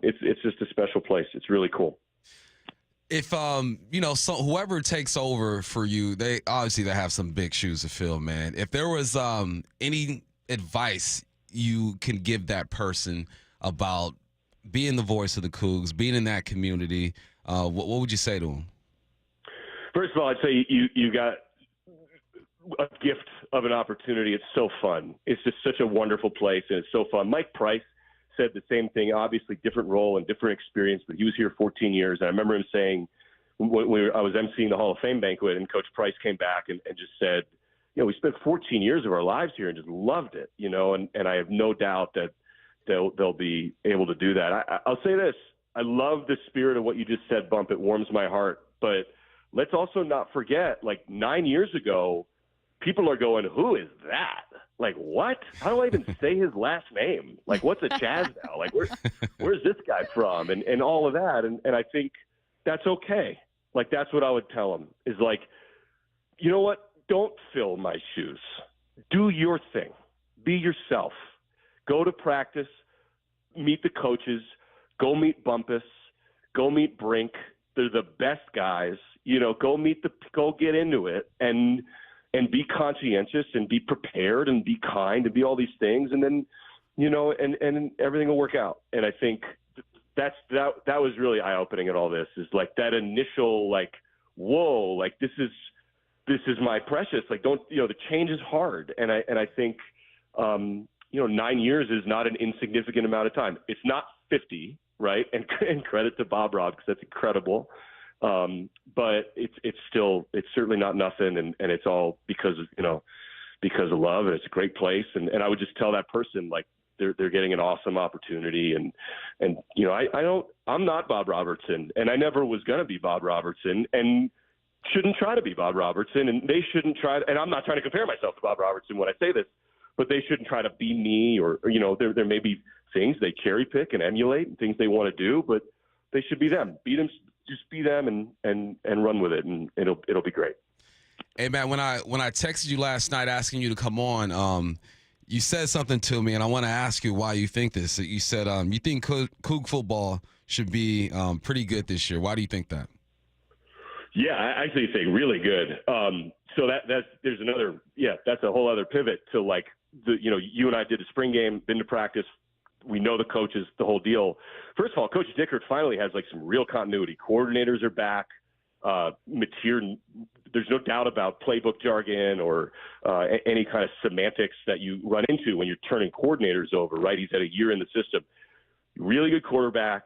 it's just a special place. It's really cool. If whoever takes over for you, they have some big shoes to fill, man. If there was any advice you can give that person about being the voice of the Cougs, being in that community, what would you say to them? First of all, I'd say you got a gift of an opportunity. It's so fun. It's just such a wonderful place, and it's so fun. Mike Price said the same thing, obviously different role and different experience, but he was here 14 years. And I remember him saying when I was emceeing the Hall of Fame banquet, and Coach Price came back and just said, we spent 14 years of our lives here and just loved it, and I have no doubt that they'll be able to do that. I'll say this. I love the spirit of what you just said, Bump. It warms my heart. But let's also not forget, like 9 years ago, people are going, who is that? Like, what? How do I even say his last name? Like, what's a Jazz now? Like, where's this guy from? And all of that. And I think that's okay. Like, that's what I would tell him is like, you know what? Don't fill my shoes. Do your thing. Be yourself. Go to practice. Meet the coaches. Go meet Bumpus. Go meet Brink. They're the best guys. Go get into it and be conscientious and be prepared and be kind and be all these things. And then, and everything will work out. And I think that was really eye-opening at all this, is like that initial, like, whoa, like this is my precious, like, don't, the change is hard. And I think, 9 years is not an insignificant amount of time. It's not 50, right? And credit to Bob Rob, because that's incredible. But it's certainly not nothing. And it's all because of love, and it's a great place. And I would just tell that person, like, they're getting an awesome opportunity. And I'm not Bob Robertson, and I never was going to be Bob Robertson. And shouldn't try to be Bob Robertson, and they shouldn't try. And I'm not trying to compare myself to Bob Robertson when I say this, but they shouldn't try to be me, or there may be things they cherry pick and emulate and things they want to do, but they should be them. Be them, just be them, and run with it, and it'll be great. Hey, man, when I texted you last night asking you to come on, you said something to me, and I want to ask you why you think this. You said you think Coug football should be pretty good this year. Why do you think that? Yeah, I actually think really good. So there's another, that's a whole other pivot to like you and I did the spring game, been to practice. We know the coaches, the whole deal. First of all, Coach Dickert finally has like some real continuity. Coordinators are back. There's no doubt about playbook jargon or any kind of semantics that you run into when you're turning coordinators over, right? He's had a year in the system. Really good quarterback,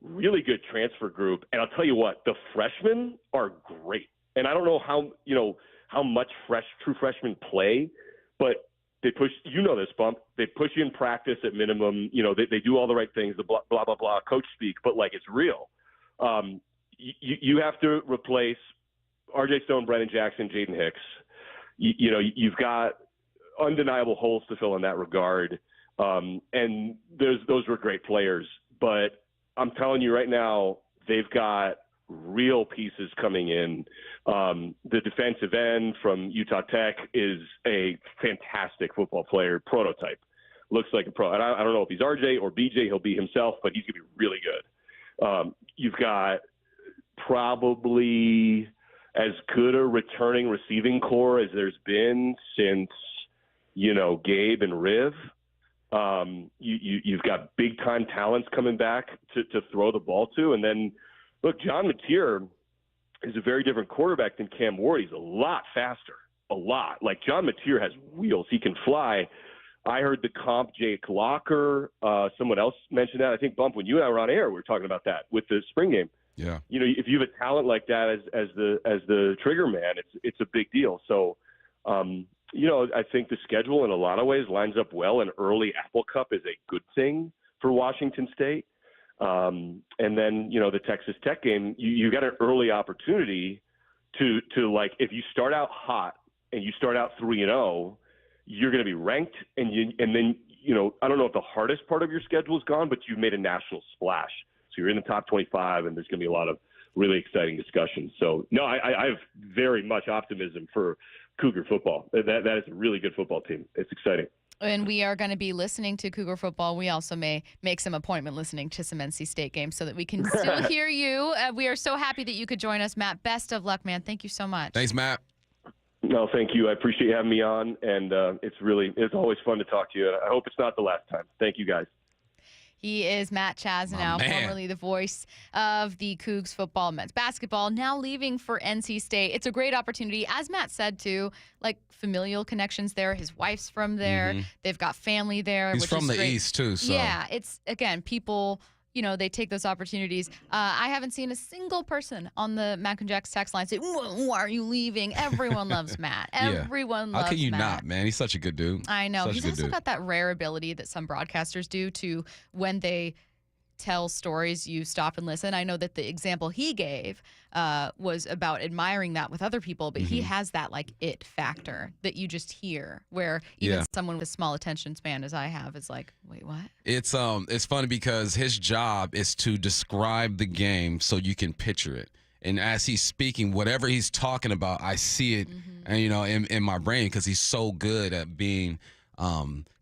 really good transfer group. And I'll tell you what, the freshmen are great. And I don't know how much true freshmen play, but they push, this, Bump. They push you in practice at minimum. They do all the right things, the blah, blah, blah, blah, coach speak, but like it's real. You have to replace R.J. Stone, Brennan Jackson, Jaden Hicks. You've got undeniable holes to fill in that regard. And those were great players. But I'm telling you right now, they've got real pieces coming in. The defensive end from Utah Tech is a fantastic football player, prototype. Looks like a pro. And I don't know if he's RJ or BJ, he'll be himself, but he's going to be really good. You've got probably as good a returning receiving core as there's been since, Gabe and Riv. You've got big time talents coming back to throw the ball to. And then look, John Mateer is a very different quarterback than Cam Ward. He's a lot faster, a lot. Like John Mateer has wheels. He can fly. I heard the comp Jake Locker. Someone else mentioned that. I think, Bump, when you and I were on air, we were talking about that with the spring game. Yeah. If you have a talent like that as the trigger man, it's a big deal. So, I think the schedule in a lot of ways lines up well. An early Apple Cup is a good thing for Washington State. And then, the Texas Tech game, you got an early opportunity to like, if you start out hot and you start out 3-0, you're going to be ranked. And then, I don't know if the hardest part of your schedule is gone, but you've made a national splash. So you're in the top 25, and there's going to be a lot of really exciting discussions. So, no, I have very much optimism for Cougar football. That is a really good football team. It's exciting. And we are going to be listening to Cougar football. We also may make some appointment listening to some NC State games so that we can still hear you. We are so happy that you could join us, Matt. Best of luck, man. Thank you so much. Thanks, Matt. No, thank you. I appreciate you having me on, and it's always fun to talk to you. I hope it's not the last time. Thank you, guys. He is Matt Chasnow, formerly the voice of the Cougs football, men's basketball, now leaving for NC State. It's a great opportunity. As Matt said, too, like familial connections there. His wife's from there. Mm-hmm. They've got family there. He's which from is the great. East, too. So. Yeah, it's, again, people, they take those opportunities. I haven't seen a single person on the Mac and Jack's text line say, why are you leaving? Everyone loves Matt. Everyone loves Matt. How can you not, man? He's such a good dude. I know. Such He's also got that rare ability that some broadcasters do to, when they tell stories, you stop and listen. I know that the example he gave was about admiring that with other people, but he has that like it factor that you just hear, where even someone with a small attention span as I have is like, wait, what? It's funny because his job is to describe the game so you can picture it. And as he's speaking, whatever he's talking about, I see it, and in my brain, because he's so good at being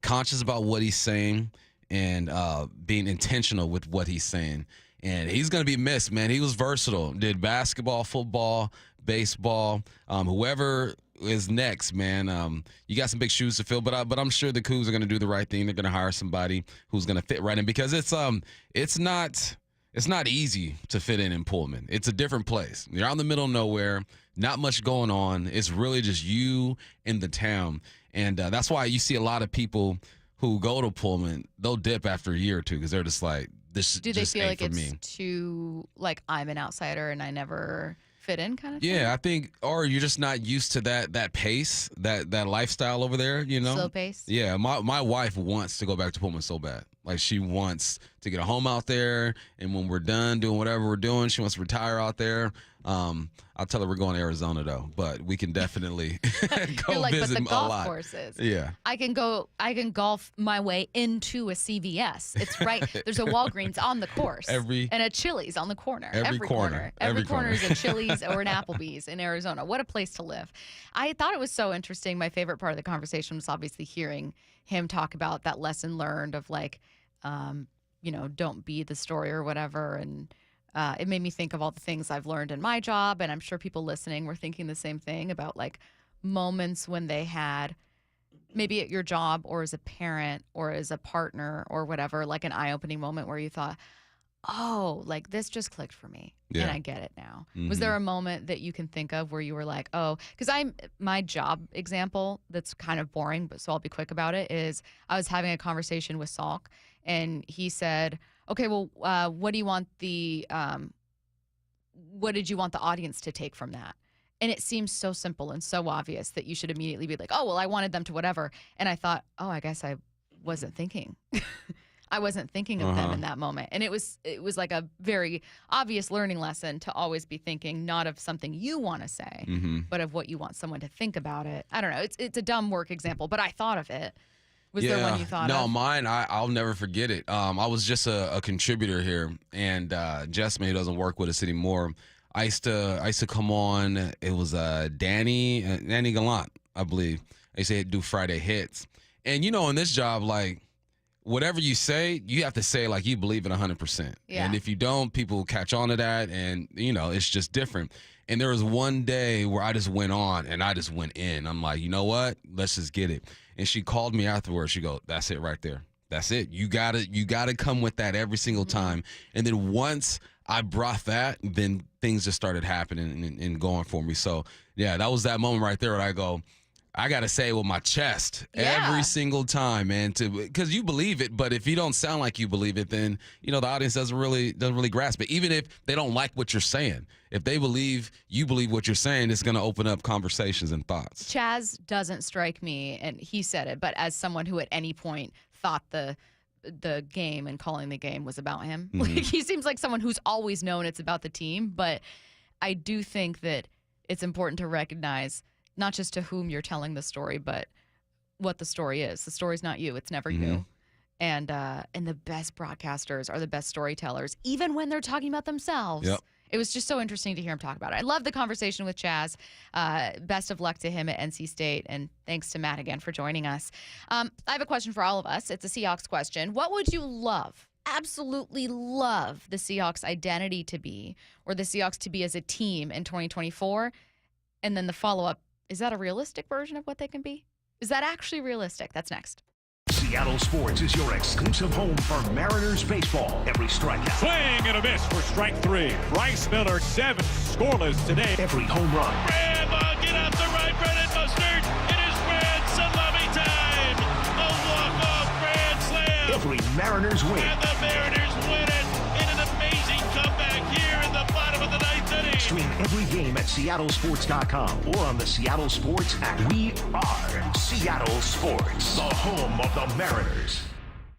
conscious about what he's saying and being intentional with what he's saying. And he's going to be missed, man. He was versatile. Did basketball, football, baseball. Whoever is next, man, you got some big shoes to fill. But I'm sure the Cougs are going to do the right thing. They're going to hire somebody who's going to fit right in, because it's not easy to fit in Pullman. It's a different place. You're out in the middle of nowhere, not much going on. It's really just you and the town. And that's why you see a lot of people who go to Pullman, they'll dip after a year or two because they're just like, this do they just feel ain't like for it's me. too, like, I'm an outsider and I never fit in kind of thing? Yeah, I think, or you're just not used to that pace, that lifestyle over there, Slow pace? Yeah, my wife wants to go back to Pullman so bad. Like, she wants to get a home out there, and when we're done doing whatever we're doing, she wants to retire out there. I'll tell her we're going to Arizona, though, but we can definitely go visit but the golf a lot. Courses. Yeah. I can golf my way into a CVS. It's right. There's a Walgreens on the course. And a Chili's on the corner. Every corner. Every corner is a Chili's or an Applebee's in Arizona. What a place to live. I thought it was so interesting. My favorite part of the conversation was obviously hearing him talk about that lesson learned of like, don't be the story or whatever. And it made me think of all the things I've learned in my job, and I'm sure people listening were thinking the same thing about like moments when they had maybe at your job or as a parent or as a partner or whatever, like an eye-opening moment where you thought, oh, like this just clicked for me and I get it now. Mm-hmm. Was there a moment that you can think of where you were like, oh, because my job example that's kind of boring, but so I'll be quick about it, is I was having a conversation with Salk and he said, okay, well, what do you want what did you want the audience to take from that? And it seems so simple and so obvious that you should immediately be like, oh, well, I wanted them to whatever. And I thought, oh, I guess I wasn't thinking. I wasn't thinking of them in that moment. And it was like a very obvious learning lesson to always be thinking not of something you want to say, but of what you want someone to think about it. I don't know. It's a dumb work example, but I thought of it. Was there one you thought of? No, mine, I'll never forget it. I was just a contributor here, and Jess May doesn't work with us anymore. I used to come on. It was Danny Gallant, I believe. I used to do Friday hits. And, in this job, like, whatever you say, you have to say like you believe it 100%. Yeah. And if you don't, people catch on to that, and, it's just different. And there was one day where I just went on, and I just went in. I'm like, you know what? Let's just get it. And she called me afterwards. She goes, that's it right there. That's it. You gotta come with that every single time. And then once I brought that, then things just started happening and going for me. So, yeah, that was that moment right there where I go, I got to say it with my chest every single time, man, because you believe it. But if you don't sound like you believe it, then, the audience doesn't really grasp it. Even if they don't like what you're saying, if they believe you believe what you're saying, it's going to open up conversations and thoughts. Chaz doesn't strike me, and he said it, but as someone who at any point thought the game and calling the game was about him. Mm-hmm. Like, he seems like someone who's always known it's about the team, but I do think that it's important to recognize not just to whom you're telling the story, but what the story is. The story's not you. It's never you. And the best broadcasters are the best storytellers, even when they're talking about themselves. Yep. It was just so interesting to hear him talk about it. I love the conversation with Chaz. Best of luck to him at NC State, and thanks to Matt again for joining us. I have a question for all of us. It's a Seahawks question. What would you love, absolutely love, the Seahawks identity to be, or the Seahawks to be as a team in 2024? And then the follow-up, is that a realistic version of what they can be? Is that actually realistic? That's next. Seattle Sports is your exclusive home for Mariners baseball. Every strikeout. Swing and a miss for strike three. Bryce Miller, 7 scoreless today. Every home run. Brad Ball, get out the right, Brennan Mustard. It is Brad salami time. A walk-off grand slam. Every Mariners win. And the Mariners win it in an amazing comeback here in the bottom of the 9th inning. Stream every game at seattlesports.com or on the Seattle Sports app. We are Seattle Sports, the home of the Mariners.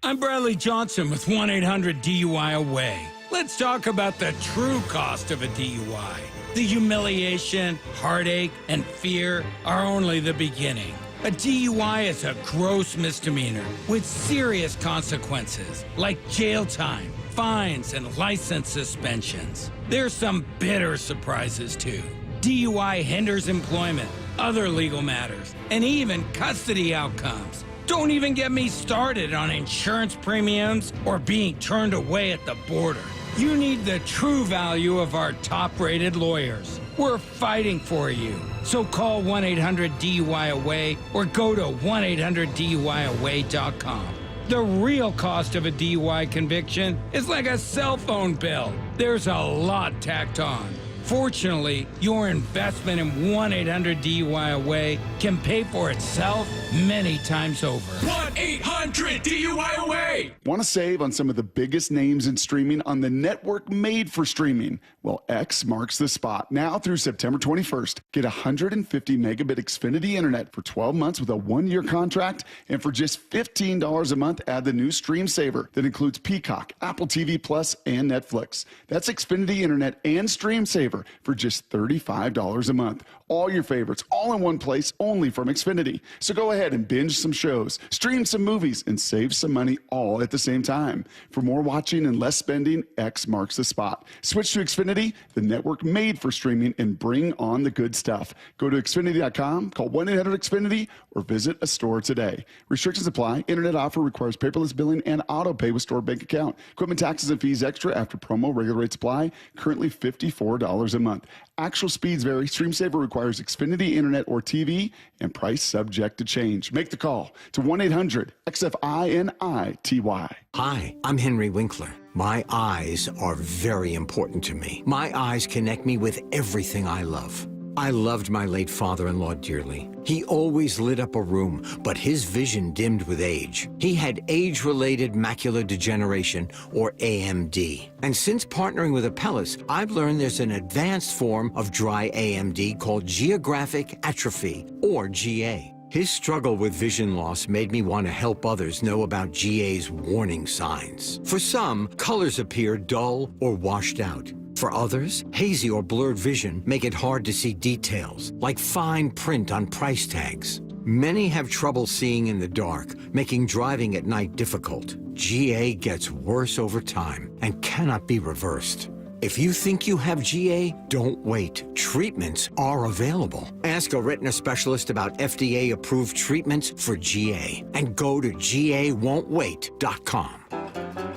I'm Bradley Johnson with 1-800-DUI-AWAY. Let's talk about the true cost of a DUI. The humiliation, heartache, and fear are only the beginning. A DUI is a gross misdemeanor with serious consequences, like jail time, fines, and license suspensions. There's some bitter surprises, too. DUI hinders employment, other legal matters, and even custody outcomes. Don't even get me started on insurance premiums or being turned away at the border. You need the true value of our top-rated lawyers. We're fighting for you. So call 1-800-DUI-AWAY or go to 1-800-DUI-AWAY.com. The real cost of a DUI conviction is like a cell phone bill. There's a lot tacked on. Fortunately, your investment in 1-800-DUI-AWAY can pay for itself many times over. 1-800 1-800 DUI away. Want to save on some of the biggest names in streaming on the network made for streaming? Well, X marks the spot. Now through September 21st, get 150 megabit Xfinity internet for 12 months with a 1-year contract. And for just $15 a month, add the new Stream Saver that includes Peacock, Apple TV Plus, and Netflix. That's Xfinity internet and Stream Saver for just $35 a month. All your favorites, all in one place, only from Xfinity. So go ahead and binge some shows, stream some movies, and save some money all at the same time. For more watching and less spending, X marks the spot. Switch to Xfinity, the network made for streaming, and bring on the good stuff. Go to Xfinity.com, call 1-800-XFINITY, or visit a store today. Restrictions apply. Internet offer requires paperless billing and auto pay with store bank account. Equipment taxes and fees extra after promo. Regular rates apply. Currently $54 a month. Actual speeds vary. Stream Saver requires Xfinity internet or TV, and price subject to change. Make the call to 1-800-XFINITY. Hi, I'm Henry Winkler. My eyes are very important to me. My eyes connect me with everything I love. I loved my late father-in-law dearly. He always lit up a room, but his vision dimmed with age. He had age-related macular degeneration, or AMD. And since partnering with Apellis, I've learned there's an advanced form of dry AMD called geographic atrophy, or GA. His struggle with vision loss made me want to help others know about GA's warning signs. For some, colors appear dull or washed out. For others, hazy or blurred vision make it hard to see details, like fine print on price tags. Many have trouble seeing in the dark, making driving at night difficult. GA gets worse over time and cannot be reversed. If you think you have GA, don't wait. Treatments are available. Ask a retina specialist about FDA-approved treatments for GA and go to GAWon'tWait.com.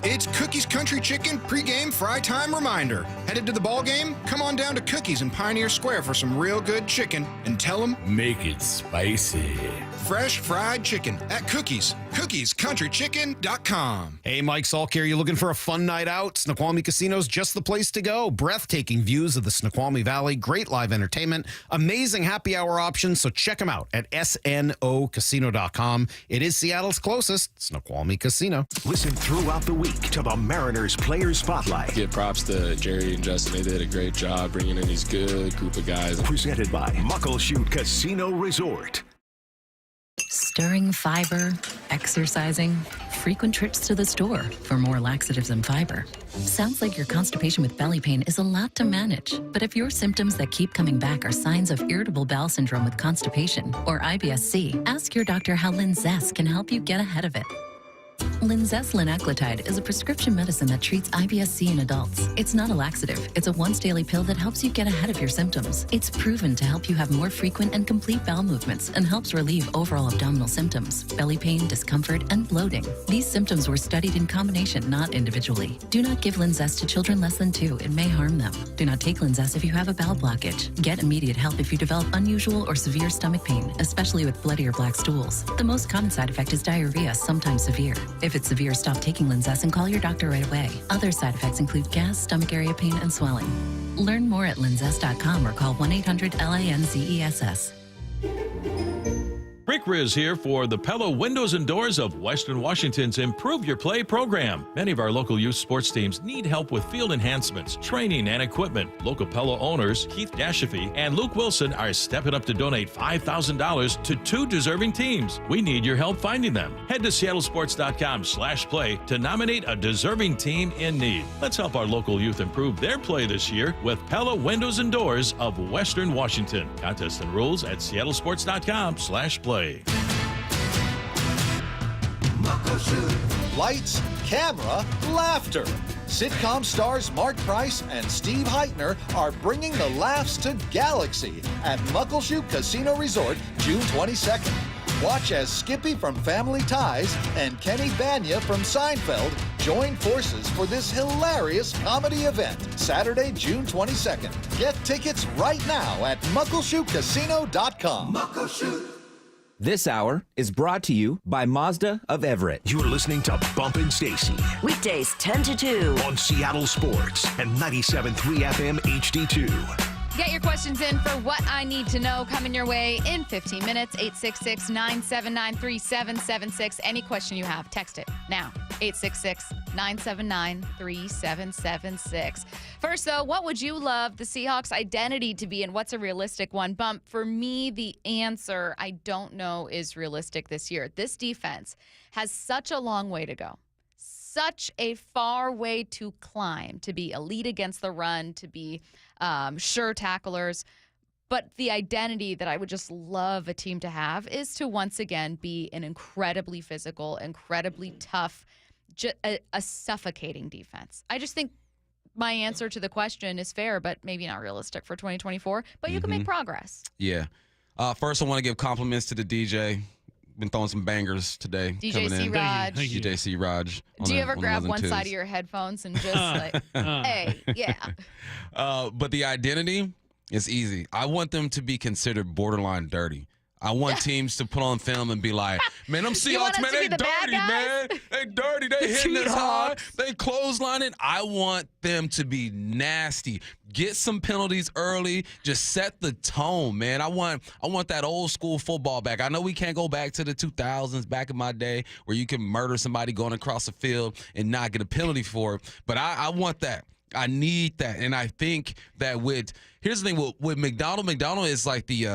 It's Cookies Country Chicken pregame fry time reminder. Headed to the ball game? Come on down to Cookies in Pioneer Square for some real good chicken and tell them, make it spicy. Fresh fried chicken at Cookies. CookiesCountryChicken.com. Hey, Mike Salk here. You looking for a fun night out? Snoqualmie Casino's just the place to go. Breathtaking views of the Snoqualmie Valley, great live entertainment, amazing happy hour options. So check them out at snocasino.com. It is Seattle's closest Snoqualmie Casino. Listen throughout the week to the Mariners Player Spotlight. Give props to Jerry and Justin. They did a great job bringing in these good group of guys. Presented by Muckleshoot Casino Resort. Stirring fiber, exercising, frequent trips to the store for more laxatives and fiber. Sounds like your constipation with belly pain is a lot to manage. But if your symptoms that keep coming back are signs of irritable bowel syndrome with constipation or IBS-C, ask your doctor how Linzess can help you get ahead of it. Linzess linaclotide is a prescription medicine that treats IBS-C in adults. It's not a laxative. It's a once-daily pill that helps you get ahead of your symptoms. It's proven to help you have more frequent and complete bowel movements and helps relieve overall abdominal symptoms, belly pain, discomfort, and bloating. These symptoms were studied in combination, not individually. Do not give Linzess to children less than 2. It may harm them. Do not take Linzess if you have a bowel blockage. Get immediate help if you develop unusual or severe stomach pain, especially with bloody or black stools. The most common side effect is diarrhea, sometimes severe. If it's severe, stop taking Linzess and call your doctor right away. Other side effects include gas, stomach area pain, and swelling. Learn more at linzess.com or call 1-800-LINZESS. Rick Riz here for the Pella Windows and Doors of Western Washington's Improve Your Play program. Many of our local youth sports teams need help with field enhancements, training, and equipment. Local Pella owners Keith Dashafy and Luke Wilson are stepping up to donate $5,000 to 2 deserving teams. We need your help finding them. Head to seattlesports.com/play to nominate a deserving team in need. Let's help our local youth improve their play this year with Pella Windows and Doors of Western Washington. Contest and rules at seattlesports.com/play. Lights, camera, laughter. Sitcom stars Mark Price and Steve Heitner are bringing the laughs to Galaxy at Muckleshoot Casino Resort June 22nd. Watch as Skippy from Family Ties and Kenny Banya from Seinfeld join forces for this hilarious comedy event Saturday, June 22nd. Get tickets right now at muckleshootcasino.com. Muckleshoot. This hour is brought to you by Mazda of Everett. You're listening to Bumpin' Stacy. Weekdays 10 to 2. On Seattle Sports and 97.3 FM HD2. Get your questions in for What I Need to Know coming your way in 15 minutes. 866-979-3776. Any question you have, text it now. 866-979-3776. First, though, what would you love the Seahawks' identity to be, and what's a realistic one? Bump, for me, the answer, I don't know, is realistic this year. This defense has such a long way to go. Such a far way to climb to be elite against the run, to be sure tacklers. But the identity that I would just love a team to have is to once again be an incredibly physical, incredibly tough, a suffocating defense. I just think my answer to the question is fair, but maybe not realistic for 2024. But you can make progress. Yeah. First, I want to give compliments to the DJ. Been throwing some bangers today. DJ C. Raj. DJ C. Raj. Do you ever grab one side of your headphones and just like, hey, yeah. But the identity is easy. I want them to be considered borderline dirty. I want teams to put on film and be like, man, them Seahawks, man, they dirty, man. They dirty. They hitting it hard. They clotheslining. I want them to be nasty. Get some penalties early. Just set the tone, man. I want that old school football back. I know we can't go back to the 2000s, back in my day, where you can murder somebody going across the field and not get a penalty for it. But I want that. I need that. And I think that here's the thing with McDonald is like the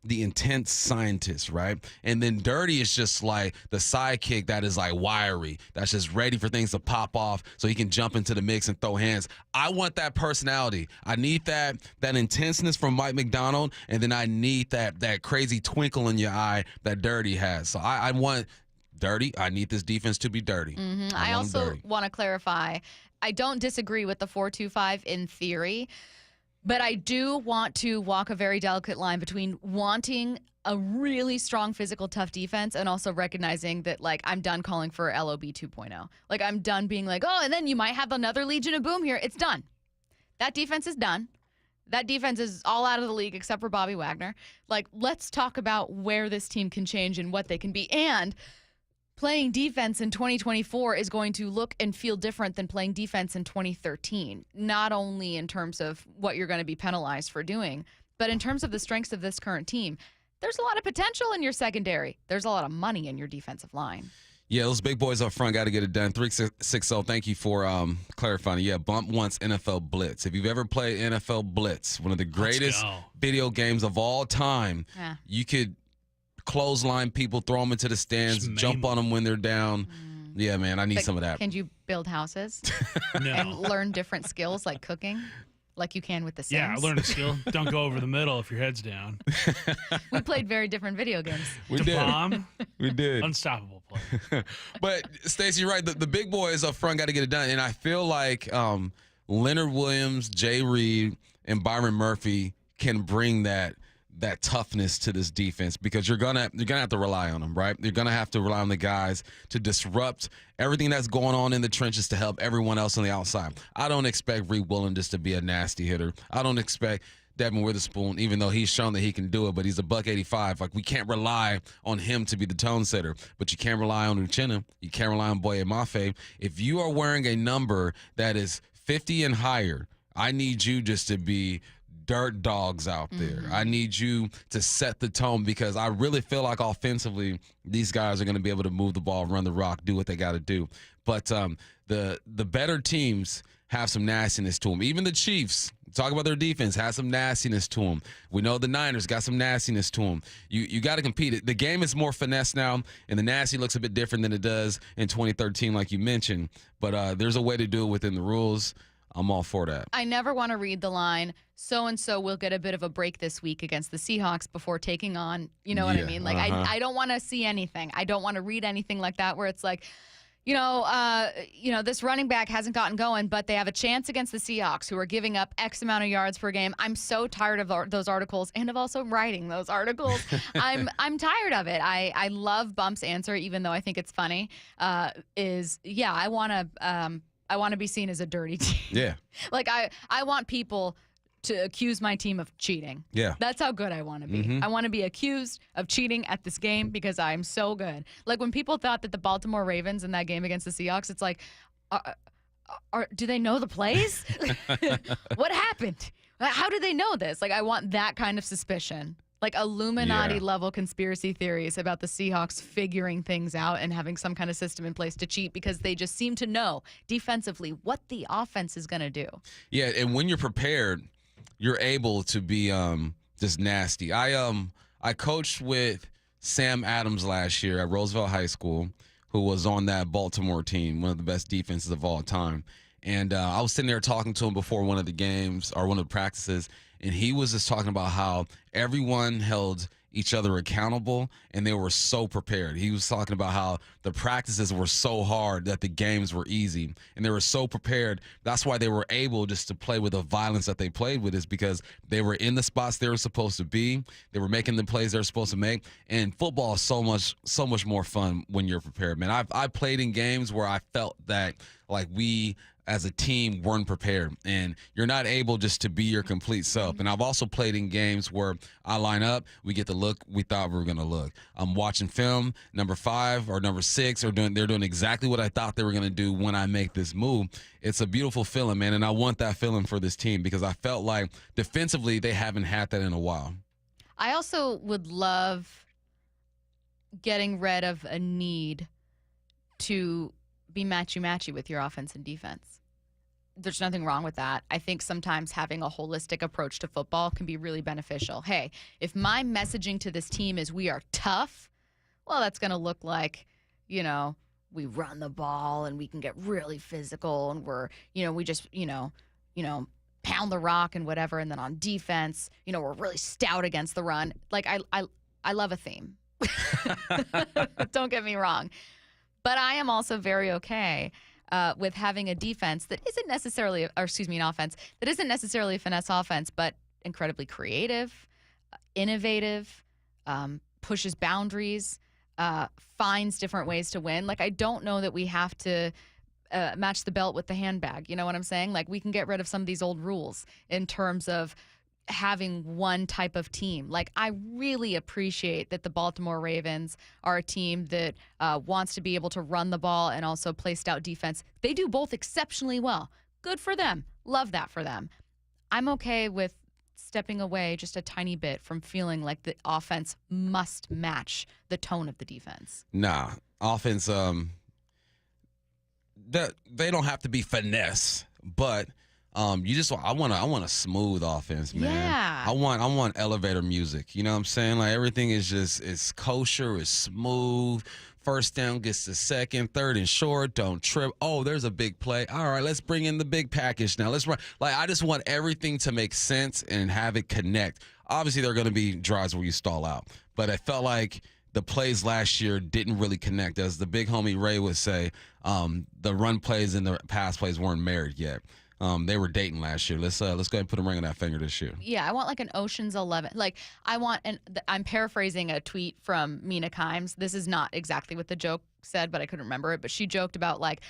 intense scientist, right? And then Dirty is just like the sidekick that is like wiry, that's just ready for things to pop off so he can jump into the mix and throw hands. I want that personality. I need that intenseness from Mike McDonald, and then I need that crazy twinkle in your eye that Dirty has. So I want dirty. I need this defense to be dirty. Mm-hmm. I also want to clarify, I don't disagree with the 4-2-5 in theory, but I do want to walk a very delicate line between wanting a really strong, physical, tough defense and also recognizing that, like, I'm done calling for LOB 2.0. Like, I'm done being like, oh, and then you might have another Legion of Boom here. It's done. That defense is done. That defense is all out of the league except for Bobby Wagner. Like, let's talk about where this team can change and what they can be. And playing defense in 2024 is going to look and feel different than playing defense in 2013, not only in terms of what you're going to be penalized for doing, but in terms of the strengths of this current team. There's a lot of potential in your secondary. There's a lot of money in your defensive line. Yeah, those big boys up front got to get it done. 360, thank you for clarifying. Yeah, Bump wants NFL Blitz. If you've ever played NFL Blitz, one of the greatest video games of all time, you could clothesline people, throw them into the stands, jump on them when they're down. Yeah, man, I need some of that. Can you build houses and learn different skills like cooking, like you can with the Sims? Yeah, learn a skill. Don't go over the middle if your head's down. We played very different video games. We did. Bomb. We did. Unstoppable play. But Stacey, you're right. The big boys up front got to get it done, and I feel like Leonard Williams, Jay Reed, and Byron Murphy can bring that toughness to this defense, because you're gonna have to rely on them, right? You're gonna have to rely on the guys to disrupt everything that's going on in the trenches to help everyone else on the outside. I don't expect Reed Willen just to be a nasty hitter. I don't expect Devin Witherspoon, even though he's shown that he can do it, but he's a $185. Like, we can't rely on him to be the tone setter, but you can't rely on Uchenna. You can't rely on Boye Mafe. If you are wearing a number that is 50 and higher, I need you just to be dirt dogs out there. I need you to set the tone, because I really feel like offensively these guys are going to be able to move the ball, run the rock, do what they got to do. But the better teams have some nastiness to them. Even the Chiefs, talk about their defense, has some nastiness to them. We know the Niners got some nastiness to them. You got to compete. The game is more finesse now, and the nasty looks a bit different than it does in 2013, like you mentioned. But there's a way to do it within the rules. I'm all for that. I never want to read the line, so-and-so will get a bit of a break this week against the Seahawks before taking on, you know what I mean? Like, I don't want to see anything. I don't want to read anything like that where it's like, this running back hasn't gotten going, but they have a chance against the Seahawks, who are giving up X amount of yards per game. I'm so tired of those articles, and of also writing those articles. I'm tired of it. I love Bump's answer, even though I think it's funny, I want to be seen as a dirty team. Yeah. Like, I want people to accuse my team of cheating. Yeah. That's how good I want to be. I want to be accused of cheating at this game because I'm so good. Like, when people thought that the Baltimore Ravens in that game against the Seahawks, it's like, do they know the plays? What happened? How do they know this? Like, I want that kind of suspicion. Like Illuminati level conspiracy theories about the Seahawks figuring things out and having some kind of system in place to cheat because they just seem to know defensively what the offense is going to do. Yeah, and when you're prepared, you're able to be just nasty. I coached with Sam Adams last year at Roosevelt High School, who was on that Baltimore team, one of the best defenses of all time. And I was sitting there talking to him before one of the games or one of the practices, and he was just talking about how everyone held each other accountable and they were so prepared. He was talking about how the practices were so hard that the games were easy, and they were so prepared. That's why they were able just to play with the violence that they played with, is because they were in the spots they were supposed to be. They were making the plays they were supposed to make, and football is so much more fun when you're prepared, man. I've played in games where I felt that like we as a team weren't prepared, and you're not able just to be your complete self. And I've also played in games where I line up, we get the look we thought we were going to look. I'm watching film, number 5 or number 6 they're doing exactly what I thought they were going to do when I make this move. It's a beautiful feeling, man, and I want that feeling for this team because I felt like defensively they haven't had that in a while. I also would love getting rid of a need to be matchy-matchy with your offense and defense. There's nothing wrong with that. I think sometimes having a holistic approach to football can be really beneficial. Hey, if my messaging to this team is we are tough, well, that's going to look like, we run the ball and we can get really physical and we just, pound the rock and whatever. And then on defense, we're really stout against the run. Like I love a theme. Don't get me wrong. But I am also very okay with having a defense that isn't necessarily, an offense that isn't necessarily a finesse offense, but incredibly creative, innovative, pushes boundaries, finds different ways to win. Like, I don't know that we have to match the belt with the handbag. You know what I'm saying? Like, we can get rid of some of these old rules in terms of having one type of team. Like, I really appreciate that the Baltimore Ravens are a team that wants to be able to run the ball and also play stout defense. They do both exceptionally well. Good for them. Love that for them. I'm okay with stepping away just a tiny bit from feeling like the offense must match the tone of the defense. Nah, offense, they don't have to be finesse, but I want a smooth offense, man. Yeah. I want elevator music. You know what I'm saying? Like, everything is just, it's kosher, it's smooth. First down gets to second, third and short, don't trip. Oh, there's a big play. All right, let's bring in the big package now. Let's run. Like, I just want everything to make sense and have it connect. Obviously, there are going to be drives where you stall out, but I felt like the plays last year didn't really connect. As the big homie Ray would say, the run plays and the pass plays weren't married yet. They were dating last year. Let's go ahead and put a ring on that finger this year. Yeah, I want like an Ocean's 11. Like, I'm paraphrasing a tweet from Mina Kimes. This is not exactly what the joke said, but I couldn't remember it. But she joked about, like,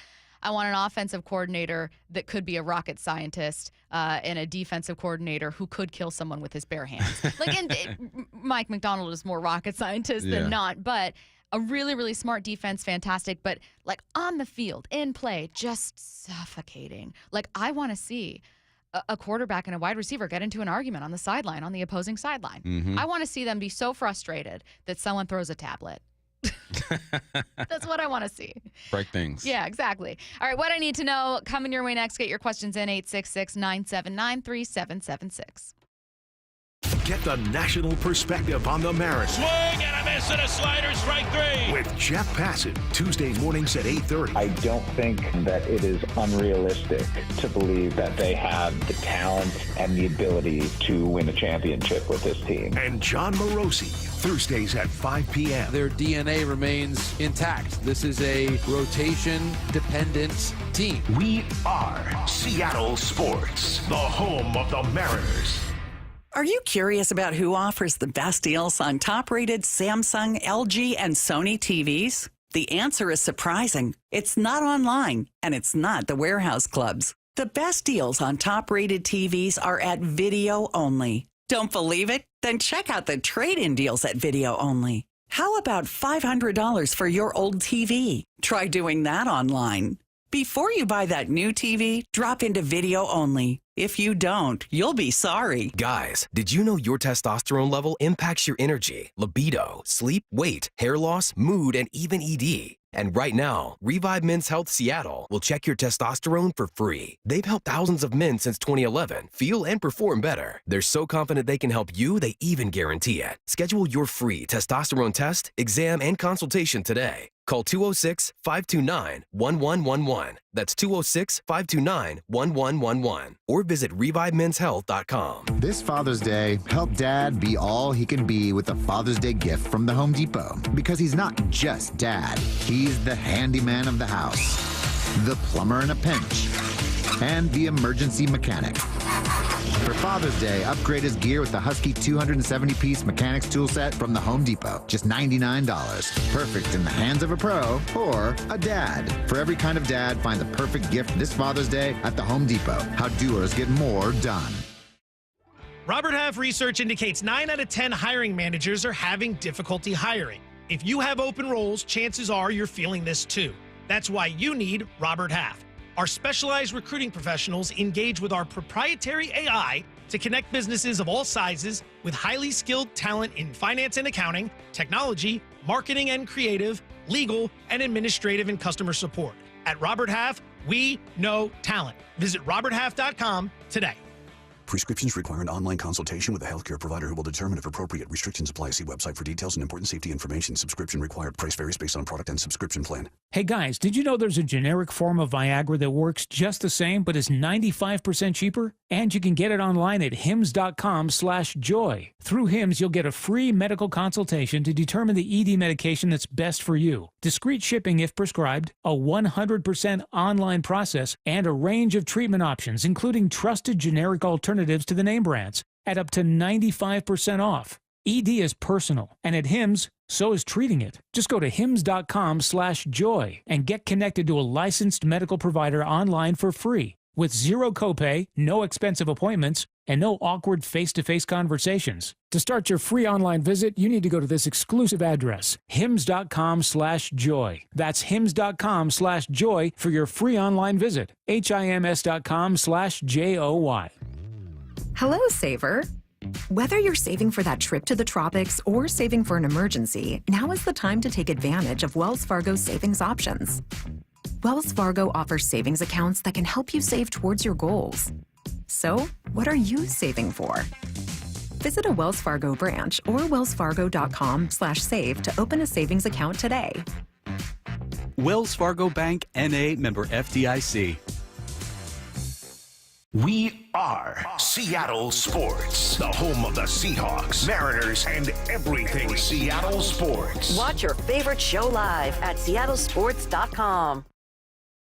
I want an offensive coordinator that could be a rocket scientist and a defensive coordinator who could kill someone with his bare hands. Like, Mike McDonald is more rocket scientist than not, but a really, really smart defense, fantastic. But, like, on the field, in play, just suffocating. Like, I want to see a quarterback and a wide receiver get into an argument on the sideline, on the opposing sideline. Mm-hmm. I want to see them be so frustrated that someone throws a tablet. That's what I want to see. Break things. Yeah, exactly. All right, what I need to know, coming your way next. Get your questions in, 866-979-3776. Get the national perspective on the Mariners. Swing and a miss and a slider, strike 3. With Jeff Bassett, Tuesday mornings at 8:30. I don't think that it is unrealistic to believe that they have the talent and the ability to win a championship with this team. And John Morosi, Thursdays at 5 p.m. Their DNA remains intact. This is a rotation-dependent team. We are Seattle Sports, the home of the Mariners. Are you curious about who offers the best deals on top-rated Samsung, LG, and Sony TVs? The answer is surprising. It's not online, and it's not the warehouse clubs. The best deals on top-rated TVs are at Video Only. Don't believe it? Then check out the trade-in deals at Video Only. How about $500 for your old TV? Try doing that online. Before you buy that new TV, drop into video only. If you don't, you'll be sorry. Guys, did you know your testosterone level impacts your energy, libido, sleep, weight, hair loss, mood, and even ED? And right now, Revive Men's Health Seattle will check your testosterone for free. They've helped thousands of men since 2011 feel and perform better. They're so confident they can help you, they even guarantee it. Schedule your free testosterone test, exam, and consultation today. Call 206-529-1111. That's 206-529-1111. Or visit ReviveMen'sHealth.com. This Father's Day, help Dad be all he can be with a Father's Day gift from the Home Depot. Because he's not just Dad. He's the handyman of the house, the plumber in a pinch, and the emergency mechanic. For Father's Day, upgrade his gear with the Husky 270-piece mechanics tool set from the Home Depot. Just $99. Perfect in the hands of a pro or a dad. For every kind of dad, find the perfect gift this Father's Day at the Home Depot. How doers get more done. Robert Half research indicates 9 out of 10 hiring managers are having difficulty hiring. If you have open roles, chances are you're feeling this too. That's why you need Robert Half. Our specialized recruiting professionals engage with our proprietary AI to connect businesses of all sizes with highly skilled talent in finance and accounting, technology, marketing and creative, legal, and administrative and customer support. At Robert Half, we know talent. Visit roberthalf.com today. Prescriptions require an online consultation with a healthcare provider who will determine if appropriate. Restrictions apply. See website for details and important safety information. Subscription required. Price varies based on product and subscription plan. Hey guys, did you know there's a generic form of Viagra that works just the same but is 95% cheaper? And you can get it online at hims.com/joy. Through Hims, you'll get a free medical consultation to determine the ED medication that's best for you. Discreet shipping if prescribed, a 100% online process, and a range of treatment options, including trusted generic alternatives to the name brands, at up to 95% off. ED is personal, and at Hims, so is treating it. Just go to hims.com/joy and get connected to a licensed medical provider online for free, with zero copay, no expensive appointments, and no awkward face-to-face conversations. To start your free online visit, you need to go to this exclusive address, hims.com/joy. That's hims.com/joy for your free online visit, hims.com/joy. Hello, Saver. Whether you're saving for that trip to the tropics or saving for an emergency, now is the time to take advantage of Wells Fargo's savings options. Wells Fargo offers savings accounts that can help you save towards your goals. So, what are you saving for? Visit a Wells Fargo branch or wellsfargo.com/save to open a savings account today. Wells Fargo Bank, N.A., member FDIC. We are Seattle Sports, the home of the Seahawks, Mariners, and everything Seattle sports. Watch your favorite show live at seattlesports.com.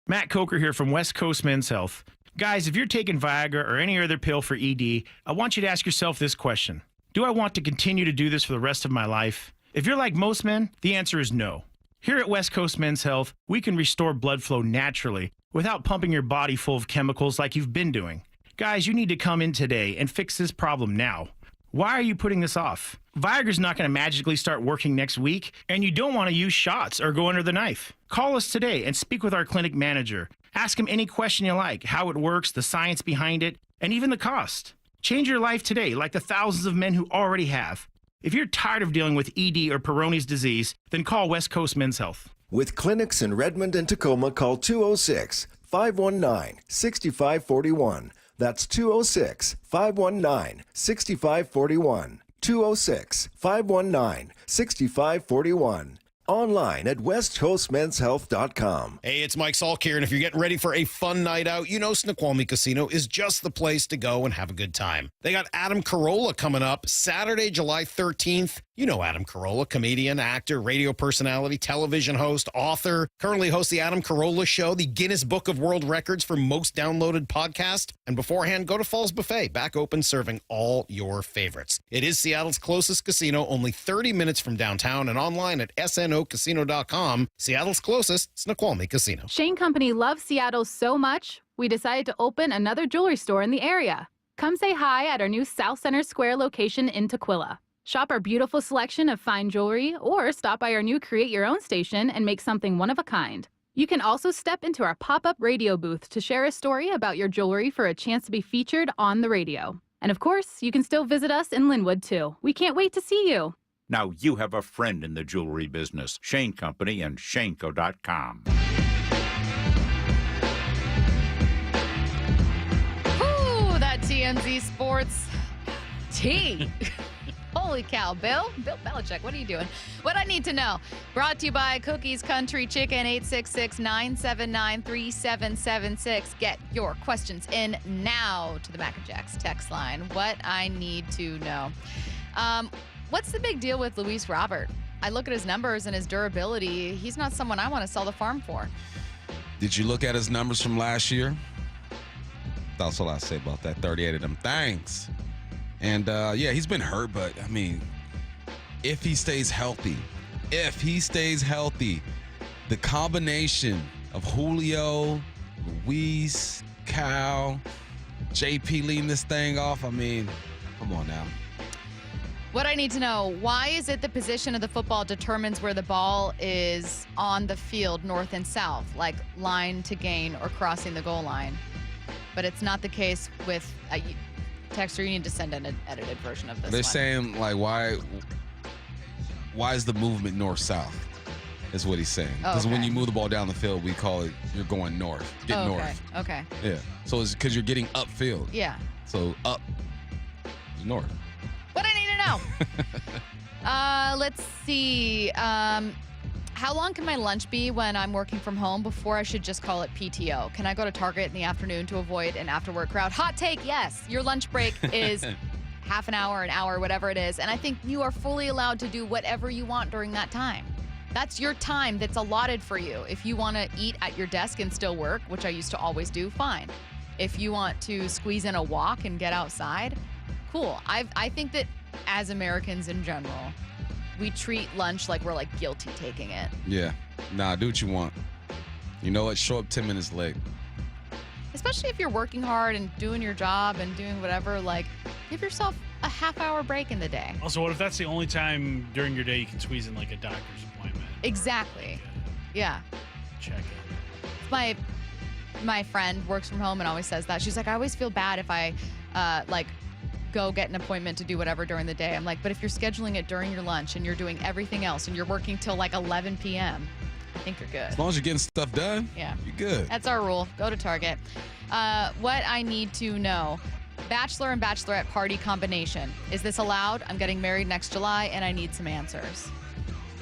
Matt Coker here from West Coast Men's Health. Guys, if you're taking Viagra or any other pill for ED, I want you to ask yourself this question. Do I want to continue to do this for the rest of my life? If you're like most men, the answer is no. Here at West Coast Men's Health, we can restore blood flow naturally without pumping your body full of chemicals like you've been doing. Guys, you need to come in today and fix this problem now. Why are you putting this off? Viagra's not going to magically start working next week, and you don't want to use shots or go under the knife. Call us today and speak with our clinic manager. Ask him any question you like, how it works, the science behind it, and even the cost. Change your life today like the thousands of men who already have. If you're tired of dealing with ED or Peyronie's disease, then call West Coast Men's Health. With clinics in Redmond and Tacoma, call 206-519-6541. That's 206-519-6541. 206-519-6541. Online at westcoastmenshealth.com. Hey, it's Mike Salk here, and if you're getting ready for a fun night out, you know Snoqualmie Casino is just the place to go and have a good time. They got Adam Carolla coming up Saturday, July 13th. You know Adam Carolla, comedian, actor, radio personality, television host, author, currently hosts the Adam Carolla Show, the Guinness Book of World Records for most downloaded podcast. And beforehand, go to Falls Buffet, back open, serving all your favorites. It is Seattle's closest casino, only 30 minutes from downtown, and online at snocasino.com. Seattle's closest Snoqualmie Casino. Shane Company loves Seattle so much, we decided to open another jewelry store in the area. Come say hi at our new South Center Square location in Tukwila. Shop our beautiful selection of fine jewelry or stop by our new Create Your Own station and make something one of a kind. You can also step into our pop-up radio booth to share a story about your jewelry for a chance to be featured on the radio. And of course, you can still visit us in Linwood, too. We can't wait to see you. Now you have a friend in the jewelry business. Shane Company and ShaneCo.com. Ooh, that TMZ Sports tea. Holy cow, Bill Belichick, what are you doing? What I need to know. Brought to you by Cookies Country Chicken, 866-979-3776. Get your questions in now to the Mac and Jacks text line. What I need to know. What's the big deal with Luis Robert? I look at his numbers and his durability. He's not someone I want to sell the farm for. Did you look at his numbers from last year? That's all I say about that. 38 of them. Thanks. And, yeah, he's been hurt, but, I mean, if he stays healthy, the combination of Julio, Luis, Cal, JP leading this thing off, I mean, come on now. What I need to know, why is it the position of the football determines where the ball is on the field, north and south, like line to gain or crossing the goal line? But it's not the case with... Texter, you need to send an edited version of this. They're one. saying, like, why is the movement north-south? Is what he's saying. Because when you move the ball down the field, we call it you're going north. Get north. Okay. Yeah. So it's because you're getting upfield. Yeah. So up is north. What I need to know. Let's see. How long can my lunch be when I'm working from home before I should just call it PTO? Can I go to Target in the afternoon to avoid an after-work crowd? Hot take, yes. Your lunch break is half an hour, whatever it is. And I think you are fully allowed to do whatever you want during that time. That's your time that's allotted for you. If you want to eat at your desk and still work, which I used to always do, fine. If you want to squeeze in a walk and get outside, cool. I think that as Americans in general, we treat lunch like we're like guilty taking it. Yeah. Nah, do what you want. You know what? Show up 10 minutes late. Especially if you're working hard and doing your job and doing whatever, like give yourself a half-hour break in the day. Also, what if that's the only time during your day you can squeeze in like a doctor's appointment? Exactly. Yeah. Check it. My friend works from home and always says that. She's like, I always feel bad if I go get an appointment to do whatever during the day. I'm like, but if you're scheduling it during your lunch and you're doing everything else and you're working till like 11 p.m., I think you're good. As long as you're getting stuff done, yeah, you're good. That's our rule. Go to Target. What I need to know. Bachelor and bachelorette party combination. Is this allowed? I'm getting married next July and I need some answers.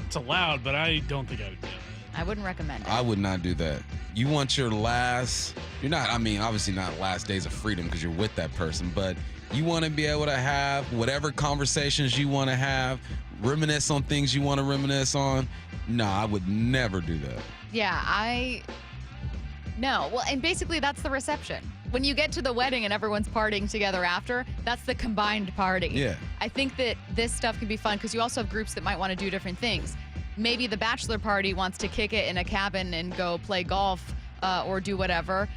It's allowed, but I don't think I would do it. I wouldn't recommend it. I would not do that. You want your obviously not last days of freedom because you're with that person, but you want to be able to have whatever conversations you want to have, reminisce on things you want to reminisce on. No, I would never do that. Yeah, no. Well, and basically that's the reception. When you get to the wedding and everyone's partying together after, that's the combined party. Yeah. I think that this stuff can be fun because you also have groups that might want to do different things. Maybe the bachelor party wants to kick it in a cabin and go play golf or do whatever.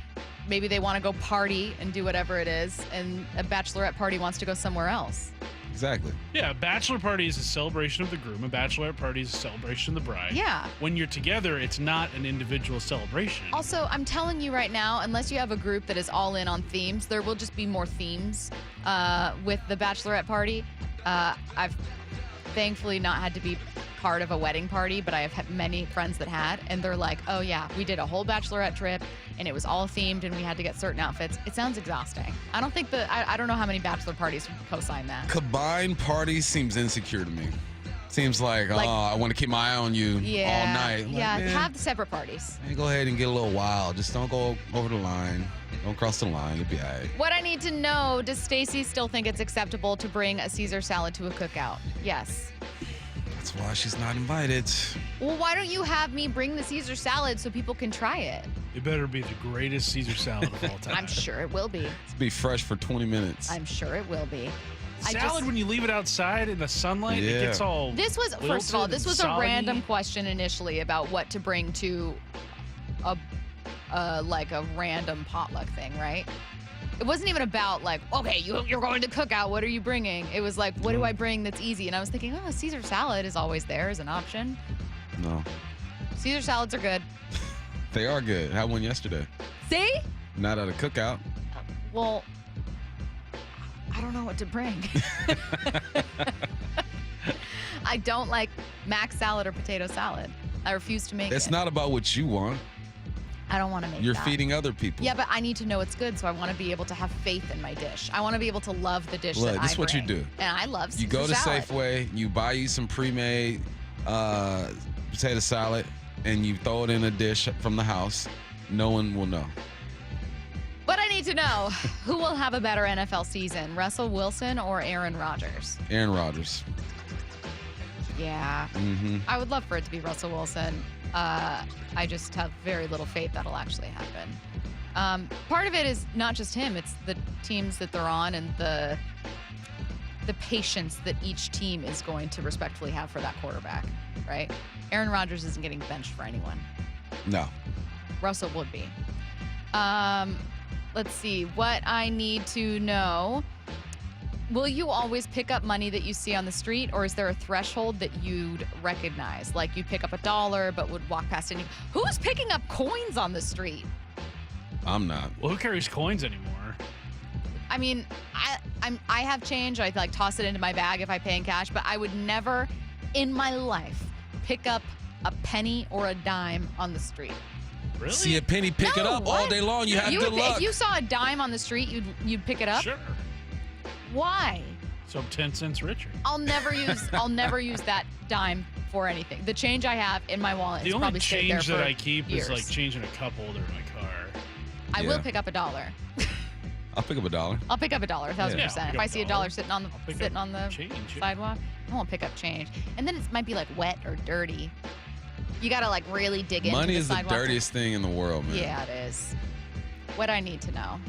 Maybe they want to go party and do whatever it is, and a bachelorette party wants to go somewhere else. Exactly. Yeah, a bachelor party is a celebration of the groom. A bachelorette party is a celebration of the bride. Yeah. When you're together, it's not an individual celebration. Also, I'm telling you right now, unless you have a group that is all in on themes, there will just be more themes with the bachelorette party. I've thankfully not had to be part of a wedding party, but I have had many friends that had, and they're like, oh yeah, we did a whole bachelorette trip and it was all themed and we had to get certain outfits. It sounds exhausting. I don't think I don't know how many bachelor parties would co-sign that. Combined parties seems insecure to me. Seems like I want to keep my eye on you all night. Yeah, have the separate parties. Hey, go ahead and get a little wild. Just don't go over the line. Don't cross the line. You'll be all right. What I need to know, does Stacy still think it's acceptable to bring a Caesar salad to a cookout? Yes. That's why she's not invited. Well, why don't you have me bring the Caesar salad so people can try it? It better be the greatest Caesar salad of all time. I'm sure it will be. It's be fresh for 20 minutes. I'm sure it will be. Salad, when you leave it outside in the sunlight, it gets all. This was, first of all, this was a random question initially about what to bring to a random potluck thing, right? It wasn't even about like, okay, you're going to cookout. What are you bringing? It was like, what do I bring that's easy? And I was thinking, oh, Caesar salad is always there as an option. No. Caesar salads are good. They are good. Had one yesterday. See? Not at a cookout. Well, I don't know what to bring. I don't like mac salad or potato salad. I refuse to make it. It's not about what you want. I don't want to make You're that. feeding other people. Yeah, but I need to know it's good, so I want to be able to have faith in my dish. I want to be able to love the dish Look, that this I is what you bring. do. And I love Caesar You go to salad. Safeway, you buy you some pre-made potato salad, and you throw it in a dish from the house. No one will know. But I need to know, who will have a better NFL season, Russell Wilson or Aaron Rodgers? Aaron Rodgers. Yeah. Mm-hmm. I would love for it to be Russell Wilson. I just have very little faith that'll actually happen. Part of it is not just him, it's the teams that they're on and the patience that each team is going to respectfully have for that quarterback, right? Aaron Rodgers isn't getting benched for anyone. No. Russell would be. Let's see. What I need to know. Will you always pick up money that you see on the street, or is there a threshold that you'd recognize? Like you'd pick up $1 but would walk past any. Who's picking up coins on the street? I'm not. Well, who carries coins anymore? I mean, I have change. I like toss it into my bag if I pay in cash, but I would never in my life pick up a penny or a dime on the street. Really? See a penny, pick it up all day long. You have good luck. If you saw a dime on the street, you'd pick it up? Sure. Why? So I'm 10 cents richer. I'll never use that dime for anything. The change I have in my wallet The is only probably stayed there change for that I keep years. is like changing a cup holder in my car. I will pick up $1. I'll pick up $1. I'll pick up $1, 1,000%. Yeah, If I see $1 sitting on the change, yeah. sidewalk, I won't pick up change. And then it might be like wet or dirty. You gotta like really dig into Money the is the sidewalk. dirtiest thing in the world, man. Yeah, it is. What I need to know.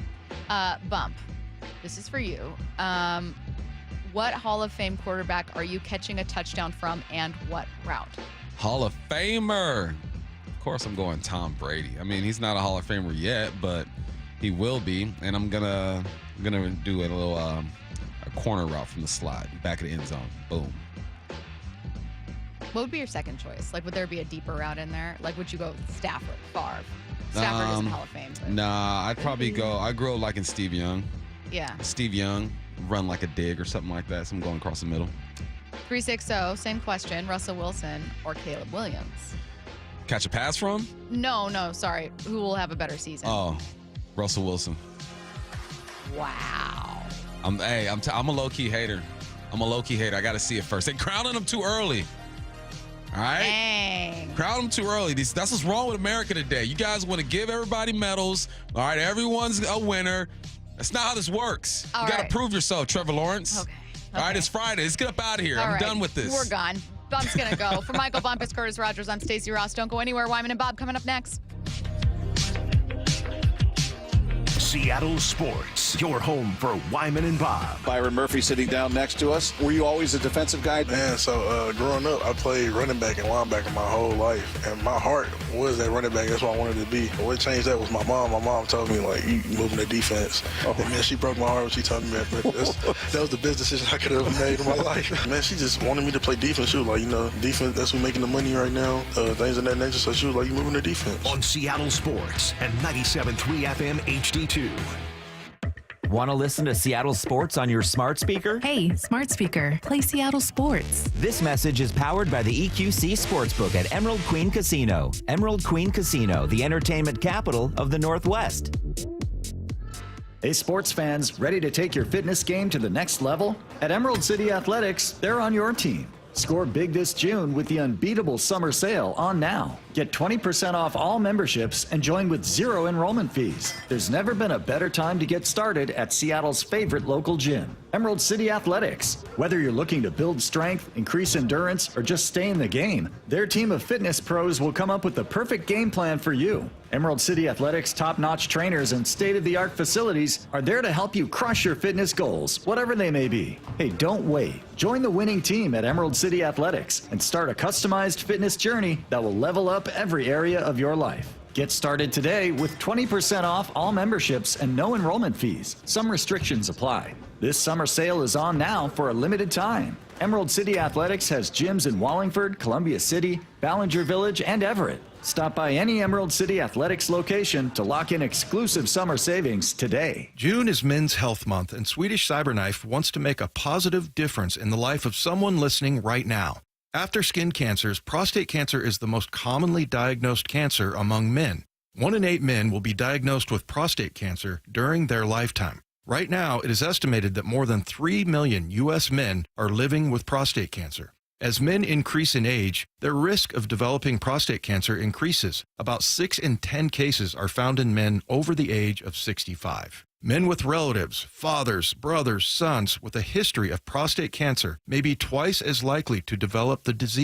Bump. This is for you. What Hall of Fame quarterback are you catching a touchdown from, and what route? Hall of Famer. Of course, I'm going Tom Brady. I mean, he's not a Hall of Famer yet, but he will be. And I'm gonna do a little a corner route from the slot, back of the end zone. Boom. What would be your second choice? Like, would there be a deeper route in there? Like, would you go Stafford, Favre? Stafford isn't Hall of Fame. But Nah, I'd probably go. I grew up liking Steve Young. yeah. Steve Young, run like a dig or something like that. So I'm going across the middle. 360, same question. Russell Wilson or Caleb Williams? Catch a pass from? No, sorry. Who will have a better season? Oh, Russell Wilson. Wow. I'm a low-key hater. I got to see it first. They crowning him too early. All right? Dang. Crown them too early. That's what's wrong with America today. You guys want to give everybody medals. All right, everyone's a winner. That's not how this works. All you got to right. prove yourself, Trevor Lawrence. Okay. All right, it's Friday. Let's get up out of here. All I'm right. done with this. We're gone. Bump's going to go. For Michael Bump, it's Curtis Rogers. I'm Stacey Ross. Don't go anywhere. Wyman and Bob coming up next. Seattle Sports, your home for Wyman and Bob. Byron Murphy sitting down next to us. Were you always a defensive guy? Man, so growing up, I played running back and linebacker my whole life. And my heart was that running back. That's what I wanted to be. But what changed that was my mom. My mom told me, like, you moving to defense. And, man, she broke my heart when she told me that. But that was the best decision I could have made in my life. Man, she just wanted me to play defense. She was like, defense, that's who's making the money right now. Things of that nature. So she was like, you moving to defense. On Seattle Sports and 97.3 FM HD2. Want to listen to Seattle Sports on your smart speaker? Hey, smart speaker, play Seattle Sports. This message is powered by the EQC Sportsbook at Emerald Queen Casino. Emerald Queen Casino, the entertainment capital of the Northwest. Hey, sports fans, ready to take your fitness game to the next level? At Emerald City Athletics, they're on your team. Score big this June with the unbeatable summer sale on now. Get 20% off all memberships and join with 0 enrollment fees. There's never been a better time to get started at Seattle's favorite local gym, Emerald City Athletics. Whether you're looking to build strength, increase endurance, or just stay in the game, their team of fitness pros will come up with the perfect game plan for you. Emerald City Athletics' top-notch trainers and state-of-the-art facilities are there to help you crush your fitness goals, whatever they may be. Hey, don't wait. Join the winning team at Emerald City Athletics and start a customized fitness journey that will level up every area of your life. Get started today with 20% off all memberships and no enrollment fees. Some restrictions apply. This summer sale is on now for a limited time. Emerald City Athletics has gyms in Wallingford, Columbia City, Ballinger Village, and Everett. Stop by any Emerald City Athletics location to lock in exclusive summer savings today. June is Men's Health Month, and Swedish Cyberknife wants to make a positive difference in the life of someone listening right now. After skin cancers, prostate cancer is the most commonly diagnosed cancer among men. 1 in 8 men will be diagnosed with prostate cancer during their lifetime. Right now, it is estimated that more than 3 million U.S. men are living with prostate cancer. As men increase in age, their risk of developing prostate cancer increases. About 6 in 10 cases are found in men over the age of 65. Men with relatives, fathers, brothers, sons with a history of prostate cancer may be twice as likely to develop the disease.